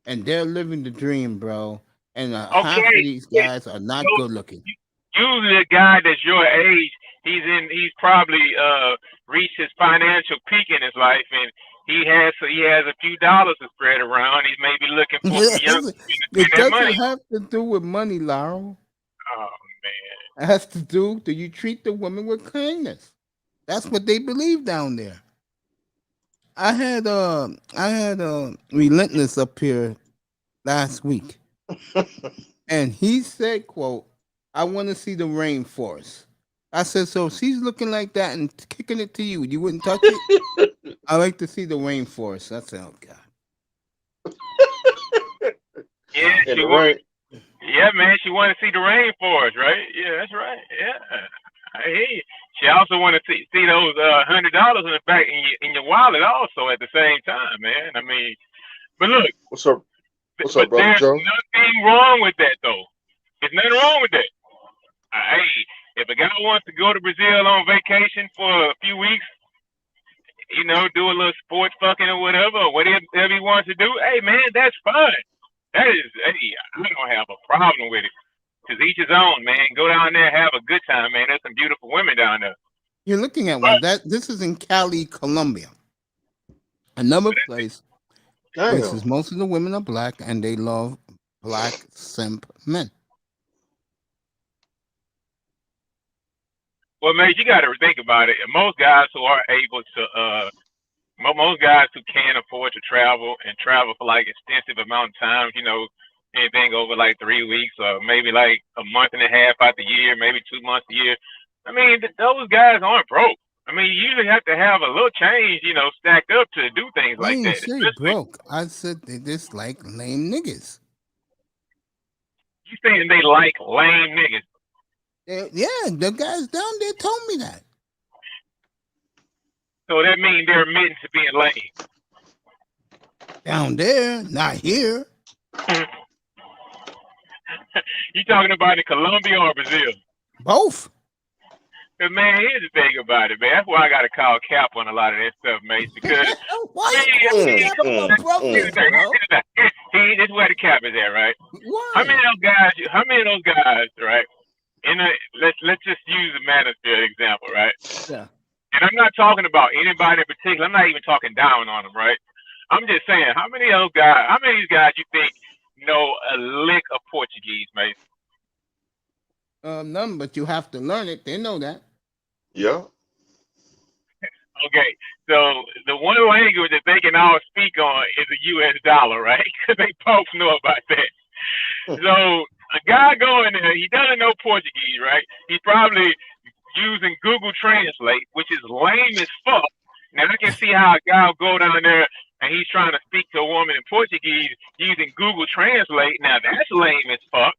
and they're living the dream, bro. And half of these guys are not good looking. Usually, a guy that's your age, he's probably reached his financial peak in his life, and he has a few dollars to spread around. He's maybe looking for some young people to It spend that money. doesn't have to do with money, Laurel. Oh man, It has to do you treat the women with kindness. That's what they believe down there. I had Relentless up here last week, and he said, "quote I want to see the rainforest." I said, "So if she's looking like that and kicking it to you, you wouldn't touch it?" I like to see the rainforest. I said, "Oh God." Yeah, yeah, man. She want to see the rainforest, right? Yeah, that's right. Yeah, I hear you. She also want to see those $100 in the back in your wallet also at the same time, man. I mean, but look, What's up? What's up, but brother there's Joe? nothing wrong with that, though. There's nothing wrong with that. Hey, if a guy wants to go to Brazil on vacation for a few weeks, do a little sports fucking or whatever he wants to do, hey, man, that's fine. That is, hey, I don't have a problem with it. Cause each his own, man. Go down there, have a good time, man. There's some beautiful women down there. You're looking at one. This is in Cali, Colombia. Another place. This is most of the women are black and they love black simp men. Well, man, you got to think about it. Most guys who are able to, most guys who can afford to travel and travel for like extensive amount of time, you know, anything over like 3 weeks or maybe like a month and a half out the year, maybe 2 months a year. I mean, those guys aren't broke. I mean, you usually have to have a little change, you know, stacked up to do things I like didn't that. say broke. I said they just like lame niggas. You saying they like lame niggas? Yeah, the guys down there told me that. So that means they're admitting to being lame. Down there, not here. You talking about in Colombia or Brazil? Both. Cause man, here's the thing about it, man. That's why I gotta call Cap on a lot of that stuff, mate. Because why you calling Cap on my brother, bro? This is where the Cap is at, right? Why? How many of those guys, right? Let's just use the Manosphere example, right? Yeah. And I'm not talking about anybody in particular. I'm not even talking down on them, right? I'm just saying, how many of these guys you think know a lick of Portuguese, mate? None, but you have to learn it. They know that. Yeah. Okay, so the one language that they can all speak on is the U.S. dollar, right? Because they both know about that. So a guy going there, he doesn't know Portuguese, right? He's probably using Google Translate, which is lame as fuck. Now I can see how a guy will go down there and he's trying to speak to a woman in Portuguese using Google Translate. Now that's lame as fuck.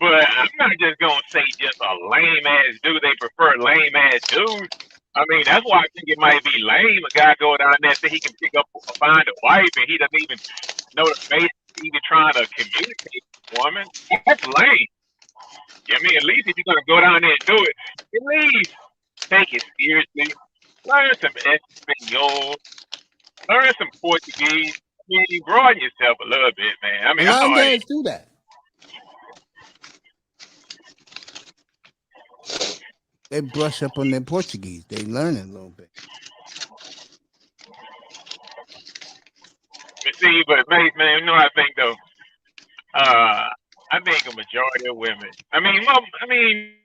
But I'm not just gonna say just a lame ass dude. They prefer lame ass dudes. I mean, that's why I think it might be lame. A guy go down there so he can find a wife, and he doesn't even know the face, even trying to communicate with a woman. That's lame. I mean, at least if you're gonna go down there and do it, at least take it seriously. Learn some Espanol. Learn some Portuguese. I mean, broaden yourself a little bit, man. I mean, a lot of guys do that. They brush up on their Portuguese. They learn it a little bit. But see, man, you know what I think though? I think a majority of women. I mean,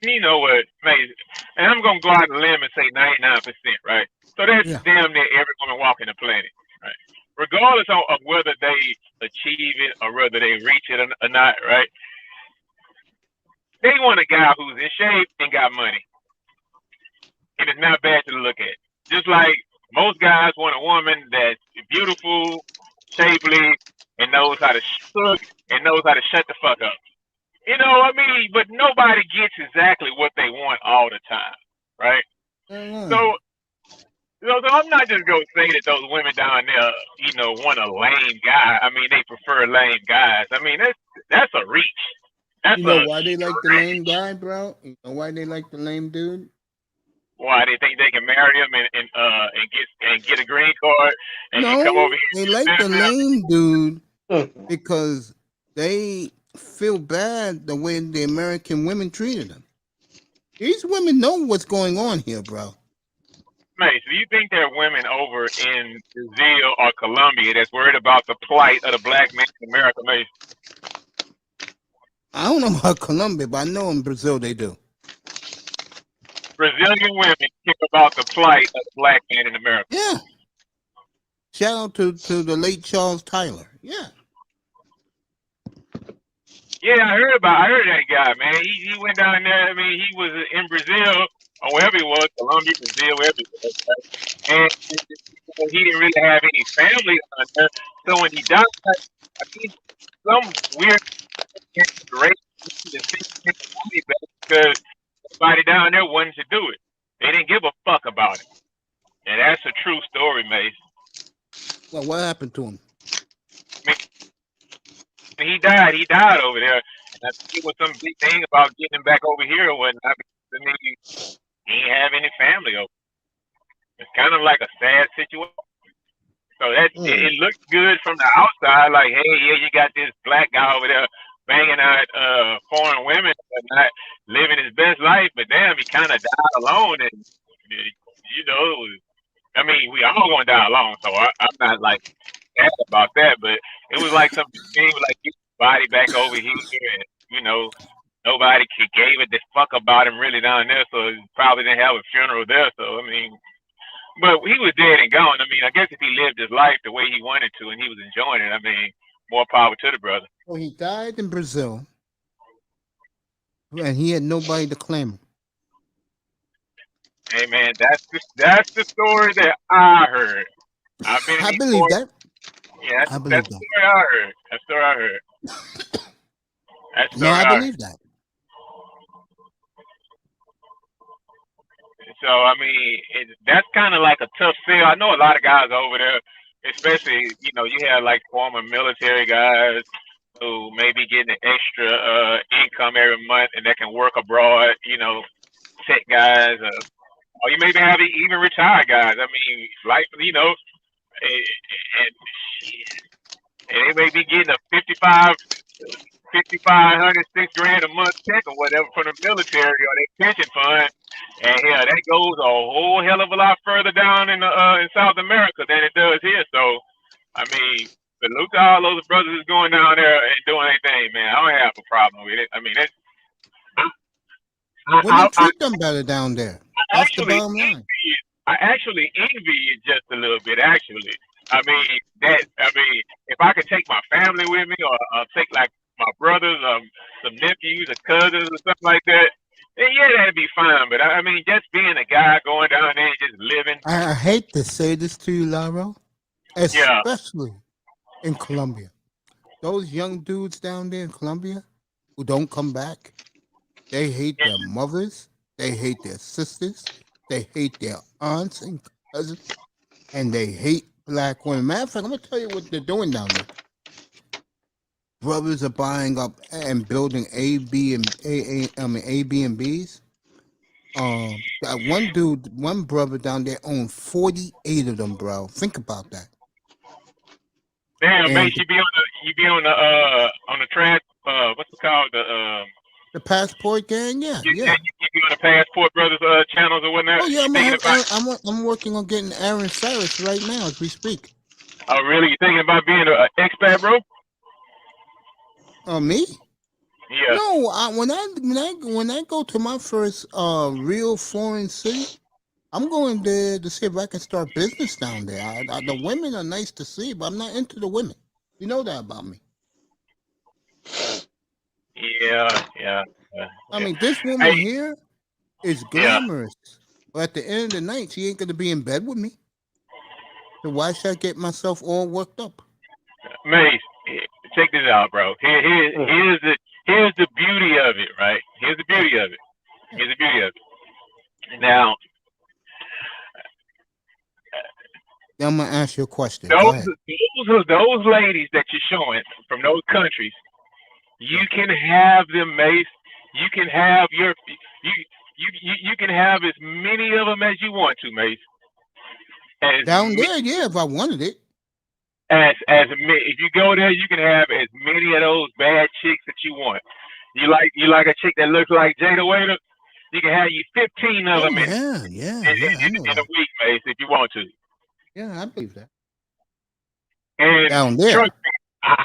you know what, mate? And I'm gonna go out on a limb and say 99%, right? So that's damn near every woman walking the planet, right? Regardless of whether they achieve it or whether they reach it or not, right? They want a guy who's in shape and got money. And it's not bad to look at. Just like most guys want a woman that's beautiful, shapely, and knows how to cook and knows how to shut the fuck up. You know what I mean? But nobody gets exactly what they want all the time, right? So I'm not just going to say that those women down there, you know, want a lame guy. I mean, they prefer lame guys. I mean, that's a reach. That's you know why they like the lame guy, bro? You know why they like the lame dude? Why they think they can marry him and get a green card and come over here? They like the lame dude because they feel bad the way the American women treated them. These women know what's going on here, bro. Mate, so you think there are women over in Brazil or Colombia that's worried about the plight of the black man in America, mate? I don't know about Colombia, but I know in Brazil they do. Brazilian women care about the plight of the black man in America. Yeah. Shout out to the late Charles Tyler. Yeah. Yeah, I heard that guy, man. He went down there. I mean, he was in Brazil or wherever he was, Colombia, Brazil, wherever he was, right? And he didn't really have any family down there. So when he died, I think some weird because everybody down there wanted to do it. They didn't give a fuck about it. And that's a true story, Mace. Well, what happened to him? I mean, he died over there. And I think it was some big thing about getting him back over here or whatnot. I mean, he didn't have any family over. It's kind of like a sad situation. So that it looks good from the outside, like, hey, yeah, you got this black guy over there banging out foreign women, but not living his best life. But damn, he kind of died alone, and you know, I mean, we all gonna die alone. So I'm not like mad about that, but it was like something like get his body back over here, and you know, nobody gave a fuck about him really down there, so he probably didn't have a funeral there. So I mean. But he was dead and gone. I mean, I guess if he lived his life the way he wanted to and he was enjoying it, I mean, more power to the brother. Well, he died in Brazil, and he had nobody to claim him. Hey, man, that's the story that I heard. I believe that. Yeah, I believe that's the story I heard. That's the story I heard. That's the No, story I believe that. So, I mean, that's kind of like a tough sell. I know a lot of guys over there, especially, you know, you have like former military guys who may be getting an extra income every month and they can work abroad, you know, tech guys, or you maybe have even retired guys. I mean, like, you know, and they may be getting a 5,500, $6,000 a month check or whatever from the military or their pension fund. And yeah, that goes a whole hell of a lot further down in South America than it does here. So, I mean, salute to all those brothers who's going down there and doing their thing, man. I don't have a problem with it. I mean, Women treat them better down there. That's the bottom line. I actually envy it just a little bit, actually. I mean, if I could take my family with me or take like my brothers, some nephews or cousins or something like that, then yeah, that'd be fine. But I mean, just being a guy going down there and just living. I hate to say this to you, Laro, especially in Colombia. Those young dudes down there in Colombia who don't come back, they hate their mothers, they hate their sisters, they hate their aunts and cousins, and they hate black women. Matter of fact, I'm gonna tell you what they're doing down there. Brothers are buying up and building Airbnbs. One brother down there owned 48 of them, bro. Think about that. Damn, man, you be on the trans what's it called, the Passport Gang, yeah. You be on the Passport Brothers channels or whatnot. Oh yeah, I'm working on getting Aaron Ferris right now as we speak. Oh really? You thinking about being an expat, bro? Me? Yeah. No, when I go to my first real foreign city, I'm going there to see if I can start business down there. The women are nice to see, but I'm not into the women. You know that about me. Yeah. I mean, this woman here is glamorous, but at the end of the night, she ain't gonna be in bed with me. So why should I get myself all worked up? Mace, check this out, bro. Here's the beauty of it, right? Here's the beauty of it. Now, I'm gonna ask you a question. Those ladies that you're showing from those countries, you can have them, Mace. You can have you can have as many of them as you want to, Mace. Down there, yeah, if I wanted it. If you go there, you can have as many of those bad chicks that you want. You like a chick that looks like Jada Waiter? You can have you 15 of them in a week, Mace, if you want to. Yeah, I believe that. And down there, trust me,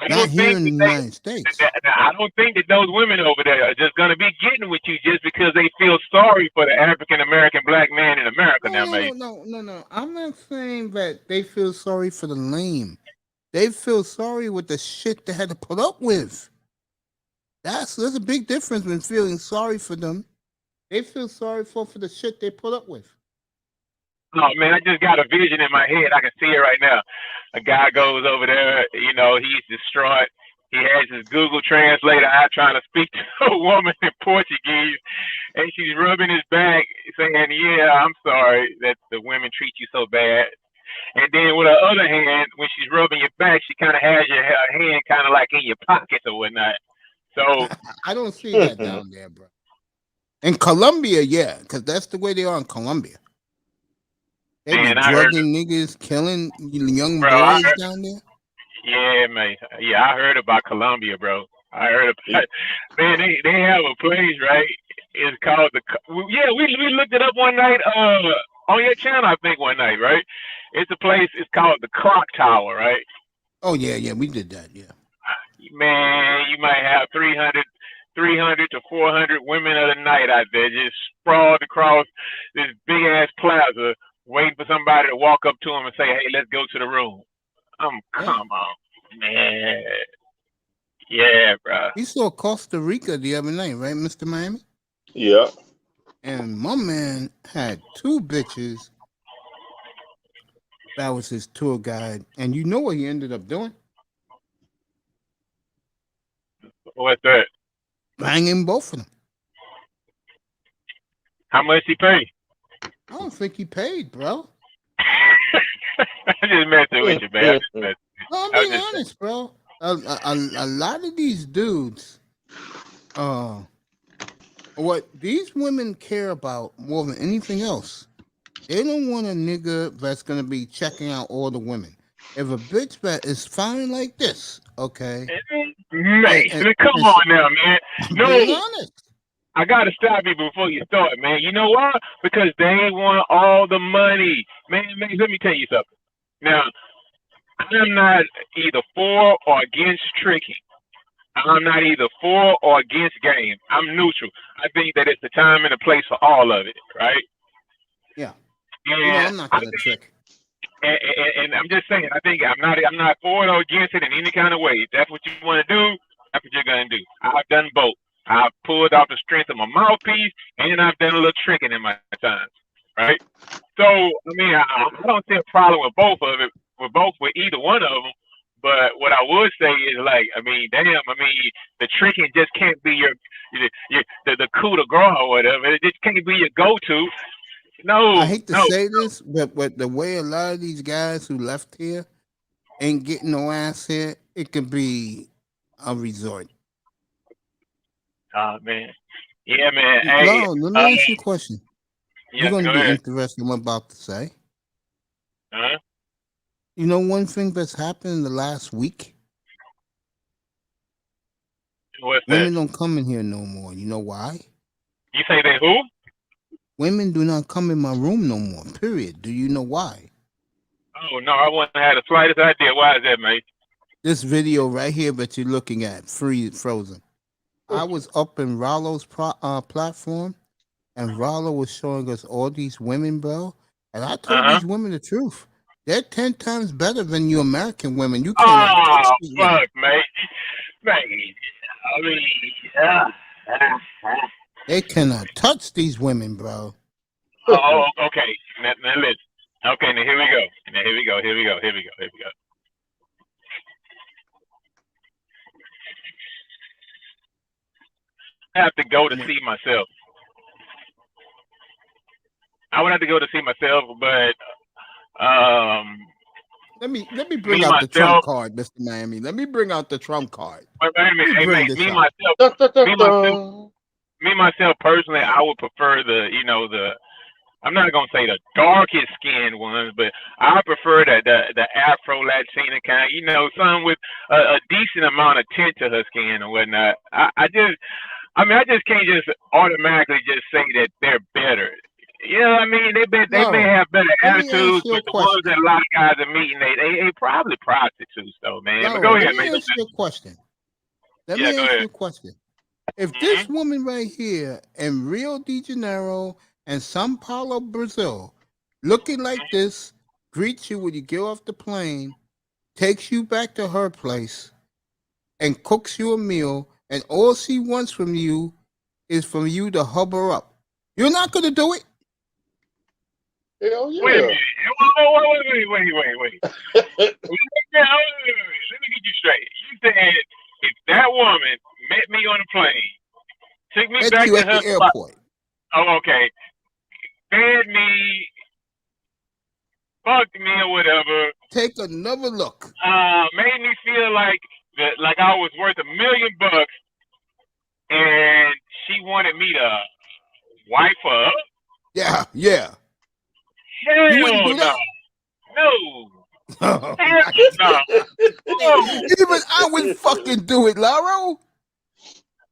not here in the United States. I don't think that those women over there are just going to be getting with you just because they feel sorry for the African American black man in America now, Mace. No. I'm not saying that they feel sorry for the lame. They feel sorry with the shit they had to put up with. There's a big difference in feeling sorry for them. They feel sorry for the shit they put up with. Oh man, I just got a vision in my head. I can see it right now. A guy goes over there, you know, he's distraught. He has his Google translator out trying to speak to a woman in Portuguese, and she's rubbing his back, saying, "Yeah, I'm sorry that the women treat you so bad." And then with her other hand, when she's rubbing your back, she kind of has her hand kind of like in your pockets or whatnot. So I don't see that down there, bro. In Colombia, yeah, because that's the way they are in Colombia. They be Man, I heard, drugging niggas, killing young bro. I boys heard, down there. yeah, man. Yeah, I heard about Colombia, bro. I heard about, man. They have a place, right? It's called yeah. We looked it up one night. On your channel, I think one night, right? It's a place. It's called the Clock Tower, right? Oh yeah, we did that. Yeah. Man, you might have 300 to 400 women of the night out there just sprawled across this big ass plaza, waiting for somebody to walk up to them and say, "Hey, let's go to the room." Come on, man. Yeah, bro. We saw Costa Rica the other night, right, Mr. Miami? Yeah. And my man had 2 bitches. That was his tour guide. And you know what he ended up doing? What's that? Banging both of them. How much he pay? I don't think he paid, bro. I just messing with you, man. No, I'm being honest, bro. A lot of these dudes, what these women care about more than anything else, they don't want a nigga that's gonna be checking out all the women. If a bitch that is fine like this, okay. Man, come on now, man. Being No, honest. I gotta stop you before you start, man. You know why? Because they want all the money. Man, let me tell you something. Now, I'm not either for or against tricking. I'm not either for or against game. I'm neutral. I think that it's the time and the place for all of it, right? Yeah. And I'm not gonna trick. And I'm just saying, I think I'm not for it or against it in any kind of way. If that's what you want to do, that's what you're gonna do. I've done both. I've pulled off the strength of my mouthpiece, and I've done a little tricking in my time, right? So, I mean, I don't see a problem with both of it, with either one of them. But what I would say is, like, I mean, the tricking just can't be the coup de grace or whatever. It just can't be your go-to. No, I hate to say this, but the way a lot of these guys who left here ain't getting no ass here, it could be a resort. Man. Yeah, man. Hey, No, let me ask you a question. yeah, You're going to go be ahead. interested in what I'm about to say. Huh? You know one thing that's happened in the last week? What's Women that? don't come in here no more. You know why? You say they who? Women do not come in my room no more, period. Do you know why? Oh, no, I wouldn't have had the slightest idea. Why is that, mate? This video right here that you're looking at, frozen. I was up in Rollo's platform, and Rollo was showing us all these women, bro. And I told these women the truth. They're 10 times better than you American women. You cannot touch Oh, these women. fuck, mate. Mate, I mean, They cannot touch these women, bro. oh, okay. Now listen. Okay, now here we go. I have to go to see myself. I would have to go to see myself, but Let me bring out the Trump card, Mr. Miami. Let me bring out the Trump card. Wait a minute. Hey, bring mate, this out. me myself personally, I would prefer I'm not gonna say the darkest skinned ones, but I prefer the Afro Latina kind. You know, some with a decent amount of tint to her skin and whatnot. I just can't just automatically just say that they're better. You know what I mean? They may have better attitudes, but the ones that a lot of guys are meeting, they probably prostitutes though, man. But go ahead, man. Let me ask you a question. Let me ask you a question. If this woman right here in Rio de Janeiro and Sao Paulo, Brazil, looking like this, greets you when you get off the plane, takes you back to her place, and cooks you a meal, and all she wants from you is for you to hub her up, you're not going to do it? Hell yeah. Wait a minute. Wait. Let me get you straight. You said if that woman met me on a plane, took me back to at her the airport. Oh, okay. Fed me, fucked me or whatever. Take another look. Made me feel like I was worth $1 million, and she wanted me to wife her up. Yeah. Hell wouldn't do no. that? No. Oh, Hell no. No. even I would fucking do it, Laro.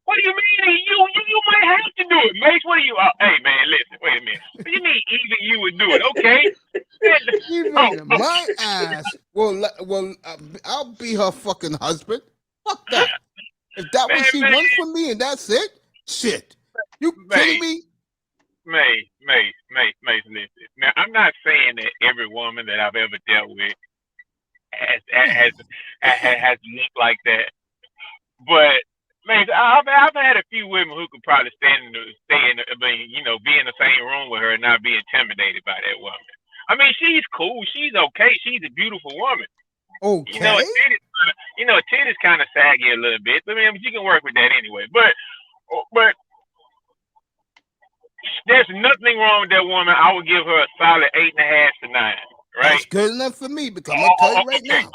What do you mean? You might have to do it, Mace. What do you? Hey, man, listen. Wait a minute. What do you mean? Even you would do it? Okay. Even my ass. Well, I'll be her fucking husband. Fuck that. If that what she wants from me and that's it, shit. You kidding me? Mace, listen. Now, I'm not saying that every woman that I've ever dealt with has looked like that, but man, I've had a few women who could probably be in the same room with her and not be intimidated by that woman. I mean, she's cool. She's okay. She's a beautiful woman. Okay. Titties kind of saggy a little bit. I mean, you can work with that anyway. But there's nothing wrong with that woman. I would give her a solid 8.5 to 9. Right? That's good enough for me because I'm gonna tell you right now.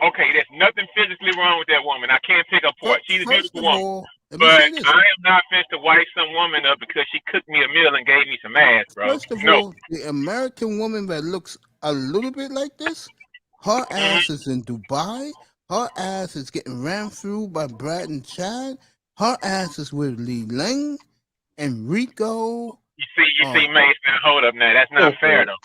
Okay, there's nothing physically wrong with that woman. I can't pick her apart. She's a beautiful woman. But I am not fit to wipe some woman up because she cooked me a meal and gave me some ass, bro. First of all, the American woman that looks a little bit like this, her ass is in Dubai. Her ass is getting ran through by Brad and Chad. Her ass is with Lee Lang and Rico. You see, Mace, now hold up now. That's not fair, though.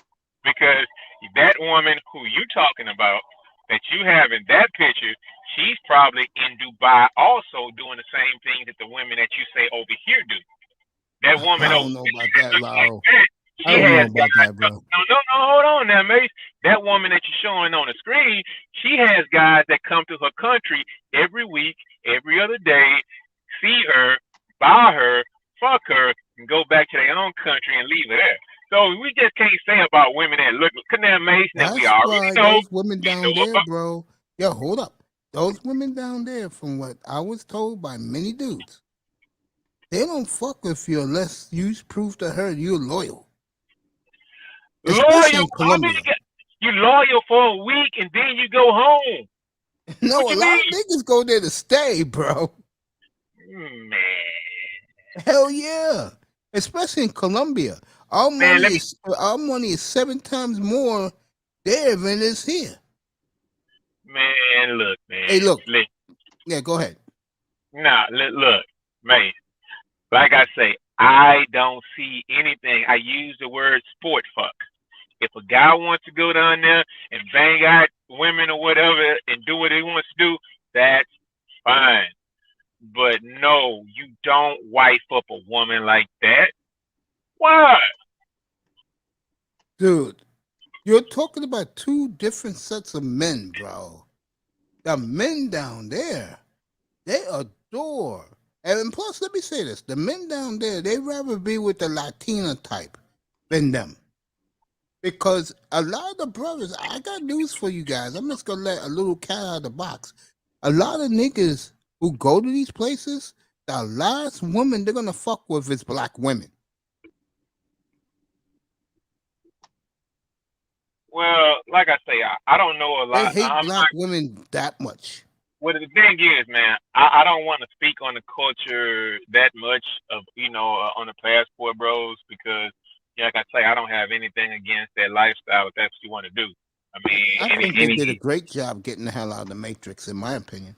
Because that woman who you talking about, that you have in that picture, she's probably in Dubai also doing the same thing that the women that you say over here do. That woman I don't know about that, Laro. I She don't know has about that, bro. no, hold on now, Mace. That woman that you're showing on the screen, she has guys that come to her country every week, every other day, see her, buy her, fuck her, and go back to their own country and leave her there. So we just can't say about women that look. Couldn't that Mace that we already know? Those women down there, bro. Yo, hold up. Those women down there, from what I was told by many dudes, they don't fuck with you unless you prove to her you're loyal. Especially in Colombia. You loyal for a week and then you go home. No, a lot of niggas go there to stay, bro. Man. Hell yeah. Especially in Colombia. Our money is 7 times more there than it is here. Man, look, man. Hey, look. Listen. Yeah, go ahead. Nah, look, man. Like I say, I don't see anything. I use the word sport fuck. If a guy wants to go down there and bang out women or whatever and do what he wants to do, that's fine. But no, you don't wife up a woman like that. Why? Dude, you're talking about 2 different sets of men, bro. The men down there, they adore. And plus, let me say this. The men down there, they'd rather be with the Latina type than them. Because a lot of the brothers, I got news for you guys. I'm just going to let a little cat out of the box. A lot of niggas who go to these places, the last woman they're going to fuck with is black women. Well, like I say, I don't know a lot. They hate black women that much. Well, the thing is, man, I don't want to speak on the culture that much of, on the passport bros because, like I say, I don't have anything against that lifestyle if that's what you want to do. I mean, I think they did a great job getting the hell out of the Matrix, in my opinion.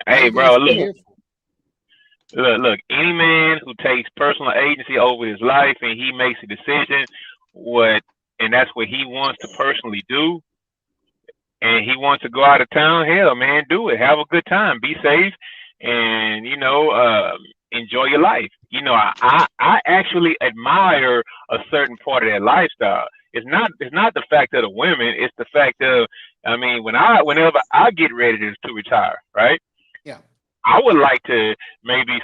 Hey, bro, look, any man who takes personal agency over his life and he makes a decision, and that's what he wants to personally do, and he wants to go out of town, hell, man, do it. Have a good time. Be safe and, enjoy your life. I actually admire a certain part of that lifestyle. It's not the fact of the women. It's the fact of, whenever I get ready to retire, right? Yeah. I would like to maybe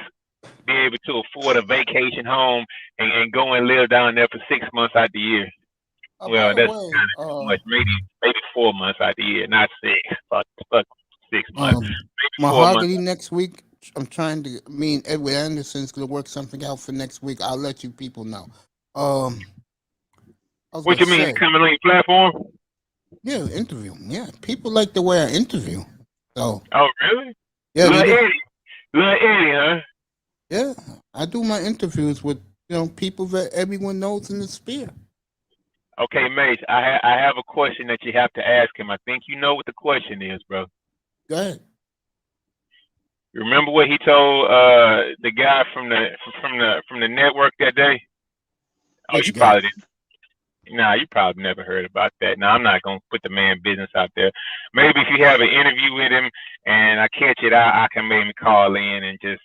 be able to afford a vacation home and go and live down there for 6 months out the year. Well, that's kind of too much. Maybe 4 months out the year, not 6. Fuck 6 months. Mahogany next week. I'm trying to. Edward Anderson's gonna work something out for next week. I'll let you people know. What you mean coming on your platform? Yeah, interview. Yeah, people like the way I interview. So. Oh really? Yeah, Little Eddie, huh? Yeah, I do my interviews with people that everyone knows in the sphere. Okay, Mace, I have a question that you have to ask him. I think you know what the question is, bro. Go ahead. You remember what he told the guy from the network that day? Oh, Which you guy? probably didn't. Nah, you probably never heard about that. Now I'm not gonna put the man business out there. Maybe if you have an interview with him and I catch it, I can maybe call in and just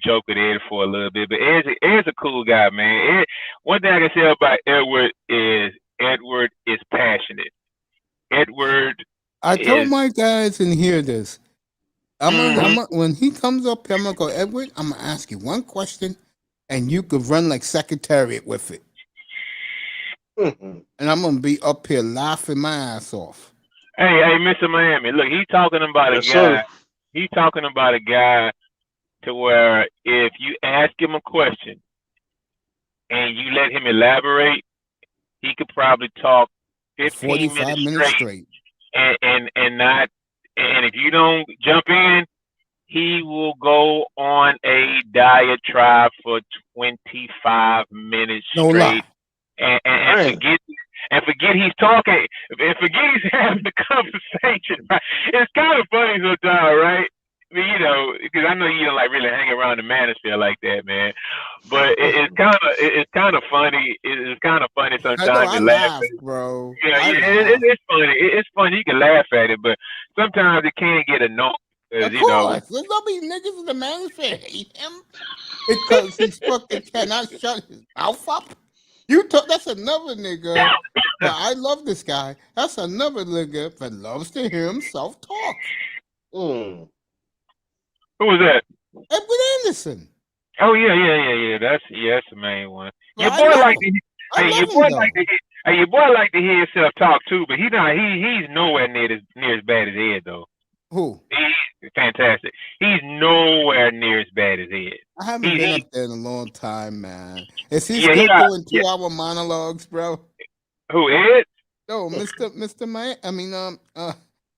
joke with Ed for a little bit. But Ed's a cool guy, man. One thing I can say about Edward is passionate. Edward I told is my guys in here this. When he comes up here, I'm gonna go, Edward, I'm gonna ask you one question and you could run like secretariat with it. And I'm gonna be up here laughing my ass off. Hey, Mr. Miami, look, he's talking about Yes, a guy. sir. He's talking about a guy to where if you ask him a question and you let him elaborate, he could probably talk 15 45 minutes straight. And if you don't jump in, he will go on a diatribe for 25 minutes No straight. lie. And forget he's talking, and forget he's having the conversation. Right? It's kind of funny sometimes, right? I mean, because I know you don't like really hang around the manosphere like that, man. But it's kind of funny. It's kind of funny sometimes I to laugh laugh, at it. bro. It's funny. It's funny. You can laugh at it, but sometimes it can get annoying. Of course, there's no be niggas in the manosphere hate him because he fucking cannot shut his mouth up. That's another nigga. But I love this guy. That's another nigga that loves to hear himself talk. Who was that? Edward Anderson. Oh yeah. That's the main one. Your Well, boy I like love to. him. I Hey, your love boy him, like though. to. Hey, your boy like to hear himself talk too, but he's nowhere near as bad as Ed though. Who? He's fantastic. He's nowhere near as bad as Ed. I haven't been up there in a long time, man. Is he Yeah, still he- doing 2-hour monologues, bro? Who, Ed? No, Mr. Man. I mean,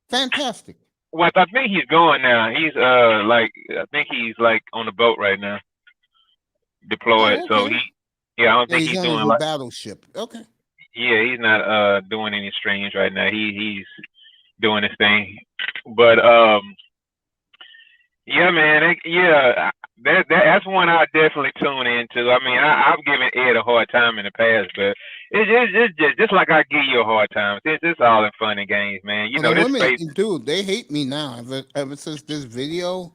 fantastic. Well, I think he's going now. He's I think he's like on the boat right now, deployed. Oh, So okay. I don't think He's he's on doing his like. battleship. Okay. Yeah, he's not doing any streams right now. He's doing his thing. But yeah, man, that's one I definitely tune into. I mean, I've given Ed a hard time in the past, but it's just like I give you a hard time. It's all in fun and games, man. You know, the this women, space. dude, they hate me now. Ever since this video,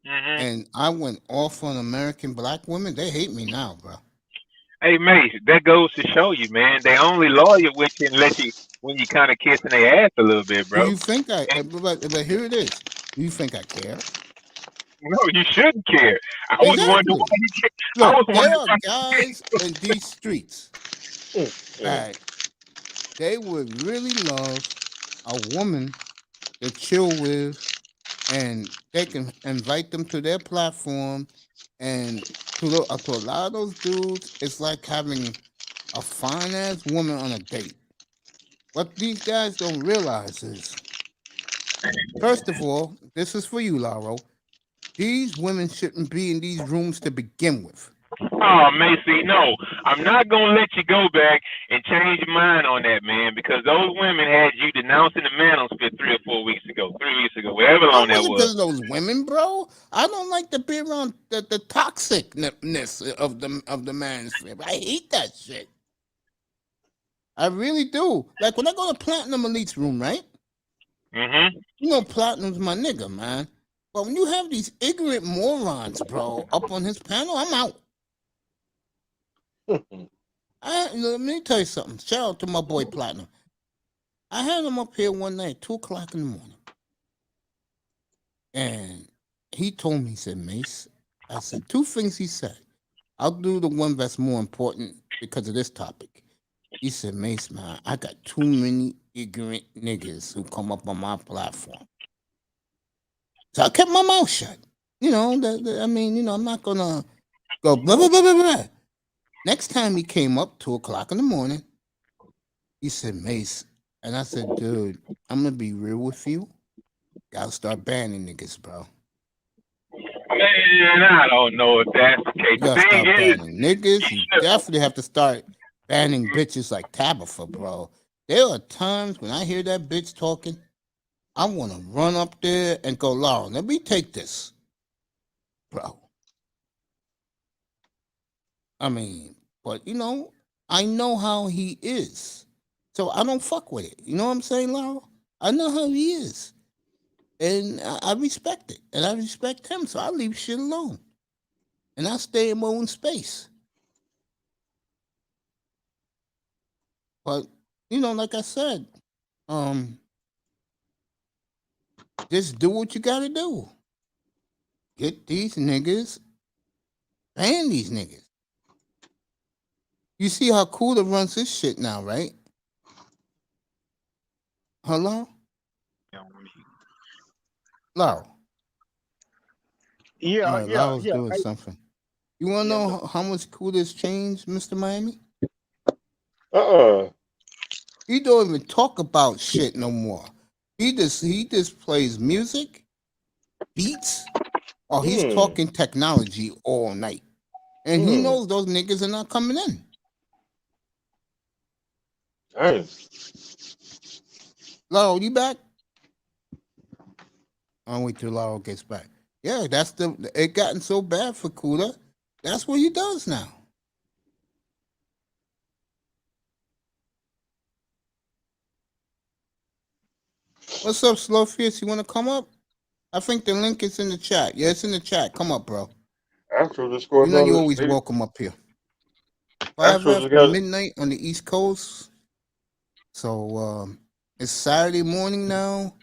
and I went off on American black women, they hate me now, bro. Hey, Mace, that goes to show you, man. They only loyal with you and let you when you kind of kissing their ass a little bit, bro. Do you think but here it is. Do you think I care? No, you shouldn't care. I was wondering why you care. I was Look, there wondering are guys in these streets. Right, they would really love a woman to chill with, and they can invite them to their platform. And to a lot of those dudes, it's like having a fine ass woman on a date. What these guys don't realize is, first of all, this is for you, Laro. These women shouldn't be in these rooms to begin with. Oh, Macy, no. I'm not going to let you go back and change your mind on that, man, because those women had you denouncing the manosphere 3 or 4 weeks ago, whatever long that Because was. of those women, bro. I don't like to be around the toxicness of the manosphere. I hate that shit. I really do. Like when I go to Platinum Elite's room, right? Mm-hmm. You know Platinum's my nigga, man. But when you have these ignorant morons, bro, up on his panel, I'm out. Let me tell you something. Shout out to my boy Platinum. I had him up here one night, 2:00 in the morning. And he told me, he said, Mace, I said, 2 things he said. I'll do the one that's more important because of this topic. He said, Mace, man, I got too many ignorant niggas who come up on my platform. So I kept my mouth shut. You know, I'm not going to go blah, blah, blah, blah, blah. Next time he came up, 2:00 in the morning, he said, Mace, and I said, dude, I'm going to be real with you. Gotta start banning niggas, bro. Man, I don't know if that's the case. You gotta start banning niggas. You definitely have to start banning bitches like Tabitha, bro. There are times when I hear that bitch talking, I want to run up there and go, Laura, let me take this, bro. I mean, but you know, I know how he is. So I don't fuck with it. You know what I'm saying, Laura? I know how he is. And I respect it. And I respect him. So I leave shit alone. And I stay in my own space. But, you know, like I said, just do what you gotta do. Get these niggas, ban these niggas. You see how Cooler runs his shit now, right? Hello? Laura. Yeah, All right, yeah, Laura's yeah. doing something. You want to Yeah, know how much Cooler's changed, Mr. Miami? He don't even talk about shit no more. He just plays music, beats, or he's talking technology all night. And he knows those niggas are not coming in. Dang. Laurel, you back? I'll wait till Laurel gets back. Yeah, it gotten so bad for Cooler. That's what he does now. What's up, Slow Fierce? You want to come up? I think the link is in the chat. Yeah, it's in the chat. Come up, bro. Astros just scored You know you're another. always welcome up here. 5 Astros just after got. midnight on the East Coast. So it's Saturday morning now.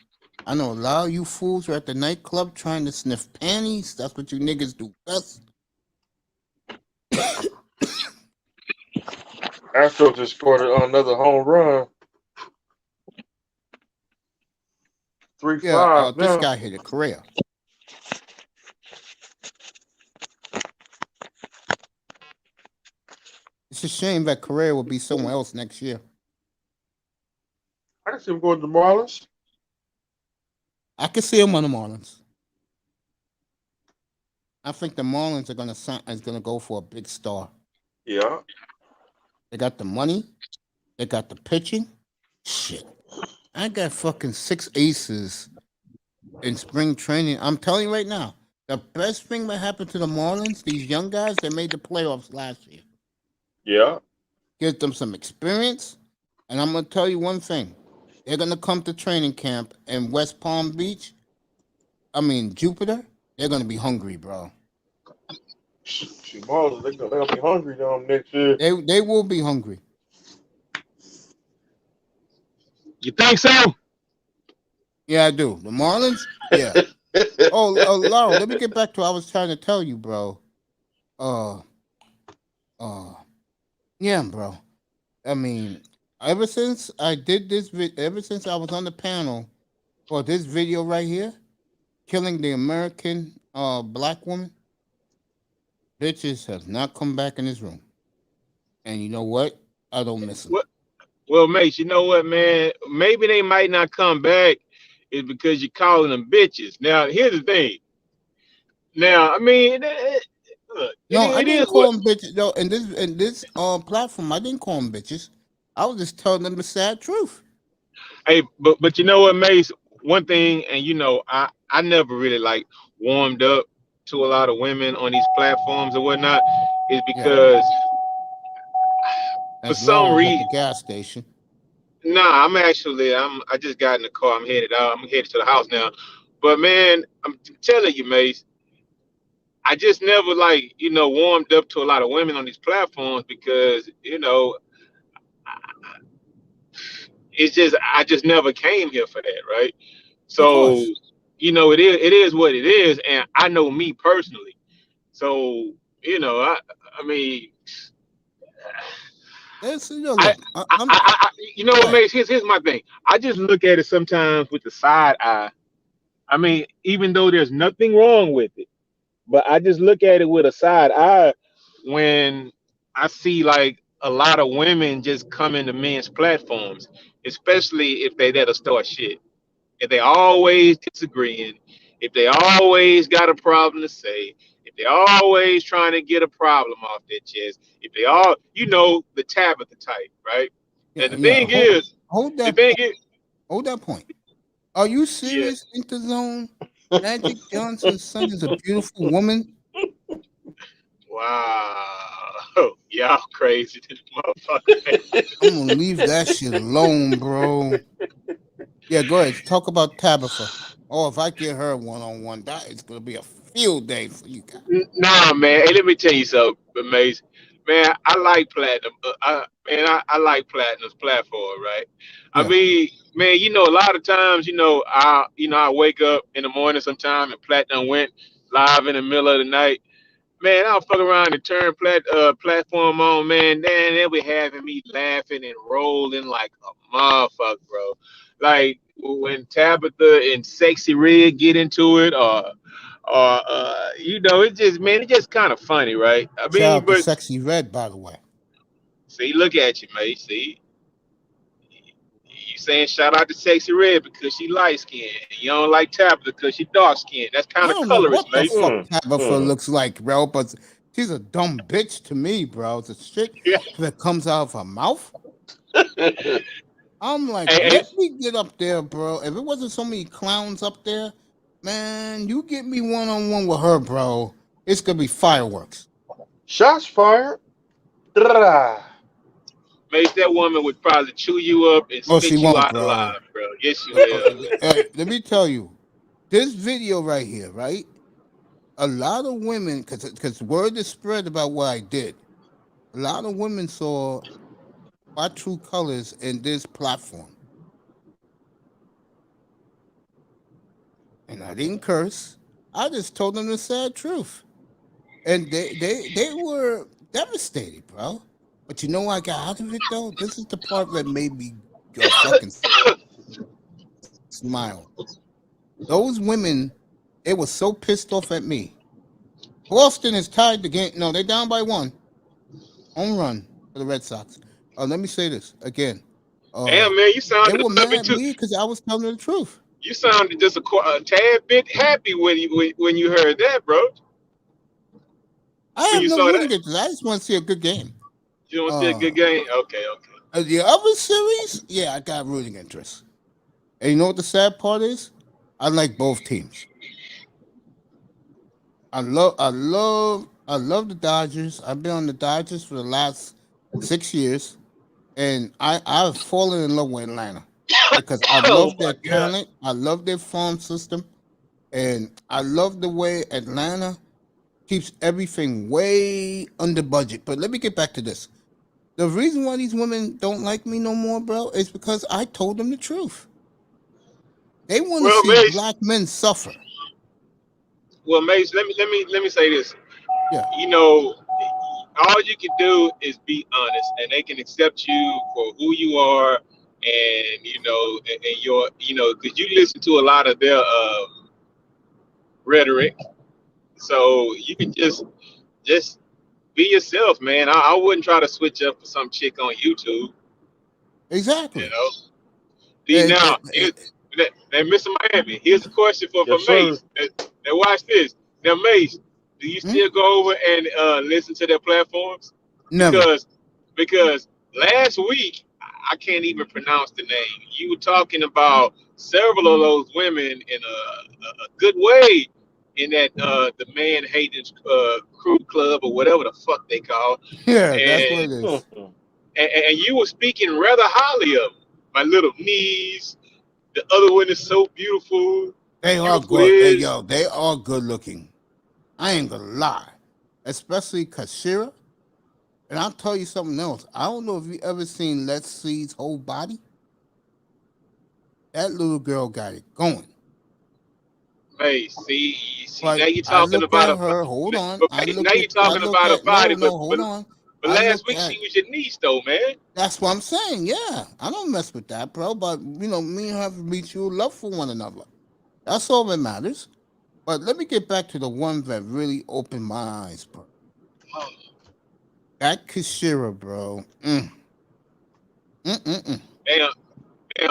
I know a lot of you fools are at the nightclub trying to sniff panties. That's what you niggas do best. Astros just scored another home run. 3-5 Yeah, this now. guy hit a career. It's a shame that Correa will be somewhere else next year. I can see him going to the Marlins. I can see him on the Marlins. I think the Marlins are gonna go for a big star. Yeah. They got the money. They got the pitching. Shit. I got fucking 6 aces in spring training. I'm telling you right now, the best thing that happened to the Marlins, these young guys that made the playoffs last year. Yeah. Give them some experience. And I'm going to tell you one thing. They're going to come to training camp in West Palm Beach. Jupiter. They're going to be hungry, bro. Marlins, they're going to be hungry next year. They will be hungry. You think so? Yeah, I do. The Marlins? Yeah. Laura, let me get back to what I was trying to tell you, bro. Yeah, bro. I mean, ever since I did this, ever since I was on the panel for this video right here, killing the American black woman, bitches have not come back in this room. And you know what? I don't miss them. Well, Mace, you know what, man? Maybe they might not come back is because you're calling them bitches. Now, here's the thing. Now, I mean, look, I it didn't is call what. them bitches. No, in this platform, I didn't call them bitches. I was just telling them the sad truth. Hey, but you know what, Mace? One thing, and you know, I never really like warmed up to a lot of women on these platforms or whatnot, is because for As some Laura's at reason. the gas station. Nah, I just got in the car. I'm headed out. I'm headed to the house now. But man, I'm telling you, Mace, I just never warmed up to a lot of women on these platforms because, it's just I just never came here for that, right? Of So, course. it is what it is, and I know me personally. So, I mean, Look, you know what, Mace? Here's my thing. I just look at it sometimes with the side eye. I mean, even though there's nothing wrong with it, but I just look at it with a side eye when I see like a lot of women just come into men's platforms, especially if they there to start shit. If they always disagreeing, if they always got a problem to say, if They're always trying to get a problem off their chest. If they all, the Tabitha type, right? And the thing is, hold that point. Are you serious, Interzone? Magic Johnson's son is a beautiful woman. Wow, y'all crazy, this motherfucker. I'm gonna leave that shit alone, bro. Yeah, go ahead. Talk about Tabitha. Oh, if I get her one-on-one, that is gonna be a field day for you guys. Nah, man. Hey, let me tell you something, Mace. Man, I like Platinum. I like Platinum's platform, right? I Yeah. mean, man, a lot of times, I wake up in the morning sometime and Platinum went live in the middle of the night. Man, I'll fuck around and turn platform on, man. Then they'll be having me laughing and rolling like a motherfucker, bro. Like when Tabitha and Sexy Red get into it, or it's just kind of funny, right? I Shout mean, out to but Sexy Red, by the way. see, look at you, mate. See, you saying shout out to Sexy Red because she light skinned. You don't like Tabitha because she dark skinned. That's I kind of don't know colorist, what the mate. fuck Tabitha looks like, bro, but she's a dumb bitch to me, bro. The shit that comes out of her mouth. I'm like, let me get up there, bro. If it wasn't so many clowns up there, man, you get me one-on-one with her, bro. It's gonna be fireworks. Shots fired. Drah. Mate, that woman would probably chew you up and Oh, spit she you won't, out bro. alive, bro. Yes, she will. Let me tell you, this video right here, right? A lot of women, because word is spread about what I did. A lot of women saw my true colors in this platform. And I didn't curse. I just told them the sad truth. And they were devastated, bro. But you know what I got out of it, though? This is the part that made me go fucking smile. Those women, they were so pissed off at me. Boston is tied the game. No, they're down by 1. Home run for the Red Sox. Let me say this again. Damn, man, you sounded They were a mad bit at too. me because I was telling the truth. You sounded just a tad bit happy when you heard that, bro. I have you no saw rooting that? against it. I just want to see a good game. You want to see a good game? Okay. The other series, yeah, I got rooting interest. And you know what the sad part is? I like both teams. I love the Dodgers. I've been on the Dodgers for the last 6 years, and I've fallen in love with Atlanta because I love their talent. I love their farm system, and I love the way Atlanta keeps everything way under budget. But let me get back to this. The reason why these women don't like me no more, bro, is because I told them the truth. They want to see Mace, black men suffer. Well, Mace, let me say this. Yeah. All you can do is be honest, and they can accept you for who you are, and and your, because you listen to a lot of their rhetoric, so you can just be yourself, man. I wouldn't try to switch up for some chick on YouTube. Exactly. Now, Mr. Miami, here's a question for Mace. Now watch this. Now, Mace, do you still go over and listen to their platforms? Never. Because last week, I can't even pronounce the name. You were talking about several of those women in a good way in that the man hating crew club or whatever the fuck they call. Yeah, that's what it is. And you were speaking rather highly of them. My little niece. The other one is so beautiful. They are good. Hey, yo, they are good looking. I ain't gonna lie. Especially Kashira. And I'll tell you something else. I don't know if you ever seen Let's See's whole body. That little girl got it going. Hey, see But now you're talking about her. Hold on. Now you're talking about a body, hold on. But last week she was your niece, though, man. That's what I'm saying. Yeah, I don't mess with that, bro. But me and her have mutual love for one another. That's all that matters. But let me get back to the one that really opened my eyes, bro. That Kashira, bro. Damn,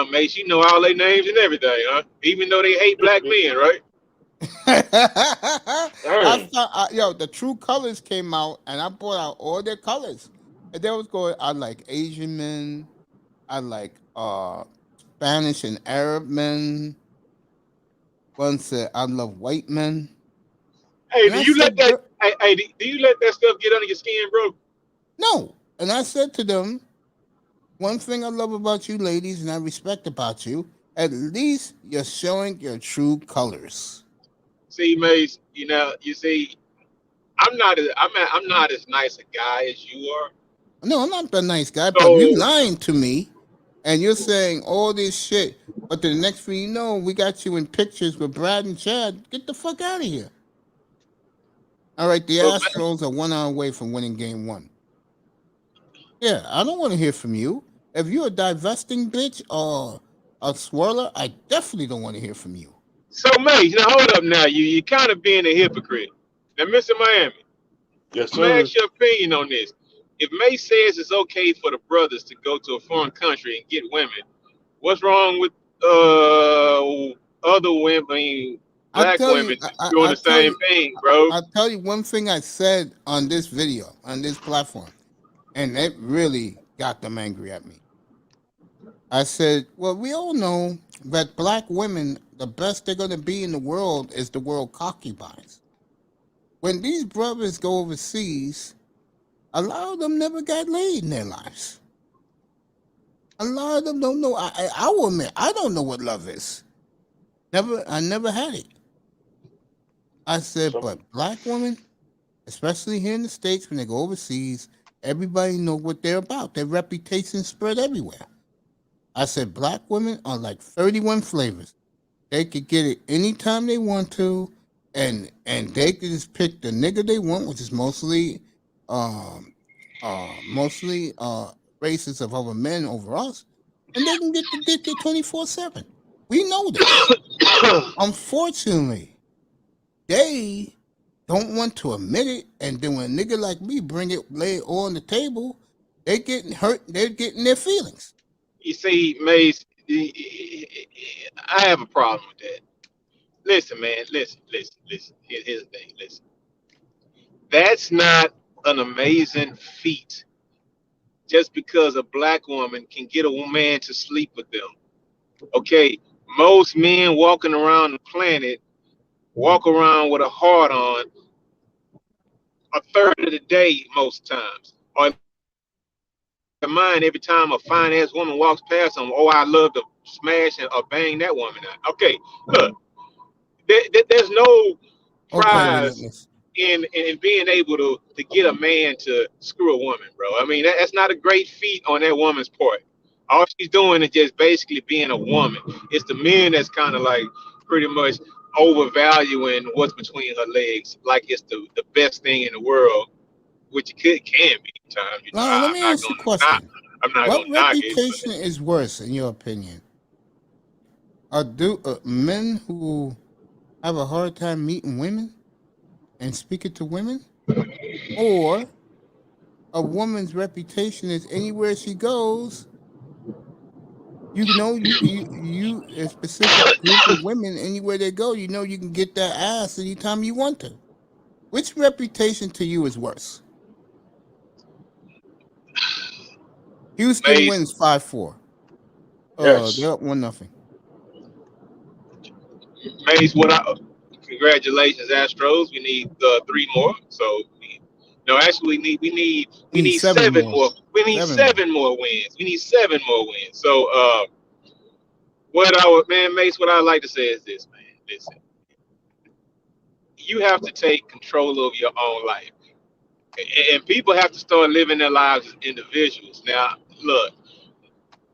Mace, you know all their names and everything, huh? Even though they hate black men, right? Yo, the True Colors came out, and I bought out all their colors. And they was going. I like Asian men. I like Spanish and Arab men. One said I love white men. Hey, And do I you let said, that? Do you let that stuff get under your skin, bro? no. And I said to them, one thing I love about you ladies and I respect about you, at least you're showing your true colors. See, Mace, you see, I'm not as nice a guy as you are. No, I'm not the nice guy, but So you lying to me and you're saying all this shit, but the next thing you know, we got you in pictures with Brad and Chad. Get the fuck out of here. All right, the Astros are 1 hour away from winning game 1. Yeah, I don't want to hear from you. If you're a divesting bitch or a swirler, I definitely don't want to hear from you. So, Mace, now hold up now. You kind of being a hypocrite. Now, Mr. Miami, yes, I'm going to sir. ask your opinion on this. If Mace says it's okay for the brothers to go to a foreign country and get women, what's wrong with other women, black women, doing the same thing, bro? I'll tell you one thing I said on this video, on this platform, and it really got them angry at me. I said, well, we all know that black women, the best they're going to be in the world is the world concubines. When these brothers go overseas, a lot of them never got laid in their lives. A lot of them don't know. I will admit, I don't know what love is. I never had it. I said, but black women, especially here in the States, when they go overseas, everybody know what they're about. Their reputation spread everywhere. I said, black women are like 31 flavors. They could get it anytime they want to, and they could just pick the nigga they want, which is mostly races of other men over us, and they can get the dick there 24/7. We know this. Unfortunately, they don't want to admit it, and then when a nigga like me lay it all on the table, they getting hurt. They're getting their feelings. You see, Mace, I have a problem with that. Listen, man, listen. Here's the thing, listen. That's not an amazing feat just because a black woman can get a man to sleep with them. Okay, most men walking around the planet walk around with a heart on a third of the day most times. Or in mind, every time a fine ass woman walks past them, oh, I love to smash or bang that woman out. Okay, look, there's no prize in being able to get a man to screw a woman, bro. I mean, that's not a great feat on that woman's part. All she's doing is just basically being a woman. It's the men that's kind of like pretty much overvaluing what's between her legs, like it's the best thing in the world, which it can be sometimes. You know, Now, let me ask you a question. I'm not What gonna knock it. reputation is worse, in your opinion? Men who have a hard time meeting women and speaking to women, or a woman's reputation is anywhere she goes, you know, you a specific group of women anywhere they go, you know, you can get that ass anytime you want to. Which reputation to you is worse? Houston Mace. wins 5-4. Yes. They're up 1-0. Mace, congratulations, Astros. We need 3 more. So, actually, we need 7 more. We need 7 more wins. We need 7 more wins. So, Mace, what I like to say is this, man. Listen, you have to take control of your own life, and people have to start living their lives as individuals. Now, look,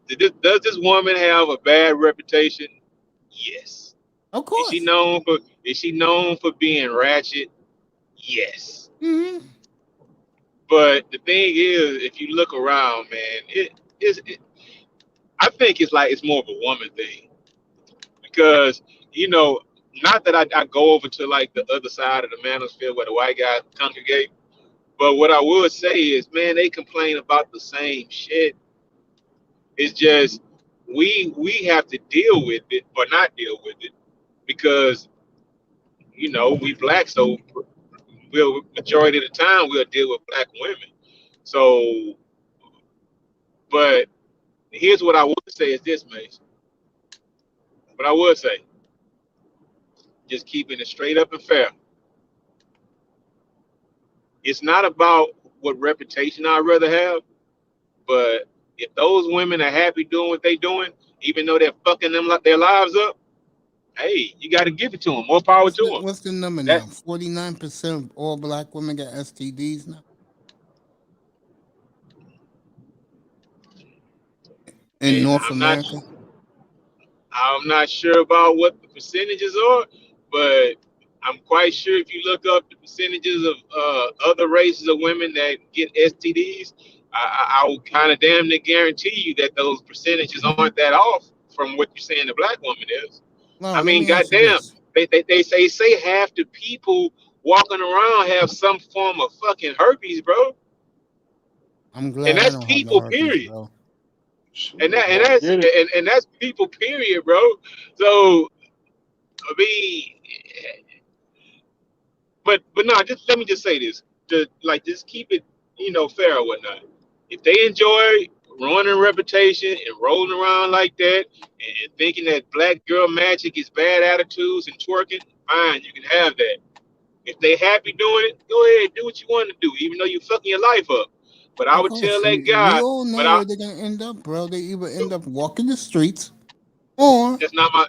does this woman have a bad reputation? Yes. Of course. Is she known for being ratchet? Yes. Mm-hmm. But the thing is, if you look around, man, I think it's more of a woman thing, because not that I go over to like the other side of the manosphere where the white guys congregate, but what I would say is, man, they complain about the same shit. It's just we have to deal with it or not deal with it, because you know, we black, so we'll majority of the time we'll deal with black women. So, but here's what I would say is this, Mace. What I would say, just keeping it straight up and fair. It's not about what reputation I'd rather have, but if those women are happy doing what they're doing, even though they're fucking their lives up, hey, you got to give it to them. More power to them. What's the number now? 49% of all black women got STDs now. In North America? I'm not sure about what the percentages are, but I'm quite sure if you look up the percentages of other races of women that get STDs, I will kind of damn near guarantee you that those percentages aren't that off from what you're saying the black woman is. No, I mean, goddamn, they say half the people walking around have some form of fucking herpes, bro. I'm glad And I that's don't people, have no herpes, period. bro. And that's people, period, bro. So I mean, but no, just let me just say this. Just keep it, fair or whatnot. If they enjoy ruining reputation and rolling around like that and thinking that black girl magic is bad attitudes and twerking, fine, you can have that. If they happy doing it, go ahead, do what you want to do, even though you're fucking your life up. But I Of would tell course, that we guy, all know where they're gonna end up, bro. They either end up walking the streets, or that's not my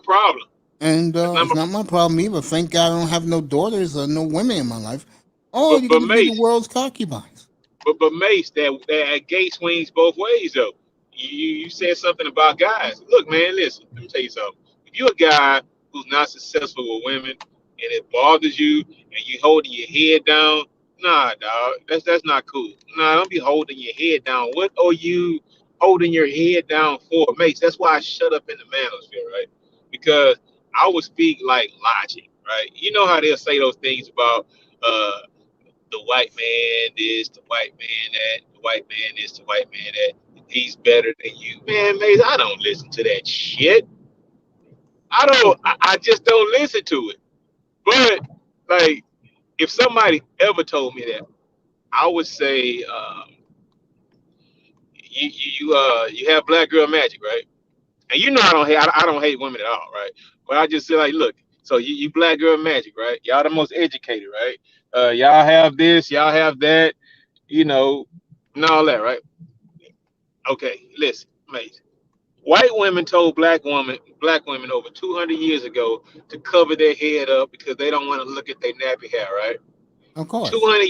problem. and it's not my problem either. Thank God I don't have no daughters or no women in my life. Or you're gonna be the world's concubines. But Mace, that gate swings both ways though. You said something about guys. Look, man, listen. Let me tell you something. If you're a guy who's not successful with women and it bothers you and you holding your head down, nah, dog, that's not cool. Nah, don't be holding your head down. What are you holding your head down for, Mace? That's why I shut up in the manosphere, right? Because I would speak like logic, right? You know how they'll say those things about the white man this, the white man that, the white man this, the white man that. He's better than you, man. Maze, I don't listen to that shit. I just don't listen to it. But like, if somebody ever told me that, I would say, you have black girl magic, right? And you know I don't hate women at all, right? But I just say like, look, so you black girl magic, right? Y'all the most educated, right? Y'all have this, y'all have that, and all that, right? Okay, listen, mate. White women told black women over 200 years ago to cover their head up because they don't want to look at their nappy hair, right? Of course. 200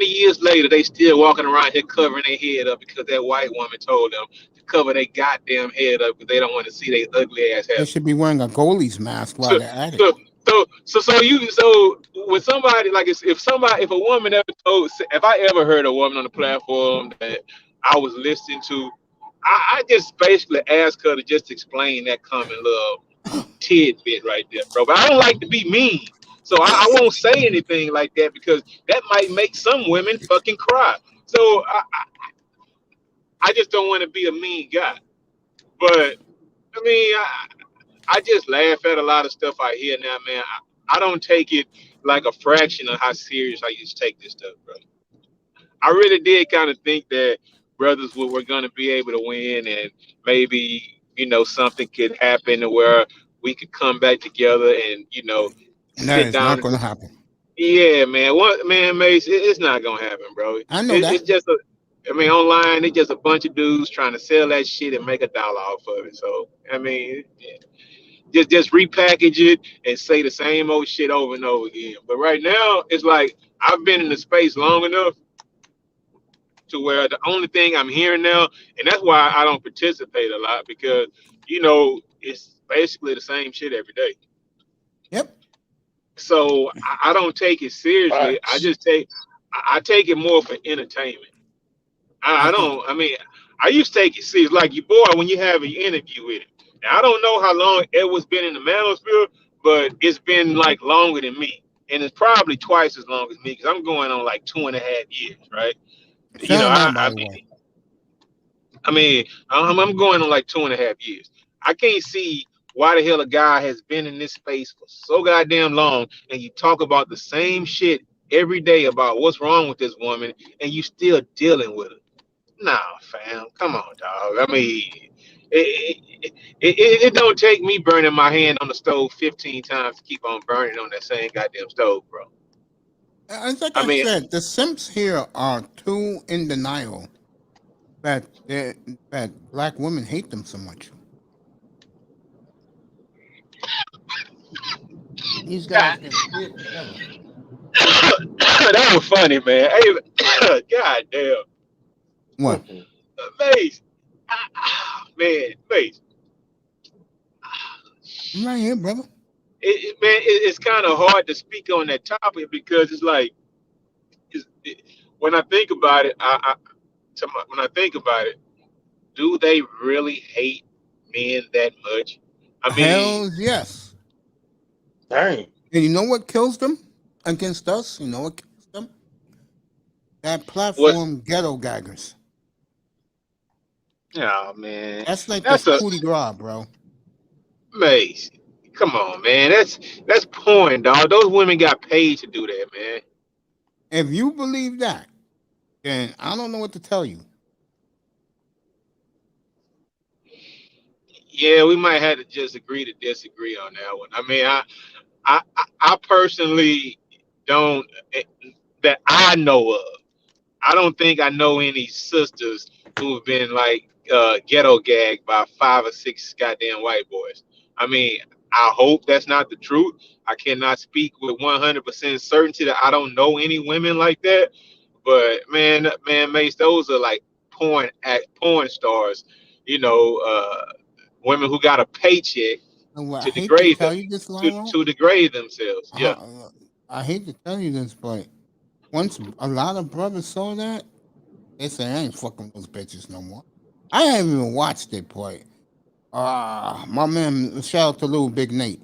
years later, they still walking around here covering their head up because that white woman told them to cover their goddamn head up because they don't want to see their ugly ass hair. They should be wearing a goalie's mask while they're at it. So when somebody like if a woman ever told, if I ever heard a woman on the platform that I was listening to, I just basically asked her to just explain that common little tidbit right there, bro. But I don't like to be mean, so I won't say anything like that because that might make some women fucking cry. So I just don't want to be a mean guy. But I mean, I just laugh at a lot of stuff I hear now, man. I don't take it like a fraction of how serious I used to take this stuff, bro. I really did kind of think that brothers were going to be able to win and maybe, something could happen to where we could come back together and, That is not going to happen. Yeah, man. Man, Mace, it's not going to happen, bro. I know that. It's just online, it's just a bunch of dudes trying to sell that shit and make $1 off of it. So, I mean, just repackage it and say the same old shit over and over again. But right now, it's like I've been in the space long enough to where the only thing I'm hearing now, and that's why I don't participate a lot because, it's basically the same shit every day. Yep. So I don't take it seriously. I take it more for entertainment. I used to take it serious. Like your boy, when you have an interview with him. Now, I don't know how long Edward's been in the manosphere, but it's been like longer than me. And it's probably twice as long as me because I'm going on like 2.5 years, right? I'm going on like 2.5 years. I can't see why the hell a guy has been in this space for so goddamn long, and you talk about the same shit every day about what's wrong with this woman, and you still dealing with her. Nah, fam, come on, dog. I mean, it don't take me burning my hand on the stove 15 times to keep on burning on that same goddamn stove, bro. It's like I I mean, said, the simps here are too in denial that that black women hate them so much. These guys can see it together. that was funny, man. Hey, god damn, What? Mace, man, Mace. I'm right here, brother. It's kind of hard to speak on that topic because it's like, when I think about it, when I think about it, do they really hate men that much? I mean, Hell yes. Dang. And you know what kills them against us? You know what kills them? That what? platform ghetto gaggers. Oh man, That's like the that's a coup de grace, bro. Mace. Come on, man. That's porn, dog. Those women got paid to do that, man. If you believe that, then I don't know what to tell you. Yeah, we might have to just agree to disagree on that one. I mean, I personally don't, that I know of. I don't think I know any sisters who have been like ghetto gagged by 5 or 6 goddamn white boys. I mean, I hope that's not the truth. I cannot speak with 100% certainty that I don't know any women like that. But man, Mace, those are like porn stars. You know, women who got a paycheck And what I to hate to degrade them, tell you this, Lionel. to degrade themselves. Yeah. I hate to tell you this, but once a lot of brothers saw that, they say I ain't fucking those bitches no more. I haven't even watched it, boy. My man, shout out to Little Big Nate.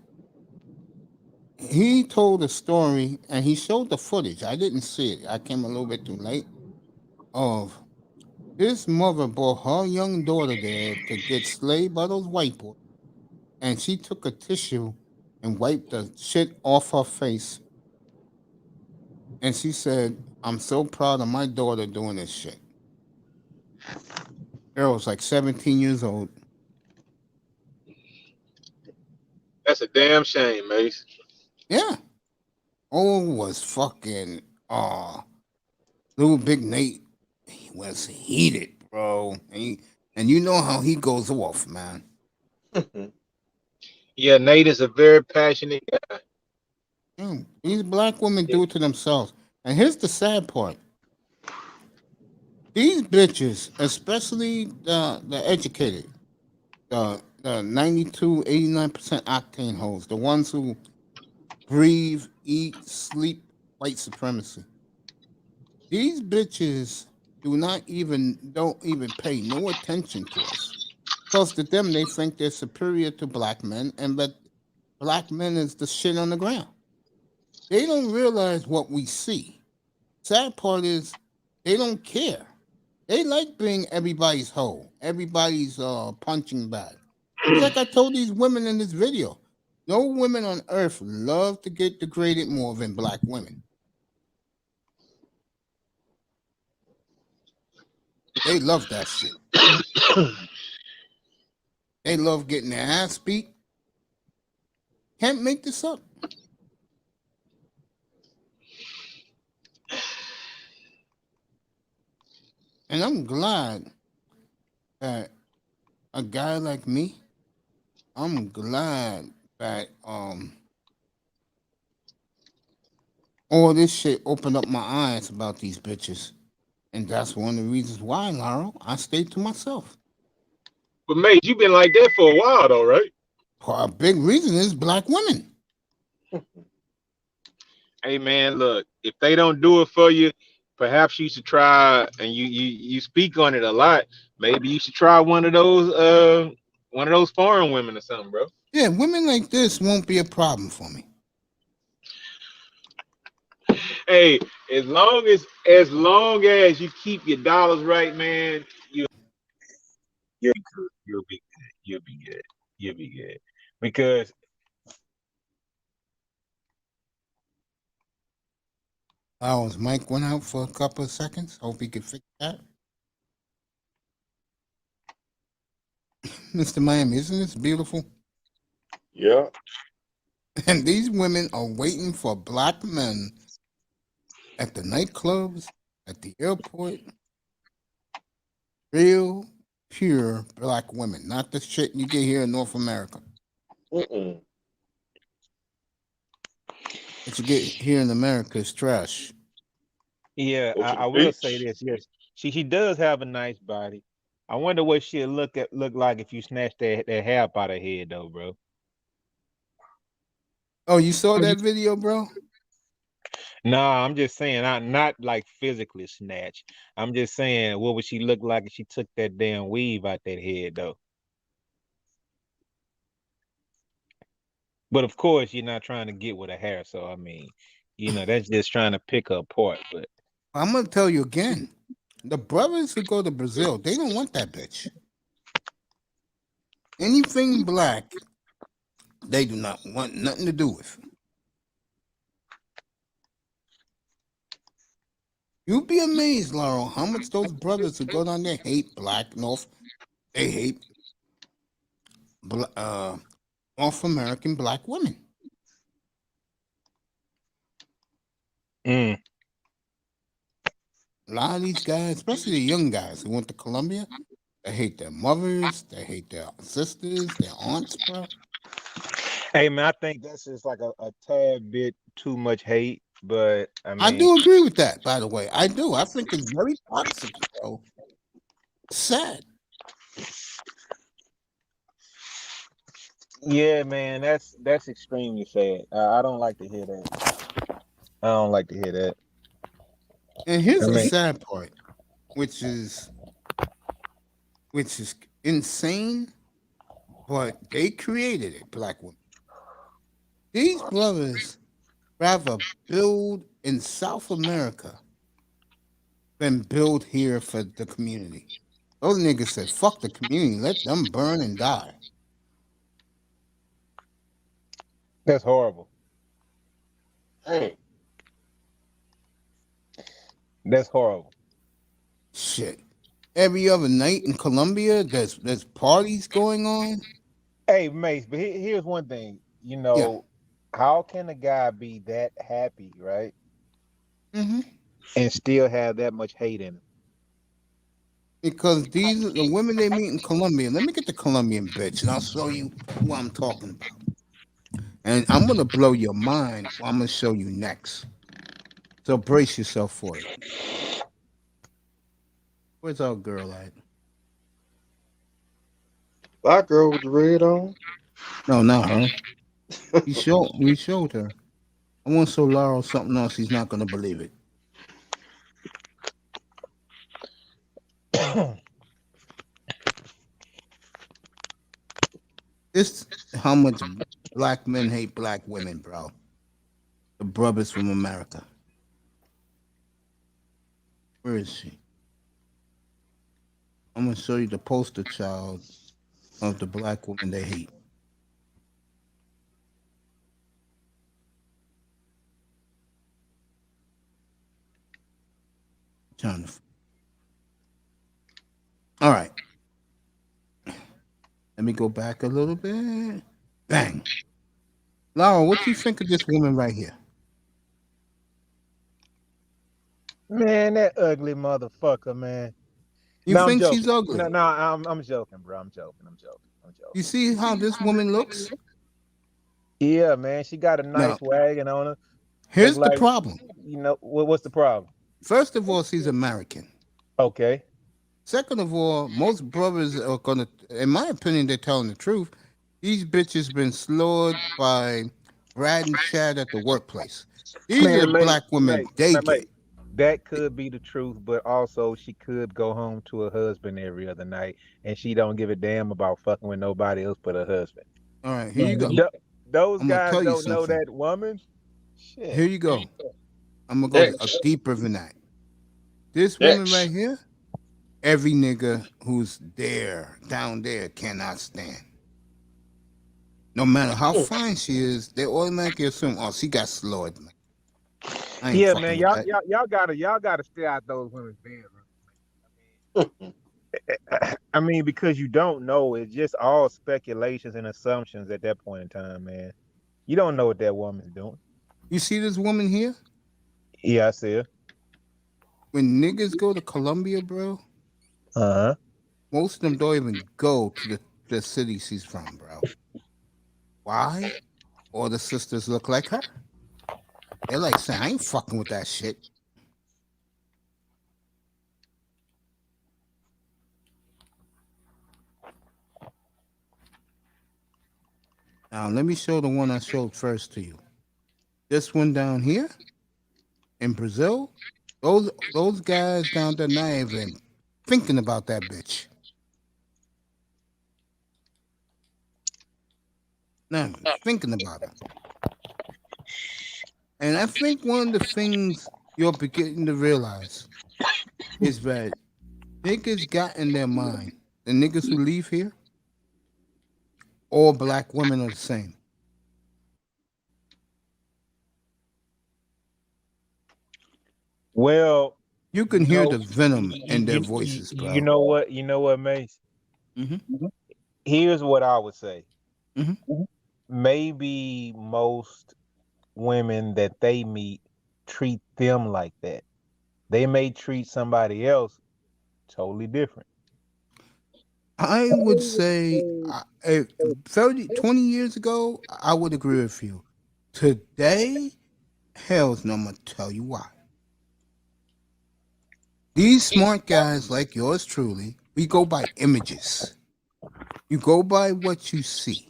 He told a story and he showed the footage. I didn't see it. I came a little bit too late. Of his mother brought her young daughter there to get slayed by those white boys, and she took a tissue and wiped the shit off her face. And she said, "I'm so proud of my daughter doing this shit." Girl was like 17 years old. That's a damn shame, Mace. Yeah. Oh, was fucking Little Big Nate. He was heated, bro. And you know how he goes off, man. Yeah, Nate is a very passionate guy. These black women do it to themselves. And here's the sad part. These bitches, especially the educated, the 92, 89% octane hoes, the ones who breathe, eat, sleep white supremacy. These bitches don't even pay no attention to us. Because to them, they think they're superior to black men and that black men is the shit on the ground. They don't realize what we see. Sad part is they don't care. They like being everybody's hoe, everybody's punching bag. It's like I told these women in this video. No women on earth love to get degraded more than black women. They love that shit. They love getting their ass beat. Can't make this up. And I'm glad that a guy like me, I'm glad that all this shit opened up my eyes about these bitches. And that's one of the reasons why, Laurel, I stayed to myself. But mate, you've been like that for a while though, right? A big reason is black women. Hey man, look, if they don't do it for you, perhaps you should try, and you speak on it a lot. Maybe you should try one of those foreign women or something, bro. Yeah, women like this won't be a problem for me. Hey, as long as you keep your dollars right, man, you'll be good. You'll be good. You'll be good. because His mic went out for a couple of seconds. Hope he could fix that. Mr. Miami, isn't this beautiful? Yeah. And these women are waiting for black men at the nightclubs, at the airport. Real, pure black women, not the shit you get here in North America. Mm-mm. What you get here in America is trash. yeah, Go to the I will say beach. this. Yes, she does have a nice body. I wonder what she'll look like if you snatch that hair up out her head, though, bro. Oh, you saw that video, bro? Nah, I'm just saying, not like physically snatch. I'm just saying, what would she look like if she took that damn weave out that head, though? But of course, you're not trying to get with her hair, so I mean, that's just trying to pick her apart. But I'm gonna tell you again. The brothers who go to Brazil, they don't want that bitch. Anything black, they do not want nothing to do with. You'd be amazed, Laurel, how much those brothers who go down there hate black North. They hate North American black women. mm, A lot of these guys, especially the young guys who went to Colombia, they hate their mothers, they hate their sisters, their aunts, bro. hey, man, I think that's just like a tad bit too much hate. But I I mean, do agree with that, by the way. I do. I think it's very toxic, bro. Sad. yeah, man, that's extremely sad. I don't like to hear that. I don't like to hear that. And here's I the mean, sad part, which is insane, but they created it, black women. These brothers rather build in South America than build here for the community. Those niggas said, fuck the community, let them burn and die. that's horrible. Hey, That's horrible. Shit. Every other night in Colombia, there's parties going on. Hey, Mace, but here's one thing. Yeah. How can a guy be that happy, right, Mm-hmm. and still have that much hate in him? Because these are the women they meet in Colombia. Let me get the Colombian bitch, and I'll show you who I'm talking about. And I'm gonna blow your mind. I'm gonna show you next. So brace yourself for it. Where's our girl at? black girl with the red on. No, not her. We showed her. I want to show Laurel something else. He's not gonna believe it. This is how much black men hate black women, bro. The brothers from America. Where is she? I'm gonna show you the poster child of the black woman they hate. Trying to. All right. Let me go back a little bit. Bang. Laura, what you think of this woman right here? Man, that ugly motherfucker, man. You No, I'm think joking. she's ugly? No, I'm joking, bro. I'm joking. You see how this woman looks? Yeah, man, she got a Now, nice wagon on her. here's Look the like, problem. What's the problem? First of all, she's American. Okay. Second of all, most brothers are gonna, in my opinion, they're telling the truth. These bitches been slaughtered by Brad and Chad at the workplace. These are Man, the mate, black women they mate, get. that could be the truth, but also she could go home to her husband every other night, and she don't give a damn about fucking with nobody else but her husband. All right, here you go. Those I'm gonna guys tell you don't know something. that woman. Shit. Here you go. I'm gonna go deeper than that. This woman right here, every nigga who's there, down there, cannot stand. No matter how fine she is, they automatically assume, oh, she got slaughtered, man. I ain't Yeah, fucking man, with that. y'all gotta stay out those women's bedrooms. I mean, because you don't know, it's just all speculations and assumptions at that point in time, man. You don't know what that woman's doing. You see this woman here? Yeah, I see her. When niggas go to Colombia, bro, most of them don't even go to the city she's from, bro. Why? All the sisters look like her. They're like saying, I ain't fucking with that shit. Now, let me show the one I showed first to you. This one down here in Brazil, those guys down there not even thinking about that bitch. Not even thinking about it. And I think one of the things you're beginning to realize is that niggas got in their mind, the niggas who leave here, all black women are the same. Well, you can hear the venom in their voices, bro. You know what? You know what, Mace? Here's what I would say. Maybe most women that they meet treat them like that. They may treat somebody else totally different. I would say 20 years ago, I would agree with you. Today, hell's no, I'm going to tell you why. These smart guys like yours truly, we go by images. You go by what you see.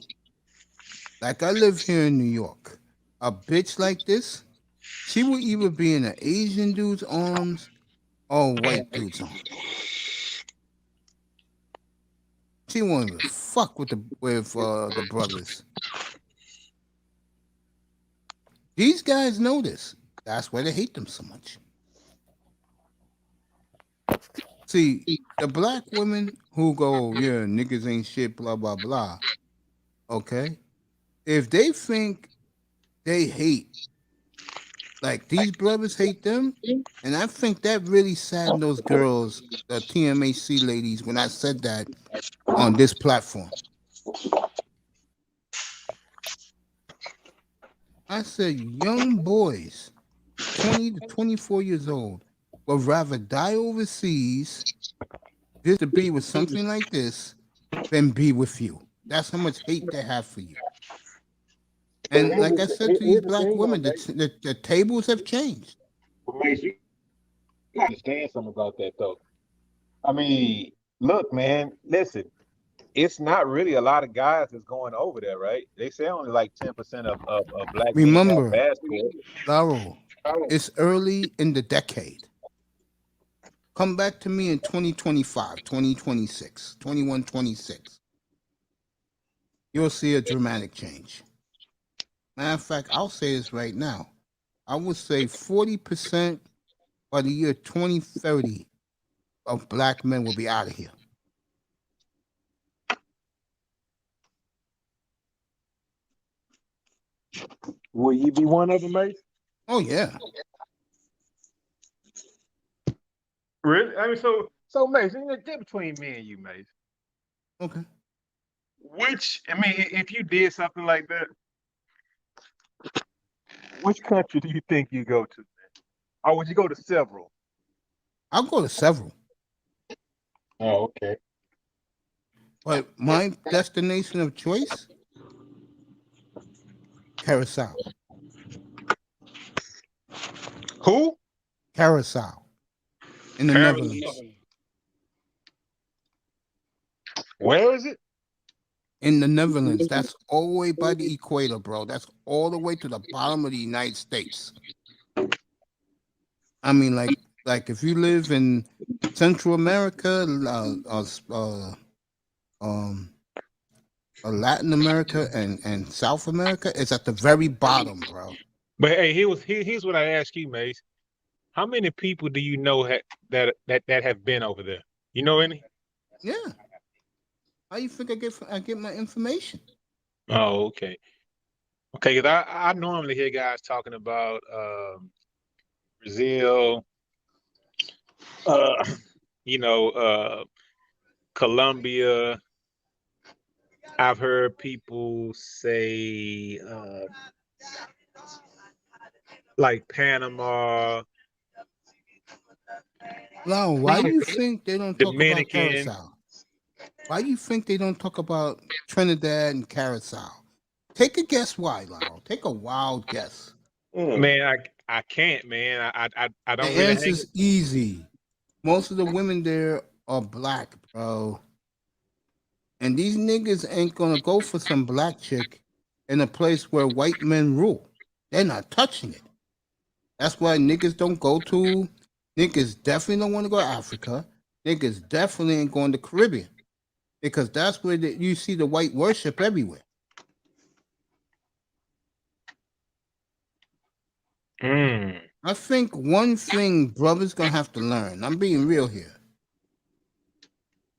Like I live here in New York. A bitch like this, she will either be in an Asian dude's arms or a white dude's arms. She won't even fuck with the brothers. These guys know this. That's why they hate them so much. See, the black women who go, yeah, niggas ain't shit, blah, blah, blah. Okay? If they think they hate, like these brothers hate them, and I think that really saddened those girls, the TMAC ladies, when I said that on this platform. I said young boys, 20 to 24 years old, would rather die overseas just to be with something like this than be with you. That's how much hate they have for you. And like I said to these black women, the tables have changed. But Mace, you gotta understand something about that though. I mean, look, man, listen. It's not really a lot of guys that's going over there, right? They say only like 10% of black men Remember, have passports. Laro, it's early in the decade. Come back to me in 2025, 2026, 2126. You'll see a dramatic change. Matter of fact, I'll say this right now. I would say 40% by the year 2030 of black men will be out of here. Will you be one of them, Mace? Oh, yeah. Really? I mean, so Mace, there's a difference between me and you, Mace. Okay. If you did something like that, which country do you think you go to? Or would you go to several? I'll go to several. Oh, okay. But my destination of choice, Curacao. Who? Curacao. In the Netherlands. Where is it? In the Netherlands. That's all the way by the equator, bro. That's all the way to the bottom of the United States. I mean, like if you live in Central America, Latin America, and South America, it's at the very bottom, bro. But hey, here's what I ask you, Mace. How many people do you know that have been over there? You know any? Yeah. How you think I get my information? Oh, okay. Okay, because I normally hear guys talking about Brazil, uh, Colombia. I've heard people say like Panama, Now, why you think they don't talk about Dominican. Curacao? Why you think they don't talk about Trinidad and Curacao? Take a guess why, Lyle. Take a wild guess. Man, I can't, man. I The don't really hang. answer's easy. Most of the women there are black, bro. And these niggas ain't gonna go for some black chick in a place where white men rule. They're not touching it. That's why niggas don't go to. Niggas definitely don't want to go to Africa. Niggas definitely ain't going to Caribbean because that's where you see the white worship everywhere. I think one thing brothers gonna have to learn. I'm being real here.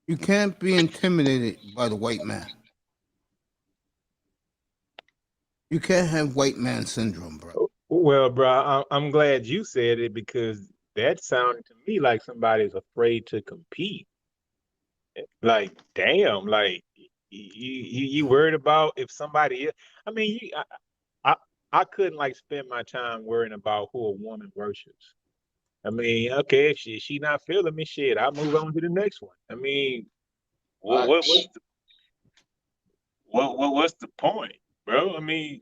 You can't be intimidated by the white man. You can't have white man syndrome, bro. Well, bro, I'm glad you said it because that sounded to me like somebody's afraid to compete. Like, damn, like you worried about if somebody. I mean, I couldn't like spend my time worrying about who a woman worships. I mean, okay, if she not feeling me, shit, I'll move on to the next one. I mean, what's the point, bro? I mean,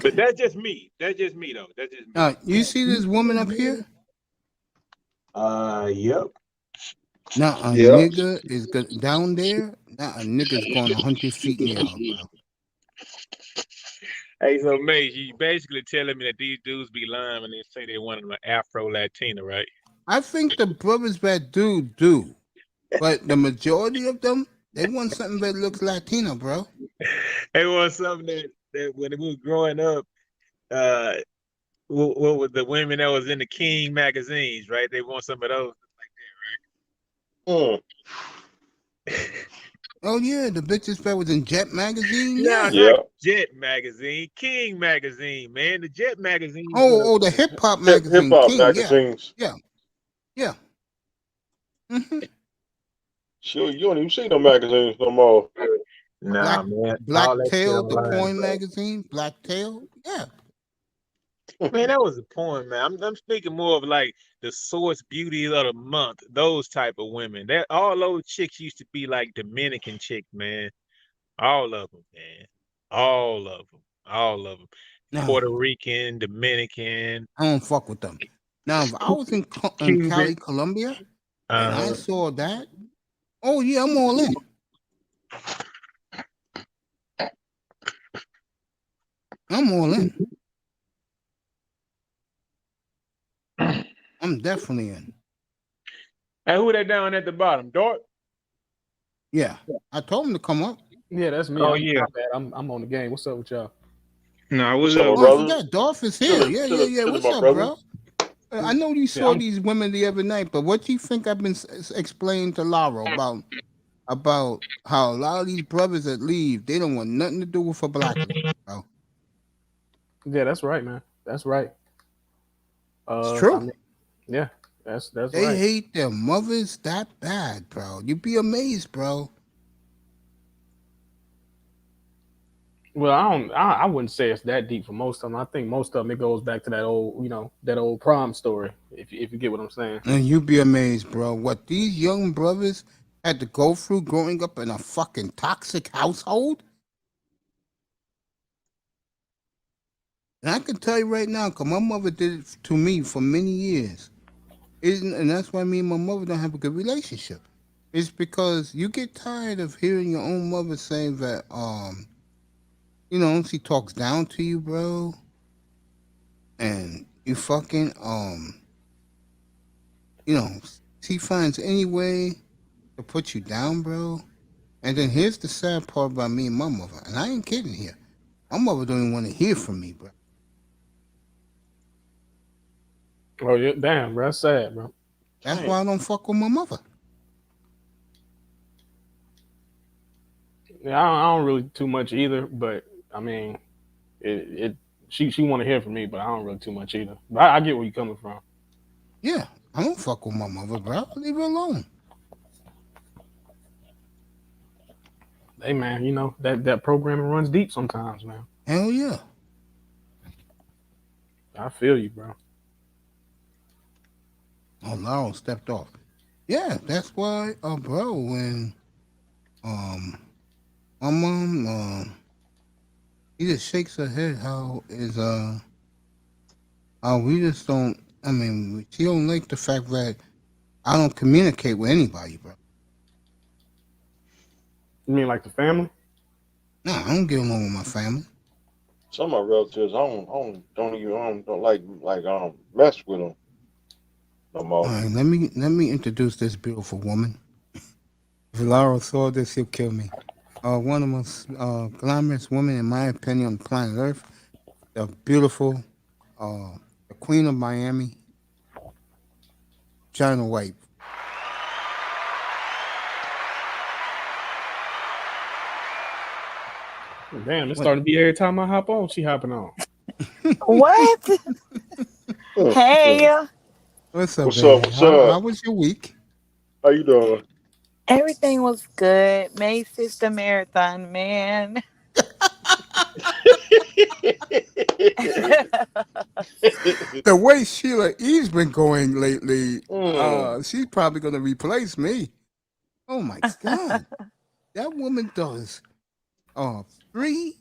but that's just me. That's just me, though. That's just me. You see this woman up here? Yep. Now a nigga is down there. Now a nigga's going 100 feet near her, bro. Hey, so mate, you basically telling me that these dudes be lying when they say they want an Afro Latina, right? I think the brothers that do, but the majority of them, they want something that looks Latino, bro. They want something that when we was growing up, what was the women that was in the King magazines, right? They want some of those like that, right? Oh yeah, the bitches that was in Jet magazine. No, Yeah. not Jet magazine, King magazine, man. The Jet magazine. Oh, the hip hop magazine. Hip hop King, magazines. Yeah. Sure, you don't even see no magazines no more. Nah, man. Black all that shit Tail, the online, porn bro. magazine. Black Tail. Yeah. Man, that was a porn, man. I'm speaking more of like the source beauties of the month, those type of women. That all those chicks used to be like Dominican chicks, man. All of them, man. All of them. All of them. No. Puerto Rican, Dominican. I don't fuck with them. Now, if I was in Cali, Colombia, and I saw that, oh yeah, I'm all in. I'm all in. I'm definitely in. And who that down at the bottom? Dart? Yeah. I told him to come up. Yeah, that's me. Oh, I'm, yeah. my bad. I'm on the game. What's up with y'all? No, what's Oh, up, I forgot. Dolph is here. Yeah. What's up, brother. bro? I know you saw these women the other night, but what you think I've been explaining to Lara about how a lot of these brothers that leave, they don't want nothing to do with a black man, bro. Yeah, that's right, man. That's right. It's true. I mean, yeah, that's They right. hate their mothers that bad, bro. You'd be amazed, bro. Well, I wouldn't say it's that deep for most of them. I think most of them it goes back to that old prom story. If you get what I'm saying. And you'd be amazed, bro. What these young brothers had to go through growing up in a fucking toxic household. And I can tell you right now, because my mother did it to me for many years. And that's why me and my mother don't have a good relationship. It's because you get tired of hearing your own mother saying that, she talks down to you, bro. And you fucking, she finds any way to put you down, bro. And then here's the sad part about me and my mother. And I ain't kidding here. My mother don't even want to hear from me, bro. Oh yeah, damn, bro. That's sad, bro. That's why I don't fuck with my mother. Yeah, I don't really too much either, but I mean, she want to hear from me, but I don't really too much either. But I get where you're coming from. Yeah, I don't fuck with my mother, bro. Leave her alone. Hey man, you know that programming runs deep sometimes, man. Hell yeah. I feel you, bro. Oh, Laurel stepped off. Yeah, that's why, bro, when my mom she just shakes her head how we just don't, I mean, she don't like the fact that I don't communicate with anybody, bro. You mean like the family? No, I don't get along with my family. Some of my relatives, I don't like mess with them no more. All right, let me introduce this beautiful woman. If Laura saw this, he'll kill me. One of the most glamorous women, in my opinion, on planet Earth. The beautiful, the Queen of Miami, China White. Damn, it's starting to be every time I hop on, she hopping on. What? Hey, What's up, What's baby? up? What's up? How was your week? How you doing? everything was good. May sister marathon, man. The way Sheila E's been going lately, she's probably going to replace me. Oh my God. That woman does 3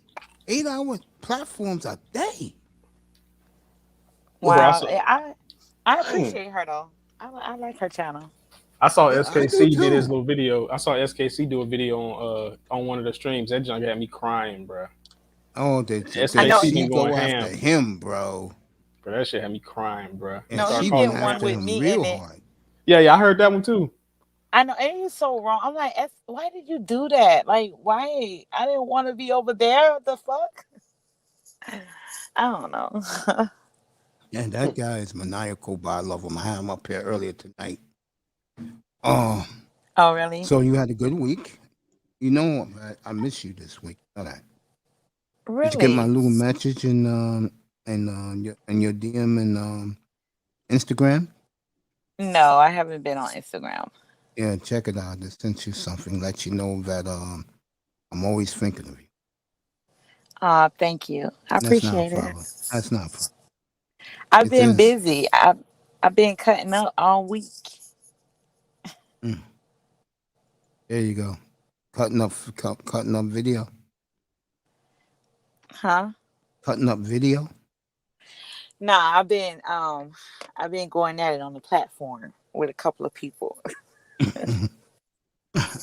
8-hour platforms a day. Wow, I appreciate her though. I like her channel. I saw Yeah, I do SKC did his too. little video. I saw SKC do a video on one of the streams. That junk had me crying, bro. Oh, did I know SKC she been go going after ham. him, bro? Bro, that shit had me crying, bro. And no, Start he she calling did went him one after with ham. him me in real it. hard. Yeah, I heard that one too. I know, and he's so wrong. I'm like, why did you do that? Like, why? I didn't want to be over there. The fuck? I don't know. And that guy is maniacal, but I love him. I had him up here earlier tonight. Oh, Oh, really? so you had a good week? You know, I miss you this week. Know that. Did you get my Really? little message in your DM and Instagram? No, I haven't been on Instagram. Yeah, check it out. I just sent you something. Let you know that I'm always thinking of you. Thank you. I That's not a appreciate it. problem. That's not a problem. I've It been is. busy. I've been cutting up all week. There you go. Cutting up video. Huh? Cutting up video. Nah, I've been going at it on the platform with a couple of people.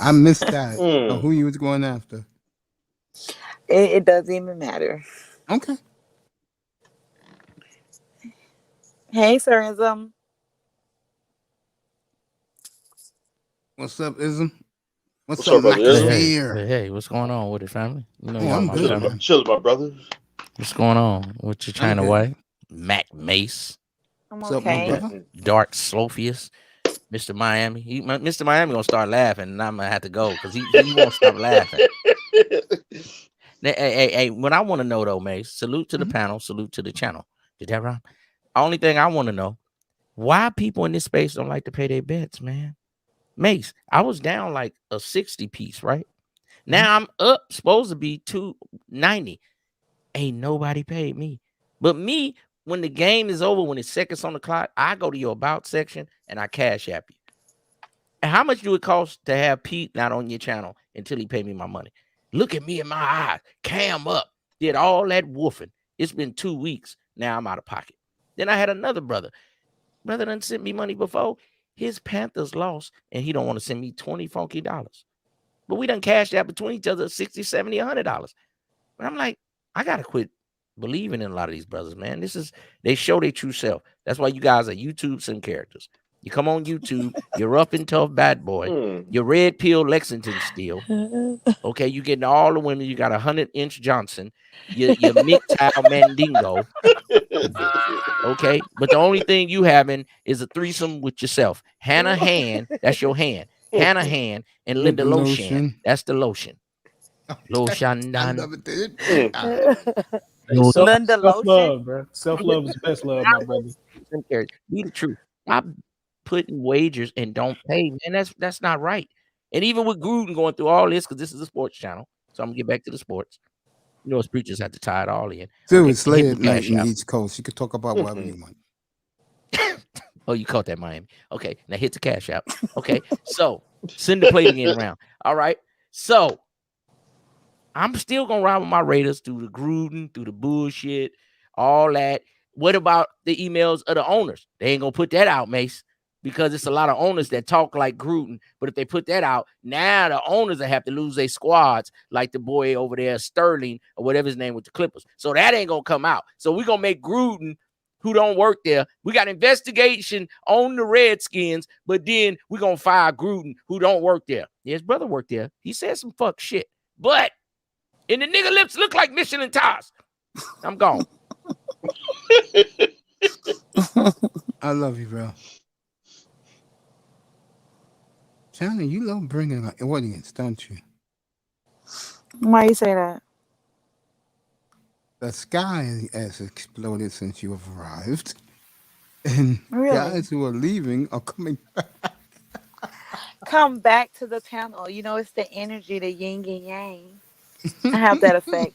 I missed that. Who you was going after? It doesn't even matter. Okay. Hey, Surism. What's up, Ism? What's What's up, up, brother Ism? McAfee? Hey, what's going on with it, family? You know, Oh, y'all I'm my good, family. man. Chill, my brother. What's going on with your I'm China good. White? Mac Mace, I'm What's up, my okay. brother? Dark Slophius, Mr. Miami. Mr. Miami gonna start laughing, and I'm gonna have to go because he won't stop laughing. Hey, what I want to know though, Mace, salute to the panel, salute to the channel. Did that rhyme? Only thing I want to know, why people in this space don't like to pay their bets, man. Mace, I was down like a 60 piece, right? Now I'm up, supposed to be 290. Ain't nobody paid me. But me, when the game is over, when it's seconds on the clock, I go to your about section and I cash app you. And how much do it cost to have Pete not on your channel until he pay me my money? Look at me in my eyes. Cam up. Did all that woofing. It's been 2 weeks. Now I'm out of pocket. Then I had another brother. Brother done sent me money before. His Panthers lost, and he don't want to send me $20 funky dollars. But we done cashed out between each other $60, $70, $100. But I'm like, I gotta quit believing in a lot of these brothers, man. They show their true self. That's why you guys are YouTube sim characters. You come on YouTube, you're rough and tough bad boy. You're red pill Lexington steel. Okay, you getting all the women. You got 100-inch Johnson. You're MGTOW Mandingo. Okay, but the only thing you having is a threesome with yourself. Hannah Hand, that's your hand. Hannah Hand and Linda The Lotion, lotion. that's the lotion. Lotion I done. love it. Dude. Linda Self Lotion. love, bro. Self love is best love, my brother. Be the truth. Stop putting wagers and don't pay, man. That's not right. And even with Gruden going through all this, because this is a sports channel, so I'm gonna get back to the sports. You know, us preachers have to tie it all in. Dude, Okay, it's late hit at the night cash in the out. East Coast. You could talk about whatever you want. Oh, you caught that, Miami. Okay, now hit the cash out. Okay, so send the plate again around. All right, so I'm still gonna ride with my Raiders through the Gruden, through the bullshit, all that. What about the emails of the owners? They ain't gonna put that out, Mace, because it's a lot of owners that talk like Gruden. But if they put that out, now the owners that have to lose their squads, like the boy over there, Sterling, or whatever his name with the Clippers. So that ain't gonna come out. So we're gonna make Gruden, who don't work there. We got investigation on the Redskins, but then we're gonna fire Gruden, who don't work there. Yeah, his brother worked there. He said some fuck shit. But and the nigga lips look like Michelin tires. I'm gone. I love you, bro. Johnny, you love bringing an audience, don't you? Why you say that? The sky has exploded since you have arrived. And Really? guys who are leaving are coming back. Come back to the panel. You know, it's the energy, the yin and yang. I have that effect.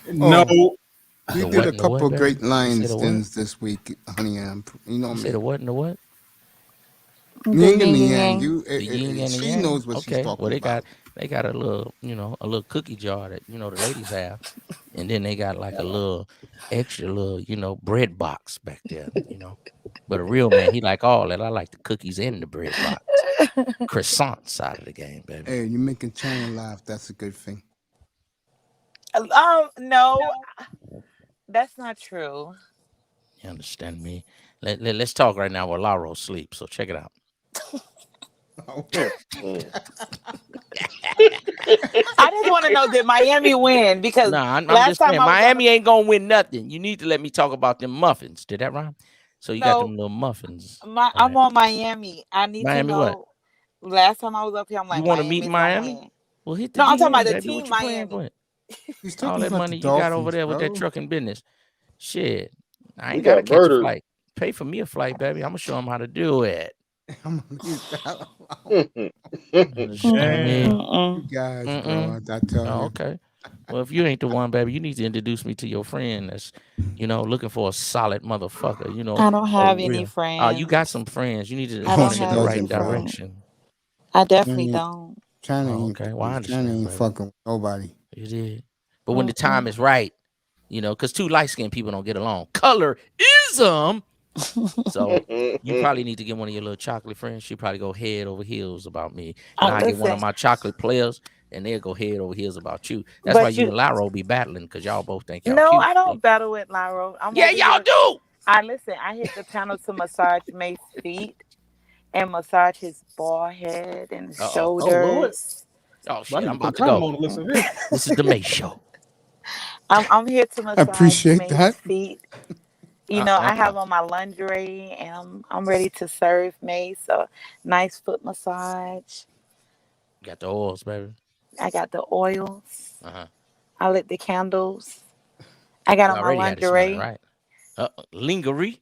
No. We The did what a and the couple what, of baby? great You line said the what? stins this week, honey. You know You me. said the what and the what? The Yin and the yin and yang. yang. The yin and the She yang. knows what she's Okay. talking Well, they about. got a little, a little cookie jar that the ladies have, and then they got like a little extra little, bread box back there. But a real man, he like all that. I like the cookies and the bread box. Croissant side of the game, baby. Hey, you're making China laugh. That's a good thing. No, that's not true. You understand me? Let's talk right now while Lauro sleeps. So check it out. I just want to know, did Miami win? Because Nah, I'm last just time saying I was Miami ain't gonna win nothing. You need to let me talk about them muffins. Did that rhyme? So you got No. them little muffins. I'm on Miami. I need Miami to what? know. Last time I was up here, I'm You like, want to meet in Miami's gonna Miami? win. Well, hit the No, I'm talking DM, about the baby. What team you playing Miami. for? He's All talking that about money the you got over Dolphins, there with that bro. trucking business. Shit. I We ain't gotta got catch a murdered. flight. Pay for me a flight, baby. I'm gonna show them how to do it. I'm gonna leave that alone. Understand me? You guys, bro. I tell Oh, you. okay. Well, if you ain't the one, baby, you need to introduce me to your friend that's, looking for a solid motherfucker. I don't have a any real. friends. You got some friends. You need to I point don't them in have the any right doesn't, bro. friends. direction. I definitely China, don't. China Oh, ain't, okay. Well, I China understand, ain't baby. fucking with nobody. You did. But when the time is right, because two light-skinned people don't get along. Colorism. So you probably need to get one of your little chocolate friends. She probably go head over heels about me. And I get one of Listen, my chocolate players, and they'll go head over heels about you. That's why but you and Lyro be battling, because y'all both think y'all no, cute. I don't battle with Lyro. I'm Yeah, over y'all here. do. I hit the panel to massage Mace's feet and massage his bald head and his Uh-oh. Oh Lord. shoulders. Oh, I shit, need I'm to put about a to condom go. on to listen to this. This is the Mace Show. I'm here to I massage appreciate Mace's that. feet. I have on my lingerie and I'm ready to serve Mace a nice foot massage. Got the oils, baby. I got the oils. Uh-huh. I lit the candles. I got You on my already had it smelling, lingerie. right? Lingerie.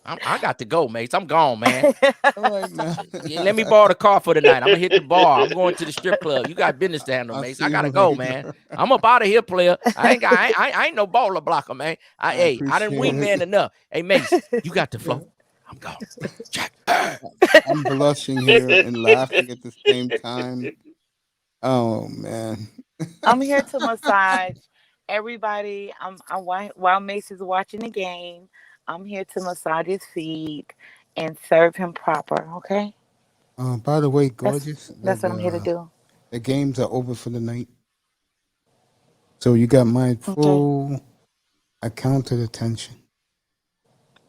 I got to go, Mace. I'm gone, man. All right, man. Yeah, let me borrow the car for the night. I'm gonna hit the bar. I'm going to the strip club. You got business to handle, I'll Mace. see I you gotta go, later. man. I'm up out of here, player. I ain't no baller blocker, man. I didn't appreciate wingman it. enough. Hey, Mace, you got the flow. I'm gone. Check. I'm blushing here and laughing at the same time. Oh man. I'm here to massage everybody. While Mace is watching the game, I'm here to massage his feet and serve him proper. Okay, By the way, gorgeous. that's what I'm here to do. The games are over for the night. So you got my full accounted attention.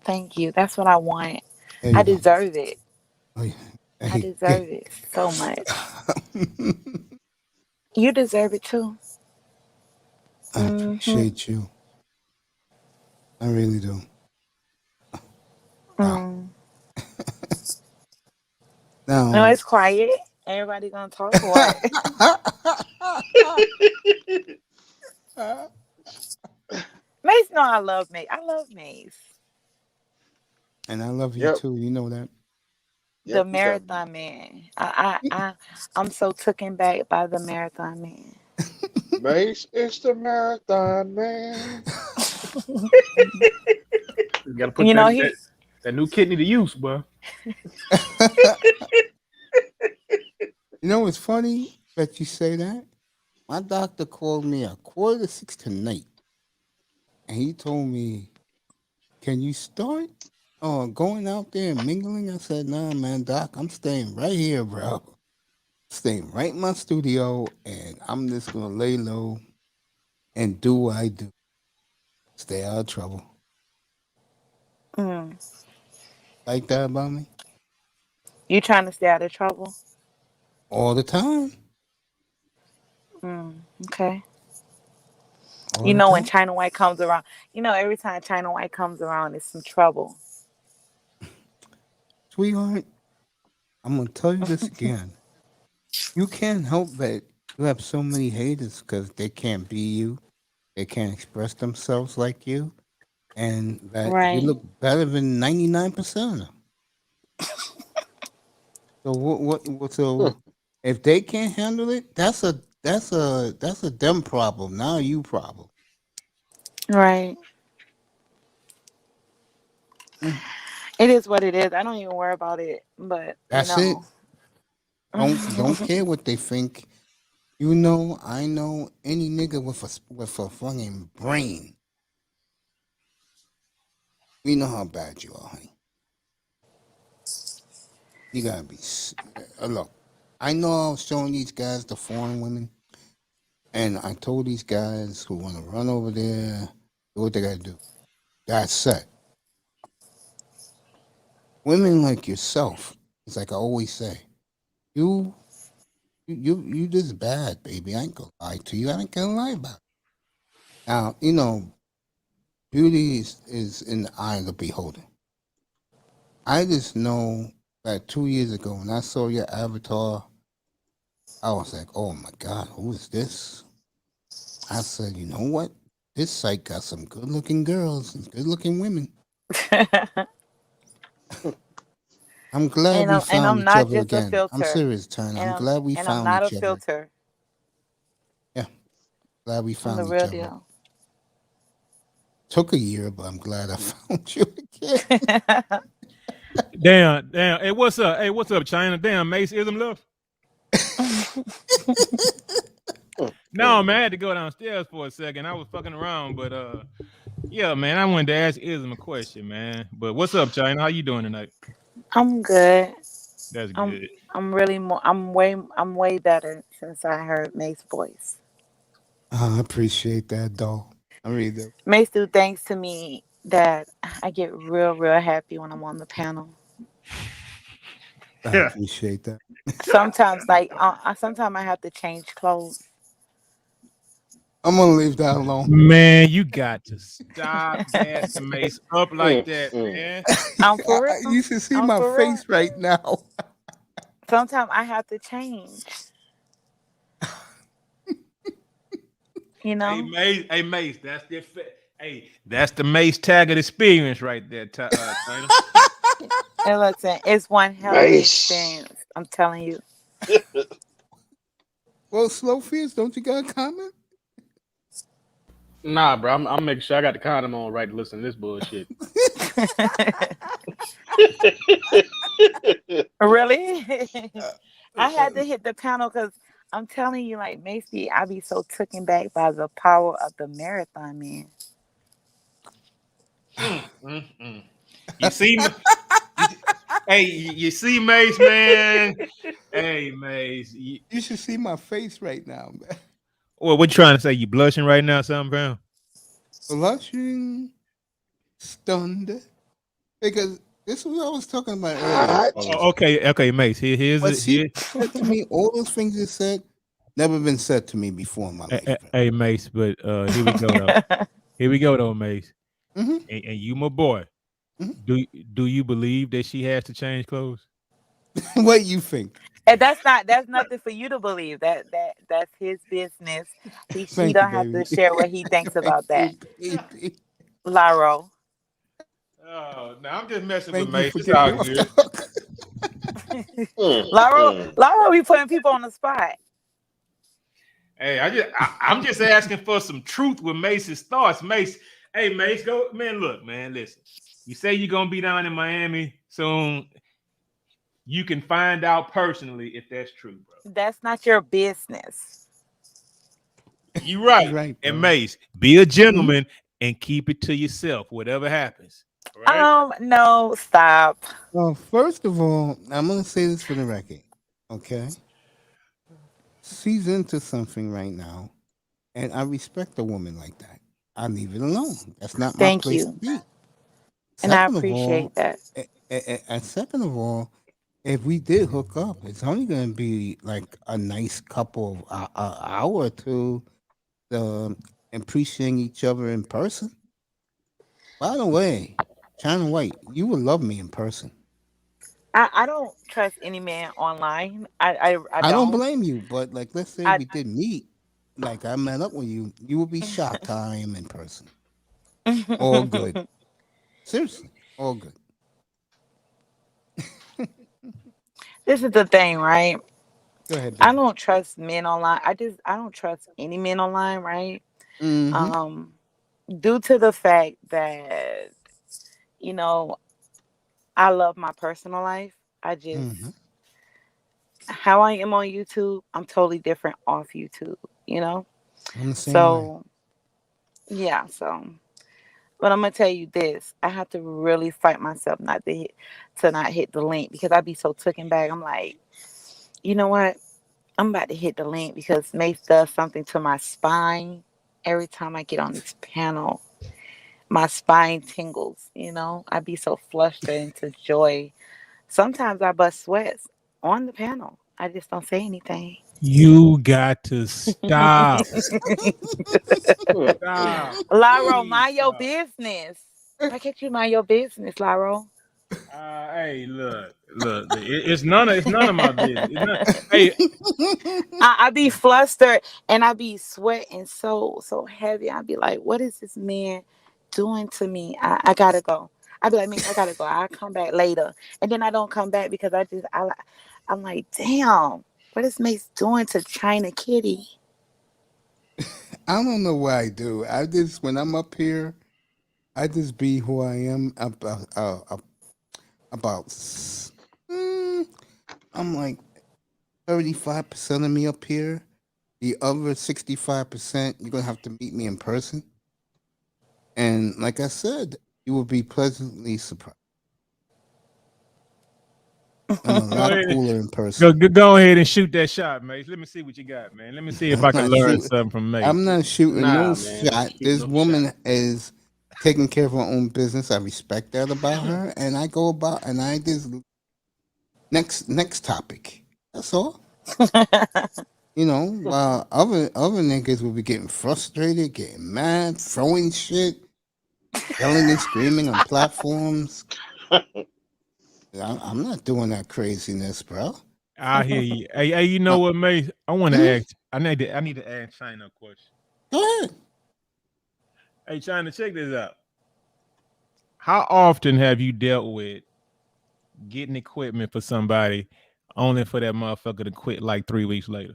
Thank you. That's what I want. There I you go. deserve it. Oh, yeah. I Hey, deserve it so much. You deserve it too. I appreciate you. I really do. Wow. No, it's quiet. Everybody gonna talk what? Mace, no, I love Mace. I love Mace. And I love you too. You know that. The marathon man. I'm so taken back by the marathon man. Mace is the marathon man. You gotta put that new kidney to use, bro. You know what's funny that you say that? My doctor called me at 5:45 tonight, and he told me, "Can you start going out there and mingling?" I said, "Nah, man, doc, I'm staying right here, bro. Staying right in my studio, and I'm just gonna lay low and do what I do. Stay out of trouble." Like that about me? You trying to stay out of trouble? All the time. Okay. All You the know when time. China White comes around, every time China White comes around, it's some trouble. Sweetheart, I'm gonna tell you this again. You can't help that you have so many haters because they can't be you. They can't express themselves like you. And that you Right. look better than 99% of them. So so if they can't handle it, that's a them problem, not a you problem. Right. Mm. It is what it is. I don't even worry about it. But That's it. Don't care what they think. You know, I know any nigga with a fucking brain. We know how bad you are, honey. You gotta be. Look, I know I was showing these guys the foreign women, and I told these guys who want to run over there, do what they gotta do. That's it. Women like yourself, it's like I always say, you just bad, baby. I ain't gonna lie to you. I ain't gonna lie about it. Now, beauty is in the eye of the beholder. I just know that 2 years ago when I saw your avatar, I was like, oh my God, who is this? I said, you know what? This site got some good looking girls and good looking women. I'm glad we and found I'm each not other just a again. filter. I'm serious, China. I'm glad we I'm found not a each other. filter. Yeah. Glad we I'm found the each real other. deal. Took a year, but I'm glad I found you again. Damn. Hey, what's up? Hey, what's up, China? Damn, Mace ism left. No, man, I had to go downstairs for a second. I was fucking around, but yeah, man, I wanted to ask Ism a question, man. But what's up, China? How you doing tonight? I'm good. That's good. I'm way better since I heard Mace's voice. I appreciate that, doll. I really do. Mace do things to me that I get real happy when I'm on the panel. I appreciate that. Sometimes, sometimes I have to change clothes. I'm gonna leave that alone. Man, you got to stop gassing Mace up like that, man. I'm for real. You should see my face right now. Sometimes I have to change. Hey Mace, that's the that's the Mace Taggart experience right there, China. And listen, it's one hell of an experience. I'm telling you. Well, Slow Fierce, don't you got a comment? Nah, bro. I'm making sure I got the condom on right to listen to this bullshit. Really? I had to hit the panel because I'm telling you, like Macy, I be so taken back by the power of the marathon man. You see, you see Mace, man. Hey, Mace, you should see my face right now, man. Well, what you trying to say? You blushing right now, something, bro? Blushing, stunned, because this is what I was talking about earlier. Okay, Mace. Here's But it. she said to me, all those things you said, never been said to me before in my life. Hey, Mace, but here we go though. Here we go though, Mace. Mm-hmm. And you, my boy. Mm-hmm. Do you believe that she has to change clothes? What you think? And that's nothing for you to believe. That's his business. He Thank you, don't have to baby. share what he thinks Thank about you, that. baby. Laro. Oh, no, I'm just messing with Thank you Mace. for It's getting all me off good. the hook. Laro be putting people on the spot. Hey, I'm just asking for some truth with Mace's thoughts. Mace, hey Mace, go man. Look, man, listen. You say you're gonna be down in Miami soon. You can find out personally if that's true, bro. That's not your business. You're right. Right, And bro. Mace, be a gentleman and keep it to yourself, whatever happens. Right? No, stop. Well, first of all, I'm gonna say this for the record, okay? She's into something right now, and I respect a woman like that. I leave it alone. That's not my Thank place to you. be. And I Second of all, appreciate that. and second of all, if we did hook up, it's only gonna be like a nice couple of hour or two, um, appreciating each other in person. By the way, China White, you would love me in person. I don't trust any man online. I I don't don't. blame you, but like, let's say I we did meet, like I met up with you, you would be shocked how I am in person. All good, seriously, all good. This is the thing, right? Go ahead, I baby. don't trust men online. I don't trust any men online, right? Mm-hmm. Um, due to the fact that you know I love my personal life. I just Mm-hmm. how I am on YouTube. I'm totally different off YouTube. You know. I'm the same way. So yeah. So, but I'm gonna tell you this: I have to really fight myself to not hit the link because I be so taken back. I'm like, you know what? I'm about to hit the link because Mace does something to my spine every time I get on this panel. My spine tingles, I be so flustered into joy. Sometimes I bust sweats on the panel. I just don't say anything. You got to stop. Stop. Laro, Please mind your stop. business. Why can't you mind your business, Laro? Hey, look. It's none of my business. Hey, I be flustered and I be sweating so heavy. I be like, what is this man doing to me? I gotta go. I be like, man, I gotta go. I'll come back later. And then I don't come back because I'm like, damn, what is Mace doing to China Kitty? I don't know what I do. I just when I'm up here, I just be who I am about. I'm like 35% of me up here. The other 65%, you're gonna have to meet me in person. And like I said, you will be pleasantly surprised. I'm a lot cooler in person. go ahead and shoot that shot, Mace. Let me see what you got, man. Let me see if I'm I can not learn shooting. something from Mace. I'm not shooting no Nah, man, shot. shoot This no woman shot. is taking care of her own business. I respect that about her, and I go about and I just next topic. That's all. While other niggas will be getting frustrated, getting mad, throwing shit, yelling and screaming on platforms. I'm not doing that craziness, bro. I hear you. Hey, you know what, Mace? I want to ask. I need to ask China a question. Go ahead. Hey, China, check this out. How often have you dealt with getting equipment for somebody only for that motherfucker to quit like 3 weeks later?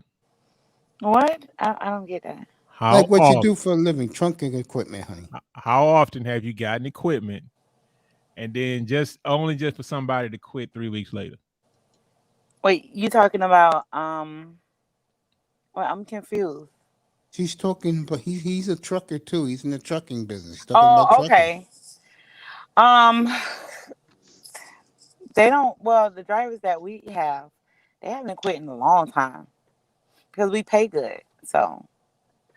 What? I don't get that. Like what you do for a living, trunking equipment, honey. How often have you gotten equipment and then just for somebody to quit 3 weeks later? Wait, you talking about well, I'm confused. She's talking, but he's a trucker too. He's in the trucking business. He's talking about trucking. Okay. Um they don't the drivers that we have, they haven't quit in a long time because we pay good. So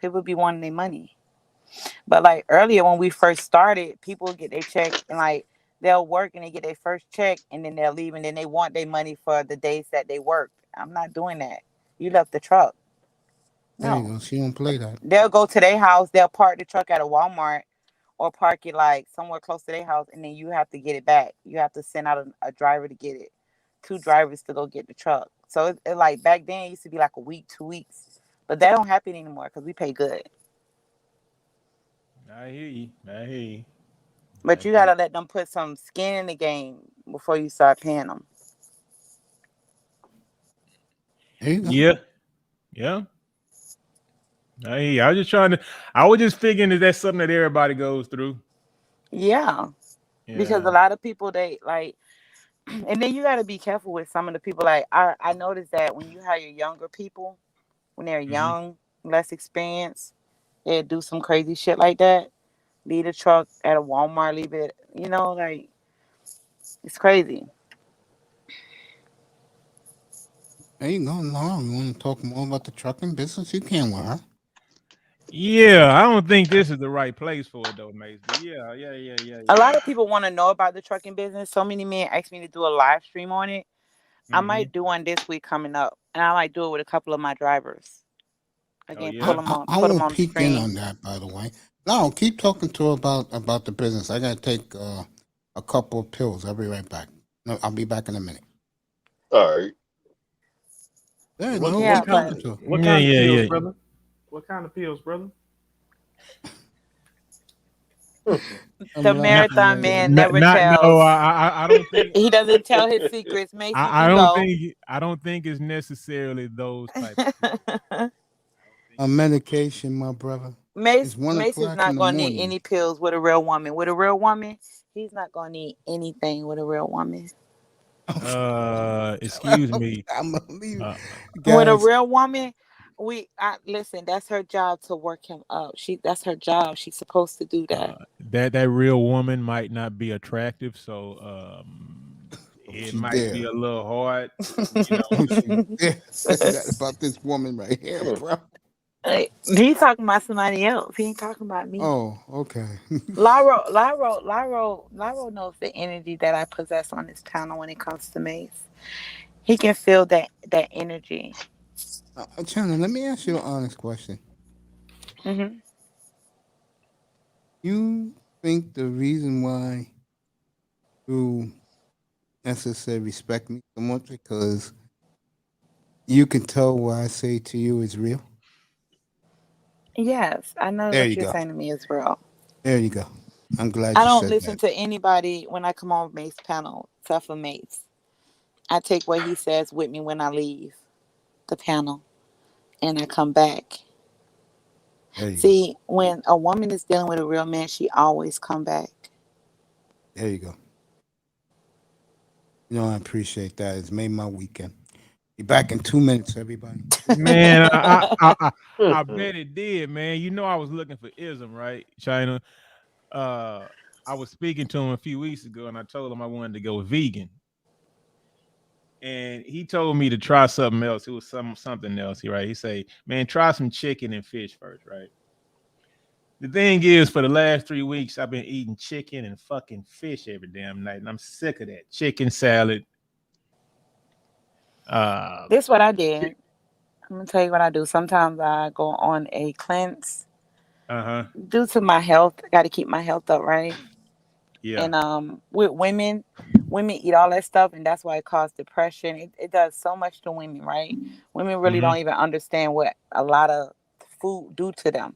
people be wanting their money. But like earlier when we first started, people get their check and like they'll work and they get their first check and then they'll leave and then they want their money for the days that they worked. I'm not doing that. You left the truck. There you No. go. She don't play that. They'll go to their house, they'll park the truck at a Walmart or park it like somewhere close to their house and then you have to get it back. You have to send out a driver to get it. 2 drivers to go get the truck. So it like back then it used to be like a week, 2 weeks, but that don't happen anymore because we pay good. I hear you. I hear you. But you gotta let them put some skin in the game before you start paying them. Yeah. Yeah. I hear you. I was just trying to. I was just figuring that that's something that everybody goes through. Yeah. Because a lot of people they like, and then you got to be careful with some of the people. Like I noticed that when you hire younger people, when they're young, less experienced, they do some crazy shit like that. Leave a truck at a Walmart, leave it, like it's crazy. There you go, Laura. You want to talk more about the trucking business? You can with her. Yeah, I don't think this is the right place for it though, Mace. But yeah. A lot of people want to know about the trucking business. So many men asked me to do a live stream on it. I might do one this week coming up, and I might do it with a couple of my drivers. Again, I put them won't on the peek in screen. on that, by the way. No, keep talking to her about the business. I got to take a couple of pills. I'll be right back. No, I'll be back in a minute. All right. There you What, go. what Keep kind, talking to her. what kind of pills, brother? What kind of pills, brother? The marathon man never No, tells. I don't think He doesn't tell his secrets. Mason, I you don't go. think I don't think it's necessarily those type of A medication, my brother. It's 1 Mason's o'clock in not the gonna need morning. any pills with a real woman. With a real woman, he's not gonna need anything with a real woman. Excuse me. I'm gonna leave. With a Guys, real woman, listen. That's her job to work him up. That's her job. She's supposed to do that. That real woman might not be attractive, so it she's might there. be a little hard. Say that about this woman right here, bro. He's talking about somebody else. He ain't talking about me. Oh, okay. Lyro knows the energy that I possess on this panel when it comes to Mace. He can feel that energy. China, let me ask you an honest question. Mm-hmm. You think the reason why you necessarily respect me so much because you can tell what I say to you is real? Yes, I know There what you you're go. saying to me is real. There you go. I'm glad I you don't said listen that. to anybody when I come on Mace panel, except for Mace. I take what he says with me when I leave the panel, and I come back. There you See, when a woman is dealing with a real man, she always come back. There you go. I appreciate that. It's made my weekend. Be back in 2 minutes, everybody. Man, I bet it did, man. I was looking for ism, right, China? I was speaking to him a few weeks ago, and I told him I wanted to go vegan. And he told me to try something else. It was something else. He say, man, try some chicken and fish first, right? The thing is, for the last 3 weeks, I've been eating chicken and fucking fish every damn night, and I'm sick of that. Chicken salad. This is what I did. I'm gonna tell you what I do. Sometimes I go on a cleanse. Due to my health, I got to keep my health up, right? Yeah. And with women eat all that stuff, and that's why it causes depression. It does so much to women, right? Women really don't even understand what a lot of food do to them.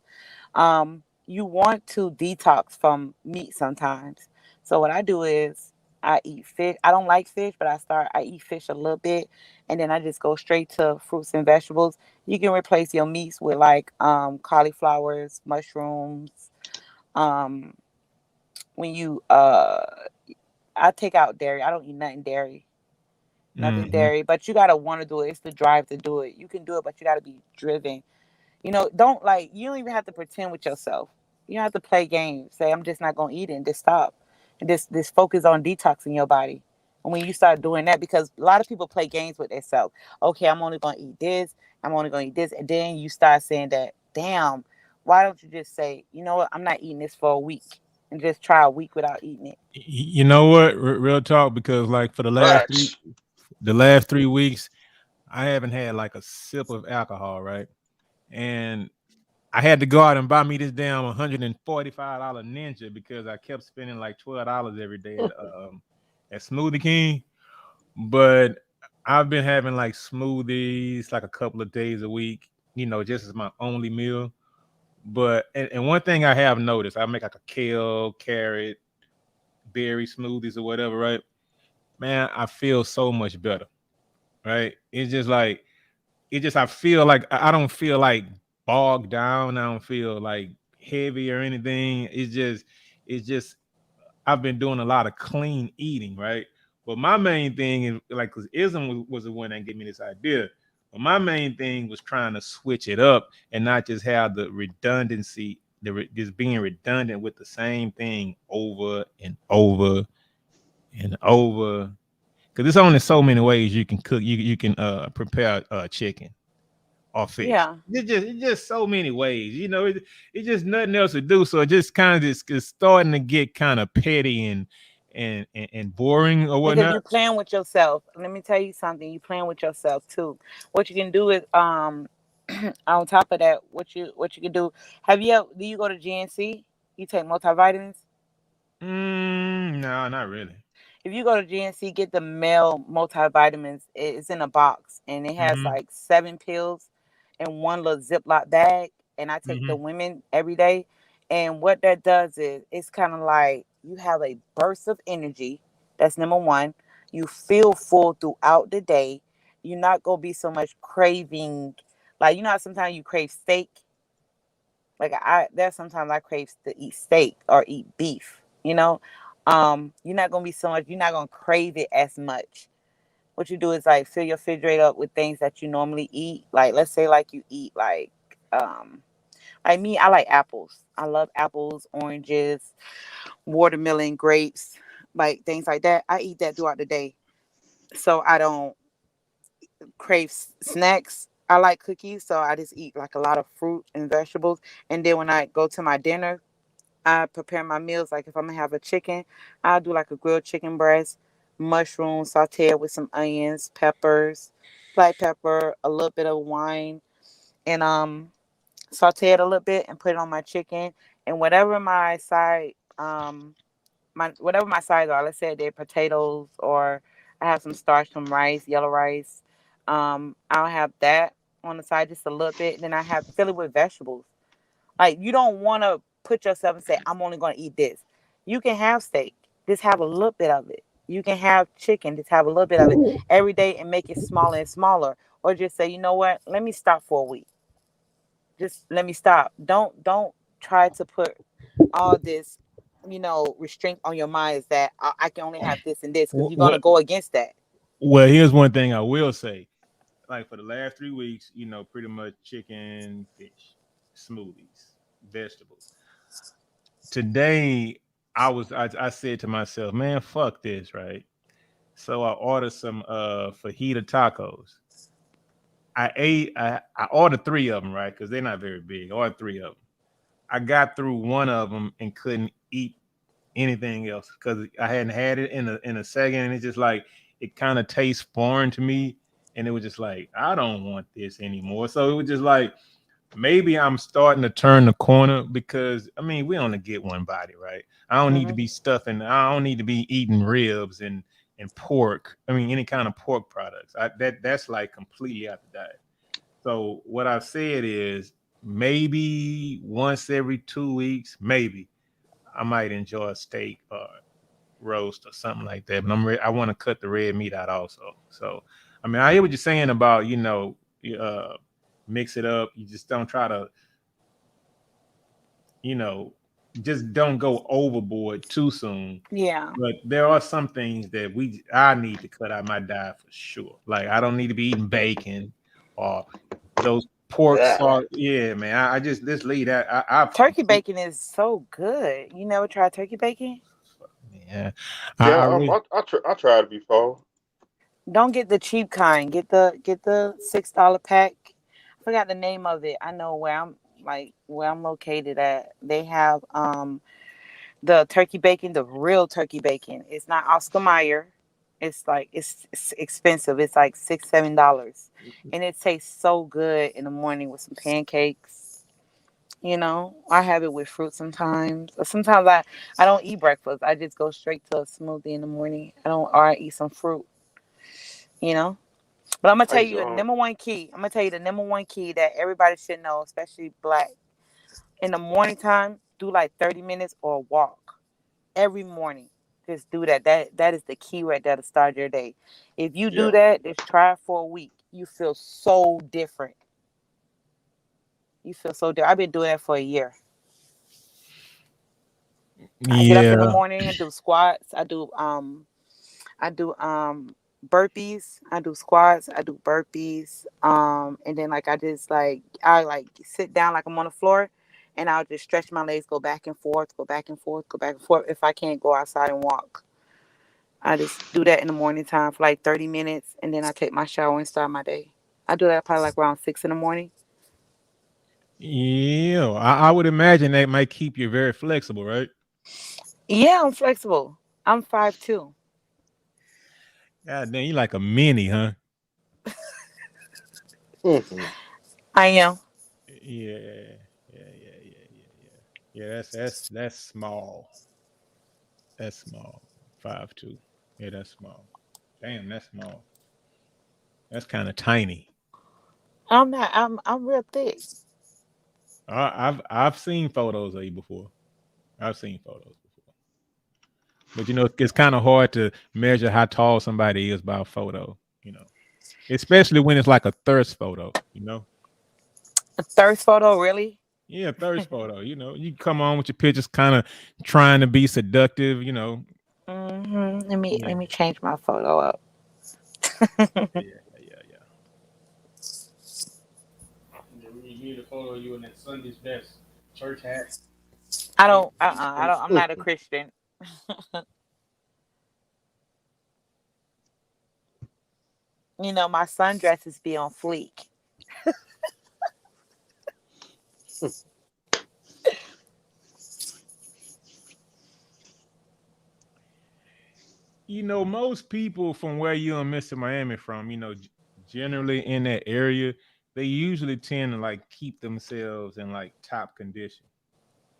You want to detox from meat sometimes. So what I do is I eat fish. I don't like fish, but I eat fish a little bit, and then I just go straight to fruits and vegetables. You can replace your meats with like cauliflowers, mushrooms. When you I take out dairy. I don't eat nothing dairy. Nothing dairy. But you gotta want to do it. It's the drive to do it. You can do it, but you gotta be driven. You don't even have to pretend with yourself. You don't have to play games. Say, I'm just not gonna eat it and just stop. And just focus on detoxing your body. And when you start doing that, because a lot of people play games with themselves. Okay, I'm only gonna eat this, I'm only gonna eat this, and then you start saying that, damn, why don't you just say, you know what, I'm not eating this for a week and just try a week without eating it. You know what? Real talk, because like for the last 3 weeks, I haven't had like a sip of alcohol, right? And I had to go out and buy me this damn $145 Ninja because I kept spending like $12 every day at Smoothie King. But I've been having like smoothies like a couple of days a week, just as my only meal. But and one thing I have noticed, I make like a kale, carrot, berry smoothies or whatever, right? Man, I feel so much better, right? I feel like I don't feel like bogged down. I don't feel like heavy or anything. It's just I've been doing a lot of clean eating, right? But my main thing is like, because Ism was the one that gave me this idea. But my main thing was trying to switch it up and not just have the redundancy, just being redundant with the same thing over and over and over. Because there's only so many ways you can cook. You can prepare chicken or fish. Yeah. It's just so many ways. It's just nothing else to do. So it just kind of is starting to get kind of petty and boring or Because whatnot. you playing with yourself. Let me tell you something. You playing with yourself too. What you can do is on top of that, what you can do. Do you go to GNC? You take multivitamins? No, not really. If you go to GNC, get the male multivitamins. It's in a box and it has Mhm. like 7 pills in one little Ziploc bag. And I take the Mhm. women every day. And what that does is it's kind of like you have a burst of energy. That's number one. You feel full throughout the day. You're not gonna be so much craving. Like how sometimes you crave steak. Like there's sometimes I crave to eat steak or eat beef. You're not gonna be so much. You're not gonna crave it as much. What you do is like fill your refrigerator up with things that you normally eat. Like let's say like you eat like me, I like apples. I love apples, oranges, watermelon, grapes, like things like that. I eat that throughout the day, so I don't crave snacks. I like cookies, so I just eat like a lot of fruit and vegetables. And then when I go to my dinner, I prepare my meals. Like if I'm gonna have a chicken, I'll do like a grilled chicken breast, mushrooms sauteed with some onions, peppers, black pepper, a little bit of wine, and saute it a little bit and put it on my chicken. And whatever my sides are, let's say they're potatoes or I have some starch, some rice, yellow rice. I'll have that on the side just a little bit. Then I have fill it with vegetables. Like you don't want to put yourself and say, I'm only going to eat this. You can have steak, just have a little bit of it. You can have chicken, just have a little bit of it every day and make it smaller and smaller. Or just say, you know what? Let me stop for a week. Just let me stop. Don't try to put all this, restraint on your mind is that I can only have this and this because you're gonna What? go against that. Well, here's one thing I will say. Like for the last 3 weeks, pretty much chicken, fish, smoothies, vegetables. Today, I said to myself, man, fuck this, right? So I ordered some fajita tacos. I ordered 3 of them, right? Because they're not very big. I ordered 3 of them. I got through one of them and couldn't eat anything else because I hadn't had it in a second, and it's just like it kind of tastes foreign to me, and it was just like I don't want this anymore. So it was just like maybe I'm starting to turn the corner because I mean we only get one body, right? I don't need to be stuffing. I don't need to be eating ribs and pork. I mean any kind of pork products. That's like completely out the diet. So what I've said is maybe once every 2 weeks, maybe I might enjoy a steak or roast or something like that. But I want to cut the red meat out also. So I mean, I hear what you're saying about mix it up. You just don't try to you know just don't go overboard too soon. Yeah. But there are some things that I need to cut out my diet for sure. Like I don't need to be eating bacon or those pork sauce. Yeah, man. I just let's leave that. Turkey bacon is so good. You never tried turkey bacon? Yeah. Yeah, really, I tried it before. Don't get the cheap kind. Get the $6 pack. I forgot the name of it. I know where I'm located at. They have the turkey bacon, the real turkey bacon. It's not Oscar Mayer. It's like it's expensive. It's like $6-7, and it tastes so good in the morning with some pancakes. I have it with fruit sometimes. Or sometimes I don't eat breakfast. I just go straight to a smoothie in the morning. Or I eat some fruit. You know. But I'm gonna I tell used you to, the number one key. I'm gonna tell you the number one key that everybody should know, especially black. In the morning time, do like 30 minutes or walk every morning. Just do that. That is the key right there to start your day. If you do yeah. that, just try it for a week. You feel so different. You feel so different. I've been doing that for a year. I get up in the Yeah. morning and do squats. I do burpees. I do squats. I do burpees. And then like I like sit down like I'm on the floor, and I'll just stretch my legs, go back and forth, go back and forth, go back and forth. If I can't go outside and walk, I just do that in the morning time for like 30 minutes, and then I take my shower and start my day. I do that probably like around 6 in the morning. Yeah. I would imagine that might keep you very flexible, right? Yeah, I'm flexible. I'm 5'2". God damn, you like a mini, huh? I am. Yeah. Yeah, that's small. That's small. 5'2". Yeah, that's small. Damn, that's small. That's kind of tiny. I'm not. I'm real thick. I've seen photos of you before. I've seen photos before. But you know, it's kind of hard to measure how tall somebody is by a photo, you know. Especially when it's like a thirst photo, you know. A thirst photo, really? Yeah, thirst photo. You know, you come on with your pictures kind of trying to be seductive, you know. Let Yeah. me change my photo up. Yeah. You need a photo of you in that Sunday's best church hat. I don't. I don't. I'm not a Christian. You know, my sundresses be on fleek. You know, most people from where you and Mr. Miami from, you know, generally in that area, they usually tend to like keep themselves in like top condition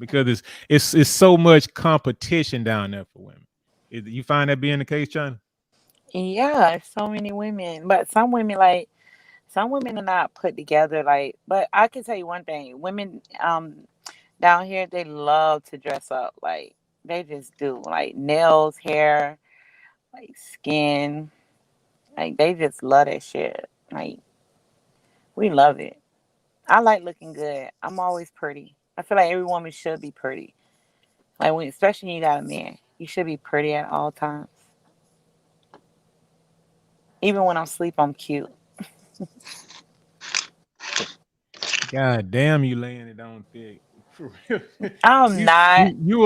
because it's so much competition down there for women. You find that being the case, China? Yeah, so many women, but some women are not put together. Like, but I can tell you one thing: women down here, they love to dress up. Like, they just do. Like nails, hair, like skin. Like, they just love that shit. Like, we love it. I like looking good. I'm always pretty. I feel like every woman should be pretty. Like, when, especially when you got a man, you should be pretty at all times. Even when I'm asleep, I'm cute. God damn, you laying it on thick. For real. I'm not. You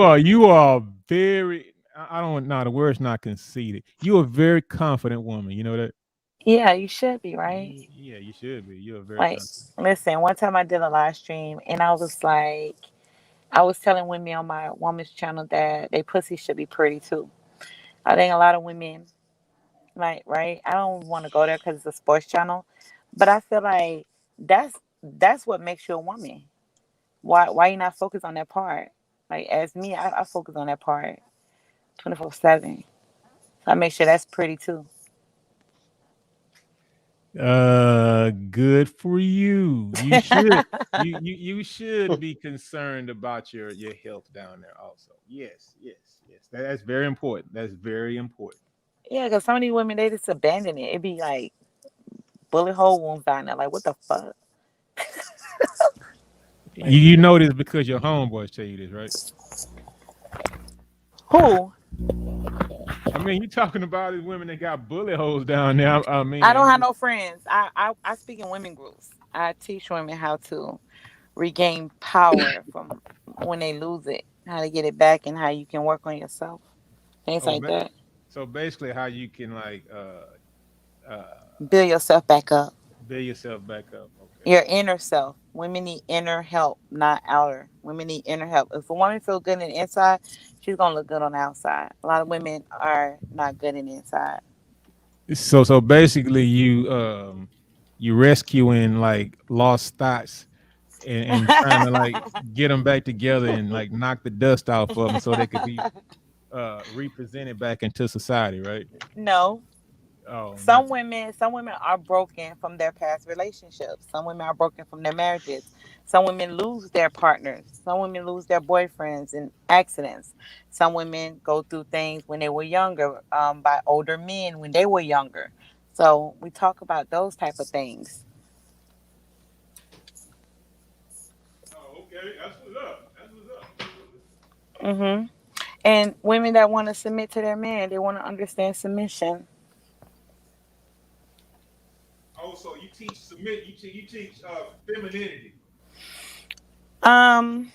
are very. I don't know, the word's not conceited. You're a very confident woman. You know that? Yeah, you should be, right? Yeah, you should be. You're a very Like, confident. listen, one time I did a live stream and I was like, I was telling women on my woman's channel that they pussy should be pretty too. I think a lot of women, like, right? I don't want to go there because it's a sports channel, but I feel like that's what makes you a woman. Why you not focus on that part? Like, as me, I focus on that part 24/7. So I make sure that's pretty too. Good for you. You should you should be concerned about your health down there also. Yes. That's very important. That's very important. Yeah, because some of these women, they just abandon it. It be like bullet hole wounds down there. Like, what the fuck? You know this because your homeboys tell you this, right? Who? I mean, you talking about these women that got bullet holes down there. I mean, I don't have no friends. I speak in women groups. I teach women how to regain power from when they lose it, how to get it back, and how you can work on yourself. Things like that. So basically, how you can like Build yourself back up. build yourself back up. Your inner self. Women need inner help, not outer. Women need inner help. If a woman feels good in the inside, she's gonna look good on the outside. A lot of women are not good in the inside. So basically, you rescuing like lost thoughts and trying to like get them back together and like knock the dust off of them so they could be represented back into society, right? No. Oh, Some women are broken from their past relationships. Some women are broken from their marriages. Some women lose their partners. Some women lose their boyfriends in accidents. Some women go through things when they were younger, by older men when they were younger. So we talk about those type of things. oh, okay. That's what's up. That's what's up. Hmm. And women that want to submit to their man, they want to understand submission. Oh, so you teach submit. You teach femininity. Um,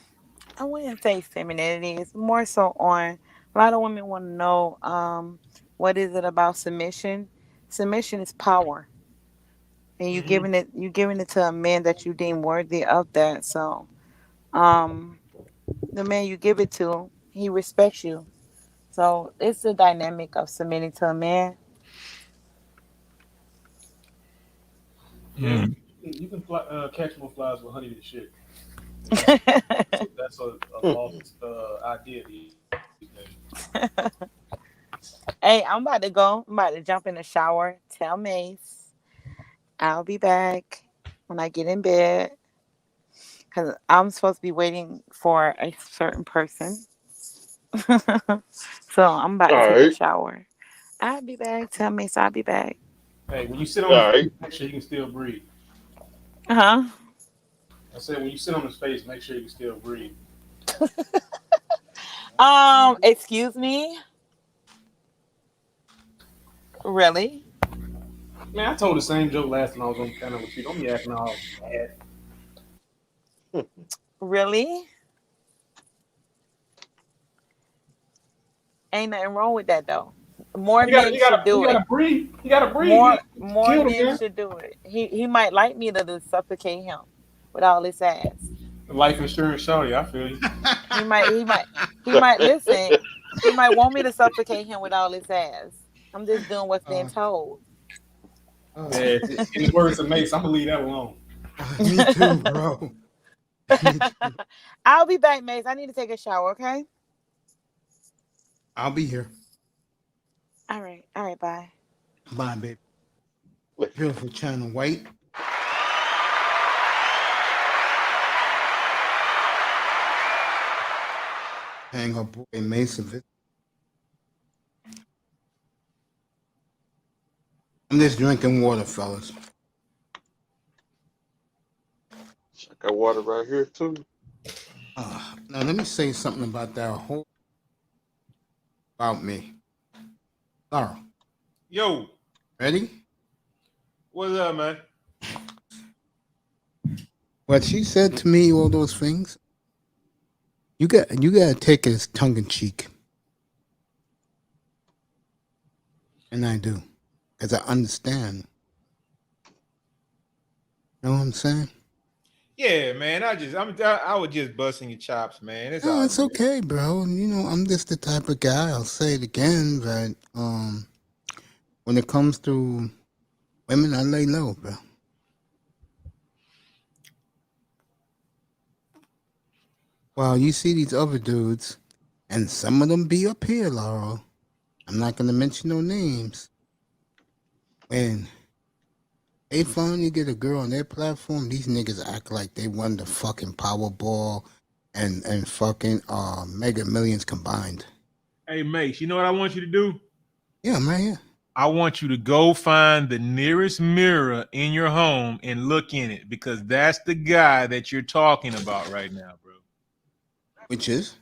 I wouldn't say femininity. It's more so on a lot of women want to know what is it about submission? Submission is power. And Mm-hmm. you giving it to a man that you deem worthy of that. So um the man you give it to, he respects you. So it's the dynamic of submitting to a man. Yeah, Mm. you can catch more flies with honey than shit. And that's a lost idea these days. Hey, I'm about to go. I'm about to jump in the shower. Tell Mace I'll be back when I get in bed because I'm supposed to be waiting for a certain person. So I'm about All to take a right. shower. I'll be back. Tell Mace I'll be back. Hey, when you sit on All his right. face, make sure you can still breathe. Uh-huh. I said when you sit on his face, make sure you can still breathe. Excuse me? Really? Man, I told the same joke last time I was on the panel with you. Don't be acting all bad. Really? Ain't nothing wrong with that though. More men should You do it. gotta breathe. You gotta breathe. More Killed him, men man. should do it. He might like me to suffocate him with all his ass. Life insurance, shorty. I feel you. He might listen. He might want me to suffocate him with all his ass. I'm just doing what's being told. Yeah, in his words of Mace, I'm gonna leave that alone. Me too, bro. I'll be back, Mace. I need to take a shower, okay? I'll be here. All right. All right, bye. Bye, baby. Beautiful China White. Hang her boy Mason. I'm just drinking water, fellas. I got water right here too. Now let me say something about that whole about me. Laura, Yo, ready? what's up, man? What she said to me, all those things. You gotta take it as tongue in cheek. And I do. Because I understand. You know what I'm saying? Yeah, man. I was just busting your chops, man. It's No, all it's good. okay, bro. You know, I'm just the type of guy, I'll say it again, but when it comes to women, I lay low, bro. Well, you see these other dudes, and some of them be up here, Laurel. I'm not gonna mention no names. When they finally get a girl on their platform, these niggas act like they won the fucking Powerball and fucking Mega Millions combined. Hey, Mace, you know what I want you to do? Yeah, I'm right here. I want you to go find the nearest mirror in your home and look in it because that's the guy that you're talking about right now, bro. Which is?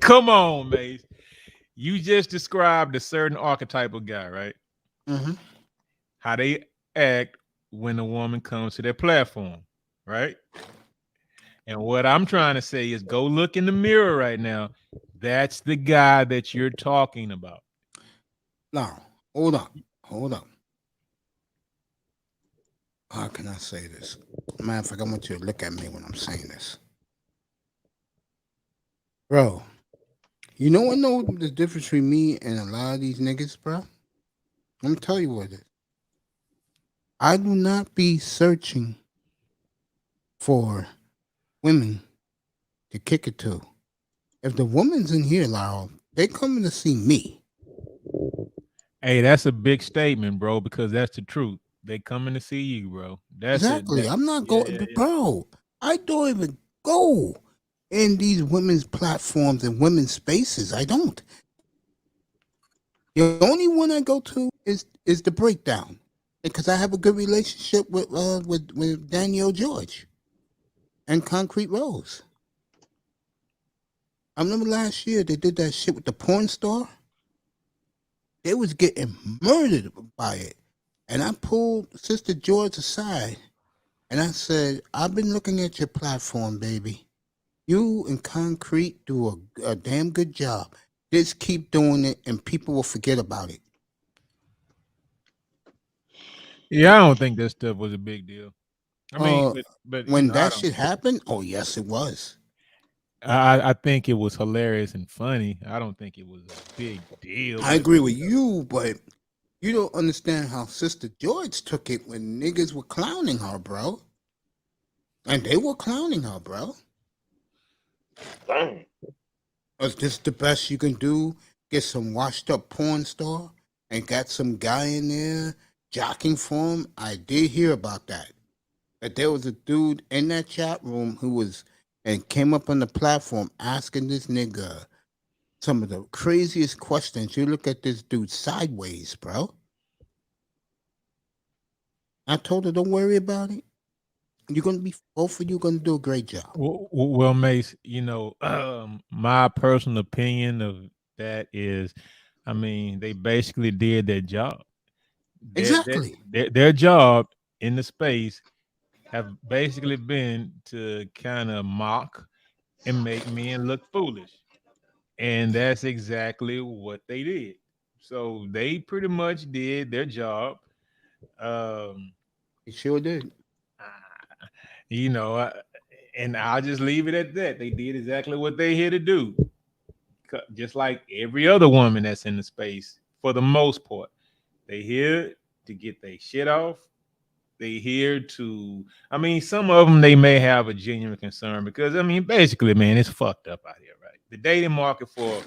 Come on, Mace. You just described a certain archetype of guy, right? Mm-hmm. How they act when a woman comes to their platform, right? And what I'm trying to say is go look in the mirror right now. That's the guy that you're talking about. Now, hold on. How can I say this? Matter of fact, I want you to look at me when I'm saying this. Bro, you know the difference between me and a lot of these niggas, bro? Let me tell you what it is. I do not be searching for women to kick it to. If the woman's in here, Lyle, they coming to see me. Hey, that's a big statement, bro, because that's the truth. They coming to see you, bro. That's Exactly. I'm not yeah, going, yeah. bro. I don't even go in these women's platforms and women's spaces. I don't. The only one I go to is the breakdown, because I have a good relationship with Danielle George and Concrete Rose. I remember last year they did that shit with the porn star. They was getting murdered by it. And I pulled Sister George aside and I said, I've been looking at your platform, baby. You and Concrete do a damn good job. Just keep doing it and people will forget about it. Yeah, I don't think that stuff was a big deal. I mean, but when I that don't. shit happened, oh yes, it was. I think it was hilarious and funny. I don't think it was a big deal. I agree with you, but you don't understand how Sister George took it when niggas were clowning her, bro. And they were clowning her, bro. Dang. Is this the best you can do? Get some washed up porn star and got some guy in there jocking for him? I did hear about that. That there was a dude in that chat room who was and came up on the platform asking this nigga some of the craziest questions. You look at this dude sideways, bro. I told her, don't worry about it. You're gonna be both of you gonna do a great job. Well, Mace, my personal opinion of that is, I mean, they basically did their job. Exactly. Their job in the space have basically been to kind of mock and make men look foolish. And that's exactly what they did. So they pretty much did their job. They sure did. And I'll just leave it at that. They did exactly what they here to do. Just like every other woman that's in the space, for the most part. They here to get their shit off. They here to, I mean, some of them, they may have a genuine concern because, I mean, basically, man, it's fucked up out here, right? The dating market for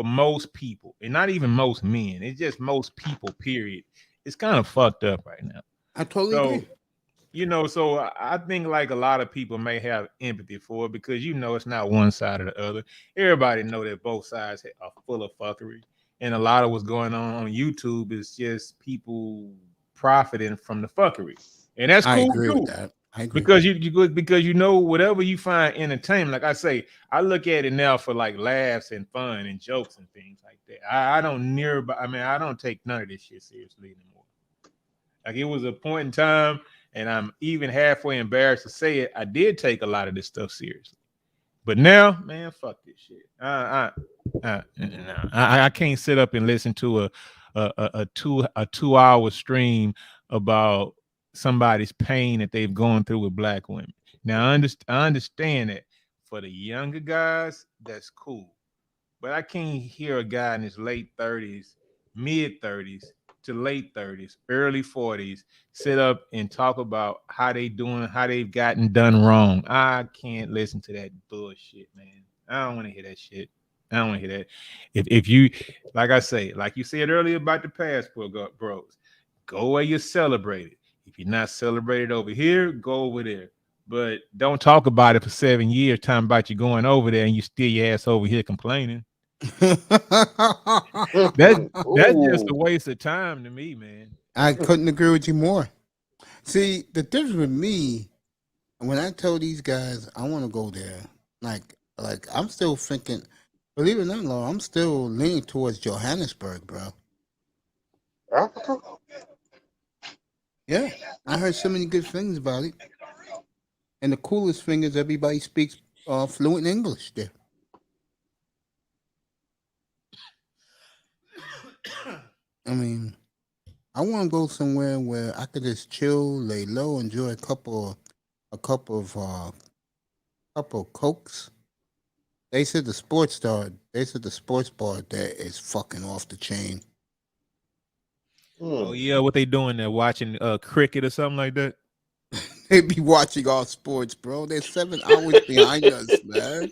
most people, and not even most men, it's just most people, period. It's kind of fucked up right now. I totally agree. So I think like a lot of people may have empathy for it because it's not one side or the other. Everybody know that both sides are full of fuckery, and a lot of what's going on YouTube is just people profiting from the fuckery, and that's cool. I agree too. with that. I agree Because whatever you find entertainment, like I say, I look at it now for like laughs and fun and jokes and things like that. I don't take none of this shit seriously anymore. Like it was a point in time. And I'm even halfway embarrassed to say it. I did take a lot of this stuff seriously, but now, man, fuck this shit. I can't sit up and listen to a 2-hour stream about somebody's pain that they've gone through with black women. Now, I understand that for the younger guys, that's cool, but I can't hear a guy in his late 30s, mid 30s. To late 30s, early 40s, sit up and talk about how they doing, how they've gotten done wrong. I can't listen to that bullshit, man. I don't want to hear that shit. I don't want to hear that. If you, like I say, like you said earlier about the passport bros, go where you're celebrated. If you're not celebrated over here, go over there. But don't talk about it for 7 years, talking about you going over there and you steal your ass over here complaining. That's just a waste of time to me, man. I couldn't agree with you more. See, the difference with me, when I tell these guys I want to go there, like I'm still thinking, believe it or not, Laura, I'm still leaning towards Johannesburg, bro. Africa? Yeah, I heard so many good things about it. And the coolest thing is everybody speaks fluent English there. I mean, I want to go somewhere where I could just chill, lay low, enjoy a couple of cokes. They said the sports bar there is fucking off the chain. Oh yeah, what they doing there? Watching cricket or something like that? They be watching all sports, bro. They're 7 hours behind us, man.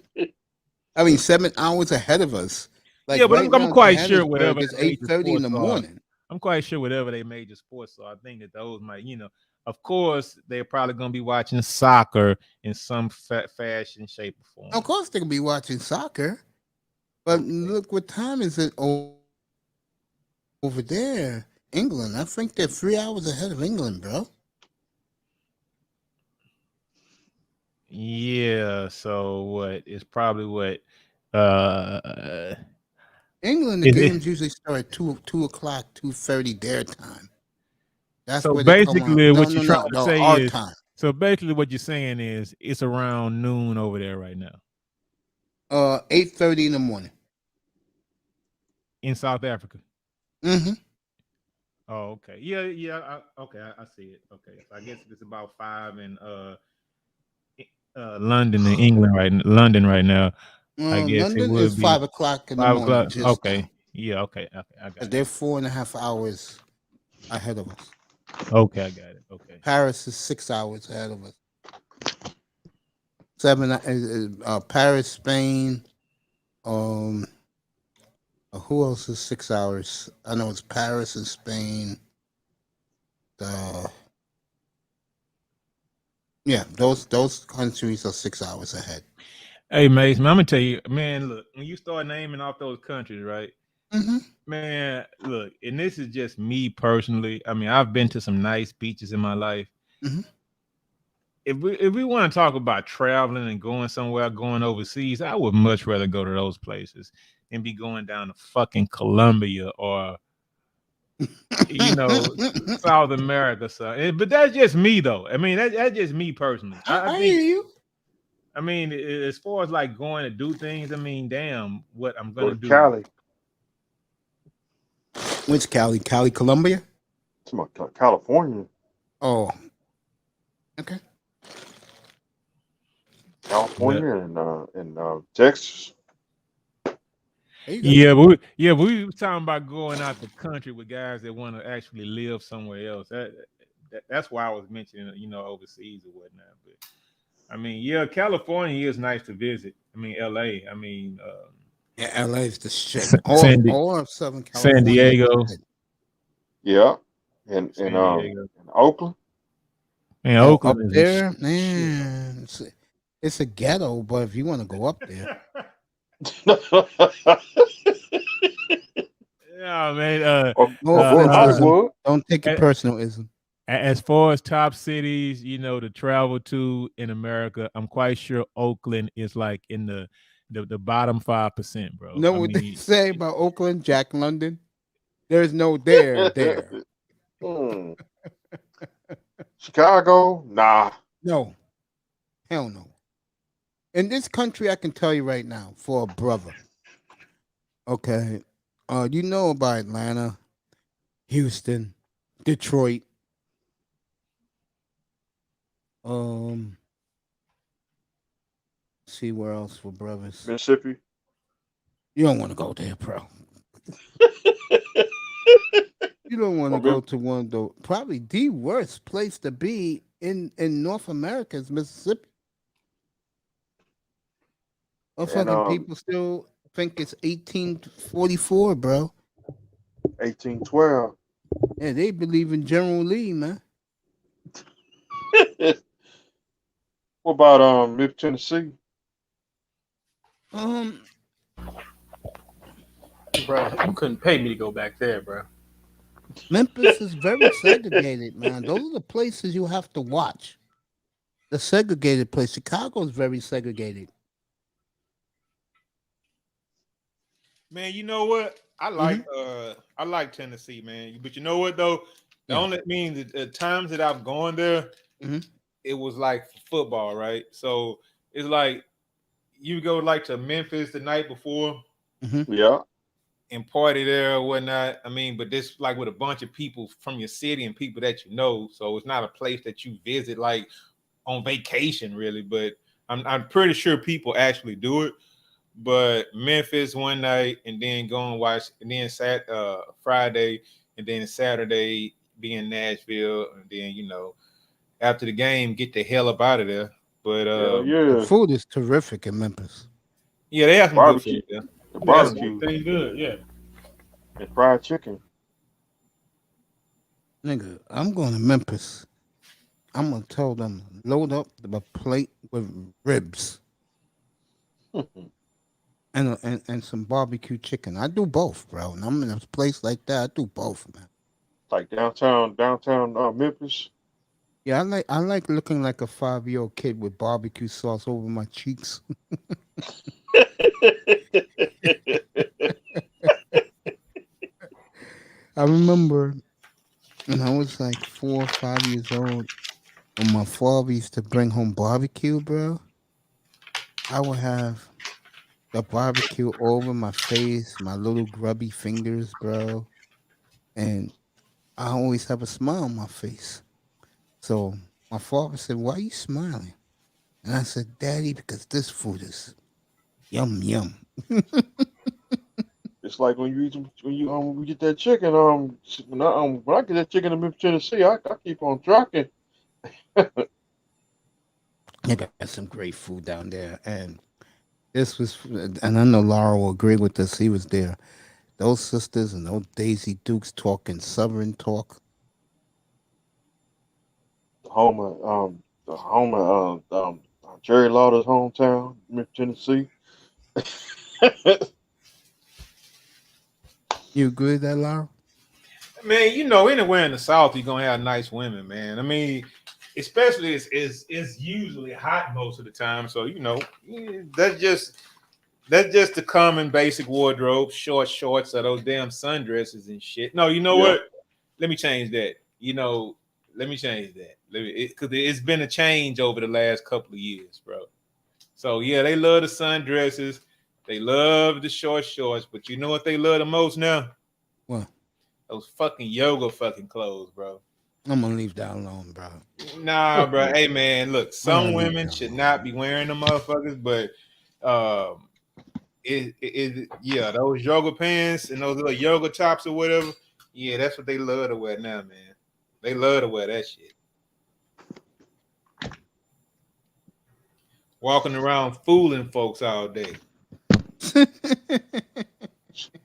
I mean, 7 hours ahead of us. Like yeah, but right I'm now, quite sure Johannesburg whatever is 8:30 in the morning. I'm quite sure whatever they major sports. So I think that those might, of course, they're probably gonna be watching soccer in some fashion, shape, or form. Of course, they're gonna be watching soccer, but look what time is it over there, England? I think they're 3 hours ahead of England, bro. Yeah. So what? It's probably what? England, the games usually start at 2 o'clock, 2:30 their time. That's So where they come basically, on. what you're trying to say our is, time. so basically, what you're saying is, it's around noon over there right now 8:30 in the morning in South Africa. Mm-hmm. Oh, okay. Yeah. Okay, I see it. Okay, so I guess it's about 5 in London and England London right now. I guess it London would is be 5 o'clock in the 5 morning. o'clock. Just Okay. now. Yeah. Okay. I got it. They're 4.5 hours ahead of us. Okay, I got it. Okay. Paris is 6 hours ahead of us. 7. Paris, Spain. Who else is 6 hours? I know it's Paris and Spain. Yeah, those countries are 6 hours ahead. Hey, Mason, I'm gonna tell you, man. Look, when you start naming off those countries, right? Mm-hmm. Man, look, and this is just me personally. I mean, I've been to some nice beaches in my life. Mm-hmm. If we want to talk about traveling and going somewhere, going overseas, I would much rather go to those places than be going down to fucking Colombia or South America. So, but that's just me, though. I mean, that's just me personally. I hear you. I mean, as far as like going to do things, I mean, damn, what I'm Go gonna to do. Cali. Which Cali? Cali, Colombia? It's my California. Oh, okay. California and Texas. Yeah, but we were talking about going out the country with guys that want to actually live somewhere else. That's why I was mentioning, overseas or whatnot. But I mean, yeah, California is nice to visit. I mean, LA. I mean, yeah, LA is the shit. All of Southern California. San Diego. Yeah, and Oakland. Man, Oakland up is there, man. It's a ghetto, but if you want to go up there, yeah, man. Hollywood. Don't take it personalism. As far as top cities, to travel to in America, I'm quite sure Oakland is like in the bottom 5%, bro. You know what they say about Oakland, Jack London? There's no there. Chicago, nah. No. Hell no. In this country, I can tell you right now, for a brother. Okay. You know about Atlanta, Houston, Detroit. See where else for brothers. Mississippi. You don't want to go there, bro. You don't want to go to one of the probably the worst place to be in North America is Mississippi. Fucking people still think it's 1844, bro. 1812. Yeah, they believe in General Lee, man. What about Middle Tennessee? Bro, you couldn't pay me to go back there, bro. Memphis is very segregated, man. Those are the places you have to watch. The segregated place. Chicago is very segregated. Man, you know what? I like Tennessee, man. But you know what though? The only the times that I've gone there, it was like football, right? So it's like you go like to Memphis the night before, yeah, and party there or whatnot. I mean, but this like with a bunch of people from your city and people that you know. So it's not a place that you visit like on vacation, really. But I'm pretty sure people actually do it. But Memphis one night, and then go and watch, and then Friday, and then Saturday be in Nashville, and then after the game get the hell up out of there. But the food is terrific in Memphis. Yeah, they have some barbecue. good food there. The barbecue, pretty good, yeah. And fried chicken. Nigga, I'm going to Memphis. I'm gonna tell them load up the plate with ribs and some barbecue chicken. I do both, bro. And I'm in a place like that. I do both, man. Like downtown Memphis. Yeah, I like looking like a 5-year-old kid with barbecue sauce over my cheeks. I remember when I was like 4 or 5 years old, when my father used to bring home barbecue, bro. I would have the barbecue all over my face, my little grubby fingers, bro. And I always have a smile on my face. So my father said, "Why are you smiling?" And I said, "Daddy, because this food is yum yum." It's like when we get that chicken. When I get that chicken in Memphis, Tennessee, I keep on trucking. They got some great food down there, and this was, and I know Laura will agree with this. He was there. Those sisters and those Daisy Dukes talking Southern talk. The home of Jerry Lauder's hometown, Memphis, Tennessee. You agree with that, Laura? Man, you know, anywhere in the South, you're gonna have nice women, man. I mean, especially it's usually hot most of the time. So you know, that's just the common basic wardrobe: short shorts, or those damn sundresses and shit. No, you know what? Let me change that. Let me change that. Because it's been a change over the last couple of years, bro. So yeah, they love the sundresses. They love the short shorts, but you know what they love the most now? What? Those fucking yoga fucking clothes, bro. I'm gonna leave that alone, bro. Nah, bro. Hey, man, look, some women should not be wearing them motherfuckers, but yeah, those yoga pants and those little yoga tops or whatever, yeah, that's what they love to wear now, man. They love to wear that shit. Walking around fooling folks all day. In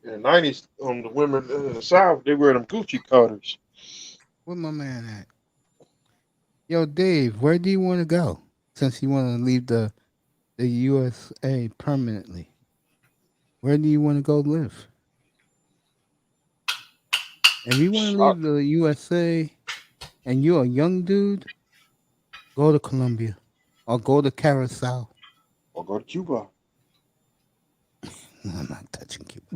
the 90s, the women in the South, they wear them Gucci cutters. Where my man at? Yo, Dave, where do you want to go? Since you want to leave the USA permanently, where do you want to go live? If you want to leave the USA and you're a young dude, go to Colombia or go to Curacao or go to Cuba. No, I'm not touching Cuba.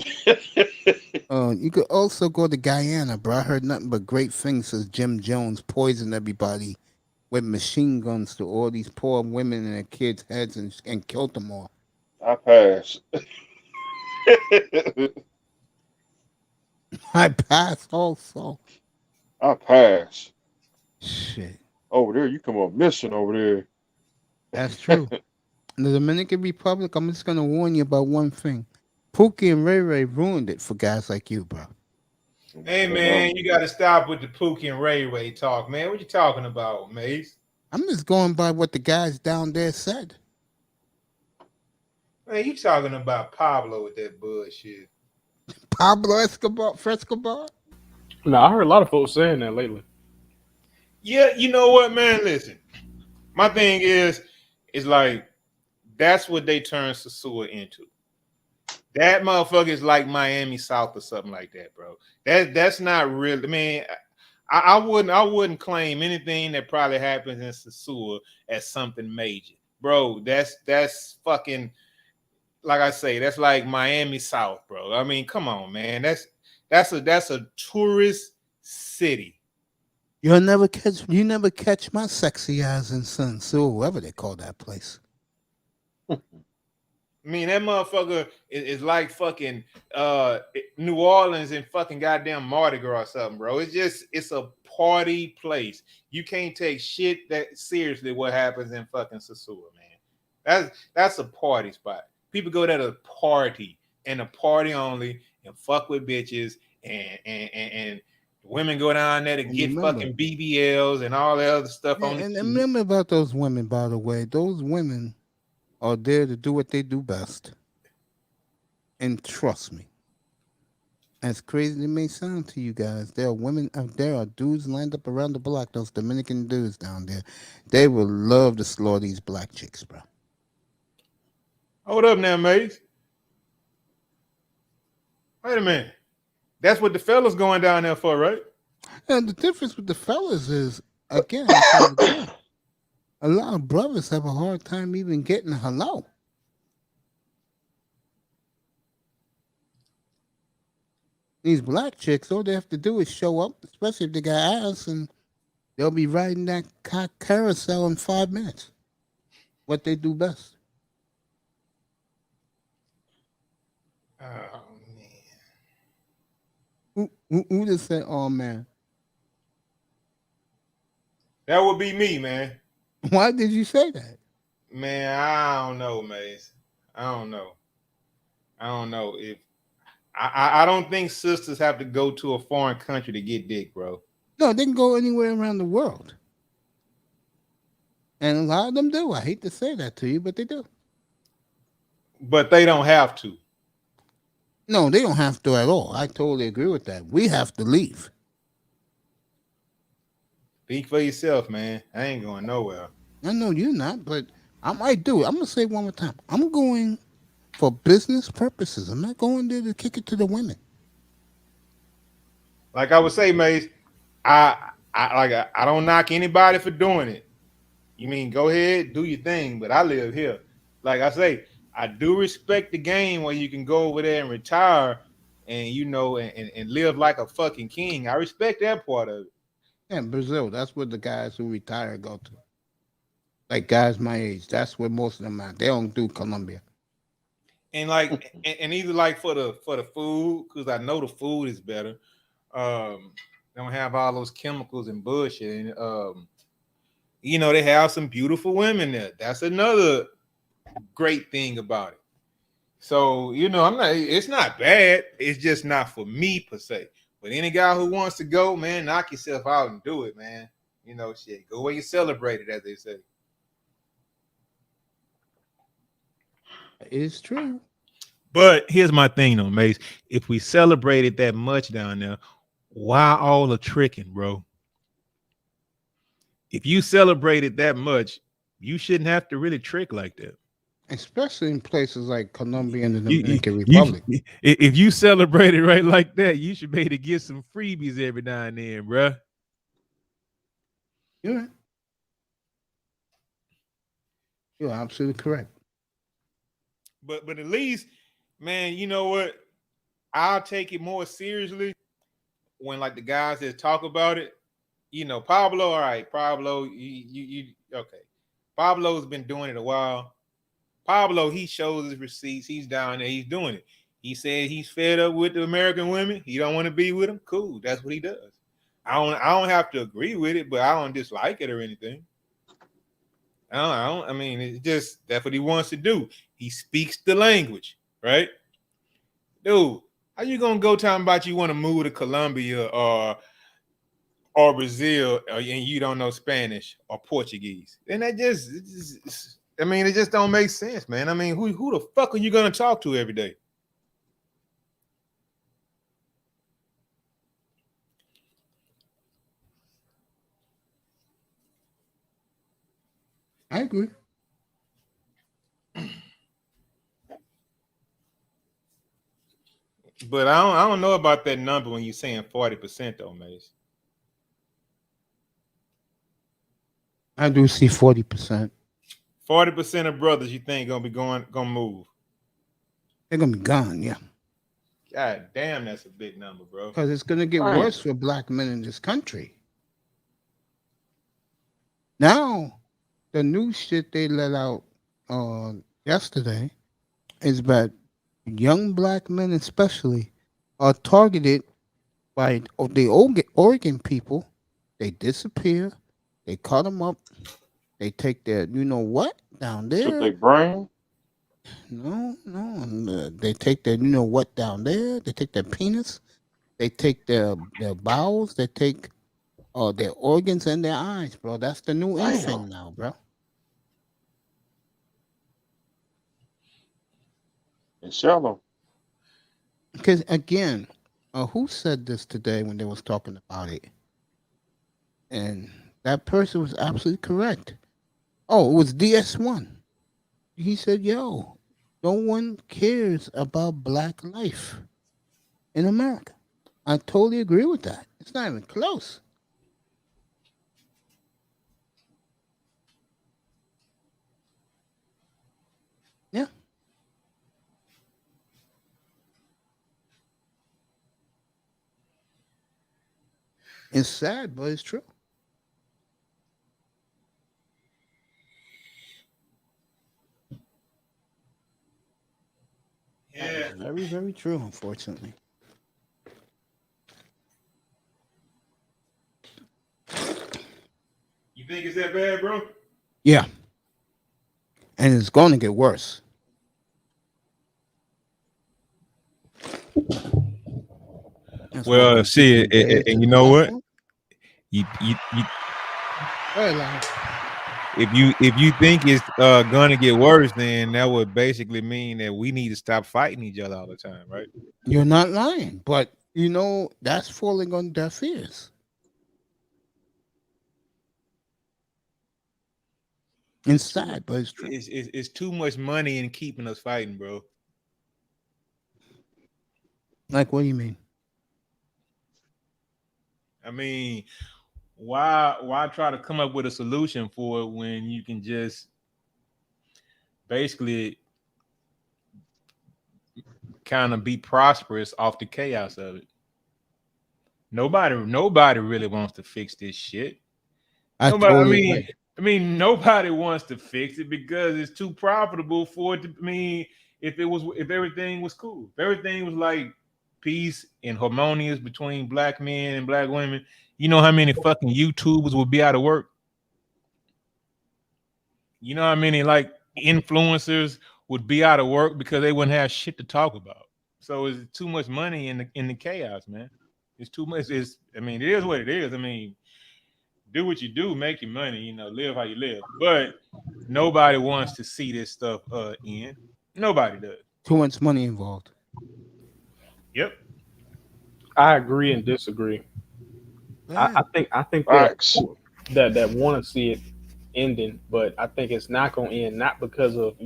You could also go to Guyana, bro. I heard nothing but great things since Jim Jones poisoned everybody with machine guns to all these poor women and their kids' heads and killed them all. I pass. I pass also. I pass. Shit. Over there, you come up missing over there. That's true. In the Dominican Republic, I'm just going to warn you about one thing. Pookie and Ray Ray ruined it for guys like you, bro. Hey, man, you got to stop with the Pookie and Ray Ray talk, man. What you talking about, Mace? I'm just going by what the guys down there said. Man, you talking about Pablo with that bullshit. Pablo Frescobar? No, I heard a lot of folks saying that lately. Yeah, you know what, man? Listen, my thing is like, that's what they turn Sasua into. That motherfucker is like Miami South or something like that, bro. That's not real. I mean, I wouldn't claim anything that probably happens in Sasua as something major, bro. That's fucking, like I say, that's like Miami South, bro. I mean, come on, man. That's a tourist city. You never catch my sexy eyes in Sun Sue, whatever they call that place. I mean, that motherfucker is like fucking New Orleans and fucking goddamn Mardi Gras or something, bro. It's a party place. You can't take shit that seriously what happens in fucking Sasua, man. That's a party spot. People go there to party and a party only and fuck with bitches and women go down there to get fucking BBLs and all that other stuff on. And remember about those women, by the way. Those women are there to do what they do best. And trust me, As crazy as it may sound to you guys, there are women out there, are dudes lined up around the block, those Dominican dudes down there. They would love to slaughter these black chicks, bro. Hold up now, Mace. Wait a minute. That's what the fellas going down there for, right? And the difference with the fellas is, again, I said it again, a lot of brothers have a hard time even getting a hello. These black chicks, all they have to do is show up, especially if they got ass, and they'll be riding that carousel in 5 minutes. What they do best. Oh, Who just said, oh, man? that would be me, man. Why did you say that? Man, I don't know, Mace. I don't know. If I don't think sisters have to go to a foreign country to get dick, bro. No, they can go anywhere around the world. And a lot of them do. I hate to say that to you, but they do. But they don't have to. No, they don't have to at all. I totally agree with that. We have to leave. Speak for yourself, man. I ain't going nowhere. I know you're not, but I might do it. I'm going to say it one more time. I'm going for business purposes. I'm not going there to kick it to the women. Like I would say, Mace, I don't knock anybody for doing it. You mean go ahead, do your thing, but I live here. Like I say, I do respect the game where you can go over there and retire and and live like a fucking king. I respect that part of it. Yeah, Brazil, that's where the guys who retire go to. Like guys my age, that's where most of them are. They don't do Colombia. And like and either like for the food, because I know the food is better. Don't have all those chemicals and bullshit. And they have some beautiful women there. That's another great thing about it. So, it's not bad. It's just not for me per se. But any guy who wants to go, man, knock yourself out and do it, man. Shit. Go where you celebrate it, as they say. It's true. But here's my thing, though, Mace. If we celebrated that much down there, why all the tricking, bro? If you celebrated that much, you shouldn't have to really trick like that. Especially in places like Colombia and the Dominican Republic. If you celebrate it right like that, you should be able to get some freebies every now and then, bro. You're absolutely correct. But at least, man, you know what? I'll take it more seriously when like the guys that talk about it. Pablo, all right, Pablo, you okay. Pablo's been doing it a while. Pablo, he shows his receipts. He's down there. He's doing it. He said he's fed up with the American women. He don't want to be with them. Cool. That's what he does. I don't have to agree with it, but I don't dislike it or anything. I mean, it's just that's what he wants to do. He speaks the language, right? Dude, how you gonna go talking about you want to move to Colombia or Brazil and you don't know Spanish or Portuguese? And that it just don't make sense, man. I mean, who the fuck are you gonna talk to every day? I agree. But I don't know about that number when you're saying 40% though, Mace. I do see 40%. 40% of brothers you think gonna move. They're gonna be gone, yeah. God damn, that's a big number, bro. Because it's gonna get worse for black men in this country. Now, the new shit they let out yesterday is that young black men especially are targeted by the Oregon people. They disappear. They cut them up. They take their, what down there. Should they brain? No. They take their, what down there. They take their penis. They take their bowels. They take their organs and their eyes, bro. That's the new in thing now, bro. And sell them. Because again, Who said this today when they was talking about it? And that person was absolutely correct. Oh, it was DS1. He said, "Yo, no one cares about black life in America." I totally agree with that. It's not even close. Yeah. It's sad, but it's true. That is very, very true, unfortunately. You think it's that bad, bro? Yeah. And it's going to get worse. That's why Well, when shit, people dare to and the you know what? platform, You very loud. if you think it's gonna get worse, then that would basically mean that we need to stop fighting each other all the time, right? You're not lying, but that's falling on deaf ears. It's sad, but it's true. It's too much money in keeping us fighting, bro. Like, what do you mean? I mean, why try to come up with a solution for it when you can just basically kind of be prosperous off the chaos of it? Nobody really wants to fix this shit. I Nobody. totally agree. I mean, nobody wants to fix it because it's too profitable for it to. I mean, if everything was cool, if everything was like peace and harmonious between black men and black women, you know how many fucking YouTubers would be out of work? You know how many like influencers would be out of work because they wouldn't have shit to talk about? So it's too much money in the chaos, man. It's too much. It is what it is. I mean, do what you do, make your money, live how you live. But nobody wants to see this stuff end. Nobody does. Too much money involved. Yep. I agree and disagree. I think that want to see it ending, but I think it's not going to end, not because of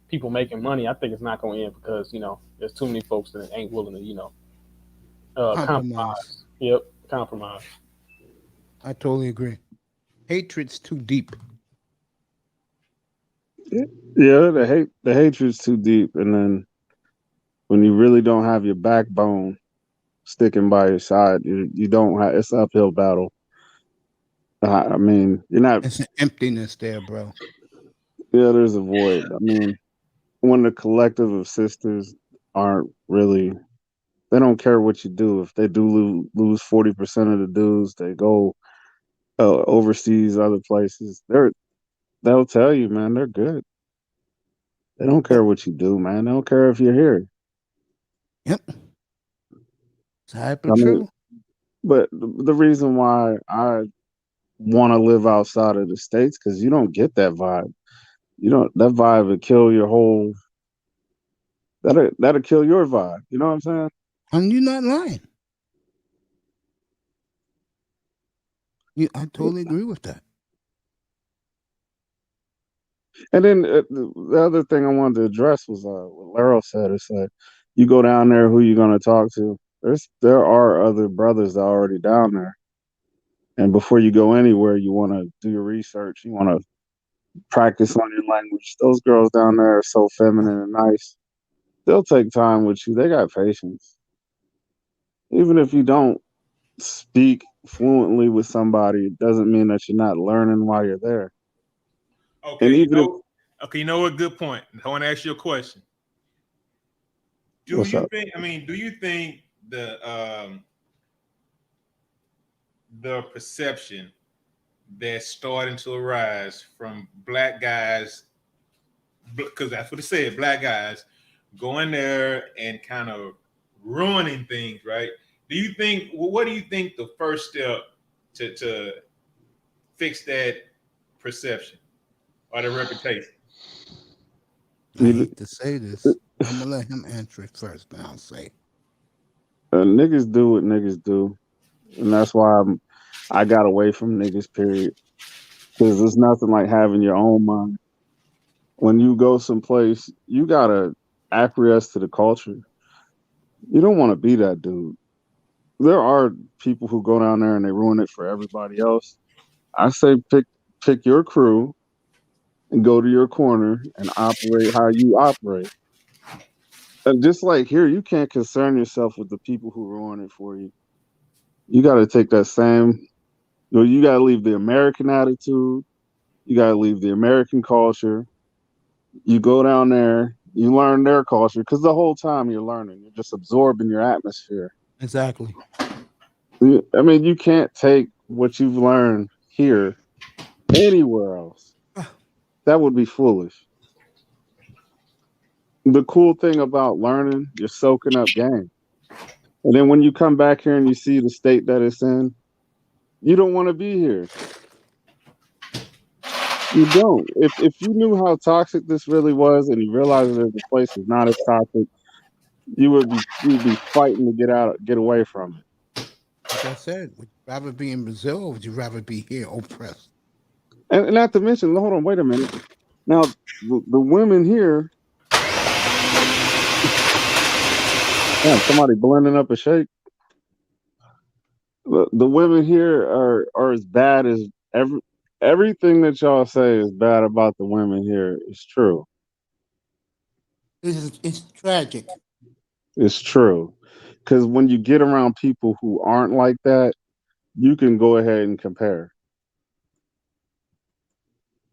people making money. I think it's not going to end because there's too many folks that ain't willing to compromise. Yep, compromise. I totally agree. Hatred's too deep. Yeah, the hatred's too deep, and then when you really don't have your backbone sticking by your side, you don't have. It's an uphill battle. I mean, you're not. It's an emptiness there, bro. Yeah, there's a void. I mean, when the collective of sisters aren't really, they don't care what you do. If they do lose 40% of the dues, they go overseas, other places. They'll tell you, man, they're good. They don't care what you do, man. They don't care if you're here. Yep. It's hyper true. But the reason why I want to live outside of the States, because you don't get that vibe. That vibe would kill your whole. That'll kill your vibe. You know what I'm saying? And you're not lying. I totally agree with that. And then the other thing I wanted to address was what Laro said. It's like you go down there, who you gonna talk to? There are other brothers that are already down there. And before you go anywhere, you want to do your research. You want to practice on your language. Those girls down there are so feminine and nice. They'll take time with you. They got patience. Even if you don't speak fluently with somebody, it doesn't mean that you're not learning while you're there. Okay, and even you know what? Good point. I want to ask you a question. Do What's you up? think? I mean, do you think the perception that's starting to arise from black guys, because that's what it said, black guys going there and kind of ruining things, right? What do you think the first step to fix that perception or the reputation? I hate to say this. I'm gonna let him answer it first, then I'll say. Niggas do what niggas do, and that's why I got away from niggas. Period. Because there's nothing like having your own mind. When you go someplace, you gotta acquiesce to the culture. You don't want to be that dude. There are people who go down there and they ruin it for everybody else. I say pick your crew and go to your corner and operate how you operate. And just like here, you can't concern yourself with the people who ruin it for you. You got to take that same. You got to leave the American attitude. You got to leave the American culture. You go down there, you learn their culture because the whole time you're learning, you're just absorbing your atmosphere. Exactly. I mean, you can't take what you've learned here anywhere else. That would be foolish. The cool thing about learning, you're soaking up game. And then when you come back here and you see the state that it's in, you don't want to be here. You don't. If you knew how toxic this really was and you realized that the place is not as toxic, you'd be fighting to get away from it. Like I said, would you rather be in Brazil or would you rather be here oppressed? And not to mention, hold on, wait a minute. Now, the women here, somebody blending up a shake. The women here are as bad as everything that y'all say is bad about the women here is true. It's tragic. It's true. Because when you get around people who aren't like that, you can go ahead and compare.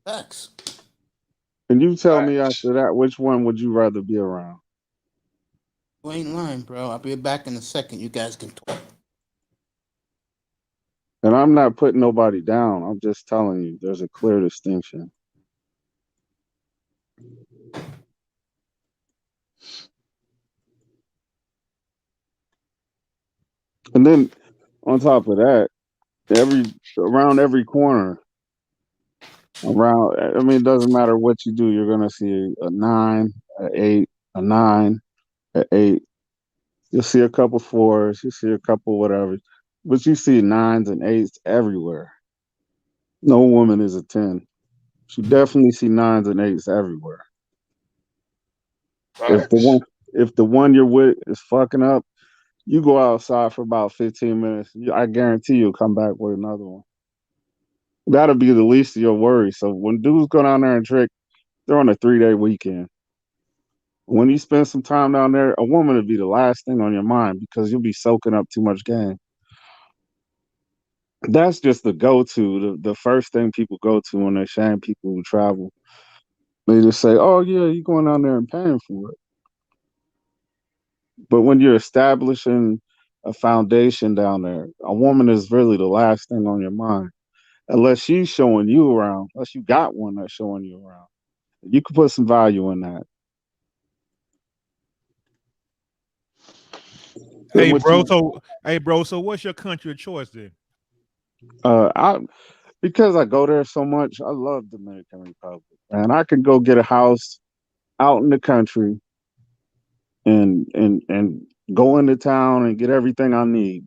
Facts. And you tell me after that, which one would you rather be around? You ain't lying, bro. I'll be back in a second. You guys can talk. And I'm not putting nobody down. I'm just telling you, there's a clear distinction. And then on top of that, around every corner, it doesn't matter what you do, you're gonna see a 9, an 8, a 9, an 8. You'll see a couple 4s, you see a couple whatever, but you see 9s and 8s everywhere. No woman is a 10. You definitely see 9s and 8s everywhere. If the one you're with is fucking up, you go outside for about 15 minutes. I guarantee you'll come back with another one. That'll be the least of your worries. So when dudes go down there and trick, they're on a 3-day weekend. When you spend some time down there, a woman will be the last thing on your mind because you'll be soaking up too much game. That's just the go-to, the first thing people go to when they shame people who travel. They just say, oh, yeah, you're going down there and paying for it. But when you're establishing a foundation down there, a woman is really the last thing on your mind. Unless she's showing you around, unless you got one that's showing you around. You can put some value in that. Hey, bro. So what's your country of choice then? Because I go there so much, I love Dominican Republic. And I can go get a house out in the country and go into town and get everything I need.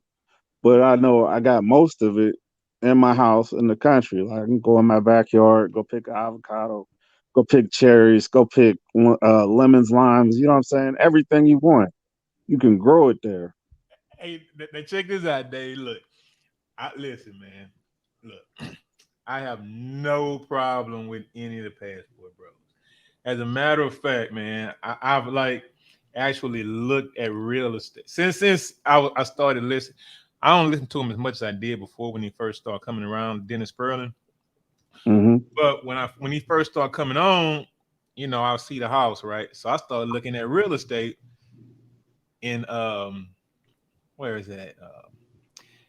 But I know I got most of it in my house in the country. Like I can go in my backyard, go pick an avocado, go pick cherries, go pick lemons, limes. You know what I'm saying? Everything you want, you can grow it there. Hey, check this out, Dave. Look, listen, man. Look, I have no problem with any of the passport bros. As a matter of fact, man, I've like actually looked at real estate since I started listening. I don't listen to him as much as I did before when he first started coming around, Dennis Perlin. Mm-hmm. But when he first started coming on, I'll see the house, right? So I started looking at real estate in where is that?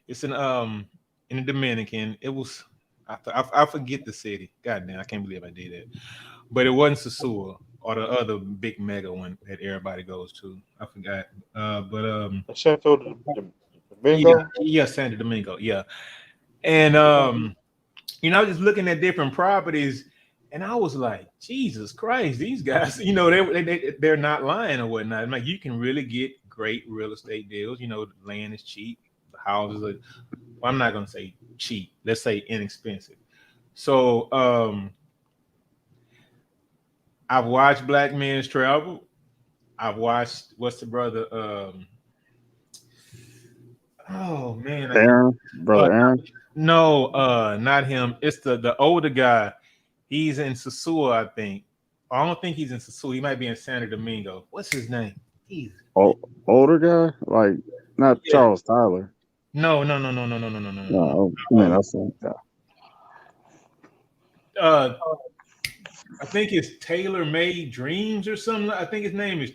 It's in the Dominican. It was I forget the city. God damn, I can't believe I did that. But it wasn't Sosua or the other big mega one that everybody goes to. I forgot. Santo Domingo. Yeah, Santo Domingo. Yeah, and I was just looking at different properties, and I was like, Jesus Christ, these guys, they're not lying or whatnot. I'm like, you can really get great real estate deals. You know, the land is cheap, the houses are. Well, I'm not gonna say cheap. Let's say inexpensive. So I've watched Black Men's Travel. I've watched what's the brother? Oh man, Brother Aaron. No, not him. It's the older guy. He's in Sasua, I think. I don't think he's in Sasua. He might be in Santo Domingo. What's his name? Older guy, like not Yeah. Charles Tyler. No. No, man, that's like that. I think it's Tailor Made Dreams or something. I think his name is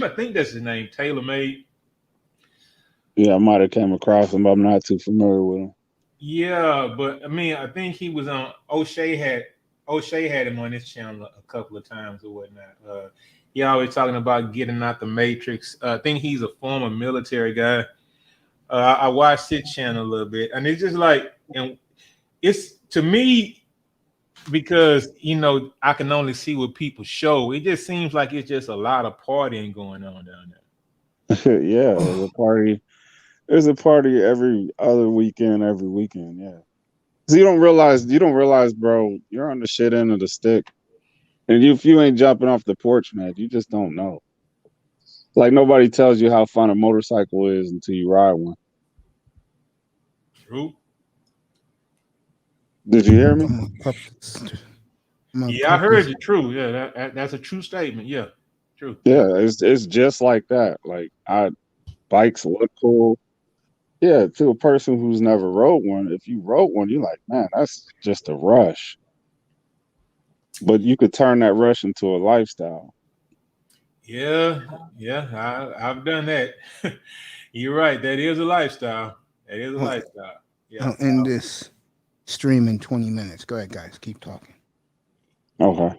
I think that's his name, Tailor Made. Yeah, I might have came across him, but I'm not too familiar with him. Yeah, but I mean, I think he was on O'Shea had him on his channel a couple of times or whatnot. He always talking about getting out the matrix. I think he's a former military guy. I watched his channel a little bit, and it's just like, and it's to me because you know I can only see what people show. It just seems like it's just a lot of partying going on down there. Yeah, there's a party. There's a party every other weekend, every weekend. Yeah. So you don't realize, bro, you're on the shit end of the stick. And if you ain't jumping off the porch, man, you just don't know. Like nobody tells you how fun a motorcycle is until you ride one. True. Did you hear me? Yeah, I heard you. True. Yeah, that's a true statement. Yeah, true. Yeah, it's just like that. Like bikes look cool. Yeah, to a person who's never rode one, if you rode one, you're like, man, that's just a rush. But you could turn that rush into a lifestyle. Yeah, I've done that. You're right. That is a lifestyle. That is a lifestyle. Yeah. I'll end this stream in 20 minutes. Go ahead, guys. Keep talking. Okay.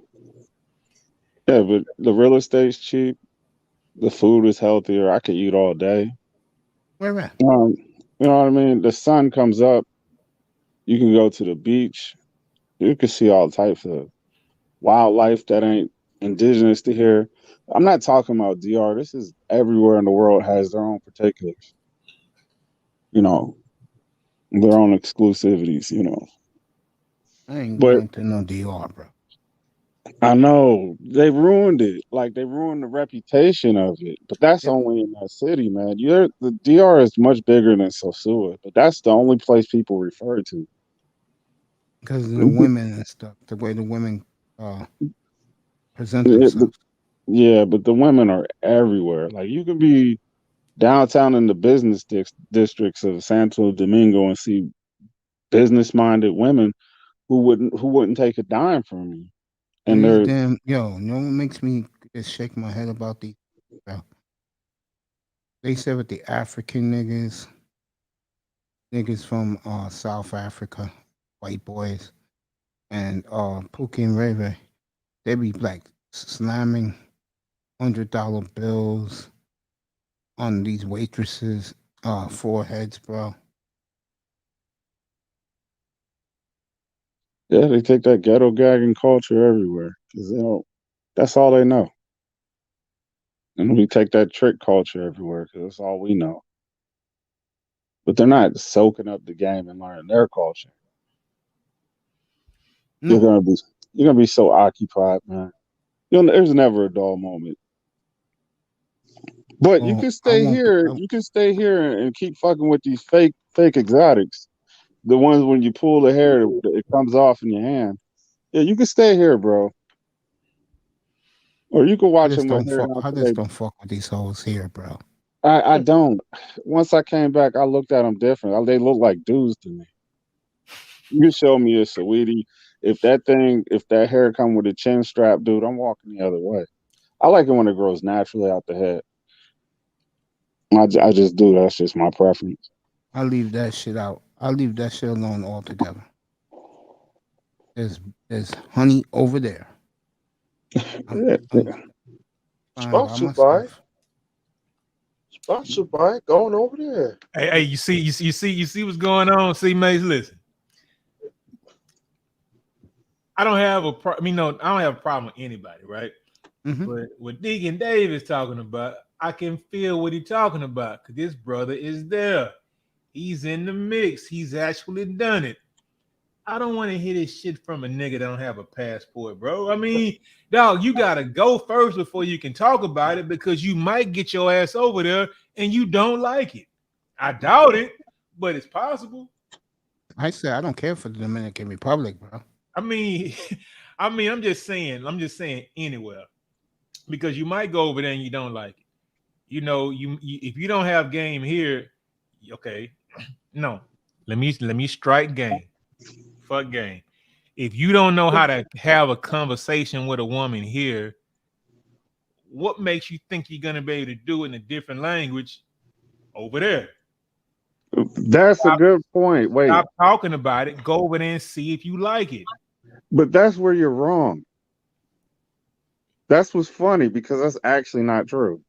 Yeah, but the real estate's cheap. The food is healthier. I could eat all day. Where at? You know what I mean? The sun comes up. You can go to the beach. You can see all types of wildlife that ain't indigenous to here. I'm not talking about DR. This is everywhere in the world has their own particulars. You know, their own exclusivities, you know. I ain't But going to no DR, bro. I know they ruined it. Like they ruined the reputation of it. But that's only in that city, man. The DR is much bigger than Sosua, but that's the only place people refer to. Because of the women and stuff, the way the women present themselves. Yeah, but the women are everywhere. Like you can be downtown in the business districts of Santo Domingo and see business-minded women who wouldn't take a dime from you. And These they're damn, yo, you know what makes me just shake my head about these? Bro? They said with the African niggas from South Africa, white boys, and Pookie and Ray Ray, they be like slamming $100 bills on these waitresses' foreheads, bro. yeah, they take that ghetto gagging culture everywhere because that's all they know. And we take that trick culture everywhere because that's all we know. But they're not soaking up the game and learning their culture. No. You're gonna be so occupied, man. There's never a dull moment. But you can stay here. You can stay here and keep fucking with these fake exotics. The ones when you pull the hair, it comes off in your hand. Yeah, you can stay here, bro. Or you can watch them with hair. I just don't fuck with these hoes here, bro. I don't. Once I came back, I looked at them different. They look like dudes to me. You show me a Saweetie. If that hair come with a chin strap, dude, I'm walking the other way. I like it when it grows naturally out the head. I just do. That's just my preference. I leave that shit out. I leave that shit alone altogether. There's honey over there. Sponsored by going over there. Hey, you see what's going on? See, Mace, listen. I don't have I don't have a problem with anybody, right? Mm-hmm. But what Deacon Dave is talking about, I can feel what he's talking about because this brother is there. He's in the mix. He's actually done it. I don't want to hear this shit from a nigga that don't have a passport, bro. I mean, dog, you gotta go first before you can talk about it because you might get your ass over there and you don't like it. I doubt it, but it's possible. I said I don't care for the Dominican Republic, bro. I mean, I'm just saying anywhere because you might go over there and you don't like it. You know, you if you don't have game here, okay, no, let me strike game. Fuck game. If you don't know how to have a conversation with a woman here, what makes you think you're gonna be able to do it in a different language over there? That's a good point. Wait, Stop talking about it. Go over there and see if you like it. but that's where you're wrong. That's what's funny because that's actually not true.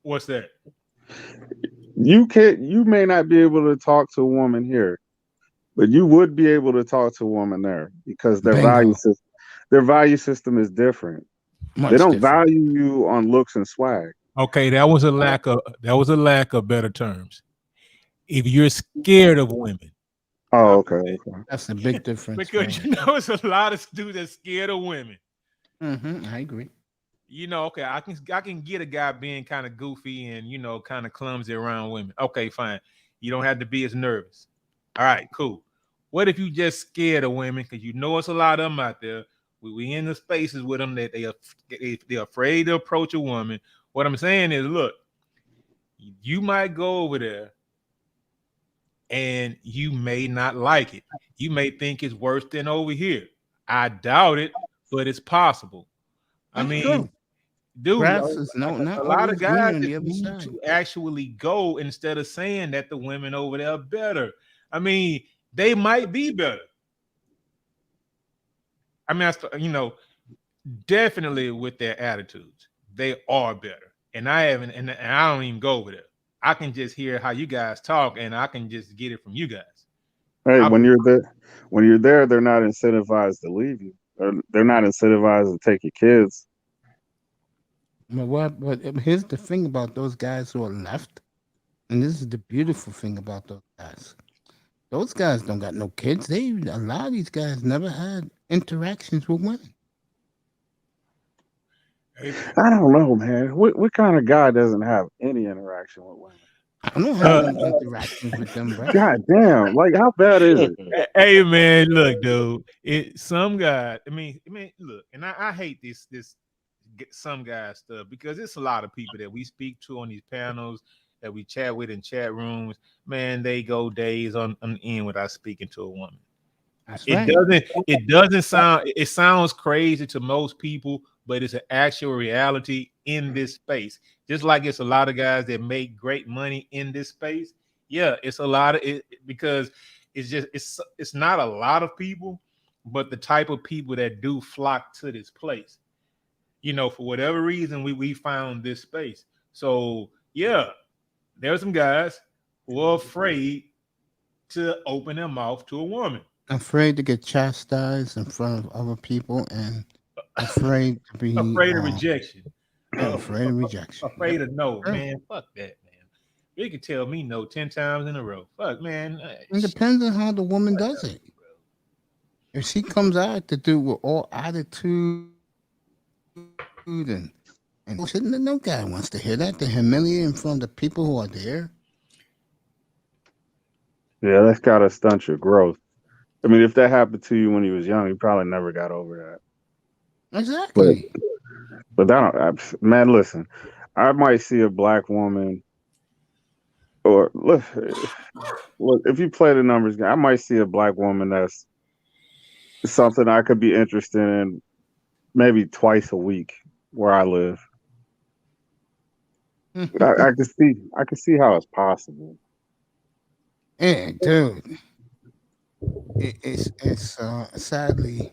What's that? You may not be able to talk to a woman here, but you would be able to talk to a woman there because their value system is different. They don't value you on looks and swag. Okay, that was a lack of better terms. If you're scared of women. Oh, okay. That's a big difference. Because you know it's a lot of dudes that's scared of women. I agree. You know, okay, I can get a guy being kind of goofy and kind of clumsy around women. Okay, fine. You don't have to be as nervous. All right, cool. What if you just scared of women because you know it's a lot of them out there? We in the spaces with them that they're afraid to approach a woman. What I'm saying is, look, you might go over there and you may not like it. You may think it's worse than over here. I doubt it, but it's possible. I mean, dude, a lot of guys need to actually go instead of saying that the women over there are better. I mean, they might be better. I mean, definitely with their attitudes, they are better. And I don't even go over there. I can just hear how you guys talk, and I can just get it from you guys. Hey, when you're there, they're not incentivized to leave you. They're not incentivized to take your kids. But here's the thing about those guys who are left, and this is the beautiful thing about those guys. Those guys don't got no kids. A lot of these guys never had interactions with women. I don't know, man. What kind of guy doesn't have any interaction with women? I don't have any interactions with them, bro. God damn! Like, how bad is it? Hey, man, look, dude. Some guy. I mean, look, and I hate this some guy stuff because it's a lot of people that we speak to on these panels that we chat with in chat rooms. Man, they go days on end without speaking to a woman. It doesn't sound. It sounds crazy to most people, but it's an actual reality in this space. Just like it's a lot of guys that make great money in this space. Yeah, it's a lot of it because it's not a lot of people, but the type of people that do flock to this place. For whatever reason, we found this space. So yeah, there's some guys who are afraid to open their mouth to a woman. Afraid to get chastised in front of other people and afraid to be afraid of rejection. Afraid of rejection. Afraid of no, man. Fuck that, man. You can tell me no 10 times in a row. Fuck, man. It depends on how the woman does it. If she comes out to do with all attitude and no guy wants to hear that. They're humiliating in front of the people who are there. Yeah, that's gotta stunt your growth. I mean, if that happened to you when you was young, you probably never got over that. Exactly. But that man, listen, I might see a black woman, or look, if you play the numbers game, I might see a black woman that's something I could be interested in maybe twice a week where I live. I can see how it's possible. Yeah, dude. It's sadly,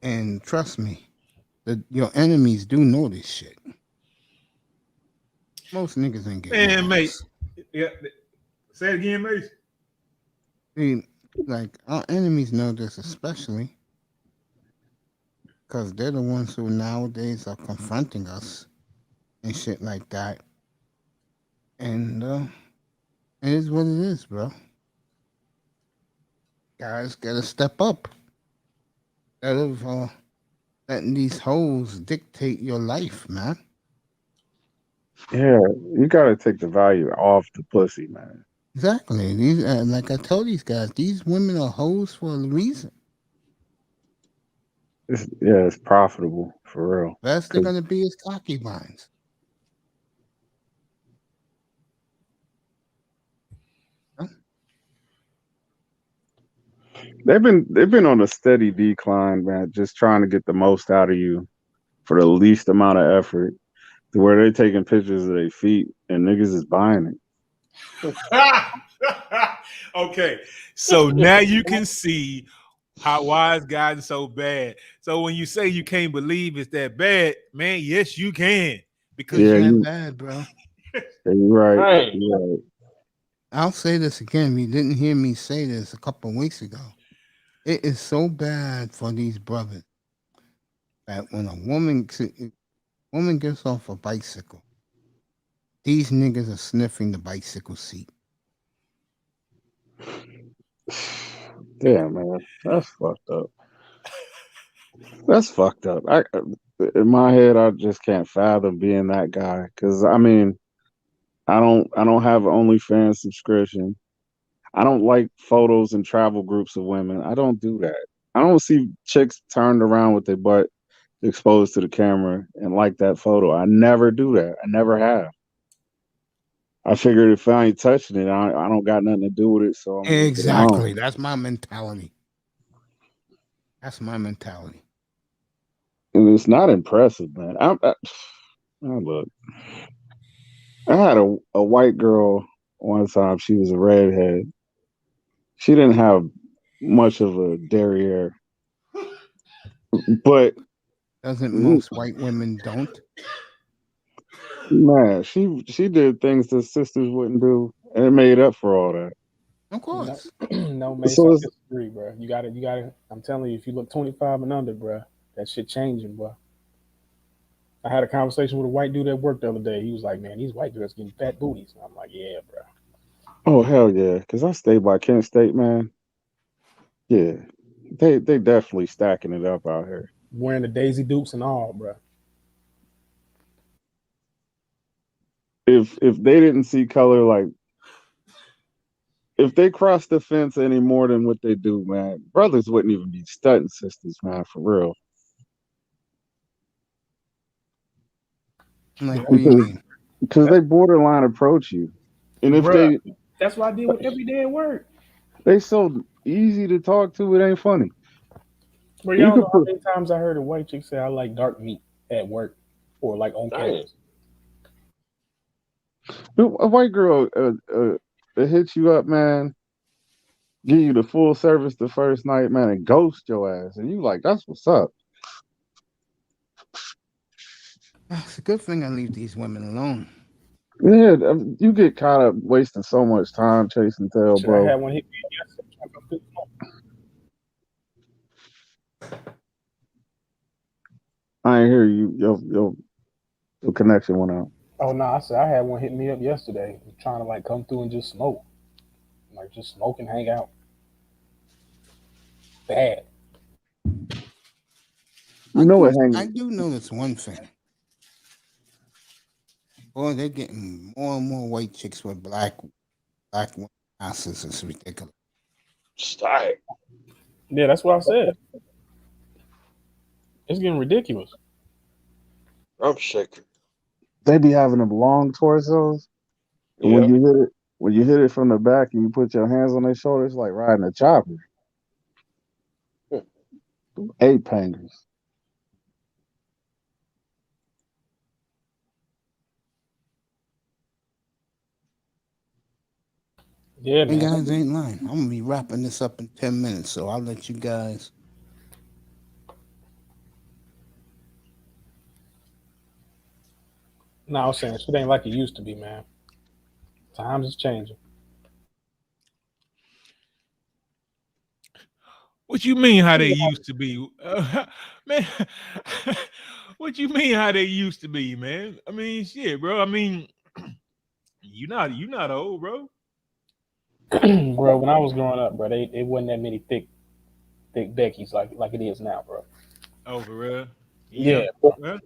and trust me, that your enemies do know this shit. Most niggas ain't getting. Man, mate. Yeah. Say it again, mate. See, like our enemies know this, especially because they're the ones who nowadays are confronting us and shit like that. And it is what it is, bro. Guys gotta step up. Instead of letting these hoes dictate your life, man. Yeah, you gotta take the value off the pussy, man. Exactly. These, like I told these guys, these women are hoes for a reason. It's profitable for real. Best they're 'Cause gonna be is concubines. they've been on a steady decline, man. Just trying to get the most out of you for the least amount of effort. To where they're taking pictures of their feet and niggas is buying it. Okay, so now you can see how why it's gotten so bad. So when you say you can't believe it's that bad, man, yes, you can. Because It's Yeah, that you bad, bro. you're right. Right. You're right. I'll say this again. You didn't hear me say this a couple of weeks ago. It is so bad for these brothers that when a woman gets off a bicycle, these niggas are sniffing the bicycle seat. Damn, man, that's fucked up. That's fucked up. In my head, I just can't fathom being that guy. Cause I mean, I don't have an OnlyFans subscription. I don't like photos and travel groups of women. I don't do that. I don't see chicks turned around with their butt exposed to the camera and like that photo. I never do that. I never have. I figured if I ain't touching it, I don't got nothing to do with it, so I'm gonna leave it alone. Exactly. That's my mentality. That's my mentality. And it's not impressive, man. Look, I had a white girl one time. She was a redhead. She didn't have much of a derriere, but Doesn't most white women don't? man, she did things that sisters wouldn't do, and it made up for all that. Of course. No, Mace, So I it's, disagree, bro. You gotta. I'm telling you, if you look 25 and under, bro, that shit changing, bro. I had a conversation with a white dude at work the other day. He was like, "Man, these white girls getting fat booties." And I'm like, "Yeah, bro." oh hell yeah, because I stay by Kent State, man. Yeah, they definitely stacking it up out here. Wearing the Daisy Dukes and all, bro. If they didn't see color, like if they crossed the fence any more than what they do, man, brothers wouldn't even be stunting sisters, man, for real. Like, what do you mean? Because they borderline approach you, and if Bruh, they that's what I did with every day at work. they so easy to talk to, it ain't funny. Bro, You y'all could know how put many times I heard a white chick say I like dark meat at work or like on campus. a white girl hit you up, man, give you the full service the first night, man, and ghost your ass, and you like, that's what's up. It's a good thing I leave these women alone. Yeah, you get caught up wasting so much time chasing tail, Shit, I bro. had one hit me yesterday. I ain't hear you. Your connection went out. Oh no, I said I had one hit me up yesterday, trying to like come through and just smoke, like just smoke and hang out. Bad. You know what? I do notice one thing. Boy, they're getting more and more white chicks with black women asses. It's ridiculous. Stop. Yeah, that's what I said. It's getting ridiculous. I'm shaking. They be having them long torsos, and Yeah. when you hit it from the back and you put your hands on their shoulders, like riding a chopper. Eight pangers. Yeah, Hey man. guys, ain't lying. I'm gonna be wrapping this up in 10 minutes, so I'll let you guys. No, I was saying shit ain't like it used to be, man. Times is changing. What you mean how they used to be? Man, What you mean how they used to be, man? I mean, shit, bro. I mean, you not old, bro. Bro, when I was growing up, bro, it wasn't that many thick Beckys like it is now, bro. Oh, for real? Yeah. Well,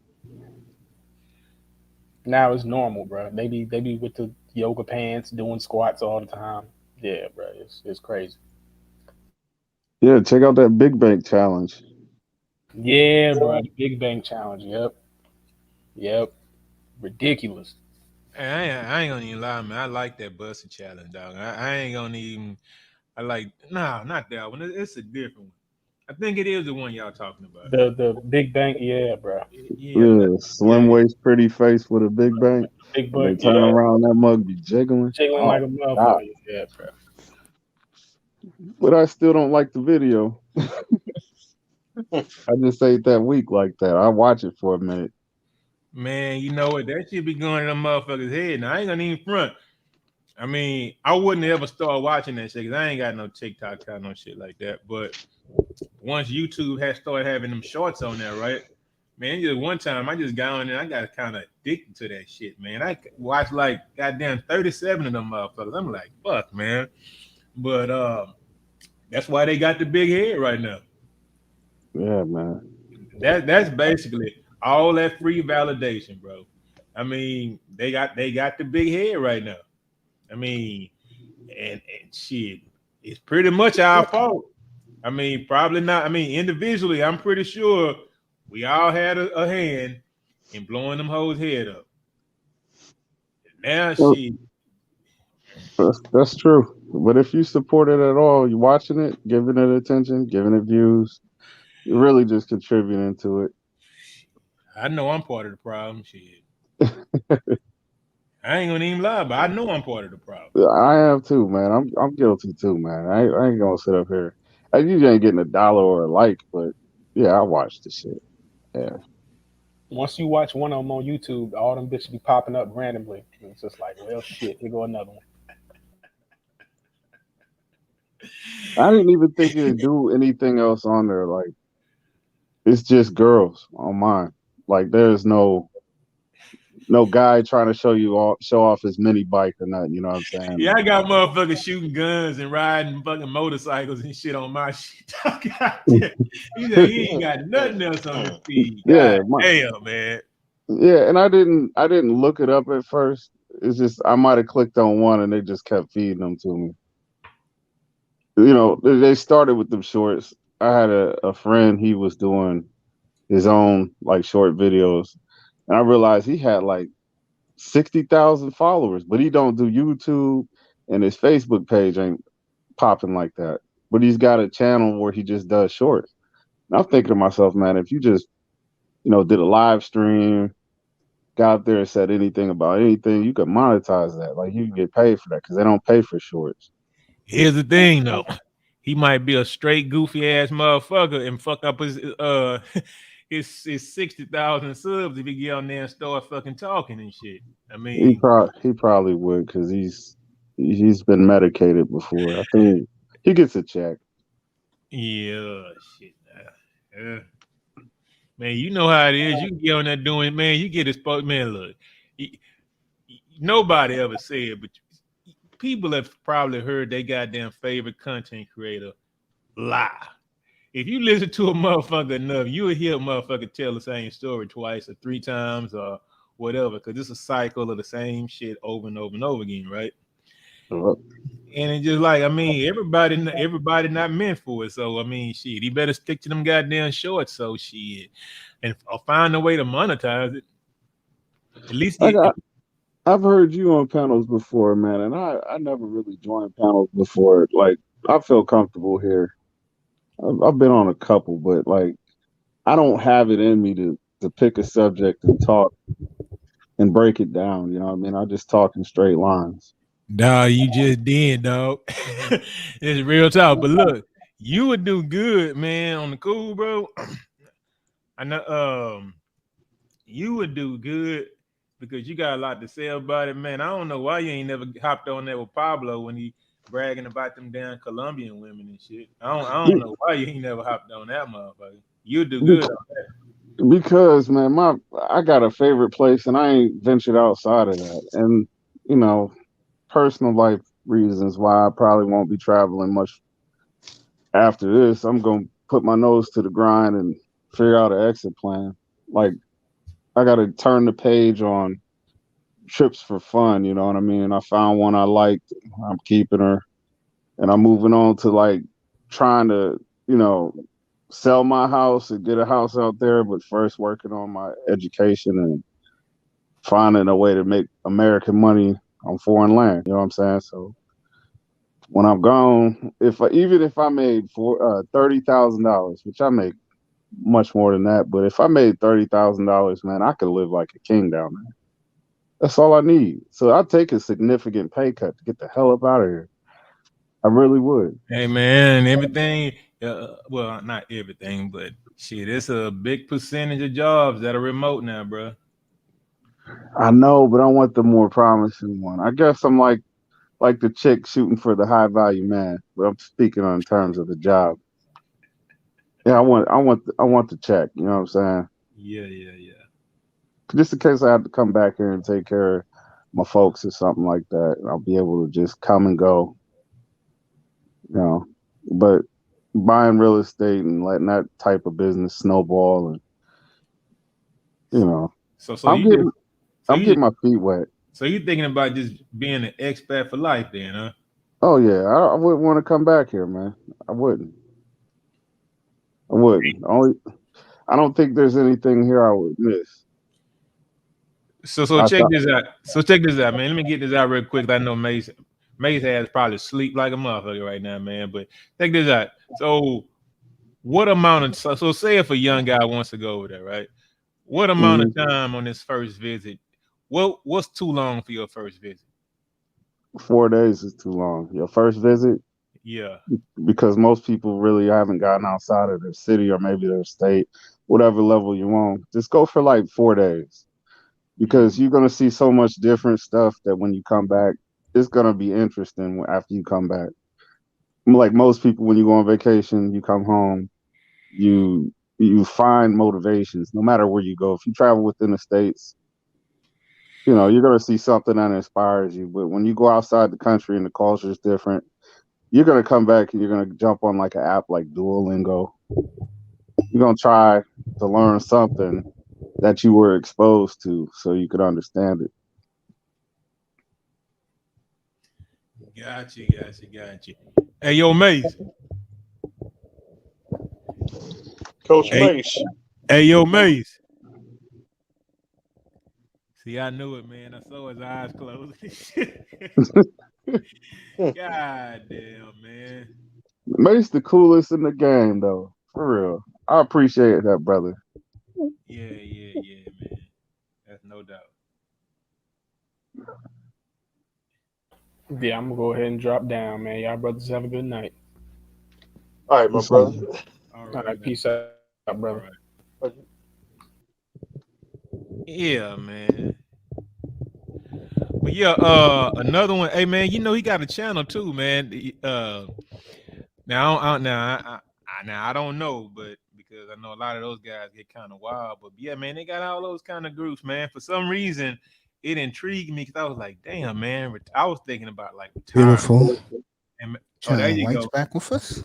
Now it's normal, bro. They be with the yoga pants doing squats all the time. Yeah, bro, it's crazy. Yeah, check out that Big Bank challenge. Yeah, bro, the Big Bang Challenge. Yep. Ridiculous. I ain't gonna even lie, man. I like that busted challenge, dog. I ain't gonna even. I like not that one. It's a different one. I think it is the one y'all talking about. The Big Bang, yeah, bro. Yeah, slim waist, pretty face with a big bank. Big And they butt, turn yeah. around, that mug be jiggling. Jiggling like a God. motherfucker. Yeah, bro. But I still don't like the video. I just ain't that weak like that. I watch it for a minute. Man, you know what? That shit be going in them motherfuckers' head. Now I ain't gonna even front. I mean, I wouldn't ever start watching that shit because I ain't got no TikTok account, no shit like that. But once YouTube has started having them shorts on there, right? Man, just one time I just got on there, I got kind of addicted to that shit, man. I watched like goddamn 37 of them motherfuckers. I'm like, fuck, man. But that's why they got the big head right now. Yeah, man. That's basically all that free validation, bro. I mean, they got the big head right now. I mean, and shit, it's pretty much our fault. I mean, probably not. I mean, individually, I'm pretty sure we all had a hand in blowing them hoes' head up. Now, Well, shit. That's true. But if you support it at all, you're watching it, giving it attention, giving it views, you're really just contributing to it. I know I'm part of the problem. Shit. I ain't gonna even lie, but I know I'm part of the problem. I am too, man. I'm guilty too, man. I ain't gonna sit up here. I usually ain't getting $1 or a like, but yeah, I watch the shit. Yeah. Once you watch one of them on YouTube, all them bitches be popping up randomly. And it's just like, well, shit, here go another one. I didn't even think it'd do anything else on there. Like, it's just girls on mine. Like, there's no guy trying to show off his mini bike or nothing. You know what I'm saying? Yeah, I got motherfuckers shooting guns and riding fucking motorcycles and shit on my shit. He said he ain't got nothing else on his feed. Yeah, Damn, man. Yeah, and I didn't look it up at first. It's just I might have clicked on one and they just kept feeding them to me. You know, they started with them shorts. I had a friend, he was doing his own like short videos, and I realized he had like 60,000 followers, but he don't do YouTube, and his Facebook page ain't popping like that. But he's got a channel where he just does shorts. And I'm thinking to myself, man, if you just, did a live stream, got out there and said anything about anything, you could monetize that. Like you can get paid for that because they don't pay for shorts. Here's the thing, though. He might be a straight goofy ass motherfucker and fuck up his his 60,000 subs if he get on there and start fucking talking and shit. I mean, He probably would because he's been medicated before. I think he gets a check. Yeah, shit. Man, you know how it is. You get on there doing, man, you get exposed. Man, look, nobody ever said, but people have probably heard their goddamn favorite content creator lie. If you listen to a motherfucker enough, you will hear a motherfucker tell the same story twice or 3 times or whatever, because it's a cycle of the same shit over and over and over again, right? And it's just like, I mean, everybody not meant for it. So I mean, shit, he better stick to them goddamn shorts. So shit, and find a way to monetize it. At least I've heard you on panels before, man, and I never really joined panels before. Like I feel comfortable here. I've been on a couple, but like I don't have it in me to pick a subject and talk and break it down. You know what I mean? I just talk in straight lines. Nah, you just did, dog. It's real talk. But look, you would do good, man, on the cool, bro. I know you would do good because you got a lot to say about it, man. I don't know why you ain't never hopped on there with Pablo when he bragging about them damn Colombian women and shit. I don't know why you ain't never hopped on that motherfucker. You do good on that. Because man, I got a favorite place and I ain't ventured outside of that. And you know, personal life reasons why I probably won't be traveling much after this. I'm gonna put my nose to the grind and figure out an exit plan. Like I gotta turn the page on trips for fun, you know what I mean? I found one I liked, I'm keeping her, and I'm moving on to like trying to, you know, sell my house and get a house out there, but first working on my education and finding a way to make American money on foreign land. You know what I'm saying? So when I'm gone, even if I made $30,000, which I make much more than that, but if I made $30,000, man, I could live like a king down there. That's all I need. So I'd take a significant pay cut to get the hell up out of here. I really would. Hey man, everything. Well, not everything, but shit, it's a big percentage of jobs that are remote now, bro. I know, but I want the more promising one. I guess I'm like the chick shooting for the high value man, but I'm speaking on terms of the job. Yeah, I want the check. You know what I'm saying? Yeah. Just in case I have to come back here and take care of my folks or something like that, I'll be able to just come and go. You know, but buying real estate and letting that type of business snowball, and you know, I'm getting my feet wet. So you thinking about just being an expat for life, then, huh? Oh yeah, I wouldn't want to come back here, man. I wouldn't. I don't think there's anything here I would miss. So check this out. Man. Let me get this out real quick. I know Mace has probably sleep like a motherfucker right now, man. But check this out. So what amount of so say if a young guy wants to go over there, right? What amount of time on his first visit? What's too long for your first visit? 4 days is too long. Your first visit? Yeah. Because most people really haven't gotten outside of their city or maybe their state, whatever level you want. Just go for like 4 days. Because you're gonna see so much different stuff that when you come back, it's gonna be interesting after you come back. Like most people, when you go on vacation, you come home, you find motivations no matter where you go. If you travel within the states, you know, you're gonna see something that inspires you. But when you go outside the country and the culture is different, you're gonna come back and you're gonna jump on like an app like Duolingo. You're gonna try to learn something that you were exposed to so you could understand it. Got you. Hey, yo, Mace. Coach Mace. Hey, yo, Mace. See, I knew it, man. I saw his eyes closed. God damn, man. Mace the coolest in the game, though. For real. I appreciate that, brother. Yeah, man. That's no doubt. Yeah, I'm gonna go ahead and drop down, man. Y'all brothers have a good night. All right, my brother. All right, peace out, brother. Right. Yeah, man. But yeah, another one. Hey, man, you know he got a channel too, man. Now I don't know, but because I know a lot of those guys get kind of wild. But yeah, man, they got all those kind of groups, man. For some reason, it intrigued me because I was like, damn, man. I was thinking about like retirement. Beautiful. And, China there you White's go. back with us.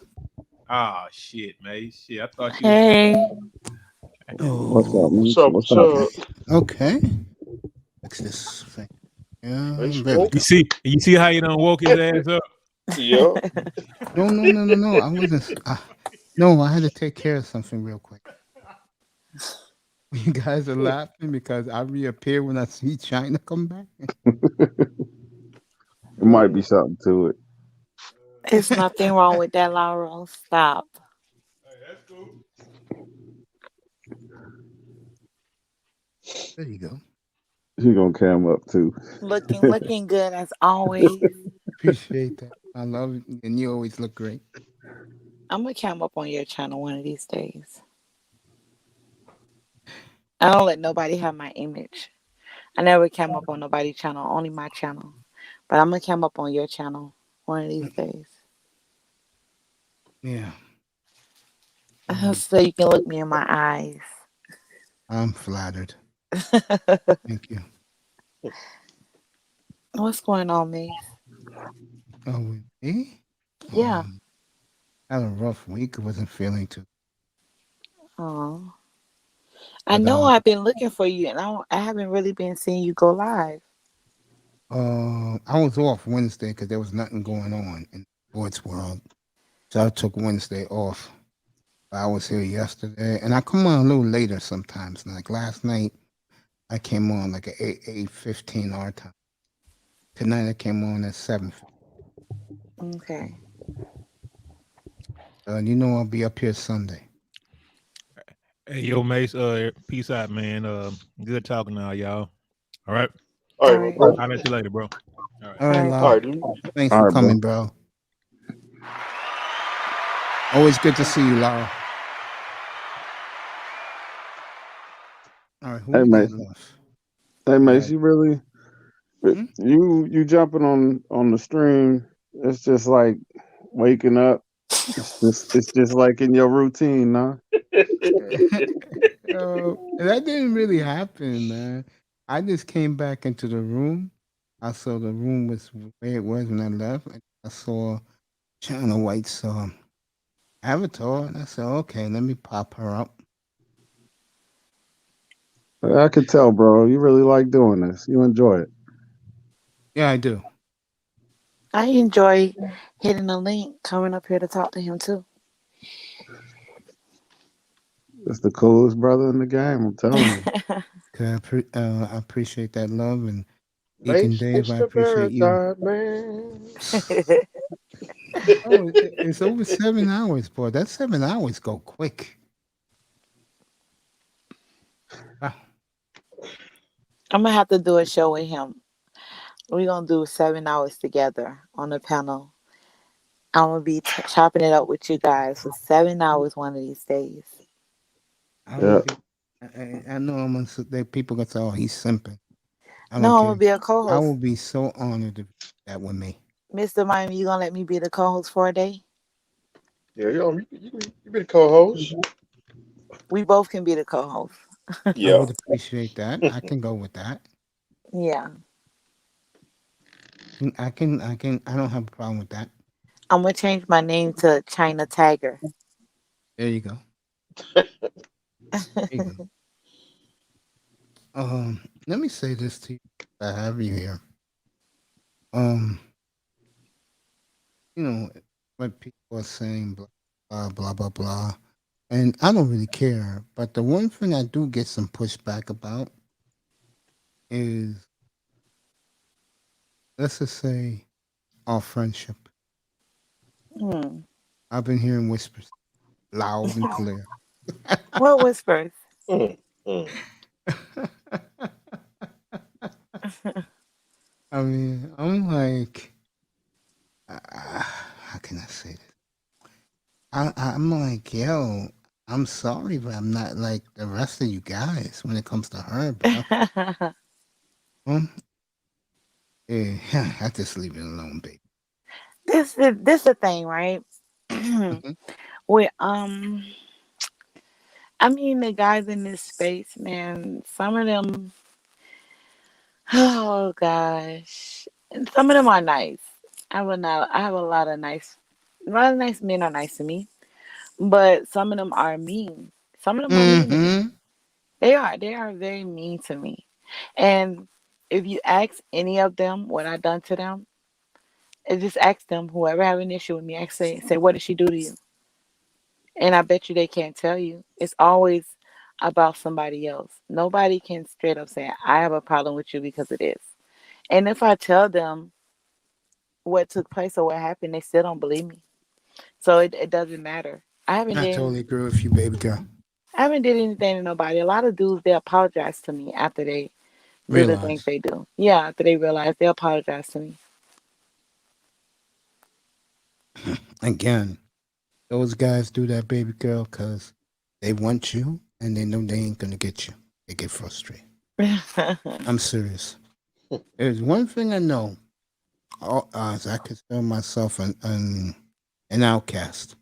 Oh shit, man. Shit, I thought you. Hey. What's up, man? What's up? Okay. Fix this thing. Yeah, Nice there we smoke. go. You see how you done woke his ass up? Yeah. No. I wasn't. No, I had to take care of something real quick. You guys are laughing because I reappear when I see China come back. It might be something to it. There's nothing wrong with that, Laurel. Stop. There you go. He gonna cam up too. Looking good as always. Appreciate that. I love it, and you always look great. I'm gonna come up on your channel one of these days. I don't let nobody have my image. I never came up on nobody's channel, only my channel. But I'm gonna come up on your channel one of these days. Yeah. So you can look me in my eyes. I'm flattered. Thank you. What's going on, Mace? Oh, with me? Yeah. Had a rough week. I wasn't feeling too. Oh. I But know I've been looking for you, and I haven't really been seeing you go live. I was off Wednesday because there was nothing going on in the sports world, so I took Wednesday off. I was here yesterday, and I come on a little later sometimes. Like last night, I came on like at 8:15 our time. Tonight I came on at 7. Okay. You know I'll be up here Sunday. Hey, yo, Mace. Peace out, man. Good talking now, y'all. All right. All right, bro. I'll let you later, bro. All right. All right, All right, Lau. dude. Thanks All for right, bro. coming, bro. Always good to see you, Lau. All right, who Hey, we got Mace. left? Hey, Mace, Yeah. you really you jumping on the stream? It's just like waking up. It's just like in your routine, huh? That didn't really happen, man. I just came back into the room. I saw the room was where it was when I left. And I saw China White's avatar, and I said, "Okay, let me pop her up." I could tell, bro. You really like doing this. You enjoy it. Yeah, I do. I enjoy hitting the link, coming up here to talk to him too. It's the coolest brother in the game. I'm telling you. Okay, I appreciate that love, and Deacon Mace, Dave, I Mr. appreciate you. Paradise, man. Oh, it's over 7 hours, boy. That 7 hours go quick. Wow. I'm gonna have to do a show with him. We're gonna do 7 hours together on the panel. I'm gonna be chopping it up with you guys for 7 hours one of these days. I Yeah. would be. I know I'm gonna. People gonna say, "Oh, he's simping." I don't No, I'm care. gonna be a I co-host. will be so honored to do that with me. Mr. Miami, you gonna let me be the co-host for a day? Yeah, you be the co-host. We both can be the co-host. I Yeah. would appreciate that. I can go with that. Yeah. I can. I don't have a problem with that. I'm gonna change my name to China Tiger. There you go. There you go. Let me say this to you. I have you here. You know what people are saying, blah blah blah blah, and I don't really care. But the one thing I do get some pushback about is, let's just say, our friendship. Hmm. I've been hearing whispers, loud and clear. What whispers? I mean, I'm like, how can I say this? I'm like, yo, I'm sorry, but I'm not like the rest of you guys when it comes to her, bro. Yeah, I just leave it alone, baby. This the thing, right? With I mean the guys in this space, man, some of them oh gosh. And some of them are nice. I have a lot of nice men are nice to me. But some of them are mean. Some of them are mean to me. Mm-hmm. They are very mean to me. And if you ask any of them what I done to them, just ask them, whoever have an issue with me, say, what did she do to you? And I bet you they can't tell you. It's always about somebody else. Nobody can straight up say, I have a problem with you because of this. And if I tell them what took place or what happened, they still don't believe me. So it doesn't matter. I totally agree with you, baby girl. I haven't did anything to nobody. A lot of dudes, they apologize to me after they do the things Realize. they do. Yeah, after they realize, they apologize to me. Again, those guys do that, baby girl, because they want you and they know they ain't going to get you. They get frustrated. I'm serious. There's one thing I know. As I consider myself an outcast.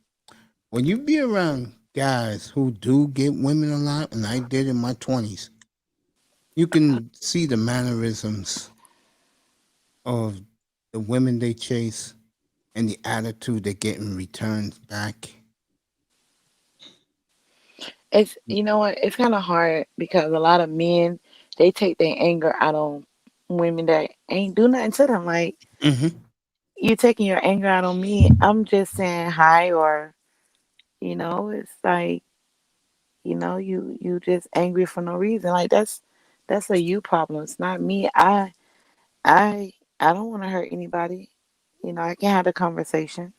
When you be around guys who do get women a lot, and I did in my 20s, you can see the mannerisms of the women they chase and the attitude they get in return back. It's you know what? It's kind of hard because a lot of men they take their anger out on women that ain't do nothing to them. Like Hmm. you taking your anger out on me. I'm just saying hi, or it's like you just angry for no reason. Like that's a you problem. It's not me. I I don't want to hurt anybody. I can have a conversation.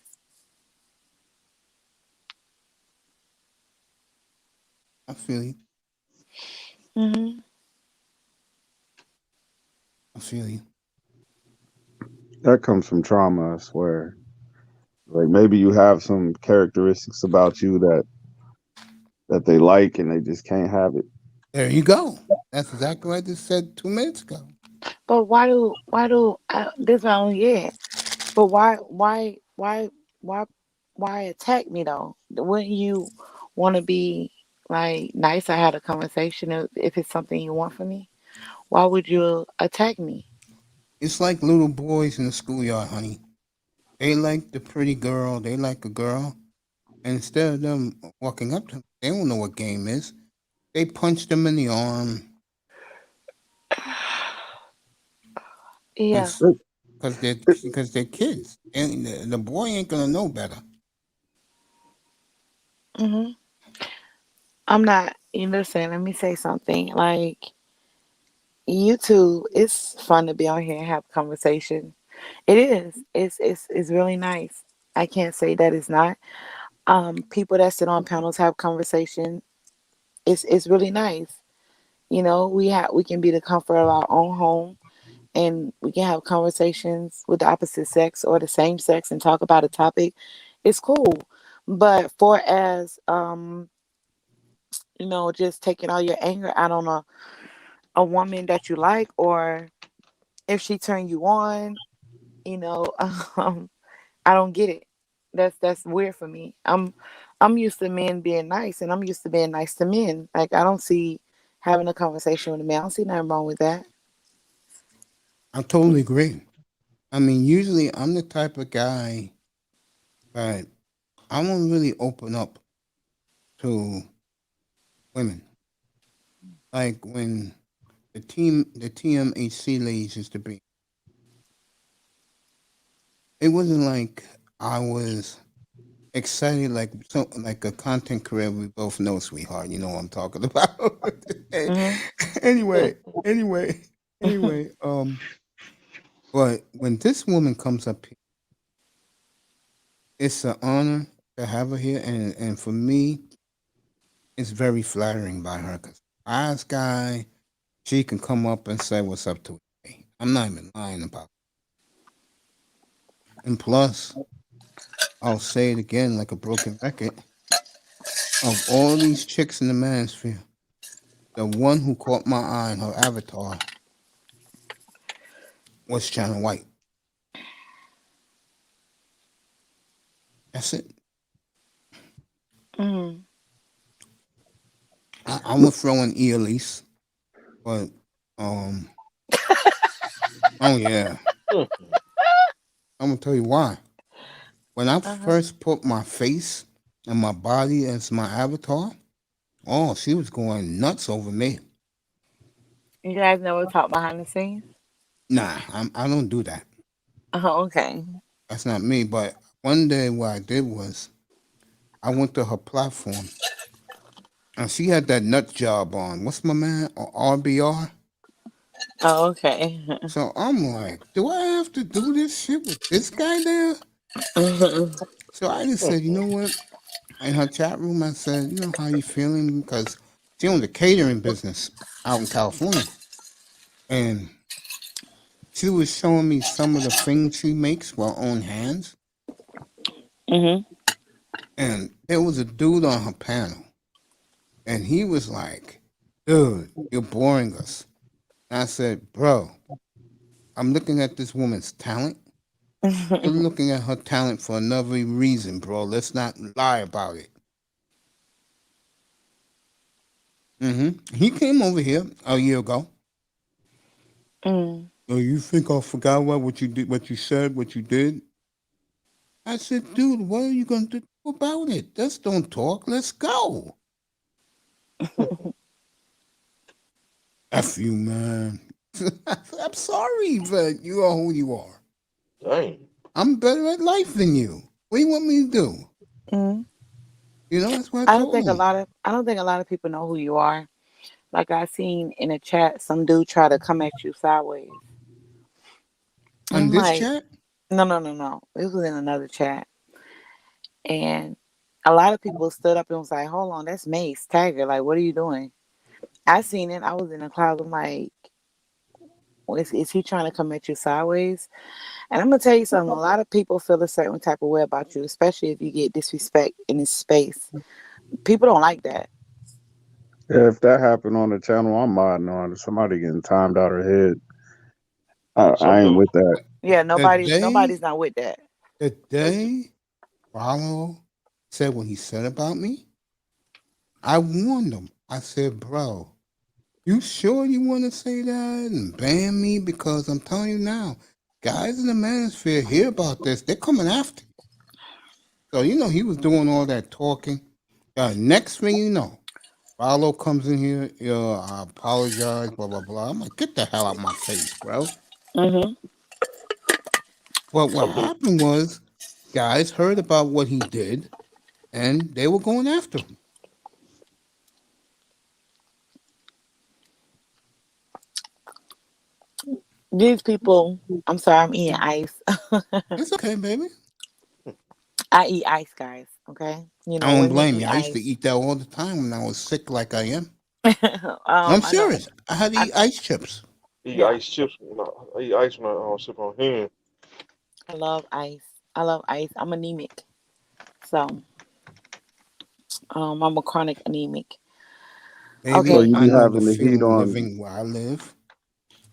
I feel you. Hmm. I feel you. That comes from trauma, I swear. Like maybe you have some characteristics about you that they like and they just can't have it. There you go. That's exactly what I just said 2 minutes ago. But why do this I don't get? But why attack me though? Wouldn't you want to be like nice? I had a conversation if it's something you want from me. Why would you attack me? It's like little boys in the schoolyard, honey. They like the pretty girl. They like a girl. And instead of them walking up to them, they don't know what game is. They punch them in the arm Yeah. because they're kids. And the boy ain't going to know better. Hmm. I'm not. Listen, let me say something. Like YouTube, it's fun to be on here and have a conversation. It is. It's really nice. I can't say that it's not. People that sit on panels have conversation. It's really nice. We can be the comfort of our own home, and we can have conversations with the opposite sex or the same sex and talk about a topic. It's cool. But for as just taking all your anger out on a woman that you like, or if she turn you on, you know, I don't get it. That's weird for me. I'm used to men being nice, and I'm used to being nice to men. Like I don't see having a conversation with a man. I don't see nothing wrong with that. I totally agree. I mean, usually I'm the type of guy that I won't really open up to women. Like when the TMHC ladies used to be, it wasn't like I was excited like a content career. We both know, sweetheart. You know what I'm talking about. Hmm. anyway, anyway, anyway. But when this woman comes up here, it's an honor to have her here, and for me, it's very flattering by her because eyes guy, she can come up and say what's up to me. I'm not even lying about it. And plus, I'll say it again like a broken record. Of all these chicks in the manosphere, the one who caught my eye in her avatar was China White. That's it. Hmm. I'm gonna throw in Elise, but um, oh yeah, I'm gonna tell you why. When I Uh-huh. first put my face and my body as my avatar, oh, she was going nuts over me. You guys never talk behind the scenes? Nah, I don't do that. Oh, okay. That's not me. But one day, what I did was I went to her platform, and she had that nut job on. What's my man? RBR. Oh, okay. So I'm like, do I have to do this shit with this guy there? So I just said, you know what? In her chat room, I said, you know, how you feeling? Because she owns a catering business out in California. And she was showing me some of the things she makes with her own hands. Hmm. And there was a dude on her panel. And he was like, dude, you're boring us. And I said, bro, I'm looking at this woman's talent. You're looking at her talent for another reason, bro. Let's not lie about it. He came over here a year ago. Mm. Oh, you think I forgot what you did, what you said, what you did? I said, dude, what are you going to do about it? Let's don't talk. Let's go. F you, man. I'm sorry, but you are who you are. Dang. I'm better at life than you. What do you want me to do? Mm. You know, that's what I I don't told think a him. lot of I don't think a lot of people know who you are. Like I seen in a chat, some dude try to come at you sideways. And On I'm this like, chat? no, no, no, no. It was in another chat, and a lot of people stood up and was like, "Hold on, that's Mace Tiger. Like, what are you doing?" I seen it. I was in the cloud. I'm like, is he trying to come at you sideways? And I'm gonna tell you something. A lot of people feel a certain type of way about you, especially if you get disrespect in this space. People don't like that. Yeah, if that happened on the channel I'm modding on, somebody getting timed out her head. I Some ain't dude. with that. Yeah, The nobody's not with that. day Rollo said what he said about me, I warned him. I said, bro, you sure you want to say that and ban me? Because I'm telling you now, guys in the manosphere hear about this. They're coming after you. So, you know, he was doing all that talking. Next thing you know, Rollo comes in here, I apologize, blah, blah, blah. I'm like, get the hell out of my face, bro. Mm-hmm. Well, what Some dude. happened was guys heard about what he did and they were going after him. These people. I'm sorry. I'm eating ice. It's okay, baby. I eat ice, guys. Okay. You I know, don't women blame eat you. I used to ice. eat that all the time when I was sick like I am. I'm I know. serious. I had to I eat ice chips. Eat Yeah. ice chips. I eat ice when I sip on hand. I love ice. I love ice. I'm anemic, so I'm a chronic anemic. So Baby, Okay. you I be know the having the heat feeling on. living where I live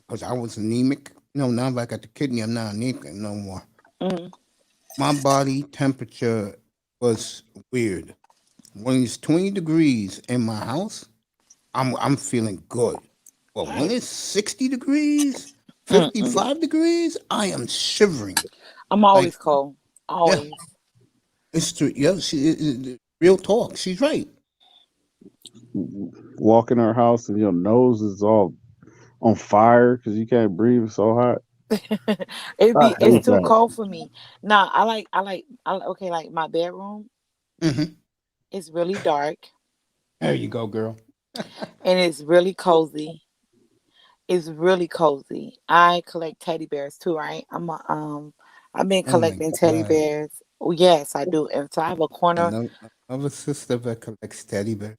because I was anemic. No, now I got the kidney. I'm not anemic no more. Mm-hmm. My body temperature was weird. When it's 20 degrees in my house, I'm feeling good. But when Dang. it's 60 degrees, Mm-mm. 55 degrees, I am shivering. I'm Like, always cold. yeah, Always. it's true. Yeah, real talk. She's right. Walk in her house and your nose is all on fire because you can't breathe. It's so hot. I It's hate too that. cold for me. Nah, okay, like my bedroom Hmm. is really dark There you go, girl. and it's really cozy. It's really cozy. I collect teddy bears too, right? I've been Oh my collecting teddy God. bears. Oh, yes, I do. And so I have a corner. Another sister that collects teddy bears.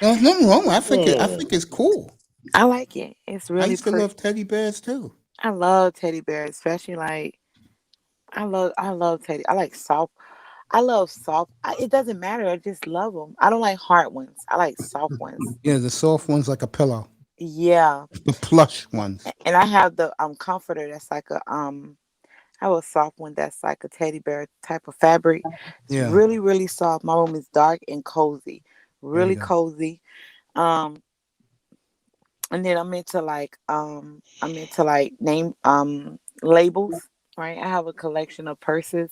No, there's nothing wrong. I Hmm. think it's cool. I like it. It's I really used to pretty. love teddy bears too. I love teddy bears, especially like I love teddy. I like soft. I love soft. It doesn't matter. I just love them. I don't like hard ones. I like soft ones. Yeah, the soft ones like a pillow. Yeah, The plush ones. and I have the comforter that's like I have a soft one that's like a teddy bear type of fabric. It's Yeah, really really soft. My room is dark and cozy, there you really go. cozy. Um, and then I'm into like name labels. Right, I have a collection of purses,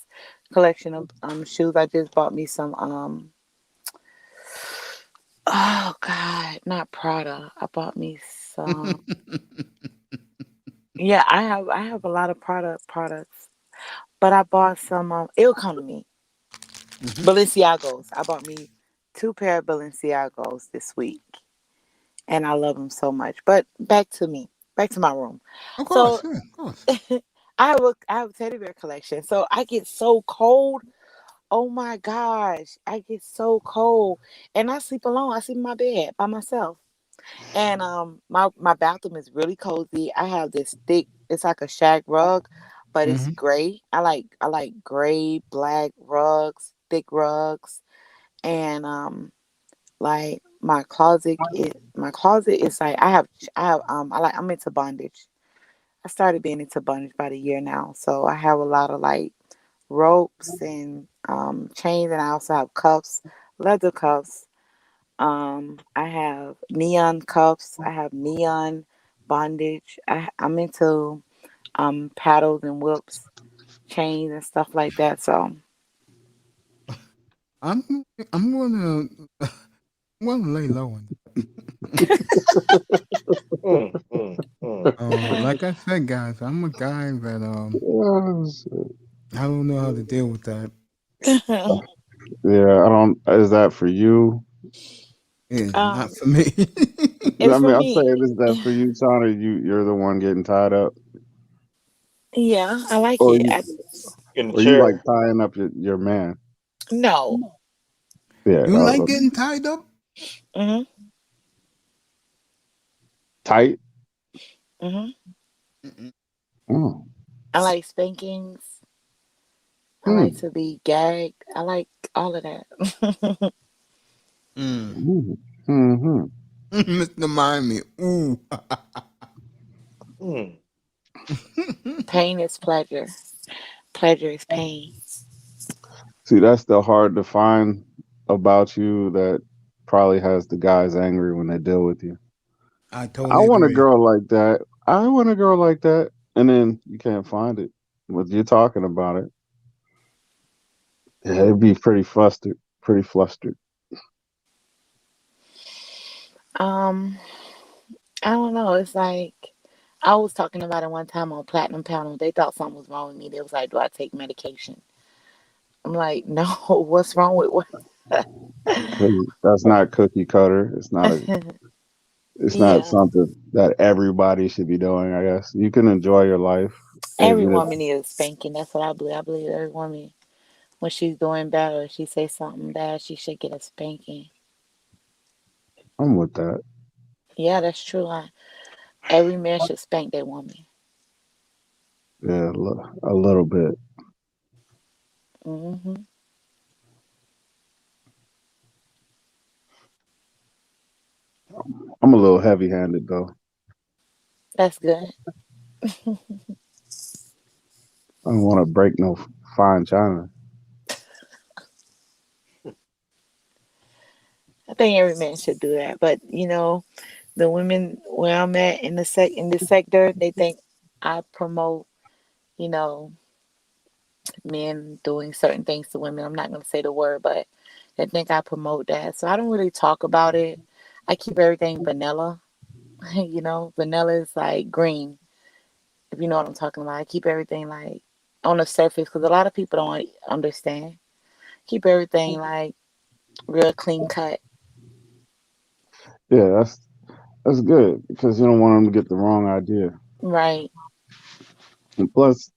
collection of shoes. I just bought me some oh God, not Prada. I bought me some. Yeah, I have a lot of products, but I bought some. It'll come to me. Balenciagos. I bought me 2 pair of Balenciagos this week, and I love them so much. But back to me, back to my room. Of course, So yeah, of course. I have a teddy bear collection. So I get so cold. Oh my gosh, I get so cold, and I sleep alone. I sleep in my bed by myself. And my bathroom is really cozy. I have this thick, it's like a shag rug, but it's Hmm. gray. I like gray, black rugs, thick rugs. And like my closet is like I'm into bondage. I started being into bondage about a year now. So I have a lot of like ropes and chains, and I also have cuffs, leather cuffs. I have neon cuffs. I have neon bondage. I'm into paddles and whips, chains and stuff like that. So I'm I'm gonna I'm gonna lay low on like I said, guys, I'm a guy that I don't know how to deal with that. Yeah, I don't. Is that for you? Yeah, not for me. it's I for mean, I'm me. saying, is that for you, Tana? You're the one getting tied up, Yeah, I like or it. you In the or you like chair. tying up your man? No. Yeah, You like getting tied up? Mhm. tight. Mhm. Oh. I like spankings. I Hmm. like to be gagged. I like all of that. Mm-hmm. Mr. Miami. Ooh. Pain is pleasure. Pleasure is pain. See, that's the hard to find about you that probably has the guys angry when they deal with you. I I totally want a agree. girl like that. I want a girl like that, and then you can't find it. But you're talking about it. Yeah, it'd be pretty flustered. Pretty flustered. Um, I don't know. It's like I was talking about it one time on Platinum Panel. They thought something was wrong with me. They was like, "Do I take medication?" I'm like, "No. What's wrong with what?" 'Cause that's not cookie cutter. It's not Yeah. something that everybody should be doing. I guess you can enjoy your life, Every and woman needs spanking. That's what I believe. I believe every woman, when she's doing bad or she say something bad, she should get a spanking. I'm with that. Yeah, that's true. Every man should spank their woman. Yeah, a little bit. Hmm. I'm a little heavy-handed though. That's good. I don't want to break no fine china. I think every man should do that. But the women where I'm at in this sector, they think I promote, you know, men doing certain things to women. I'm not gonna say the word, but they think I promote that. So I don't really talk about it. I keep everything vanilla. Vanilla is like green, if you know what I'm talking about. I keep everything like on the surface because a lot of people don't understand. Keep everything like real clean cut. Yeah, that's good because you don't want them to get the wrong idea. Right. And plus,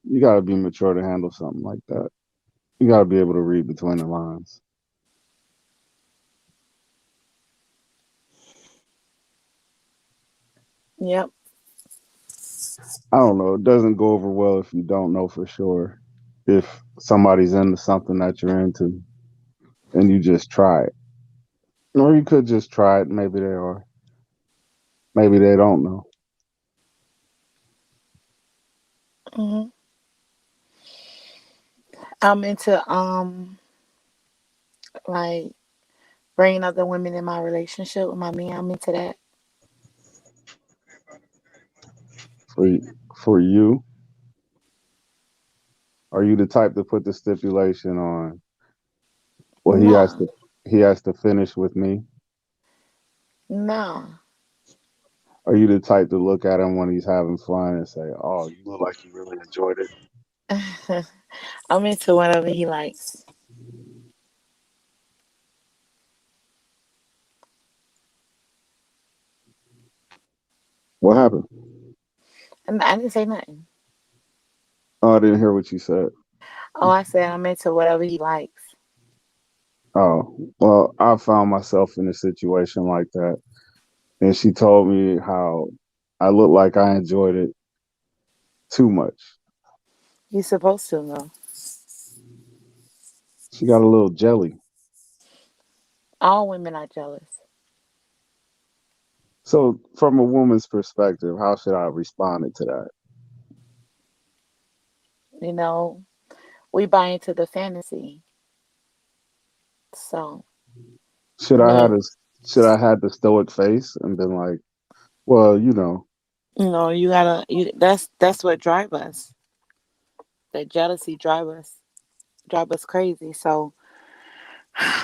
you got to be mature to handle something like that. You got to be able to read between the lines. Yep. I don't know. It doesn't go over well if you don't know for sure if somebody's into something that you're into and you just try it. Or you could just try it. Maybe they are. Maybe they don't know. Hmm. I'm into like bringing other women in my relationship with my man. I'm into that. For for you, are you the type to put the stipulation on? Well, No, he has to finish with me. no. Are you the type to look at him when he's having fun and say, "Oh, you look like you really enjoyed it"? I'm into whatever he likes. What happened? And I didn't say nothing. Oh, I didn't hear what you said. Oh, I said I'm into whatever he likes. Oh, well, I found myself in a situation like that, and she told me how I looked like I enjoyed it too much. You're supposed to know. She got a little jelly. All women are jealous. So, from a woman's perspective, how should I respond to that? You know, we buy into the fantasy. So Should I had Me, a should I had the stoic face and been like, well, you gotta. That's what drive us. That jealousy drive us crazy. So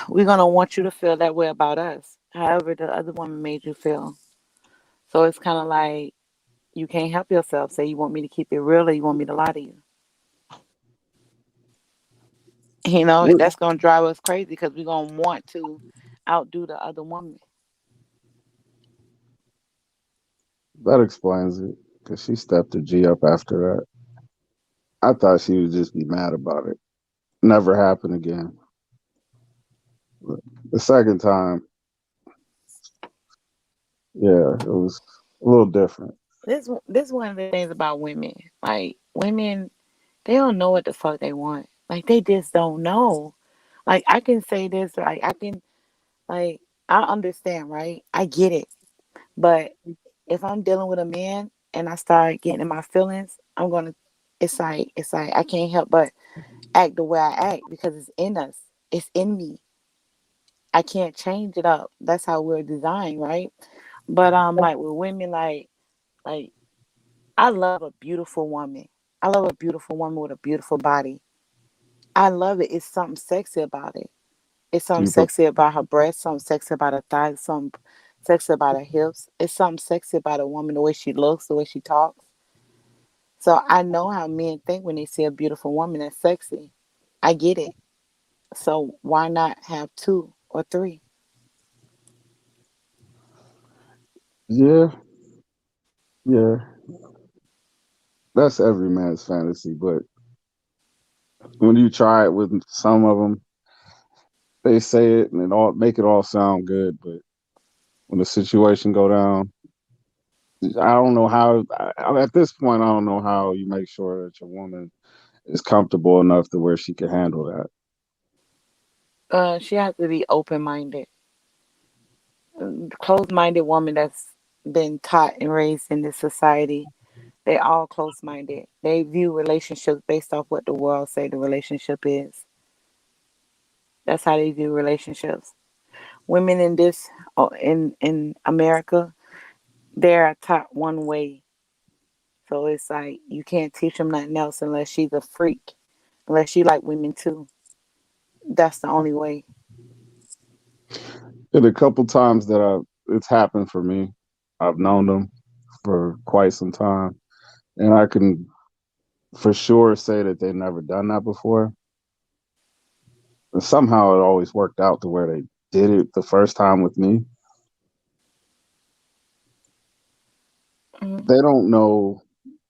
we're gonna want you to feel that way about us. However, the other woman made you feel. So it's kind of like you can't help yourself. Say you want me to keep it real, or you want me to lie to you. what, That's gonna drive us crazy because we're gonna want to outdo the other woman. that explains it. Because she stepped her G up after that. I thought she would just be mad about it. Never happened again. The second time, yeah, it was a little different. This one of the things about women. Like women, they don't know what the fuck they want. Like they just don't know. Like I can say this. Like I can. Like I understand, right? I get it. But if I'm dealing with a man and I start getting in my feelings, I'm gonna. It's like I can't help but act the way I act because it's in us. It's in me. I can't change it up. That's how we're designed, right? But like with women, like I love a beautiful woman. I love a beautiful woman with a beautiful body. I love it. It's something sexy about it. It's Do something you, pre- sexy about her breasts, something sexy about her thighs, something sexy about her hips. It's something sexy about a woman, the way she looks, the way she talks. So I know how men think when they see a beautiful woman that's sexy. I get it. So why not have two or three? yeah, yeah, that's every man's fantasy. But when you try it with some of them, they say it and it all make it all sound good. But when the situation go down, I don't know how. At this point, I don't know how you make sure that your woman is comfortable enough to where she can handle that. She has to be open minded. Closed minded woman that's been taught and raised in this society. They all close minded. They view relationships based off what the world say the relationship is. That's how they view relationships. Women in this in America, they're taught one way. So it's like you can't teach them nothing else unless she's a freak, unless she like women too. That's the only way. And a couple times that it's happened for me. I've known them for quite some time, and I can for sure say that they've never done that before. And somehow it always worked out to where they did it the first time with me. Mhm. They don't know.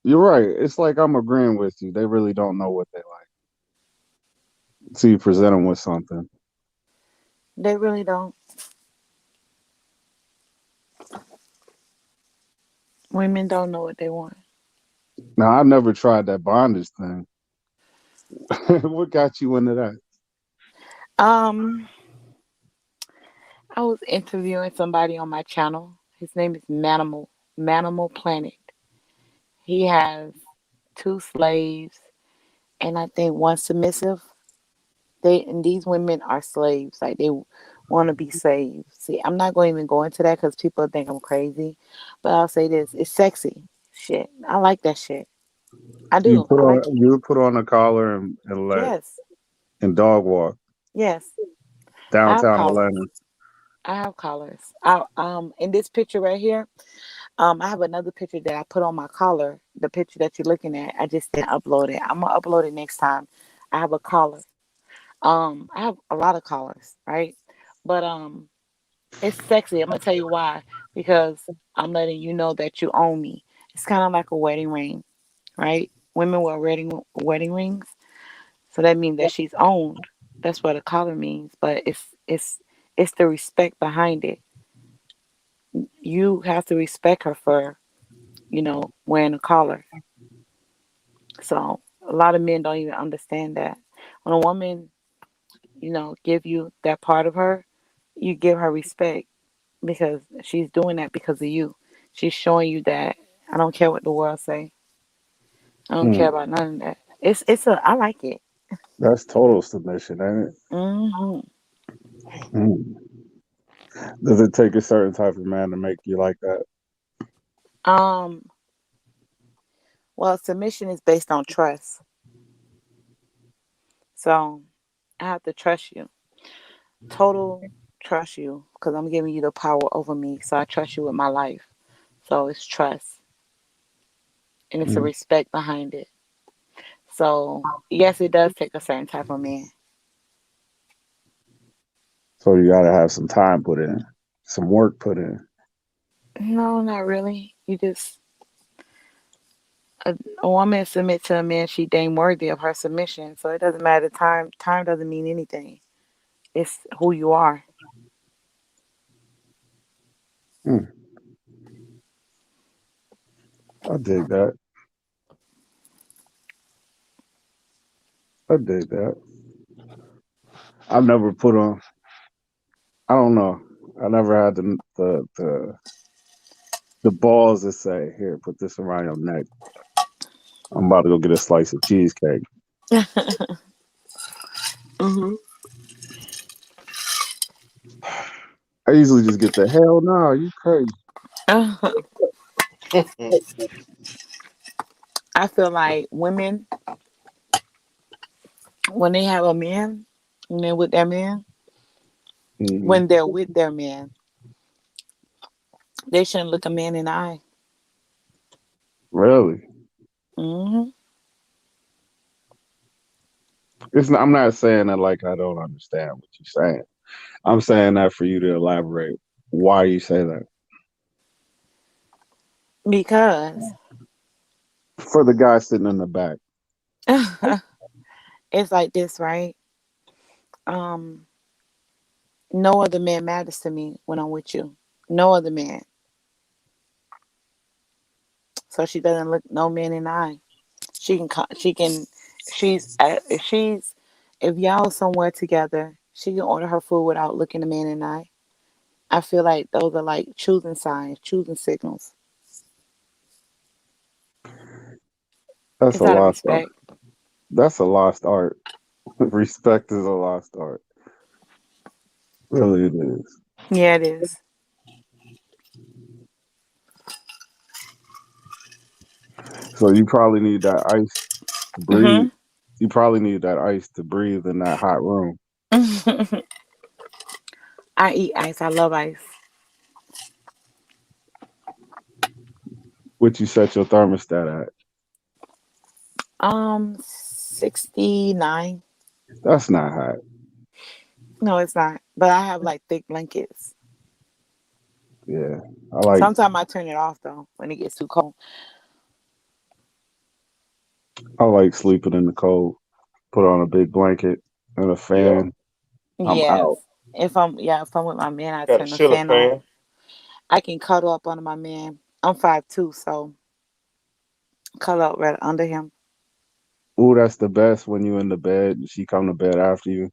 You're right. It's like I'm agreeing with you. They really don't know what they like. So you present them with something. They really don't. Women don't know what they want. Now I never tried that bondage thing. What got you into that? Um, I was interviewing somebody on my channel. His name is Manimal Planet. He has two slaves and I think one submissive. They and these women are slaves. Like they want to be saved. See, I'm not going to even go into that because people think I'm crazy. But I'll say this: it's sexy. Shit, I like that shit. I You do. put I like on it. you put on a collar and let Yes, and dog walk yes. I have downtown collars. Atlanta. I have collars. I in this picture right here. I have another picture that I put on my collar. The picture that you're looking at, I just didn't upload it. I'm gonna upload it next time. I have a collar. I have a lot of collars, right? But it's sexy. I'm gonna tell you why. Because I'm letting you know that you own me. It's kind of like a wedding ring, right? Women wear wedding rings, so that means that she's owned. That's what a collar means. But it's the respect behind it. You have to respect her for wearing a collar. So a lot of men don't even understand that. When a woman, give you that part of her, you give her respect because she's doing that because of you. She's showing you that I don't care what the world say. I don't care Hmm. about none of that. I like it. That's total submission, ain't it? Hmm. Hmm. Does it take a certain type of man to make you like that? Um, well, submission is based on trust. So I have to trust you. Total trust you because I'm giving you the power over me. So I trust you with my life. So it's trust and it's a Mm. respect behind it. So yes, it does take a certain type of man. So you got to have some time put in, some work put in. No, not really. You just a woman submit to a man she deemed worthy of her submission. So it doesn't matter time. Time doesn't mean anything. It's who you are. Mm. I dig that. I dig that. I've never put on. I don't know. I never had the balls to say, "Here, put this around your neck. I'm about to go get a slice of cheesecake." hmm I usually just get the hell no, you crazy. I feel like women, when they have a man, when they're with their man, Hmm. when they're with their man, they shouldn't look a man in the eye. Really? hmm I'm not saying that like I don't understand what you're saying. I'm saying that for you to elaborate why you say that. Because For the guy sitting in the back. it's like this, right? Um, no other man matters to me when I'm with you. No other man. So she doesn't look no man in the eye. She can. She can. If she's. If y'all are somewhere together, she can order her food without looking a man in the eye. I feel like those are like choosing signs, choosing signals. That's It's a out of lost art. respect. That's a lost art. Respect is a lost art. Really it is. Yeah, it is. So you probably need that ice to breathe. Mhm. You probably need that ice to breathe in that hot room. I eat ice. I love ice. What you set your thermostat at? 69. That's not hot. No, it's not. But I have like thick blankets. Yeah. Sometimes I turn it off though when it gets too cold. I like sleeping in the cold. Put on a big blanket and a fan. I'm Yes. out. If I'm with my man, I Got a turn the ceiling fan on. fan. I can cuddle up under my man. I'm 5'2", so cuddle up right under him. Ooh, that's the best when you in the bed. She come to bed after you.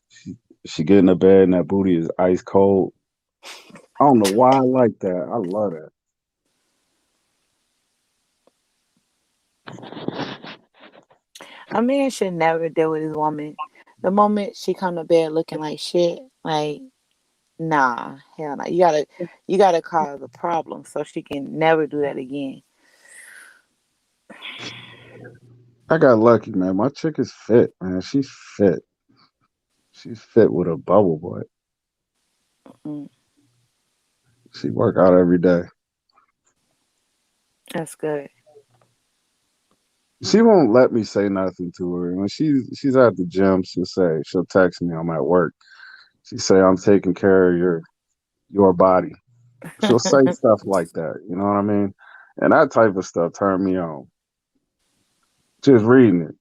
She she get in the bed and that booty is ice cold. I don't know why I like that. I love that. A man should never deal with his woman. The moment she come to bed looking like shit, like nah, hell no. You gotta cause a problem so she can never do that again. I got lucky, man. My chick is fit, man. She's fit. She's fit with a bubble butt. Mm, She work out every day. that's good. She won't let me say nothing to her. When she's at the gym, she'll text me. I'm at work. She say I'm taking care of your body. She'll say stuff like that. You know what I mean? And that type of stuff turned me on. Just reading it.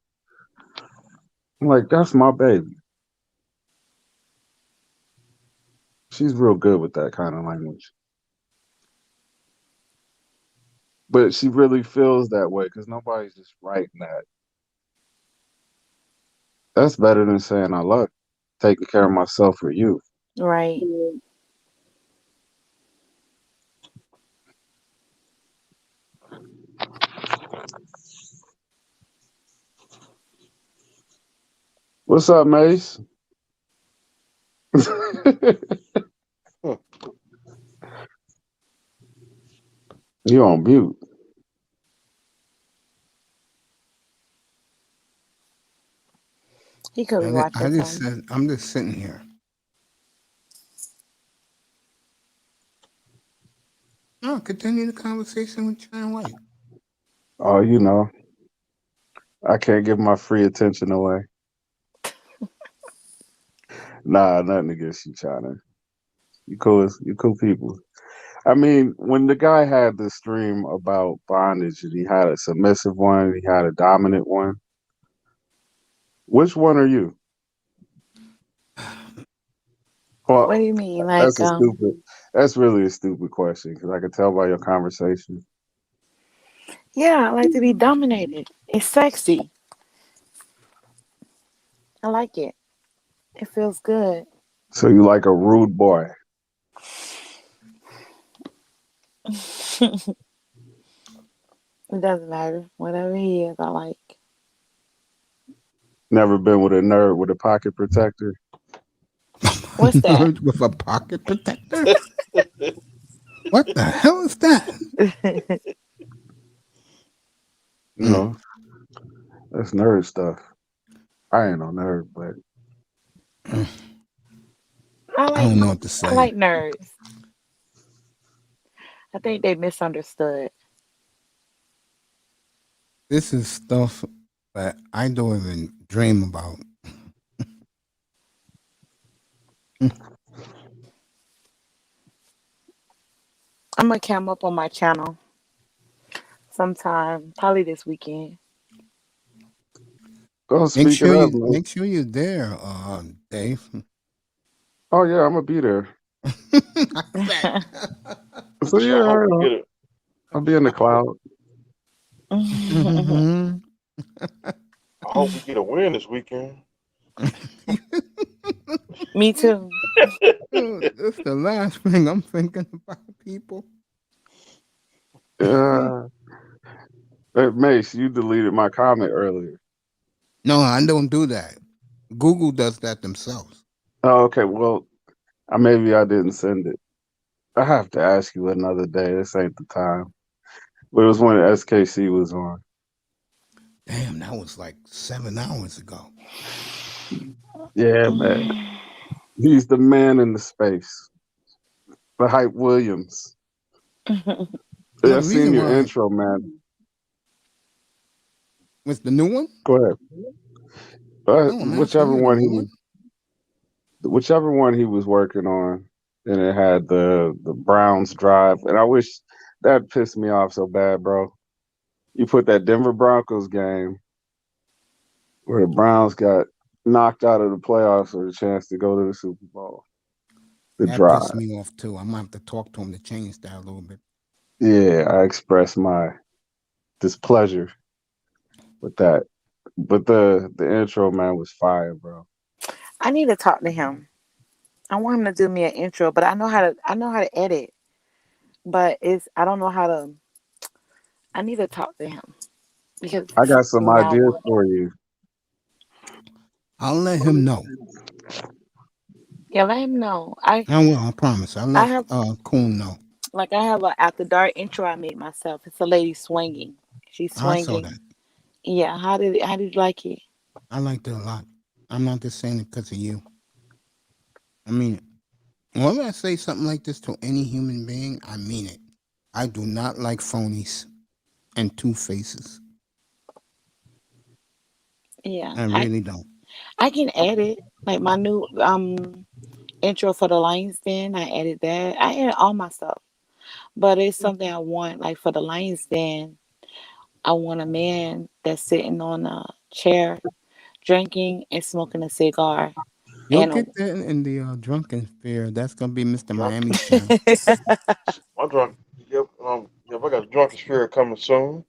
I'm like, that's my baby. She's real good with that kind of language. But she really feels that way because nobody's just writing that. That's better than saying I love you. Taking care of myself for you. Right. What's up, Mace? You on mute. He could be watching something. said, I'm just sitting here. No, continue the conversation with China White. Oh, you know, I can't give my free attention away. Nah, nothing against you, China. You cool people. I mean, when the guy had the stream about bondage and he had a submissive one, and he had a dominant one. Which one are you? Well, What do you mean? Like, that's really a stupid question because I can tell by your conversation. yeah, I like to be dominated. It's sexy. I like it. It feels good. So you like a rude boy. It doesn't matter. Whatever he is, I like. Never been with a nerd with a pocket protector. What's that? Nerd with a pocket protector? What the hell is that? No, that's nerd stuff. I ain't no nerd, but I don't know what to say. I like nerds. I think they misunderstood. This is stuff that I don't even dream about. I'm gonna cam up on my channel sometime, probably this weekend. go Make speak sure it up, you man. make sure you're there, Dave. Oh yeah, I'm gonna be there. So I yeah, hope we get it. I'll be in the cloud. Mm-hmm. I hope we get a win this weekend. Me too. That's the last thing I'm thinking about, people. Hey, Mace, you deleted my comment earlier. No, I don't do that. Google does that themselves. Oh, okay. Well, maybe I didn't send it. I have to ask you another day. This ain't the time. But it was when SKC was on. Damn, that was like 7 hours ago. Yeah, man. He's the man in the space. The Hype Williams. The I seen reason your why intro, man. was the new one? Go ahead. No, I'm asking you, the new one. Whichever one he was working on, and it had the Browns drive. And I wish that pissed me off so bad, bro. You put that Denver Broncos game where the Browns got knocked out of the playoffs for the chance to go to the Super Bowl. The That drive. pissed me off too. I'm gonna have to talk to him to change that a little bit. Yeah, I expressed my displeasure with that. But the intro, man, was fire, bro. I need to talk to him. I want him to do me an intro, but I know how to edit. But I don't know how to. I need to talk to him because I got some now ideas for you. I'll let him know. Yeah, let him know. I will. I promise. I'll let have Coon know. like I have an after dark intro I made myself. It's a lady swinging. She's I saw swinging. that. Yeah, how did you like it? I liked it a lot. I'm not just saying it because of you. I mean it. Whenever I say something like this to any human being, I mean it. I do not like phonies and two faces. Yeah, I really don't. I can edit like my new intro for the Lions Den. I edit that. I edit all my stuff, but it's something I want. Like for the Lions Den, I want a man that's sitting on a chair, drinking and smoking a cigar. You'll And get that in the drunken sphere. That's gonna be Mr. Miami's channel. My drunk. Yep. Yep. I got a drunken spirit coming soon.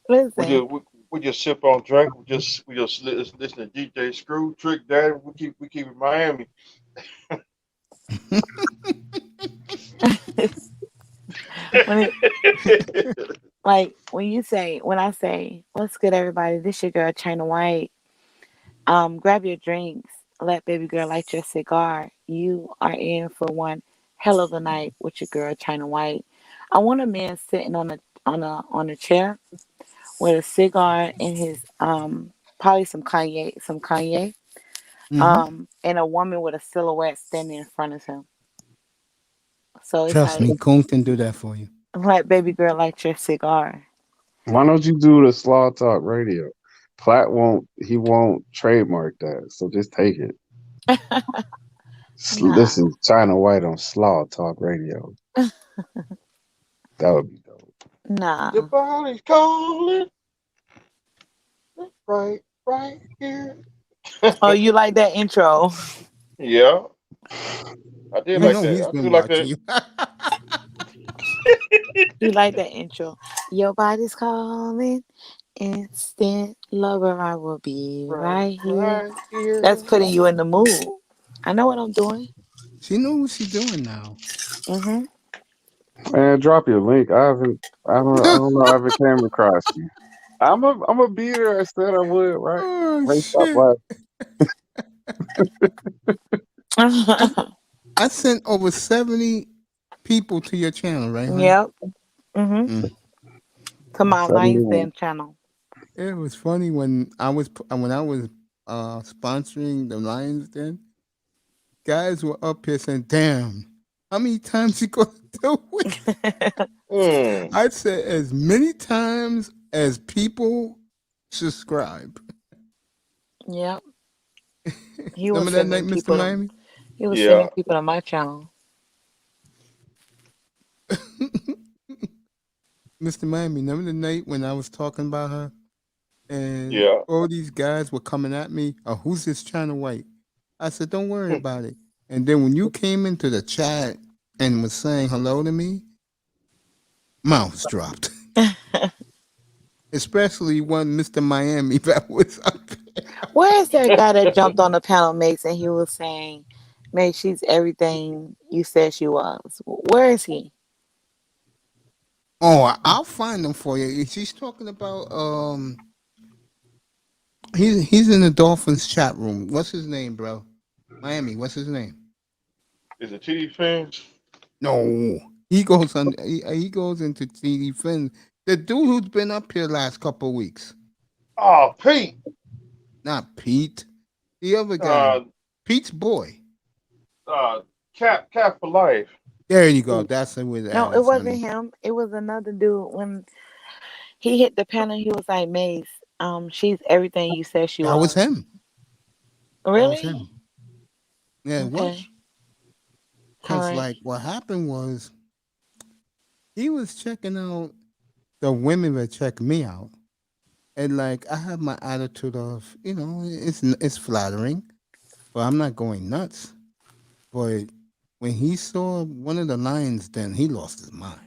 Listen. We just sip on drink. We just listen to DJ Screw, Trick Daddy. We keep it Miami. When I say, what's good, everybody? This your girl China White. Grab your drinks. Let baby girl light your cigar. You are in for one hell of a night with your girl China White. I want a man sitting on a chair with a cigar in his probably some Kanye, and a woman with a silhouette standing in front of him. So it's Trust me, like, Coon can do that for you. baby girl, light your cigar. Why don't you do the Slaw Talk Radio? Platt won't trademark that, so just take it. Nah. This is China White on Slaw Talk Radio. That would be dope. Nah. Your body's calling. Right here. Oh, you like that intro? Yeah. I did You like know that. he's I been do like watching that. you. You like that intro? Your body's calling, instant lover. I will be right here. here. That's putting you in the mood. I know what I'm doing. She knows what she's doing now. Mhm. Man, drop your link. I don't know. I haven't came across you. I'm a beater. I said I would. Right? Oh Right. Stop shit! laughing. I sent over 70 people to your channel, right? Honey? Yep. Mhm. To my Lions 71. Den channel. It was funny when I was sponsoring the Lions Den. Guys were up here saying, "Damn, how many times you gonna do it?" I said as many times as people subscribe. Yep. He was Remember that night, sending Mr. people. Miami? He was Yeah. sending people to my channel. Mr. Miami, remember the night when I was talking about her? And Yeah. all these guys were coming at me. Oh, who's this China White? I said, don't worry about it. And then when you came into the chat and was saying hello to me, mouths dropped. Especially one Mr. Miami that was up there. Where is that guy that jumped on the panel, Mace, and he was saying, "Mace, she's everything you said she was." Where is he? Oh, I'll find him for you. She's talking about he's in the Dolphins chat room. What's his name, bro? Miami, what's his name? Is it TD fans? No. He goes into TD Finn. The dude who's been up here last couple of weeks. Oh, Pete. Not Pete. The other guy. Pete's boy. Cap for life. There you go. That's it with No, it wasn't him. It was another dude. When he hit the panel, he was like, "Mace, she's everything you said she was." That was him. Really? That was him. Yeah, it was. Okay. Because Alright. like what happened was he was checking out the women that check me out. And like I have my attitude of, it's flattering, but I'm not going nuts. But when he saw one of the lions, then he lost his mind.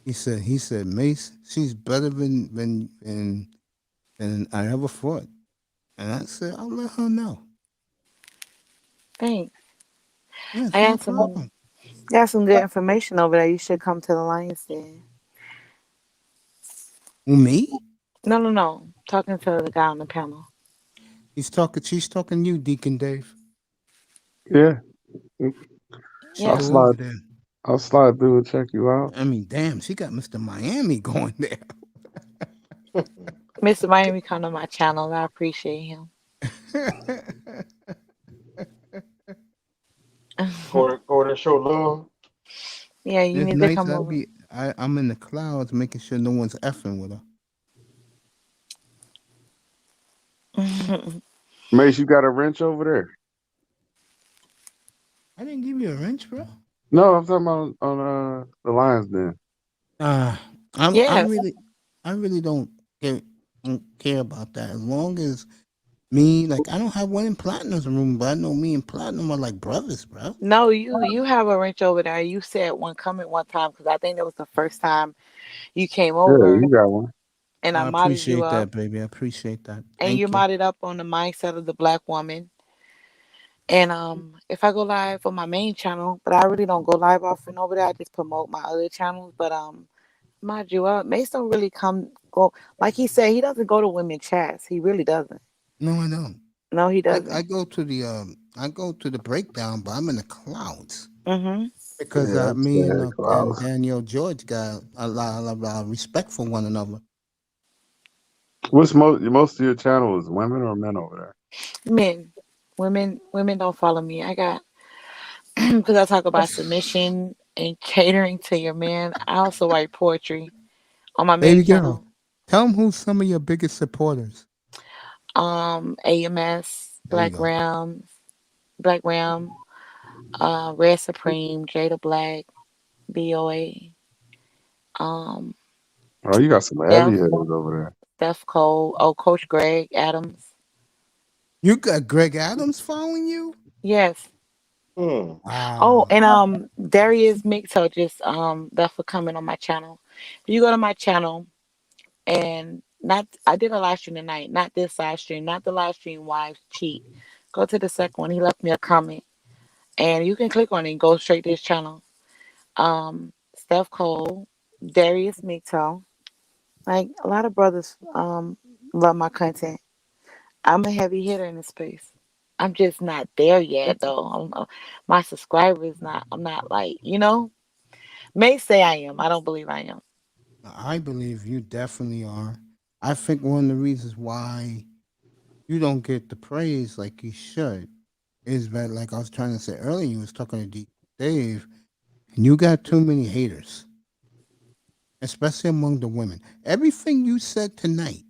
He said, Mace, she's better than I ever thought. And I said, I'll let her know. Thanks. Yes, I no got problem. some good information over there. You should come to the Lions Den. Who, me? No. Talking to the guy on the panel. She's talking you, Deacon Dave. Yeah. Yeah. I'll slide through and check you out. I mean, damn, she got Mr. Miami going there. Mr. Miami come to my channel. I appreciate him. Go to show love. Yeah, you It's need to nice. come over. I'm in the clouds making sure no one's effing with her. Mace, you got a wrench over there? I didn't give you a wrench, bro. No, I'm talking about on the Lions Den. I really don't care about that. As long as me, like, I don't have one in Platinum's room, but I know me and Platinum are like brothers, bro. No, you have a wrench over there. You said one coming one time because I think that was the first time you came over. Yeah, you got one. And I modded you appreciate up. that, baby. I appreciate that. And Thank you you. modded up on the mindset of the black woman. And if I go live on my main channel, but I really don't go live often over there, I just promote my other channels. But mod you up. Mace don't really go like he said, he doesn't go to women chats. He really doesn't. No, I don't. No, he doesn't. I go to the breakdown, but I'm in the clouds. Mm-hmm. Because Yeah, that's me and, Santa and Claus. Daniel George got a lot of respect for one another. What's most of your channel is women or men over there? Men, women don't follow me. I got because I talk about submission and catering to your man. I also write poetry on my main Baby girl, channel. tell them who's some of your biggest supporters. AMS, There you go. Black Ram, Red Supreme, Jada Black, BOA, um, Oh, you got some heavy Steph, hitters over Steph Cole, Coach Greg Adams. You got Greg Adams following you? Yes. Hmm. Oh, Wow. and Darius Mixo just left for coming on my channel. If you go to my channel and not I did a live stream tonight, not this live stream, not the live stream wives cheat. Go to the second one. He left me a comment. And you can click on it and go straight to his channel. Steph Cole, Darius Mixo. Like a lot of brothers love my content. I'm a heavy hitter in this space. I'm just not there yet though. My subscribers not I'm not like, may say I am. I don't believe I am. I believe you definitely are. I think one of the reasons why you don't get the praise like you should is that, like I was trying to say earlier, you was talking to Dave, and you got too many haters, especially among the women. Everything you said tonight,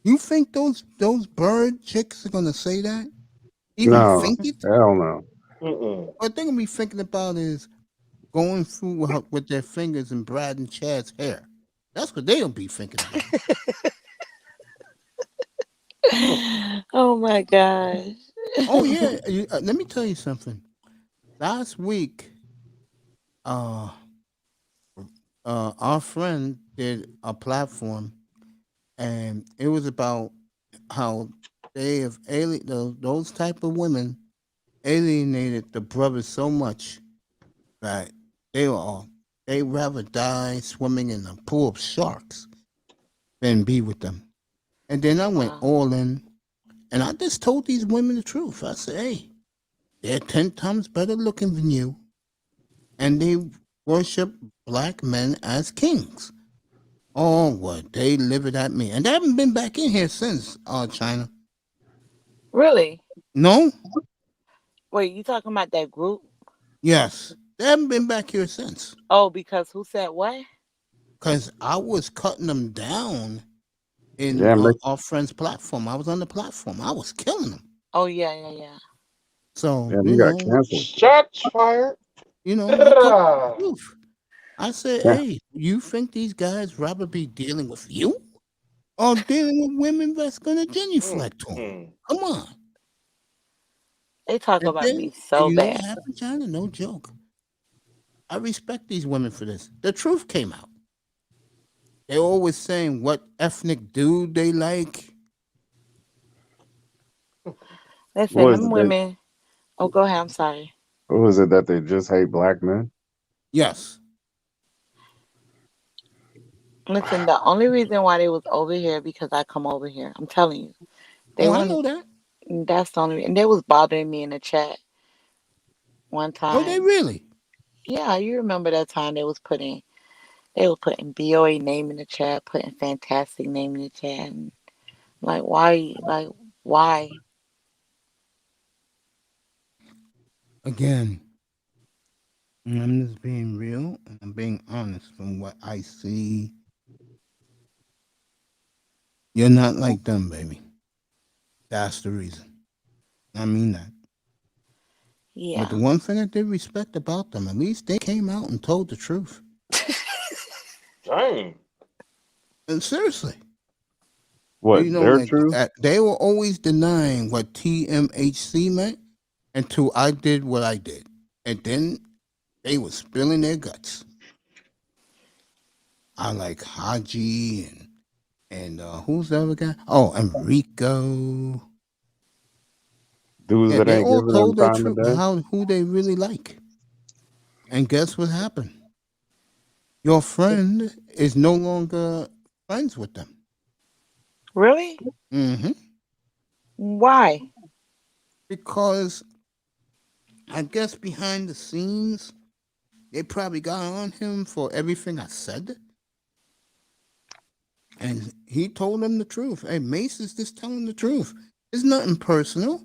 you think those bird chicks are gonna say that? there. Even No, think it? hell no. Mm-mm. What they're gonna be thinking about is going through with their fingers in Brad and Chad's hair. That's what they'll be thinking about. Oh my gosh. Oh yeah, let me tell you something. Last week, uh, our friend did a platform, and it was about how they have those type of women alienated the brothers so much that they rather die swimming in a pool of sharks than be with them. And then I went Wow. all in, and I just told these women the truth. I said, "Hey, they're 10 times better looking than you, and they worship black men as kings." Oh, what they livid at me, and they haven't been back in here since. China. Really? No, Wait, you talking about that group? yes, they haven't been back here since. Oh, because who said what? Cause I was cutting them down in Yeah, make our friend's platform. I was on the platform. I was killing them. Oh yeah. So yeah, you got canceled. Shots fired. I told the Ah. truth. I said, Yeah. "Hey, you think these guys rather be dealing with you or dealing with women that's gonna genuflect to them? Mm-mm. Come on." They talk And about then, me and so you know what bad. happened, China? No joke. I respect these women for this. The truth came out. They're always saying what ethnic dude they like. Listen, What is them it? They, women. Oh, go ahead. I'm sorry. what was it that they just hate black men? Yes. Listen, the only reason why they was over here because I come over here. I'm telling you, they Oh, I want. know that. That's the only. And they was bothering me in the chat one Oh, they time. really? Yeah, you remember that time they were putting BOA name in the chat, putting fantastic name in the chat. And like, why? Like, why? Again, I'm just being real and I'm being honest from what I see. You're not like them, baby. That's the reason. I mean that. But the Yeah. one thing I did respect about them, at least they came out and told the truth. Dang. And seriously, What their like truth? they were always denying what TMHC meant until I did what I did, and then they were spilling their guts. I like Haji and who's the other guy? Oh, Enrico. Dudes Yeah, that they ain't all giving them told their time of truth day. who they really like. And guess what happened? Your friend is no longer friends with them. Really? Mm-hmm. Why? Because I guess behind the scenes, they probably got on him for everything I said. And he told them the truth. Hey, Mace is just telling the truth. It's nothing personal.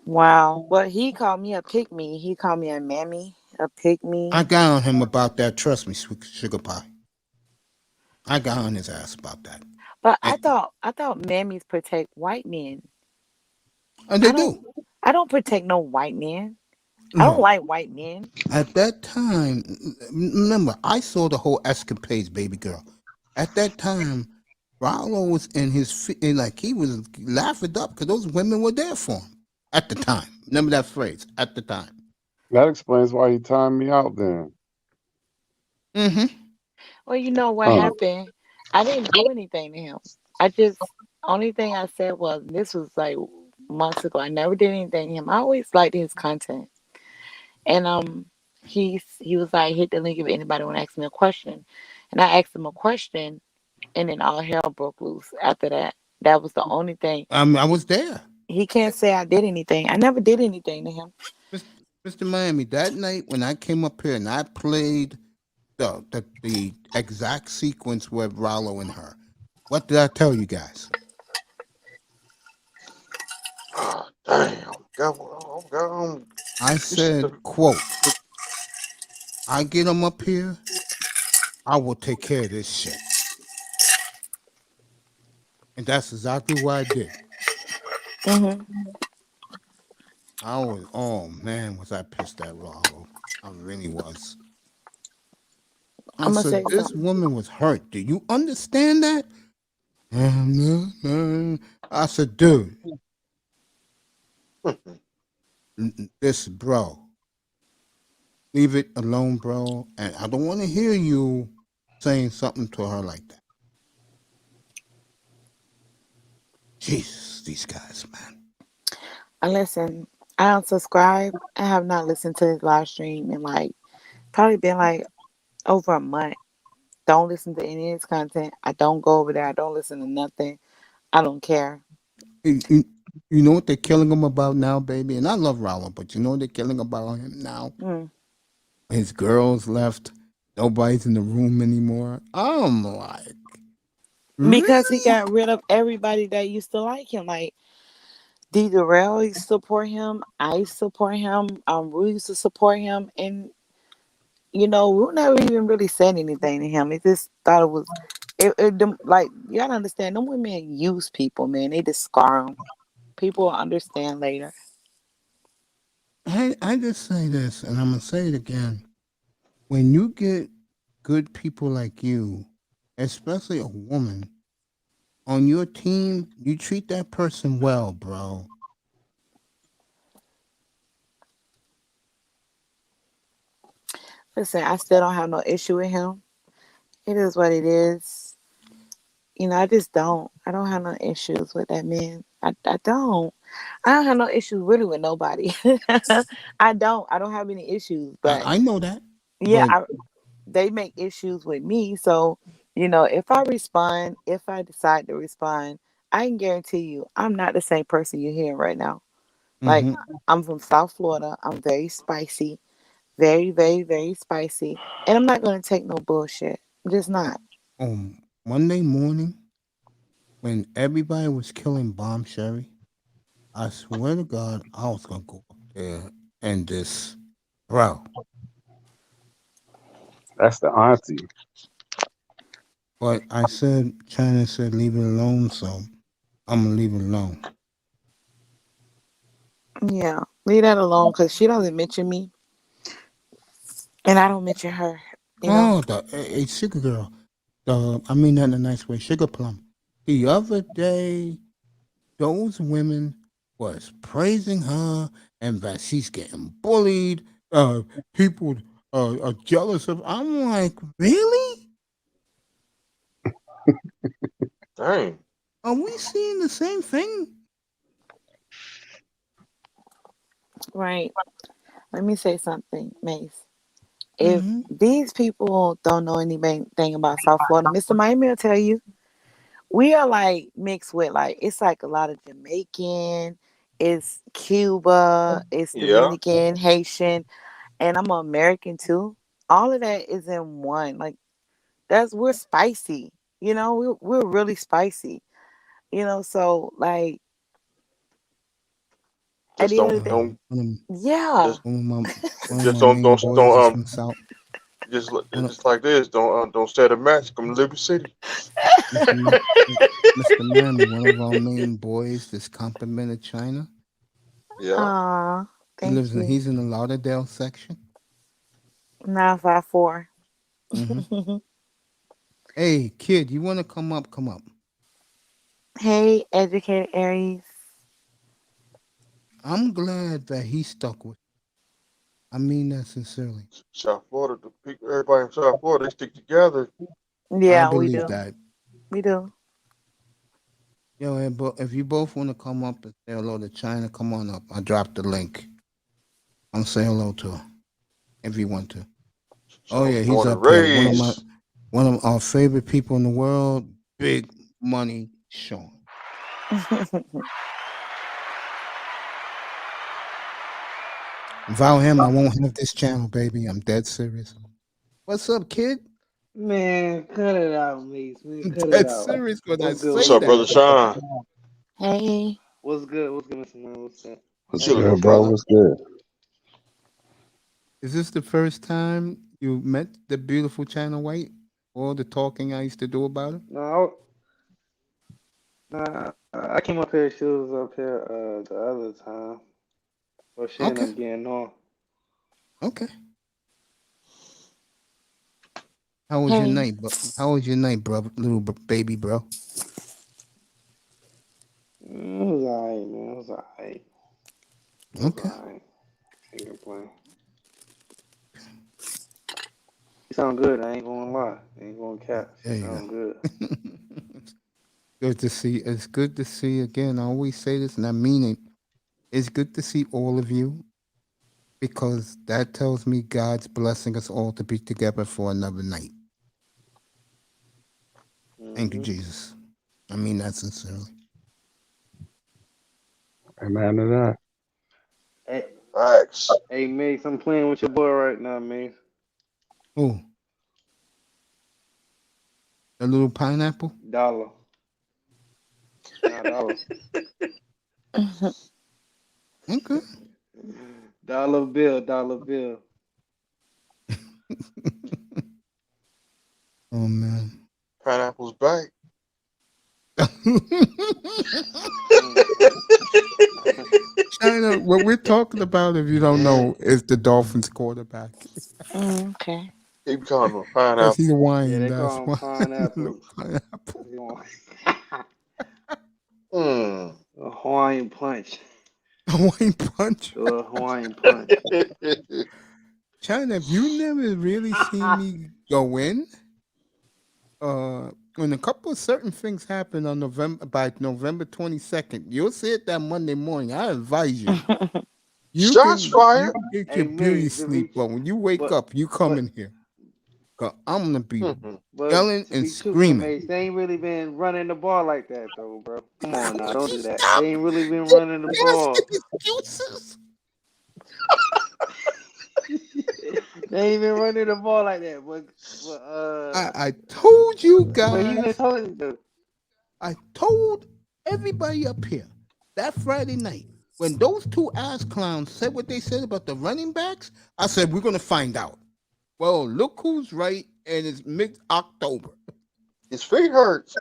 Wow. Well, he called me a pick me. He called me a mammy, a pick me. I got on him about that. Trust me, sugar pie. I got on his ass about that. But I thought mammies protect white men. And they do. I don't protect no white men. I No. don't like white men. At that time, remember, I saw the whole escapades, baby girl. At that time, Rollo was in his like he was laughing up because those women were there for him at the time. Remember that phrase? At the time. That explains why he timed me out then. Mm-hmm. Well, you know what happened? I didn't do anything to him. I just only thing I said was this was like months ago. I never did anything to him. I always liked his content. And he was like, hit the link if anybody want to ask me a question. And I asked him a question, and then all hell broke loose after that. That was the only thing. I was there. He can't say I did anything. I never did anything to him. Mr. Miami, that night when I came up here and I played the exact sequence with Rollo and her, what did I tell you guys? Damn. God. I said, quote, I get them up here, I will take care of this shit. And that's exactly what I did. Mm-hmm. Oh man, was I pissed at Rollo. I really was. I I'm gonna said, say this something. woman was hurt. Do you understand that? I said, dude, this bro, leave it alone, bro. And I don't want to hear you saying something to her like that. Jesus, these guys, man. Listen, I unsubscribe. I have not listened to his live stream in like probably been like over a month. Don't listen to any of his content. I don't go over there. I don't listen to nothing. I don't care. You know what they're killing him about now, baby? And I love Rollo, but you know what they're killing about him now? His girls left. Nobody's in the room anymore. I'm like, Because he really? got rid of everybody that used to like him. Like D. Durrell used to support him. I used to support him. Rue used to support him. And, you know, Rue never even really said anything to him. He just thought it was, like, you gotta understand, them women use people, man. They just scar them. People will understand later. I just say this, and I'm going to say it again. When you get good people like you, especially a woman, on your team, you treat that person well, bro. Listen, I still don't have no issue with him. It is what it is. You know, I just don't. I don't have no issues with that man. I don't. I don't have no issues really with nobody. I don't have any issues. But I know that. yeah, but they make issues with me. So, you know, if I decide to respond, I can guarantee you I'm not the same person you're hearing right now. Like, I'm from South Florida. I'm very spicy. Very, very, very spicy. And I'm not going to take no bullshit. I'm just not. Monday morning, when everybody was killing Bomb Sherry, I swear to God, I was going to go up there and just, bro. That's the auntie. But I said, China said, leave it alone, so I'm going to leave it alone. Yeah, leave that alone because she doesn't mention me. And I don't mention her. You know? Hey, sugar girl. I mean that in a nice way. Sugar plum. The other day, those women was praising her and that she's getting bullied. People are jealous of. I'm like, really? Dang. Are we seeing the same thing? Right. Let me say something, Mace. If these people don't know anything about South Florida, Mr. Miami will tell you, we are like mixed with like, it's like a lot of Jamaican, It's Cuba, it's Yeah. Dominican, Haitian, and I'm an American too. All of that is in one. Like we're spicy. We're really spicy. So like at Just the end of don't the day, don't yeah. just One of just my main boys is from South. One of, just like this. Don't set a match. Come to Liberty City. Mr. Mr. Mammy, one of our main boys is complimented China. Yeah. Aw, thank you. He's in the Lauderdale section. 954. Mm-hmm. Hey, kid, you want to come up? Come up. Hey, educated Aries. I'm glad that he stuck with. I mean that sincerely. South Florida, everybody in South Florida, they stick together. Yeah, I believe we do. that. We do. Yo, if you both want to come up and say hello to China, come on up. I dropped the link. I'm say hello to her if you want to. Oh yeah, he's Born and up here. raised. One of our favorite people in the world, Big Money Sean. Without him, I won't have this channel, baby. I'm dead serious. What's up, kid? Man, cut it out, Mace. Man, I'm cut it dead out. serious when I What's good? What's say up, brother that. Sean? Hey. What's good? What's good, Mr. Man? What's up? What's Chilling, good, my bro? brother. What's good? Is this the first time you met the beautiful China White? All the talking I used to do about her? No, I came up here. She was up here the other time, but she ended up getting on. Okay. How was your Hey. night, How was your night, bro? Baby, bro. It was alright, man. It was alright. Okay. Alright. Can't complain. You sound good. I ain't gonna lie. I ain't gonna cap. There You you sound go. good. Good to see. It's good to see again. I always say this, and I mean it. It's good to see all of you because that tells me God's blessing us all to be together for another night. Thank you, Jesus. I mean that sincerely. Amen to that. Hey, Facts. hey, Mace, I'm playing with your boy right now, Mace. Oh, a little pineapple. Dollar. Nah, dollar. Okay. Dollar bill, dollar bill. Oh man. Pineapple's back. China, what we're talking about, if you don't know, is the Dolphins quarterback. Okay. Keep calling him Because pineapple. he's Hawaiian, Yeah, they that's call him why. pineapple. Little pineapple. A Hawaiian punch. Hawaiian punch. A Hawaiian punch. China, if you never really seen me go in, when a couple of certain things happen on by November 22nd, you'll see it that Monday morning. I advise you. Shots fired. You can get Hey, your beauty Mace, sleep, but when you wake up, you come in here. 'Cause I'm gonna be But yelling to and be truthful, screaming. Mace, they ain't really been running the ball like that, though, bro. Come on now, don't do that. They ain't really been running the ball. Excuses. They ain't been running the ball like that. But I told you but he been guys. telling you. I told everybody up here that Friday night when those two ass clowns said what they said about the running backs. I said we're gonna find out. Well, look who's right, and it's mid-October. His feet hurt.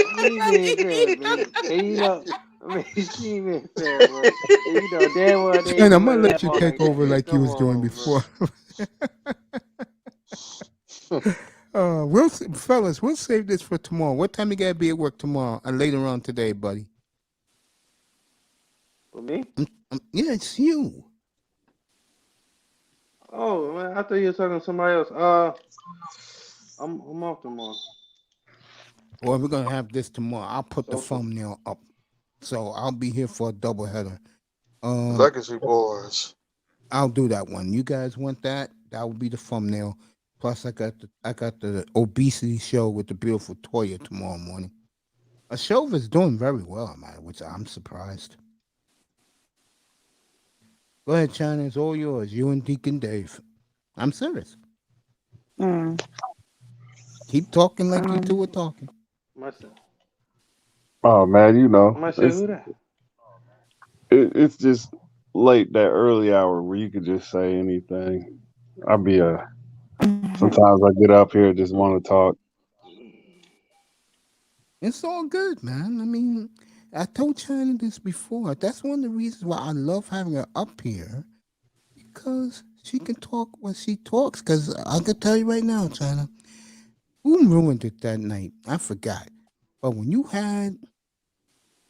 You been fair, man. And you know, I mean, she been fair, bro. And you know, damn well they ain't And I'm been gonna running let that you ball take like over that. like you Come was doing on, before. bro. Fellas, we'll save this for tomorrow. What time you gotta be at work tomorrow? And later on today, buddy. For me? Yeah, it's you. Oh man, I thought you were talking to somebody else. I'm off tomorrow. Well, we're gonna have this tomorrow. I'll put the So thumbnail up, so I'll be here for a double header. Legacy boys. I'll do that one. You guys want that? That will be the thumbnail. Plus, I got the obesity show with the beautiful Toya tomorrow morning. Ashova's doing very well, man, which I'm surprised. Go ahead, China. It's all yours. You and Deacon Dave. I'm serious. Mm. Keep talking like you two are talking. Myself. Oh man, you know, Myself, who that? it's just late that early hour where you could just say anything. I be sometimes I get up here and just want to talk. It's all good, man. I mean, I told China this before. That's one of the reasons why I love having her up here, because she can talk when she talks. Because I can tell you right now, China, who ruined it that night? I forgot. But when you had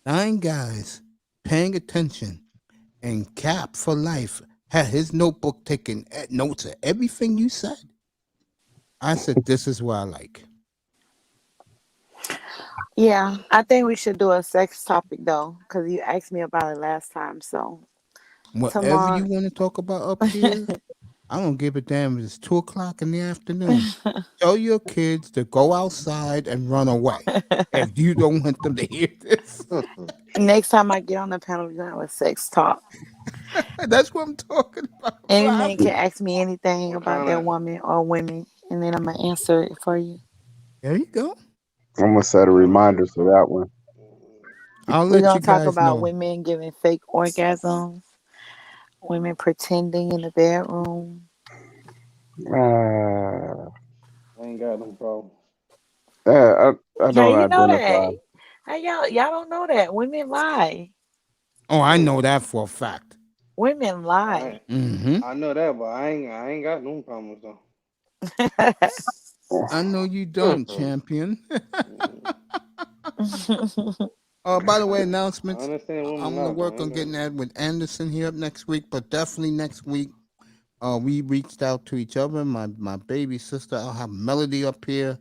9 guys paying attention and Cap for life had his notebook taking notes of everything you said, I said, this is what I like. Yeah, I think we should do a sex topic though, because you asked me about it last time. So Whatever tomorrow, you want to talk about up here, I don't give a damn if it's 2 o'clock in the afternoon. Tell your kids to go outside and run away if you don't want them to hear this. next time I get on the panel, we're gonna have a sex talk. That's what I'm talking about. Any man can ask me anything What about kind their of? woman or women, and then I'm gonna answer it for you. There you go. I'm gonna set a reminder for that one. I'll We're let you gonna talk guys about know. women giving fake orgasms, women pretending in the bedroom. Uh, I ain't got no problem. I How don't you know identify. that? How y'all don't know that? Women lie. Oh, I know that for a fact. Women lie. Mm-hmm. I know that, but I ain't got no problems though. I know you don't, champion. By the way, I announcements. understand I'm women gonna lie, but I work on ain't got. getting that with Anderson here up next week, but definitely next week. We reached out to each other. My baby sister. I'll have Melody up here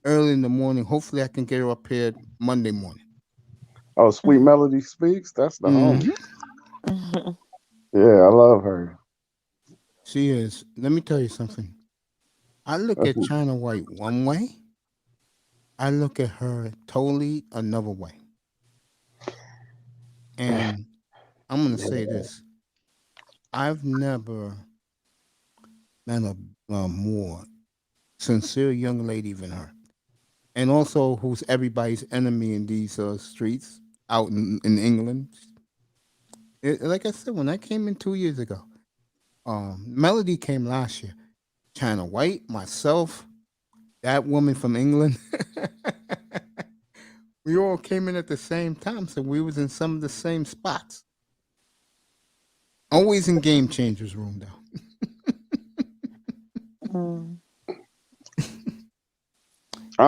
early in the morning. Hopefully, I can get her up here Monday morning. Oh, Sweet Melody Speaks. That's the homie. Mm-hmm. Yeah, I love her. She is. Let me tell you something. I look That's at China White one way. I look at her totally another way. And I'm gonna say this: I've never met a more sincere young lady than her, and also who's everybody's enemy in these streets out in England. Like I said, when I came in 2 years ago, Melody came last year. China White, myself, that woman from England. We all came in at the same time, so we was in some of the same spots. Always in Game Changers room though.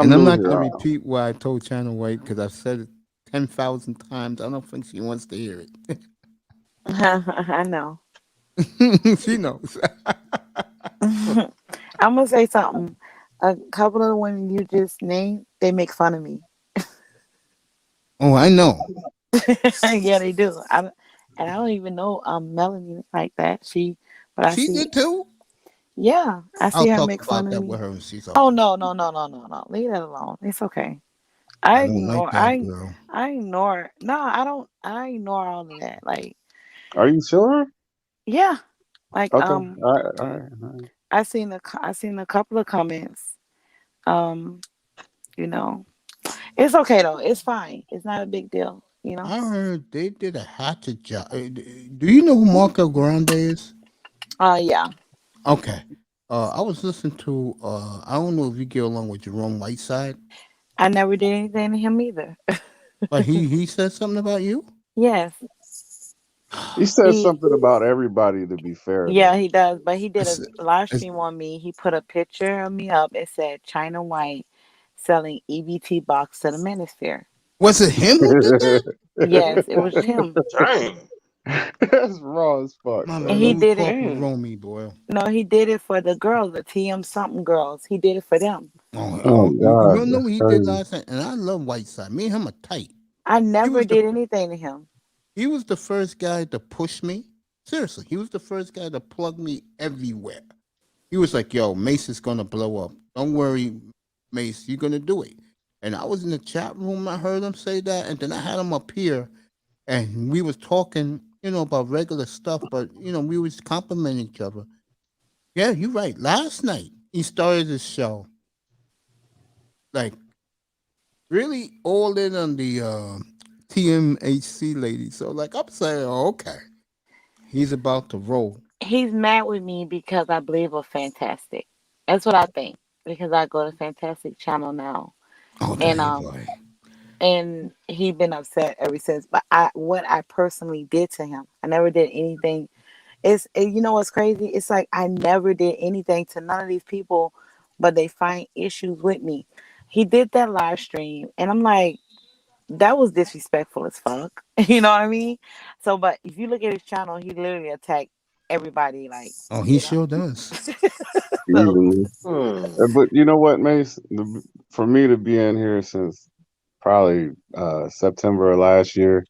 And I'm not gonna repeat what I told China White because I've said it 10,000 times. I don't think she wants to hear it. I know. She knows. I'm gonna say something. A couple of the women you just named, they make fun of me. Oh, I know. Yeah, they do. And I don't even know Melanie like that. But I She see. did too. Yeah, I see I'll her talk make fun about of that me. with her when she's Oh over. no. Leave that alone. It's okay. I don't like that girl. I ignore. No, I don't. I ignore all of that. Like, Are you sure? yeah, like Okay. All right. I seen a couple of comments. Um, you know, it's okay though. It's fine. It's not a big deal. You know. I heard they did a hatchet job. Do you know who Marco Grande is? Yeah. Okay. I was listening to. I don't know if you get along with Jerome Whiteside, I never did anything to him either. but he said something about you. Yes. He says something about everybody. To be fair, Yeah, though. he does. But he did a live It's- stream on me. He put a picture of me up. It said China White selling EBT box to the Manosphere. Was it him who did that? Yes, it was him. Dang. That's raw as fuck. My Bro. And he man, did talk it. with Romy, boy. No, he did it for the girls, the TM something girls. He did it for them. Oh You God, don't know that's what he did crazy. last night, and I love Whiteside. Me and him are tight. I He never was the did anything to him. he was the first guy to push me. Seriously, he was the first guy to plug me everywhere. He was like, "Yo, Mace is gonna blow up. Don't worry, Mace, you're gonna do it." And I was in the chat room. I heard him say that, and then I had him up here, and we was talking, about regular stuff. But we was complimenting each other. Yeah, you're right. Last night he started his show, like really all in on the TMHC lady. So like I'm saying, oh, okay, he's about to roll. He's mad with me because I believe of Fantastic. That's what I think. Because I go to Fantastic channel now. Oh, there And you go. and he been upset ever since. But what I personally did to him, I never did anything. You know what's crazy? It's like I never did anything to none of these people, but they find issues with me. He did that live stream, and I'm like, that was disrespectful as fuck. You know what I mean? So, but if you look at his channel, he literally attacked everybody. Like, Oh, he sure does. so Easily. But you know what, Mace? For me to be in here since probably September of last year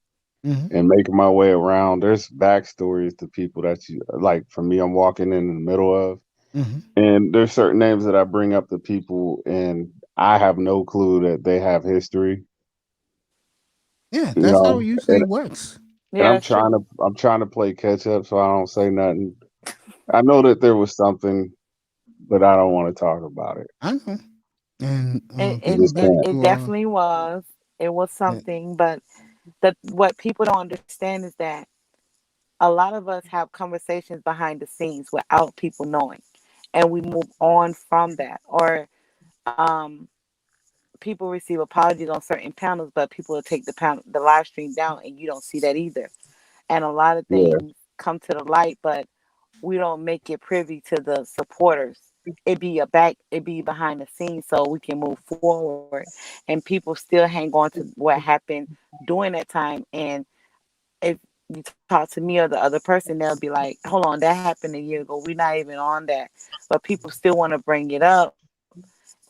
Mhm. and making my way around, there's backstories to people that you like. For me, I'm walking in the middle of, Mhm. and there's certain names that I bring up to people, and I have no clue that they have history. Yeah, You that's how know, it usually works. and yeah, that's true. I'm trying to play catch up, so I don't say nothing. I know that there was something, but I don't want to talk about it. I know. And It You it, getting just it, back can't. it to definitely was. It was something, but what people don't understand is that a lot of us have conversations behind the scenes without people knowing, and we move on from that. Or um, people receive apologies on certain panels, but people will take the live stream down, and you don't see that either. And a lot of Yeah, things come to the light, but we don't make it privy to the supporters. It be behind the scenes so we can move forward. And people still hang on to what happened during that time. And if you talk to me or the other person, they'll be like, hold on, that happened a year ago. We're not even on that. But people still want to bring it up.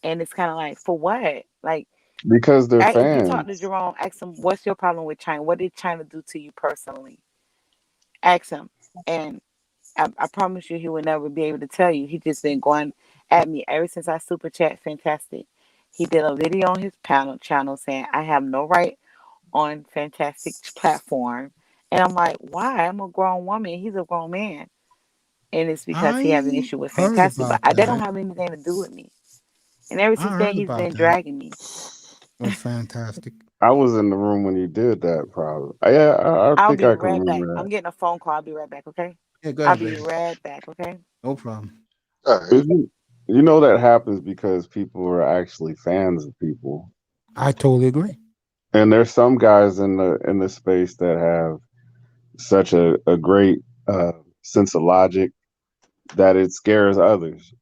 And it's kind of like, for what? Like, because they're if you talk to fans. Jerome, ask him, what's your problem with China? What did China do to you personally? Ask him. And I promise you, he would never be able to tell you. He just been going at me ever since I super chat. Fantastic. He did a video on his channel saying I have no right on Fantastic platform, and I'm like, why? I'm a grown woman. He's a grown man, and it's because he has an I issue with heard Fantastic. But about that don't that. have anything to do with me. And ever I since then, heard he's about been that. dragging me. Was fantastic. I was in the room when you did that. Probably. Yeah, I I'll think be I can right back. remember that. I'm getting a phone call. I'll be right back. Okay. Yeah, go I'll ahead, be baby. right back. Okay. No problem. You know that happens because people are actually fans of people, I totally agree. and there's some guys in the space that have such a great sense of logic that it scares others.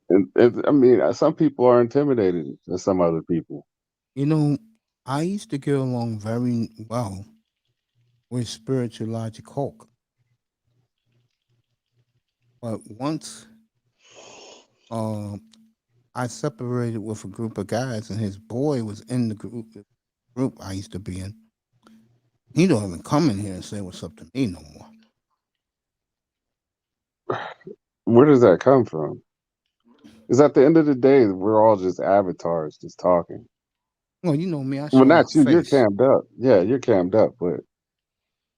And I mean, some people are intimidated than some other people. You know, I used to get along very well with Spiritual Logic Hulk. But once uh, I separated with a group of guys and his boy was in the group I used to be in, he don't even come in here and say what's up to me no more. Where does that come from? Because at the end of the day, we're all just avatars, just talking. Well, you know me, I Well, show my not you. You're face. cammed up. Yeah, you're cammed up. But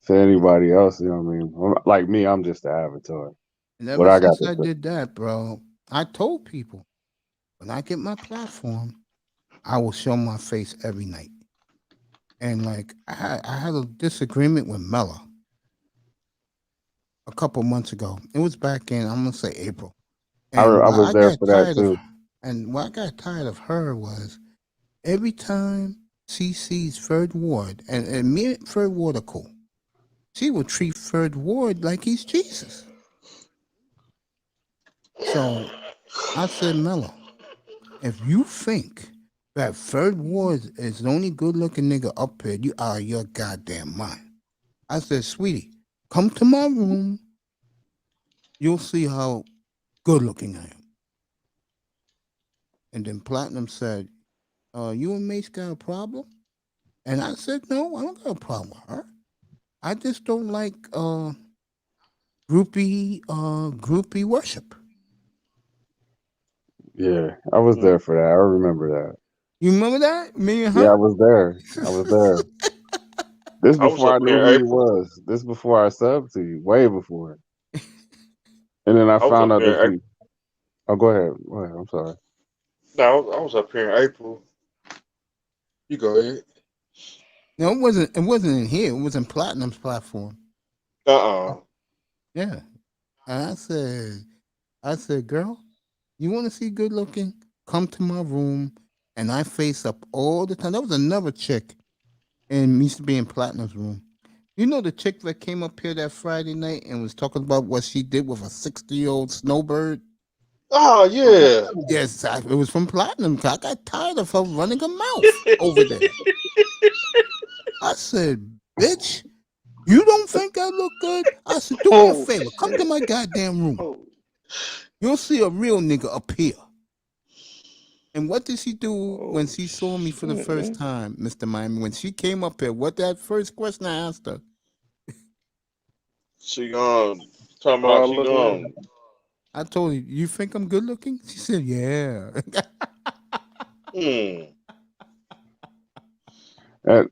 to anybody else, you know what I mean? Like me, I'm just an avatar. And What ever I got since to I say. did that, bro, I told people when I get my platform, I will show my face every night. And like I had a disagreement with Mella a couple months ago. It was back in I'm gonna say April. And I what was I there got for that tired of, too. and what I got tired of her was every time she sees Third Ward, and me and Third Ward are cool. She will treat Third Ward like he's Jesus. So I said, Mello, if you think that Third Ward is the only good looking nigga up here, you are your goddamn mind. I said, sweetie, come to my room. You'll see how good looking I am. And then Platinum said, you and Mace got a problem? And I said, no, I don't got a problem with her. I just don't like groupie worship. Yeah, I was there for that. I remember that. You remember that? Me and Yeah, her? I was there. I was there. This I was before I up knew here who in he April. was. This before I subbed to you. Way before. And then I I was found up out here that in you. April. Oh, go ahead. Go ahead. I'm sorry. No, I was up here in April. You go ahead. No, it wasn't. It wasn't in here. It was in Platinum's platform. Yeah. And I said, girl, you want to see good looking? Come to my room. And I face up all the time. There was another chick and used to be in Platinum's room. You know the chick that came up here that Friday night and was talking about what she did with a 60-year-old snowbird? Oh yeah. Yes, it was from Platinum. I got tired of her running her mouth over there. I said, bitch, you don't think I look good? I said, do me a favor. Come to my goddamn room. You'll see a real nigga up here. And what did she do when she saw me for the first time, Mr. Miami? When she came up here, what that first question I asked her? She talking about she I told her, you think I'm good looking? She said, yeah. Damn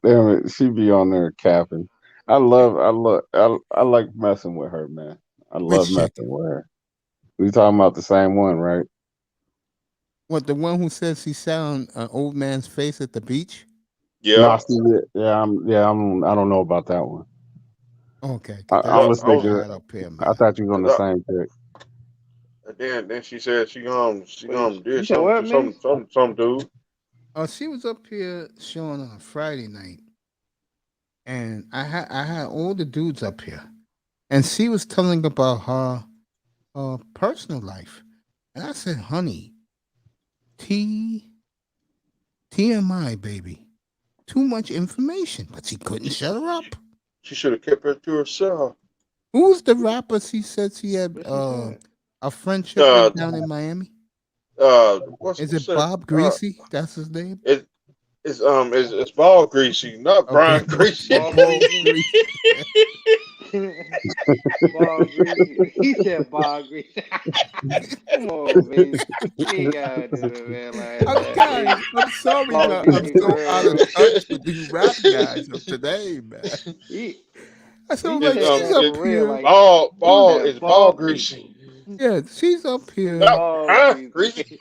it, she be on there capping. I like messing with her, man. I love Which chick? messing with her. We talking about the same one, right? What, the one who says she sat on an old man's face at the beach? No, I don't know about that one. Okay, I was that's thinking. hot up here, man. I thought you was on the same chick. And then she said she did you said something what, to man? some dude. She was up here showing on a Friday night, and I had all the dudes up here, and she was telling about her personal life, and I said, honey, TMI, baby, too much information, but she couldn't shut her up. She should have kept it to herself. Who's the rapper she said she had a friendship with down in Miami? Is it Bob Greasy? That's his name? It's Ball Greasy, not Brian Greasy. Ball Greasy. He said ball greasy. Come on, man. You ain't gotta do that, man. Like that. I'm sorry, Ball but I'm greasy so for real, out of man. touch with these rap guys of today, man. I said, He like, said she's that up for real, here. like Ball that is Ball Greasy. Yeah, she's up here. Ball greasy.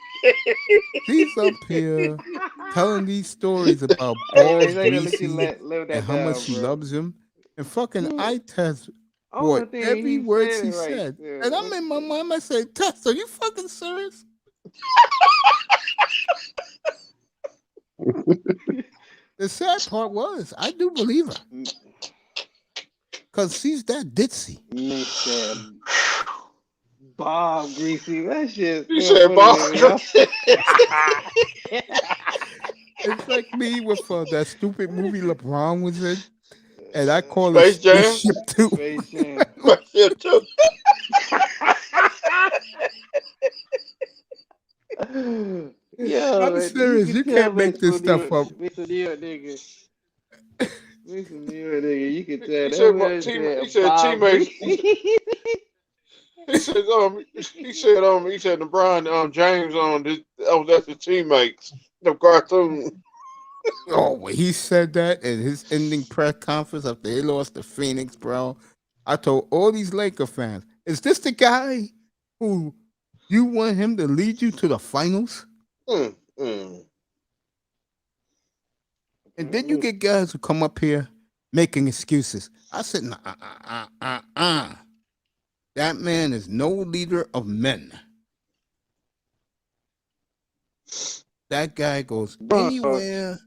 She's up here telling these stories about Hey, man, Balls they gonna let you Greasy live and that how much down, she bro. loves him. And fucking I test I don't bought think every he word said she it right. said. Yeah, And I'm in my mind, I say, Tess, are you fucking serious? The sad part was, I do believe her. Because she's that ditzy. He said Bob Greasy. That shit. He said Bob Greasy. It's like me with that stupid movie LeBron was in. And I call Space it Jam? Spaceship 2. Space Jam. Spaceship 2. Yo, I'm man, serious. You can't make this stuff up. Mr. New York nigga. Mr. New York nigga, you can tell He that said, man he said said Bob teammates. Greasy. He said LeBron James that's his teammates. The cartoon. Oh, when he said that in his ending press conference after they lost to Phoenix, bro, I told all these Laker fans, is this the guy who you want him to lead you to the finals? And then you get guys who come up here making excuses. I said, that man is no leader of men. That guy goes anywhere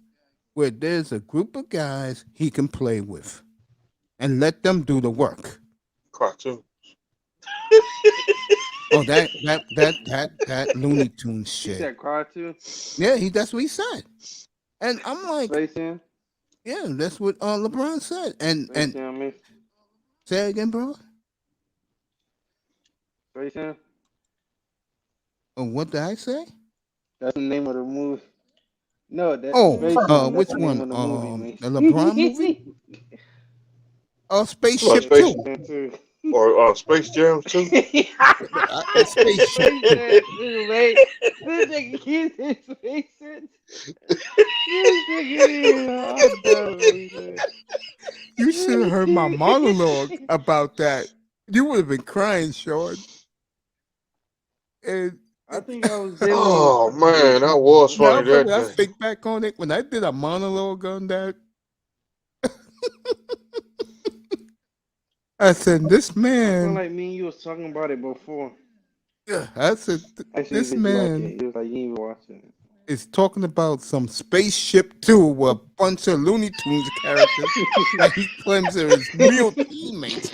where there's a group of guys he can play with and let them do the work. Cartoon. Oh, that Looney Tunes shit. He said cartoon. Yeah, that's what he said. And I'm like, Space Jam. yeah, that's what LeBron said. And Space Jam, man. say it again, bro. Space Jam. Oh, what did I say? That's the name of the movie. No, that Space Jam. Oh, That's which the name one? of the movie, man. The LeBron movie? Oh, What, Spaceship Space 2. Or Space Jam too. Spaceship. This nigga keeps his faces. This nigga, I'm done. You should have heard my monologue about that. You would have been crying, Sean. And I think I was dealing Oh man, that was funny that when I day. think back on it, when I did a monologue on that, I said, this I feel man, like me and you was talking about it before. I said, Actually, this did you like man it? It was like you ain't watching it. is talking about some spaceship too with a bunch of Looney Tunes characters that he claims are his real teammates.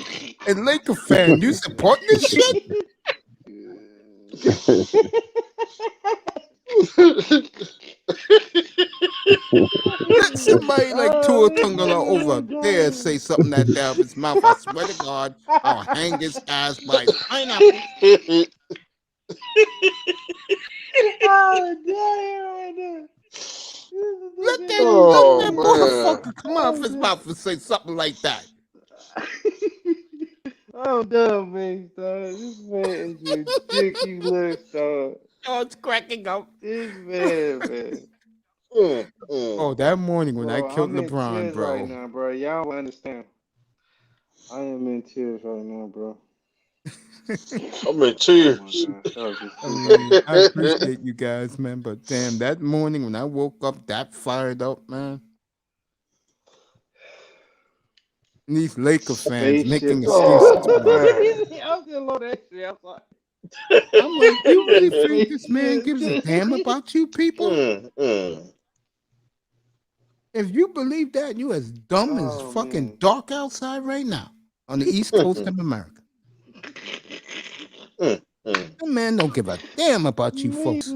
And Laker fan, you support this shit? Let somebody like Tua Tungala over there say something that out of his mouth. I swear to God, I'll hang his ass by his pineapple. Oh, damn. Let that man. motherfucker come out of his mouth and say something like that. I'm done, man, dog. This man is ridiculous, dog. Oh, it's cracking up. This man. Oh, that morning when I Bro, killed I'm in LeBron, tears bro. right now, bro. Y'all don't understand. I am in tears right now, bro. I'm in tears. I appreciate you guys, man. But damn, that morning when I woke up that fired up, man. And these Laker fans making excuses for me. I'm still on that shit. I'm like, I'm like, you really think this man gives a damn about you people? If you believe that, you as dumb as fucking dark outside right now on the East Coast of America. That man don't give a damn about you folks.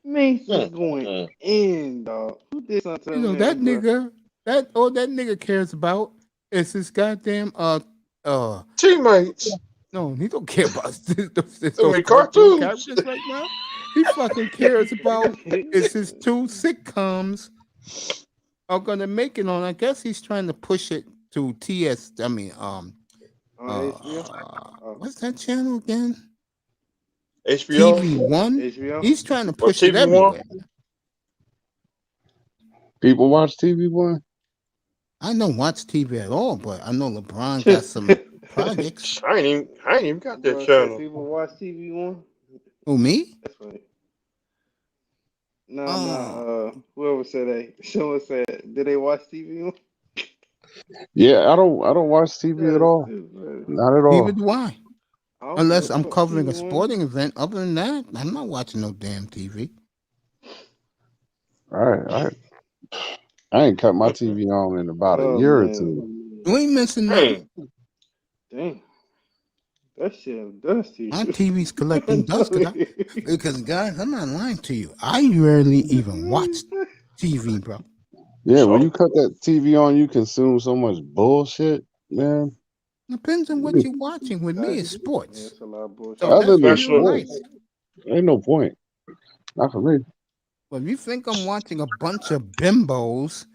Mason's going in, dog. Who did something to You know him, that bro? nigga. All that nigga cares about is his goddamn teammates. No, he don't care about those cartoons cartoon characters right now. He fucking cares about is his two sitcoms are gonna make it on. I guess he's trying to push it to TS. I mean, what's that channel again? HBO. TV1. HBO. He's trying to Or push it TV1? everywhere. People watch TV1. I don't watch TV at all, but I know LeBron got some projects. I ain't even got that Bro, channel. people watch TV1. Who, me? That's funny. No. Whoever said that. Someone said, did they watch TV1? Yeah, I don't watch TV at all. Not at all. Neither do I. Unless I'm covering a sporting event. Other than that, I'm not watching no damn TV. All right. I ain't cut my TV on in about a year or two. You ain't missing nothing. Dang. That shit dusty. My TV's collecting dust because, guys, I'm not lying to you. I rarely even watch TV, bro. Yeah, when you cut that TV on, you consume so much bullshit, man. Depends on what you're watching. With me, it's sports. That's a lot of bullshit. So Other than that's sports, ain't no point. Not for me. Well, if you think I'm watching a bunch of bimbos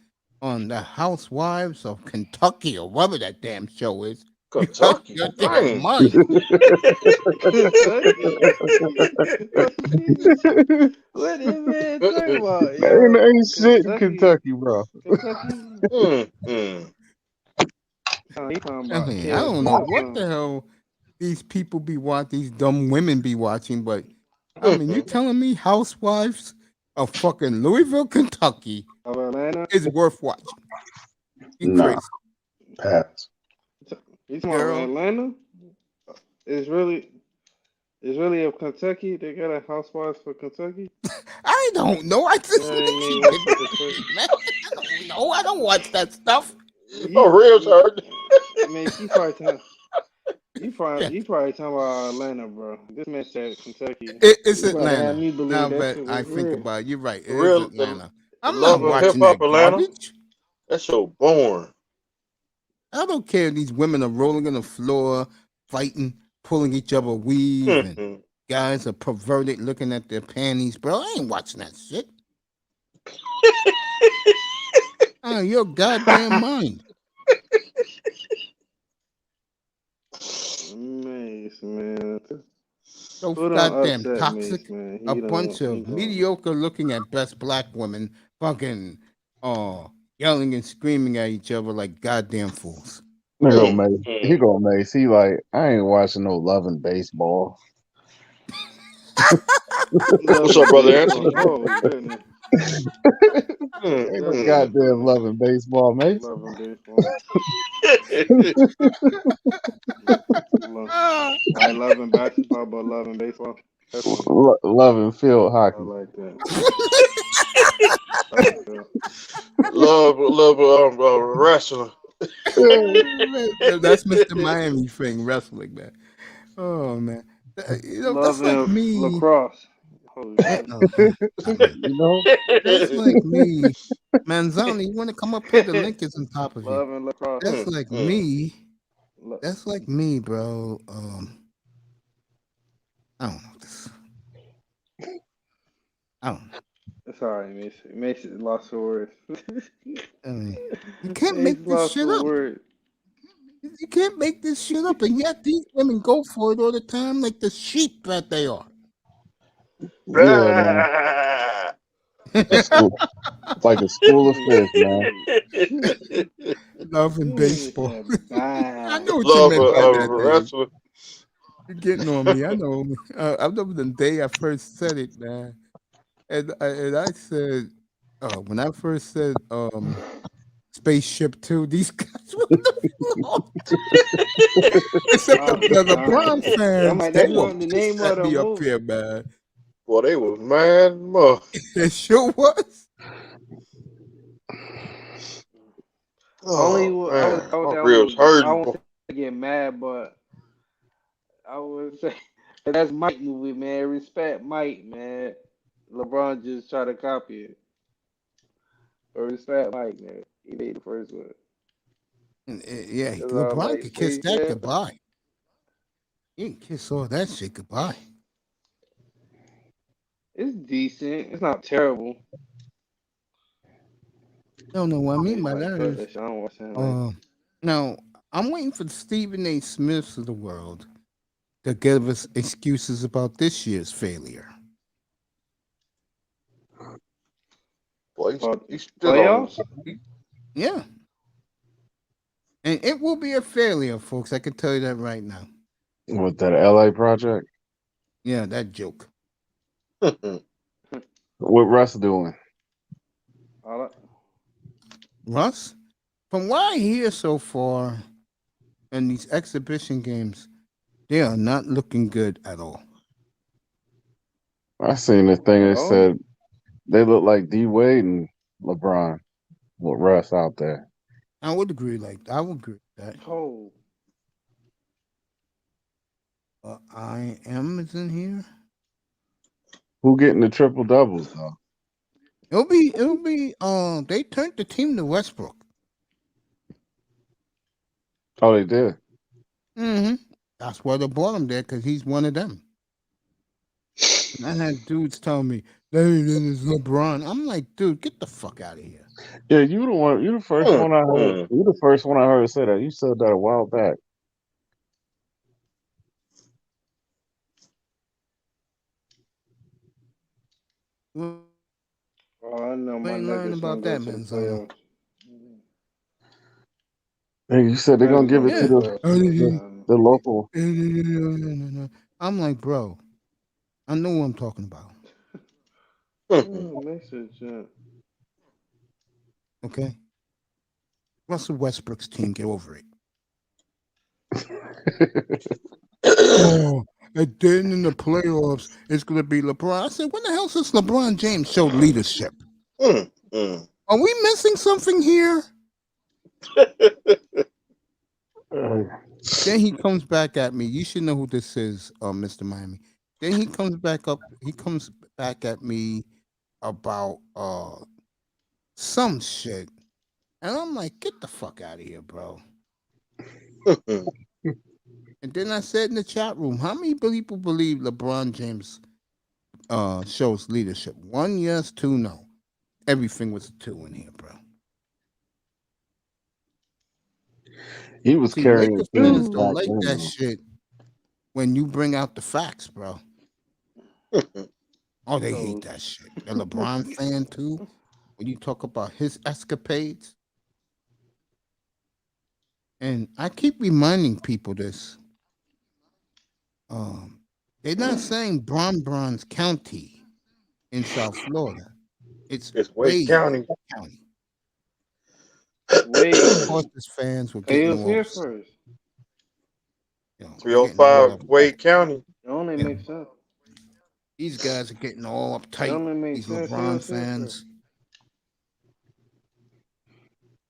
on the Housewives of Kentucky or whatever that damn show is, Kentucky, you're damn mind. What is man talking about? Ain't shit in Kentucky, bro. I don't know what the hell these people be watching, these dumb women be watching, but I mean, you telling me Housewives of fucking Louisville, Kentucky is worth watching? You crazy? Pass. You talking about Atlanta? It's really of Kentucky. They got a Housewives for Kentucky. I don't know. I just I don't know. I don't watch that stuff. Real hard. I mean, you probably talking about Atlanta, bro. This man said Kentucky. It's You probably had Atlanta. me believe Now that that shit I was think real. about it, you're right. It Real, is Atlanta. I'm Love not and watching Hip Hop that Atlanta. garbage. That show boring. I don't care if these women are rolling on the floor, fighting, pulling each other weave, and guys are perverted looking at their panties, bro. I ain't watching that shit. Your goddamn mind. man. So Who don't goddamn upset toxic. Mace, man? A He bunch don't. He of don't. mediocre looking at best black women fucking yelling and screaming at each other like goddamn fools. He go Mace. He go Mace. He like, I ain't watching no loving baseball. What's up, brother Anthony? Oh goodness. Ain't no goddamn loving baseball, Mace. Loving baseball. I loving basketball, but loving baseball. That's funny. Loving field I hockey. like that. love wrestling. That's Mr. Miami thing, wrestling, man. Oh man, you know that's like Loving me. lacrosse. You know, that's like me. Manzoni, you want to come up here? The link is on top of you. Loving lacrosse. That's like me. That's like me, bro. I don't know this. I don't know. It's alright, Mason. Mason lost for words. I mean, you can't make this shit up. You can't make this shit up, and yet these women go for it all the time, like the sheep that they are. Yeah, man. It's like a school of fish, man. Loving baseball. I know what Love you meant by that, Dave. wrestling. You're getting on me. I know. I remember the day I first said it, man. And I said, when I first said Spaceship 2, these guys were except the LeBron fans, they were pissed at me up here, man. Well, they was mad, mother. It sure was. Only Oh, I man. was My ribs hurting. I won't get mad, but I would say that's Mike movie, man. Respect Mike, man. LeBron just tried to copy it. Or respect Mike, man. He made the first one. Yeah, LeBron could kiss that goodbye. He can kiss all that shit goodbye. It's decent. It's not terrible. No, what I mean by that Fuck is, that shit. I don't watch that. now I'm waiting for the Stephen A. Smiths of the world to give us excuses about this year's failure. Boy, he's still on. Yeah. And it will be a failure, folks. I can tell you that right now. With that LA project? Yeah, that joke. What Russ doing? Russ, from what I hear so far in these exhibition games, they are not looking good at all. I seen the thing that said they look like D Wade and LeBron with Russ out there. I would agree with that. Oh. I am is in here. Who getting the triple doubles though? It'll be they turned the team to Westbrook. Oh, they did. Mm-hmm. That's why they brought him there, because he's one of them. And I had dudes tell me, "Hey, this is LeBron." I'm like, dude, get the fuck out of here. Yeah, you the one. You the first one I heard. You the first one I heard say that. You said that a while back. Well, I know my ain't learning Nuggets about gonna that, go to man. the playoffs. Hey, you said they're gonna give it to the local. No. I'm like, bro, I know what I'm talking about. Okay, Russell Westbrook's team, get over it. And then in the playoffs, it's gonna be LeBron. I said, when the hell since LeBron James showed leadership? Are we missing something here? Then he comes back at me. You should know who this is, Mr. Miami. Then he comes back up. He comes back at me about some shit, and I'm like, get the fuck out of here, bro. And then I said in the chat room, how many people believe LeBron James shows leadership? 1, yes, 2, no. Everything was a 2 in here, bro. He was carrying Lakers the team fans don't back like then, that though. shit. when you bring out the facts, bro. Oh, they hate So that shit. The LeBron fan too. When you talk about his escapades, and I keep reminding people this. Um, they're not saying Bronx County in South Florida. It's It's Wake Wade County. County. wait, Horses fans were pay getting us all, here first. they're getting all 305 up. Wake County. It only Yeah, makes sense. these guys are getting all It uptight. only makes These sense. Pay LeBron us here first. fans.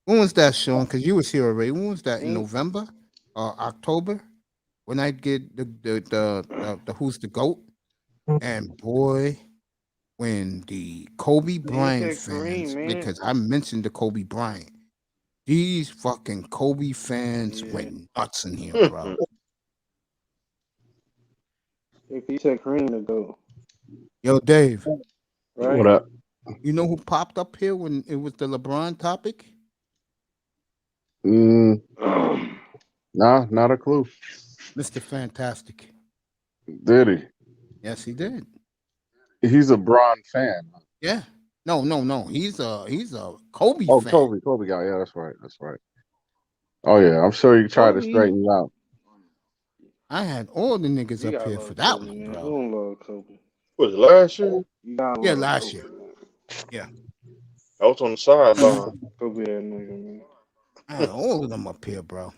When was that, Sean? Because you was here already. When was that? In Ain't November or October? When I get the who's the goat? And boy, when the Kobe man, you Bryant said Kareem, fans, man. because I mentioned the Kobe Bryant, these fucking Kobe fans Yeah. went nuts in here, bro. If you said Kareem to go, Yo, Dave, right? What up? you know who popped up here when it was the LeBron topic? Mm, nah, not a clue. Mr. Fantastic. Did he? Yes, he did. He's a Braun fan. Yeah. No. He's a Kobe Oh, fan. Kobe guy. Yeah, that's right. That's right. Oh yeah, I'm sure you tried to Kobe, straighten you out. I had all the niggas you up gotta here for love that Kobe, one, man. bro. Who don't love Kobe? Was it last year? You gotta Yeah, love last Kobe, year. man. Yeah. I was on the sideline. Kobe that nigga, man. I had all of them up here, bro.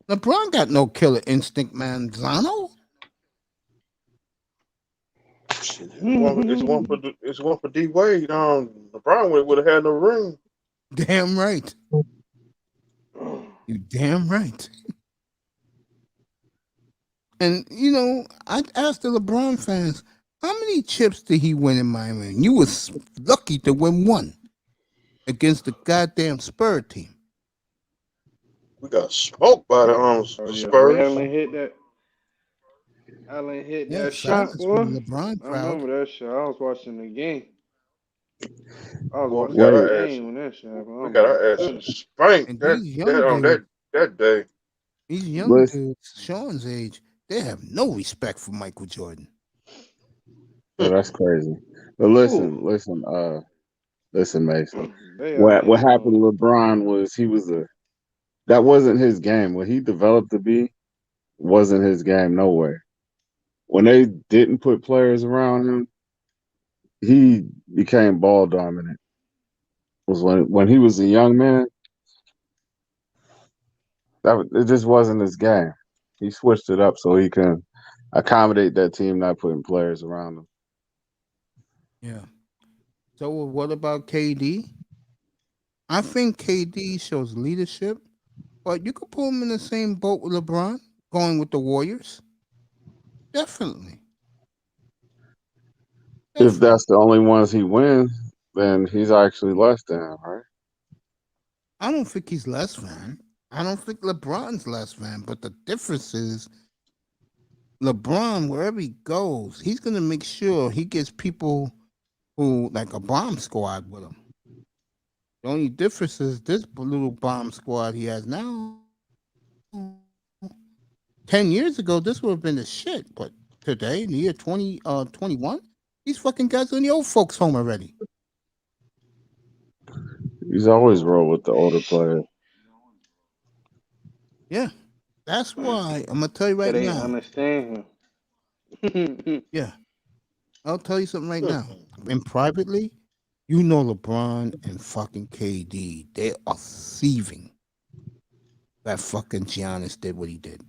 LeBron got no killer instinct, man. Zano? It's one for D Wade. LeBron would have had no ring. Damn right. You damn right. And you know, I asked the LeBron fans, how many chips did he win in Miami? And you was lucky to win one against the goddamn Spur team. We got smoked by the Oh yeah, when Spurs. Allen hit Yeah, that shot, silence boy. from the LeBron I crowd. remember that shot. I was watching the game. I was Boy, we watching got the our ass. game when that shot happened. We Oh got my our goodness. asses spanked And that these young dudes, that day. these young Listen, dudes, Sean's age, they have no respect for Michael Jordan. yeah, that's crazy. But Whew. listen, Mason. They out What here happened to doing. LeBron was that wasn't his game. What he developed to be wasn't his game nowhere. When they didn't put players around him, he became ball dominant. Was when he was a young man, it just wasn't his game. He switched it up so he can accommodate that team not putting players around him. Yeah. So what about KD? I think KD shows leadership, but you could put him in the same boat with LeBron, going with the Warriors. Definitely. If that's the only ones he wins, then he's actually less than him, right? I don't think he's less fan. I don't think LeBron's less fan, but the difference is LeBron, wherever he goes, he's gonna make sure he gets people who like a bomb squad with him. The only difference is this little bomb squad he has now. 10 years ago, this would have been the shit, but today, in the year 2021, these fucking guys are in the old folks' home already. He's always rolled with the older players. Yeah, that's why I'm gonna tell you right They now. understand him. Yeah, I'll tell you something right now. And privately, you know LeBron and fucking KD, they are thieving. That fucking Giannis did what he did.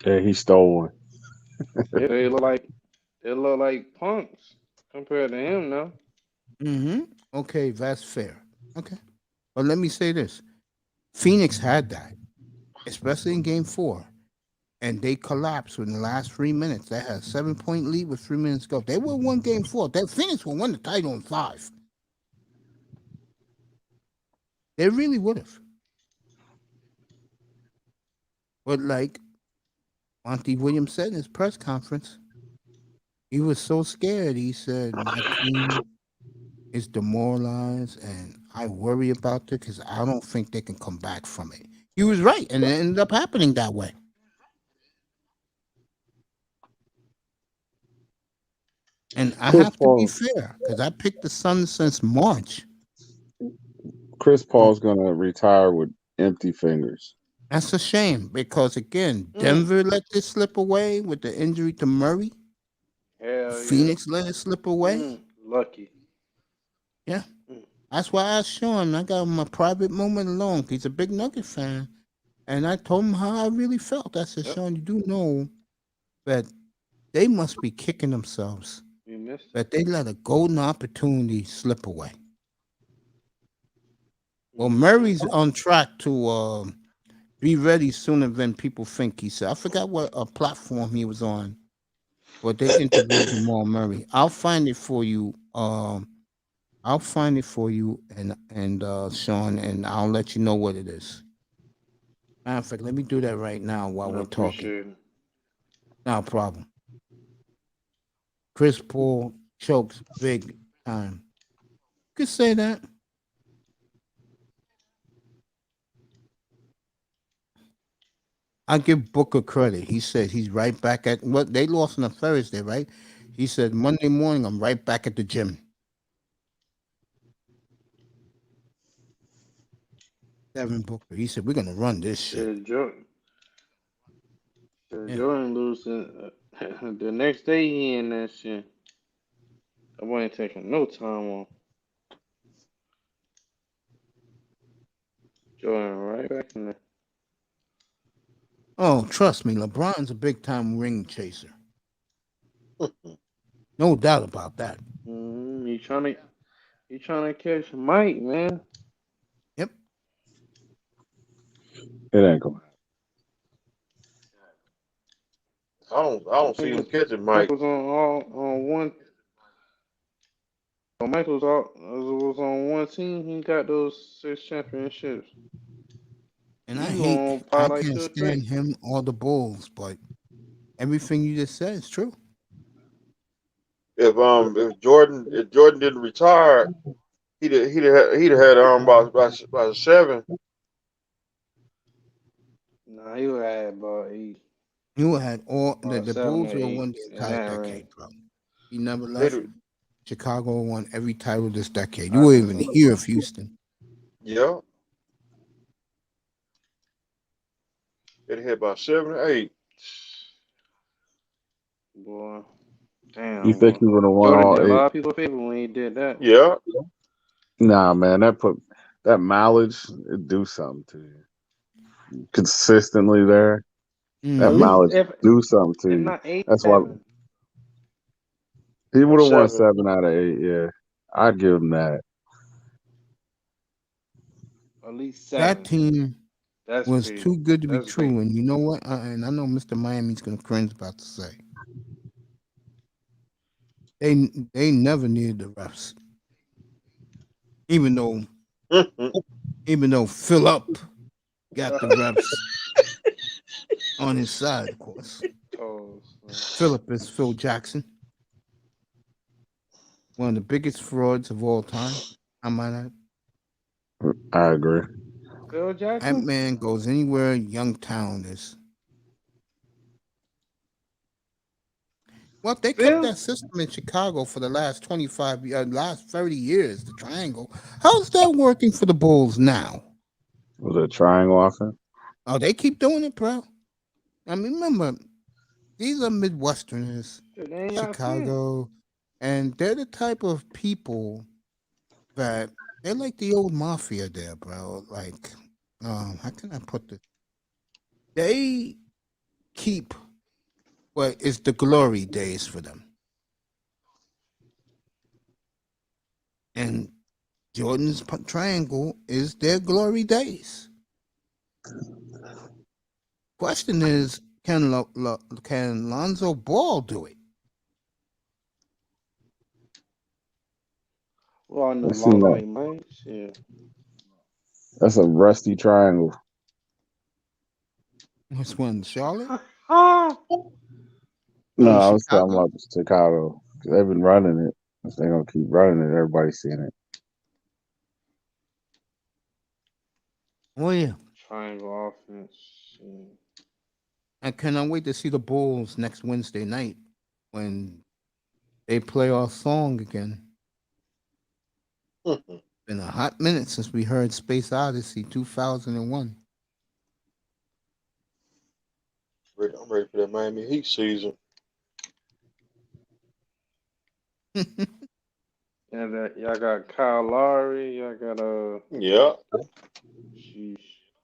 Yeah, he stole one. Yeah, they look like punks compared to him now. Mm-hmm. Okay, that's fair. Okay. But let me say this. Phoenix had that, especially in game 4. And they collapsed in the last 3 minutes. They had a 7-point lead with 3 minutes to go. They would have won game 4. That Phoenix will win the title in 5. They really would have. But like Monty Williams said in his press conference, He was so scared. He said, "My team is demoralized, and I worry about it because I don't think they can come back from it." He was right, and it ended up happening that way. And I Chris have to be Paul. fair because I picked the Suns since March. Chris Paul's gonna retire with empty fingers. That's a shame because again, Mm. Denver let this slip away with the injury to Murray. Hell Phoenix let it slip away. Lucky. Yeah. That's why I asked Sean. I got him a private moment alone. He's a big Nugget fan. And I told him how I really felt. I said, Sean, you do know that they must be kicking themselves You missed it. that they let a golden opportunity slip away. Well, Murray's on track to be ready sooner than people think. He said, I forgot what platform he was on, but they interviewed Jamal Murray. I'll find it for you. I'll find it for you, and Sean, and I'll let you know what it is. Matter of fact, let me do that right now while I we're talking. appreciate it. No problem. Chris Paul chokes big time. You could say that. I give Booker credit. He said he's right back at what they lost on a Thursday, right? He said Monday morning I'm right back at the gym. Devin Booker. He said we're gonna run this shit. Yeah, Jordan. Yeah. Jordan losing the next day he in that shit. I wasn't taking no time off. Jordan right back in there. Oh, trust me, LeBron's a big time ring chaser. No doubt about that. You trying to catch Mike, man? Yep. It ain't gonna. I don't see him catching Mike. Was on one. When Mike was on one team, he got those 6 championships. And You gonna probably I like can't 2 or stand 3. him or the Bulls, but everything you just said is true. If Jordan didn't retire, he'd have had about 7. Nah, he would have about 8. You had all the About 7 Bulls or will 8 won the in entire that decade, range. bro. He never They'd left. Chicago won every title this decade. I You weren't can even here of Houston. Yeah. They'd had about 7 or 8. Boy, damn. You think he would have won Jordan all did a 8? lot of people a favor when he did that. Yeah. Nah, man, that mileage it do something to you. Consistently there, that At Mhm. least mileage if do something to you. not 8, That's why 7. he would have won 7. 7 out of 8. Yeah, I'd give him that. At least That 7. team That's was pretty. too good to be That's true. big. And you know what? And I know Mr. Miami's gonna cringe about to say they never needed the refs, even though Phillip got the refs on his side, of course. Phillip is Phil Jackson, one of the biggest frauds of all time. I might add. I agree. Phil That Jackson? man goes anywhere young talent is. Well, they kept Phil? that system in Chicago for the last last 30 years, the triangle. How's that working for the Bulls now? Was it a triangle offense? Oh, they keep doing it, bro. I mean, remember, these are Midwesterners, Shit, they ain't got 10. Chicago, and they're the type of people that they're like the old mafia there, bro. Like, how can I put this? They keep what is the glory days for them. And Jordan's triangle is their glory days. Question is, can Lonzo Ball do it? Well, I know It seemed Lonzo like ain't mine. Shit. that's a rusty triangle. Which one, Charlotte? No, in I was talking Chicago. about Chicago. They've been running it. If they're gonna keep running it, everybody's seeing it. Oh yeah, Triangle offense. Yeah. I cannot wait to see the Bulls next Wednesday night when they play our song again. Been a hot minute since we heard Space Odyssey 2001. I'm ready for that Miami Heat season. And y'all got Kyle Lowry. Y'all got Yeah. sheesh,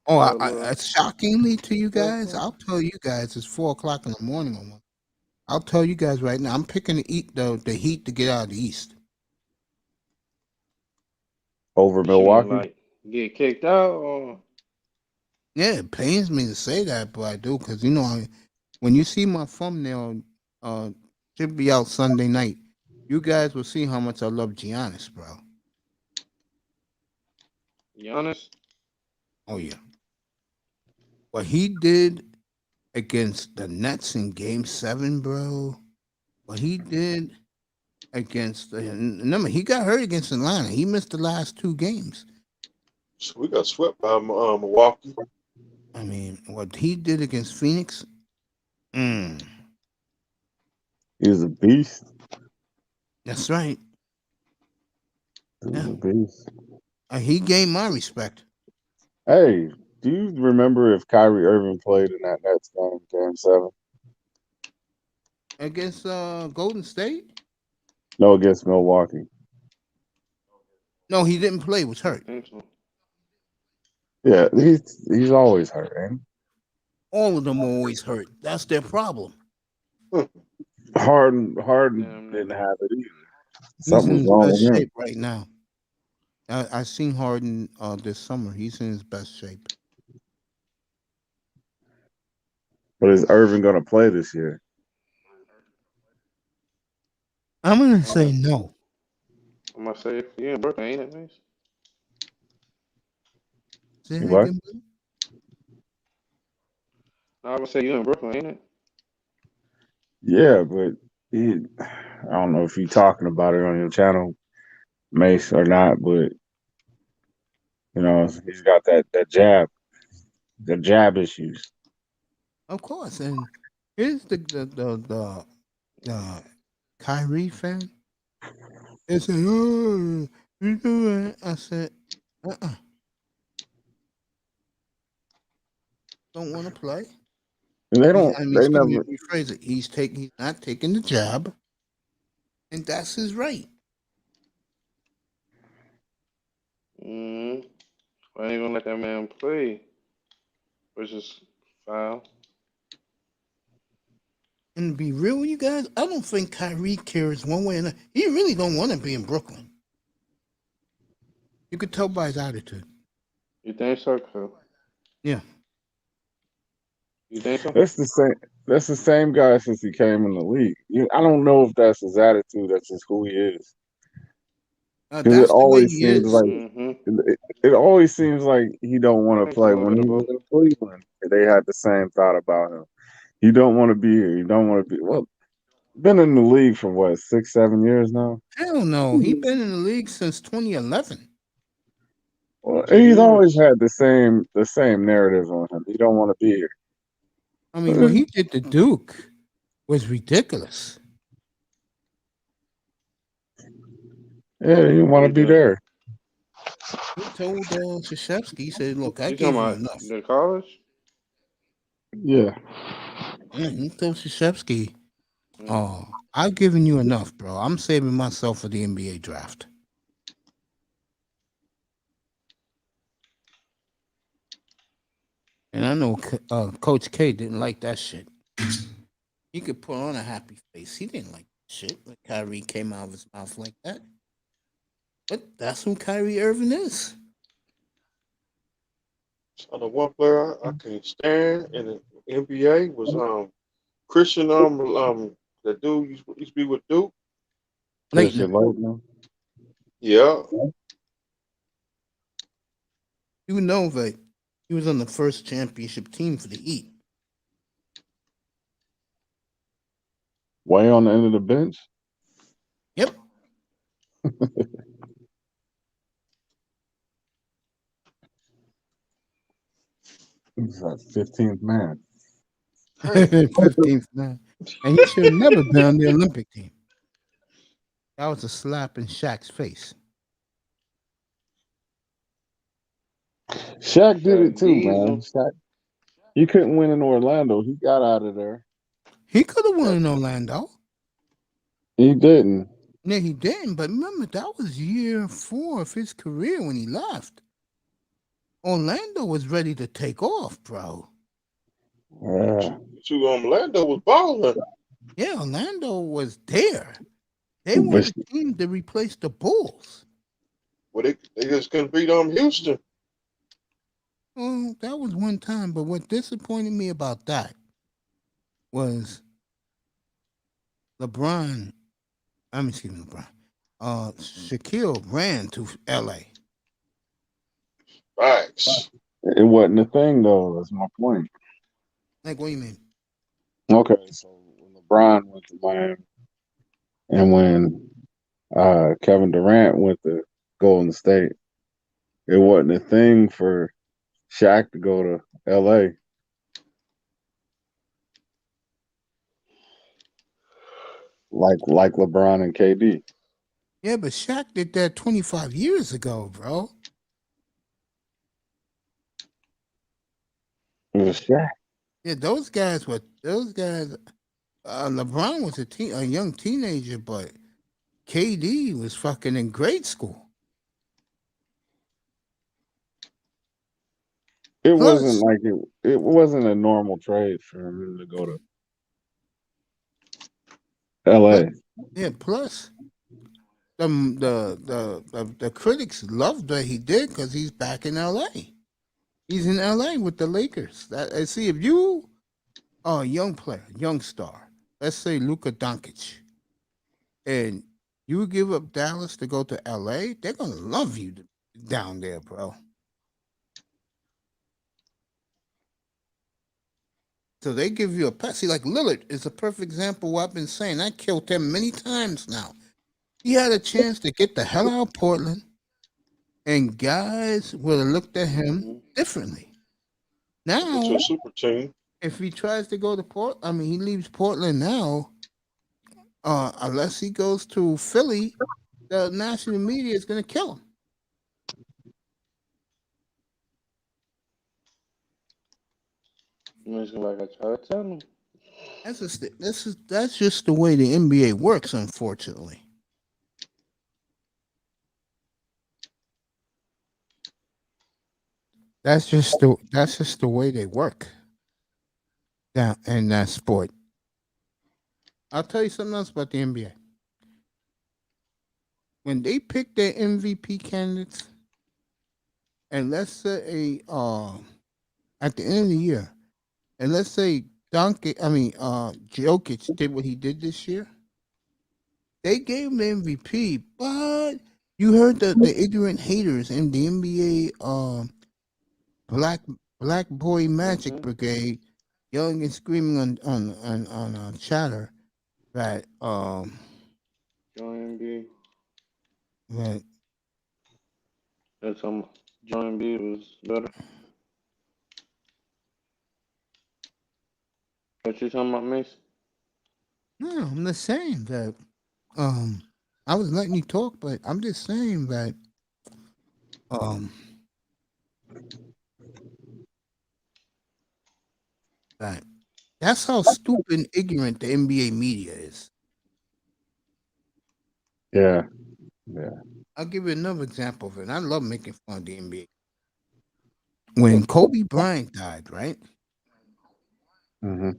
Oh, Butler. shockingly to you guys, I'll tell you guys it's 4 o'clock in the morning on one. I'll tell you guys right now, I'm picking the Heat to get out of the East. Over What you mean, Milwaukee. like get kicked out? Or Yeah, it pains me to say that, but I do because you know when you see my thumbnail, should be out Sunday night. You guys will see how much I love Giannis, bro. Giannis? Oh yeah, what he did against the Nets in Game 7, bro. What he did against remember he got hurt against Atlanta. He missed the last 2 games. So we got swept by Milwaukee. I mean, what he did against Phoenix. He was a beast. That's right. He was a beast. He gained my respect. Hey, do you remember if Kyrie Irving played in that Nets game 7? Against Golden State? No, against Milwaukee. No, he didn't play. He was hurt. Yeah, he's always hurt, ain't All of them are always hurt. That's their problem. he? Harden didn't have it either. He's Something in was his wrong best with him. shape right now. I seen Harden this summer. He's in his best shape. But is Irving gonna play this year? I'm gonna say no. I'm gonna say yeah, in Brooklyn, ain't it, nice? Say You that what? again, bro? No, I'm gonna say you in Brooklyn, ain't it? Yeah, but I don't know if you're talking about it on your channel, Mace, or not, but you know, he's got the jab issues. Of course. And here's the Kyrie fan. They say, "Oh, you do it." I said, don't want to play. And they don't. They Excuse me, never. rephrase it. He's not taking the job, and that's his right. I ain't gonna let that man play, which is foul. And to be real with you guys, I don't think Kyrie cares one way or another. He really don't want to be in Brooklyn. You could tell by his attitude. You think so, Cole? Yeah. You think so? That's the same. That's the same guy since he came in the league. I don't know if that's his attitude. That's just who he is. Because it That's the way always he seems is. like it always seems like he don't I want to think it's a play. little When bit he of was both. in Cleveland, they had the same thought about him. You don't want to be here. You don't want to be. Well, been in the league for what 6, 7 years now. Hell no. He's been in the league since 2011. Well, 2 he's always years. had the same narrative on him. He don't want to be here. I mean, what he did to Duke was ridiculous. Yeah, you want to be there. He told Krzyzewski, he said, "Look, I You gave talking you about enough." the college? Yeah. He told Krzyzewski, "Oh, I've given you enough, bro. I'm saving myself for the NBA draft." And I know Coach K didn't like that shit. He could put on a happy face. He didn't like shit when Kyrie came out of his mouth like that. But that's who Kyrie Irving is. So the one player I can't stand in the NBA was Christian the dude used to be with Duke. Leighton. Yeah. You know that he was on the first championship team for the Heat. Way on the end of the bench. Yep. He's that 15th man. 15th man. And he should have never been on the Olympic team. That was a slap in Shaq's face. Shaq did it too, Diesel. man. Shaq, he couldn't win in Orlando. He got out of there. He could have won in Orlando. He didn't. No, he didn't. But remember, that was year 4 of his career when he left. Orlando was ready to take off, bro. Yeah. Orlando was balling. Yeah, Orlando was there. They were the team to replace the Bulls. Well, they just couldn't beat Houston. Well, that was one time. But what disappointed me about that was LeBron. Shaquille ran to L.A. Facts. It wasn't a thing, though. That's my point. Like, what do you mean? Okay, so when LeBron went to Miami, and when Kevin Durant went to Golden State, it wasn't a thing for Shaq to go to L.A. like LeBron and KD. Yeah, but Shaq did that 25 years ago, bro. It was Shaq. Yeah, those guys. LeBron was a young teenager, but KD was fucking in grade school. It wasn't like it wasn't a normal trade for him to go to LA. Yeah, plus the critics loved what he did because he's back in LA. He's in LA with the Lakers. See, if you are a young player, young star, let's say Luka Doncic, and you give up Dallas to go to LA, they're gonna love you down there, bro. So they give you a pass. See, like Lillard is a perfect example of what I've been saying. I killed him many times now. He had a chance to get the hell out of Portland, and guys would have looked at him differently. Now, To a super team. if he tries to go to he leaves Portland now. Unless he goes to Philly, the national media is going to kill him. Like I try to tell him. That's just the way the NBA works, unfortunately. That's just the way they work. Down in that sport. I'll tell you something else about the NBA. When they pick their MVP candidates, and let's say at the end of the year, and let's say Jokic did what he did this year, they gave him the MVP, but you heard the ignorant haters in the NBA Black Boy Magic Brigade yelling and screaming on chatter that Join B. that That's Join B was better. What you talking about, Mason? no, I'm just saying that I was letting you talk, but I'm just saying that that that's how stupid and ignorant the NBA media is. Yeah. I'll give you another example of it. I love making fun of the NBA. When Kobe Bryant died, right? Mm-hmm.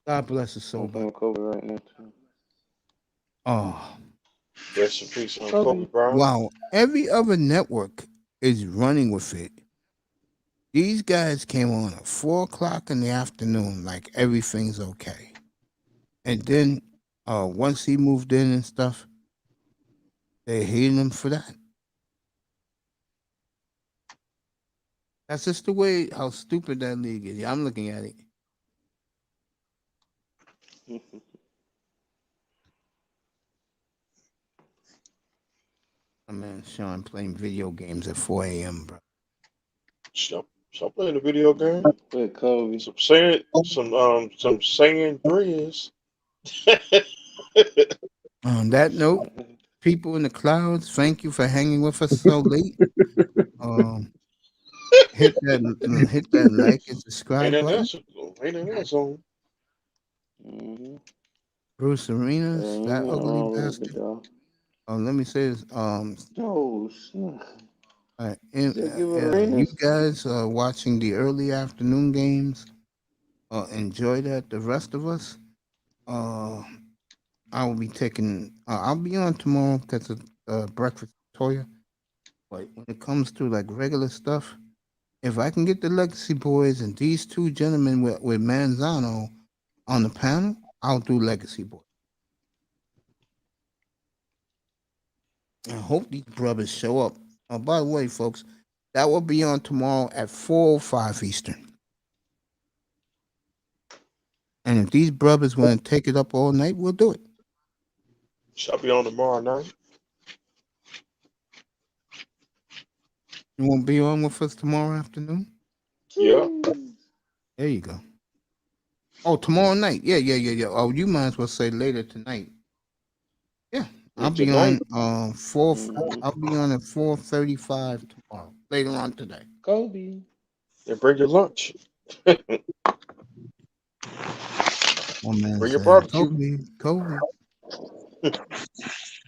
God bless his soul. I'm Kobe right now too. Oh, Rest in peace on Kobe Bryant. wow. Every other network is running with it. These guys came on at 4:00 in the afternoon, like everything's okay. And then once he moved in and stuff, they hated him for that. That's just the way how stupid that league is. Yeah, I'm looking at it. My man Sean playing video games at 4 a.m., bro. Stop playing the video game. With Kobe. Some singing threes. On that note, people in the clouds, thank you for hanging with us so late. Hit that like and subscribe button. Ain't in that zone. Bruce Arenas, that ugly bastard. Let me say this. Oh, shit. All right, you Arenas. guys watching the early afternoon games, enjoy that. The rest of us, I will be taking. I'll be on tomorrow because of breakfast with Toya. But when it comes to like regular stuff, if I can get the Legacy Boys and these two gentlemen with Manzano on the panel, I'll do Legacy Boys. I hope these brothers show up. Oh, by the way, folks, that will be on tomorrow at 4:05 Eastern. And if these brothers want to take it up all night, we'll do it. Shall be on tomorrow night. You won't be on with us tomorrow afternoon? Yeah. There you go. Oh, tomorrow night. Yeah. Oh, you might as well say later tonight. Yeah. I'll be tonight. on I'll be on at 4:35 tomorrow. Later on today. Kobe. And bring your lunch. One man Bring your said, barbecue. Kobe.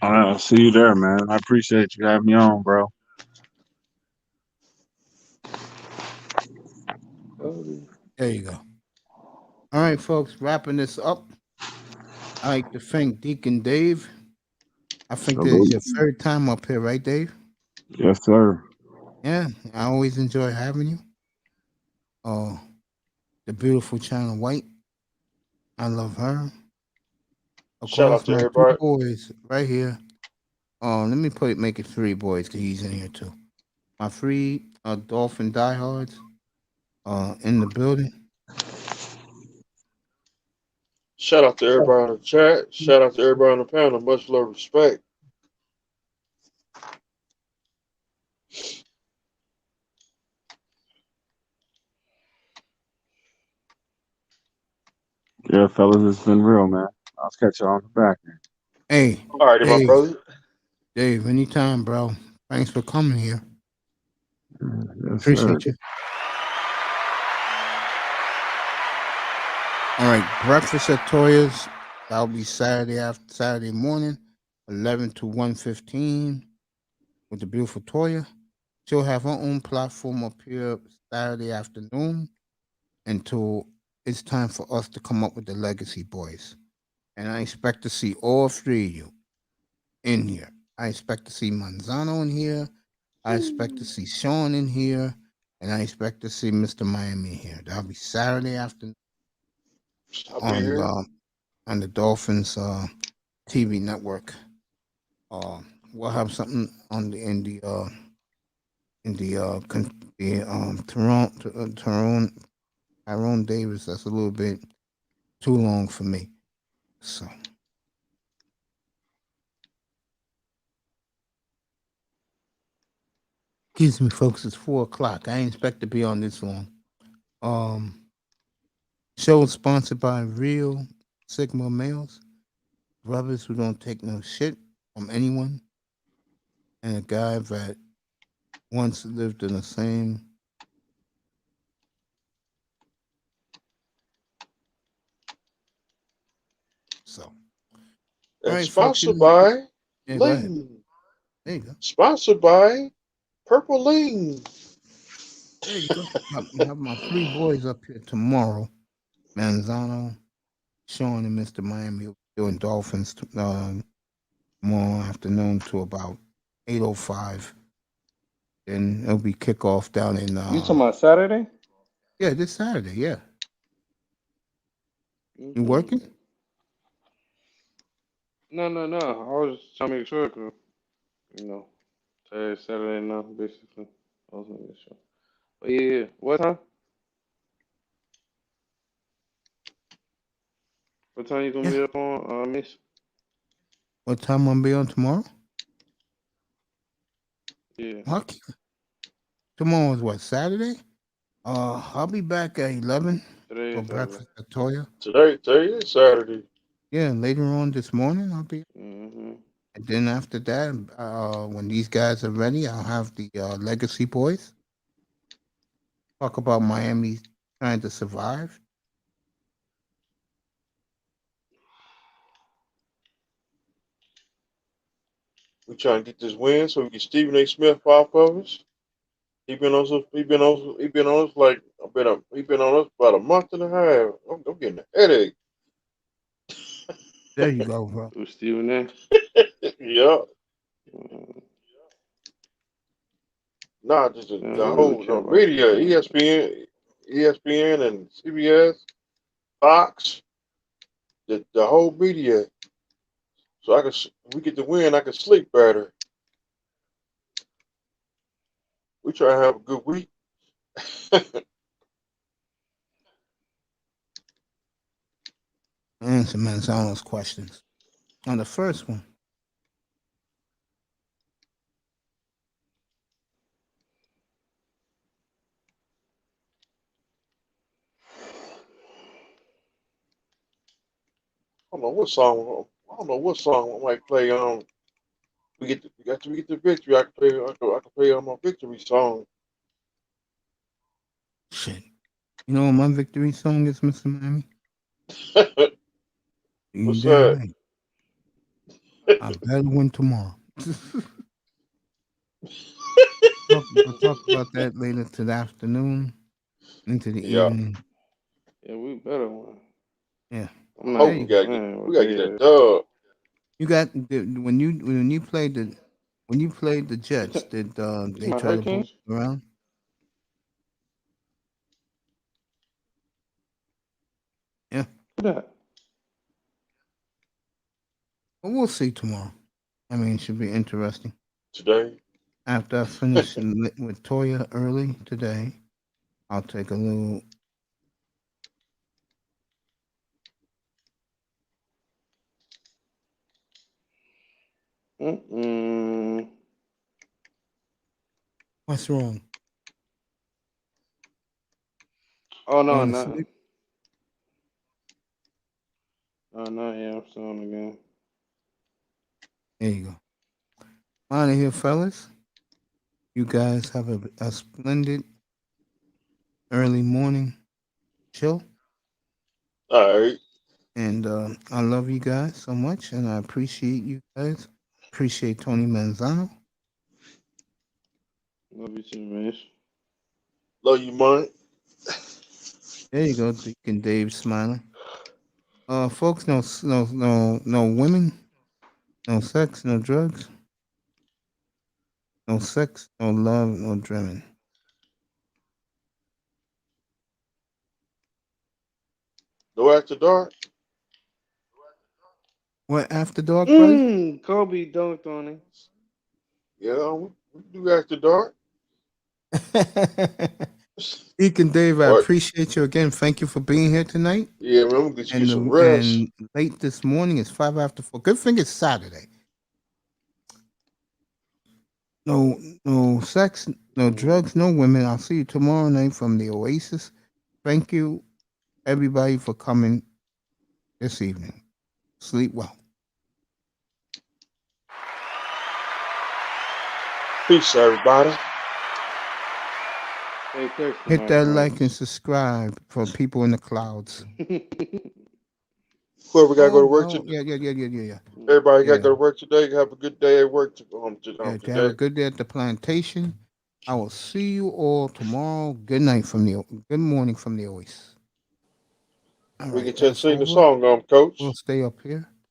All right, I'll see you there, man. I appreciate you having me on, bro. There you go. All right, folks, wrapping this up. I'd like to thank Deacon Dave. I think this is your third time up here, right, Dave? Yes, sir. Yeah, I always enjoy having you. The beautiful China White. I love her. Of Shout course, out to my everybody. two boys right here. Let me make it three boys because he's in here too. My three Dolphin diehards in the building. Shout out to everybody in the chat. Shout out to everybody on the panel. Much love, respect. Yeah, fellas, it's been real, man. I'll catch y'all on the back end. Hey, All right, my brother. Dave, anytime, bro. Thanks for coming here. Yes, Appreciate sir. you. All right, breakfast at Toya's. That'll be Saturday morning, 11 to 1:15, with the beautiful Toya. She'll have her own platform up here Saturday afternoon until it's time for us to come up with the Legacy Boys. And I expect to see all three of you in here. I expect to see Manzano in here. I expect to see Sean in here. And I expect to see Mr. Miami here. That'll be Saturday afternoon I'll be here. on the Dolphins TV network. We'll have something on Tyrone Davis. That's a little bit too long for me. So excuse me, folks. It's 4:00. I ain't expect to be on this long. Show is sponsored by Real Sigma Males, brothers who don't take no shit from anyone, and a guy that once lived in the same. So, And all right, sponsored folks. by Yeah, go ahead. Ling. There you go. Sponsored by Purple Ling. There you go. I have my three boys up here tomorrow. Manzano, Sean, and Mr. Miami doing Dolphins tomorrow afternoon to about 8:05. Then it'll be kickoff down in. You talking about Saturday? Yeah, this Saturday. Yeah. You working? No. I was just trying to make sure, 'cause, you know, today's Saturday now, basically. I was making sure. But yeah, what time? What time you gonna be up on, Miss? What time I'm gonna be on tomorrow? Yeah. Hockey. Tomorrow is what, Saturday? I'll be back at 11 Today for is Saturday. breakfast at Toya. Today is Saturday. Yeah, later on this morning I'll be. Mm-hmm. And then after that, when these guys are ready, I'll have the Legacy Boys talk about Miami trying to survive. We trying to get this win so we get Stephen A. Smith off of us. He been on us. He been on us like he been on us about a month and a half. I'm getting a headache. There you go, bro. Who's Stephen A? Yeah. Mm, Nah, just I the don't whole really care about media, Stephen ESPN and CBS, Fox, the whole media. So we get the win, I can sleep better. We try to have a good week. Answer Manzano's questions. On the first one, I don't know what song. I don't know what song I might play on. We get the victory. I can play on my victory song. shit. You know what my victory song is, Mr. Miami? You What's damn that? right. I better win tomorrow. We'll talk about that later to the afternoon, into the Yeah. evening. Yeah, we better win. Yeah. I'm not Hope There we you gotta go. get what we gotta they get that dub. You got when you played the Jets, did they my try to boot Hurricanes. you around? Yeah. Who that? But we'll see tomorrow. I mean, it should be interesting. Today. After I finish with Toya early today, I'll take a little. Mm-mm. What's wrong? Oh no, Going to not. sleep? Oh no, yeah, I'm still on the game. There you go. Out of here, fellas. You guys have a splendid early morning chill. All right. And I love you guys so much, and I appreciate you guys. Appreciate Tony Manzano. Love you too, man. Love you, man. There you go, Deacon Dave smiling. Folks, no women, no sex, no drugs, no sex, no love, no dreaming. No after dark. What after dark, buddy? Kobe dunked on him. Yeah, we do after dark. Deacon Dave, I What? appreciate you again. Thank you for being here tonight. Yeah, man, I'm gonna get you And some rest. and late this morning it's 5 after 4. Good thing it's Saturday. No sex, no drugs, no women. I'll see you tomorrow night from the Oasis. Thank you, everybody, for coming this evening. Sleep well. Peace, everybody. Hey, text Hit that like and Marcus. subscribe for people in the clouds. Whoever gotta go to work Oh, today. yeah. Everybody gotta Yeah. go to work today. Have a good day at work Yeah, to have a today. good day at the plantation. I will see you all tomorrow. Good night from the good morning from the Oasis. All We right, can that's sing the over. song, Coach. We'll stay up here.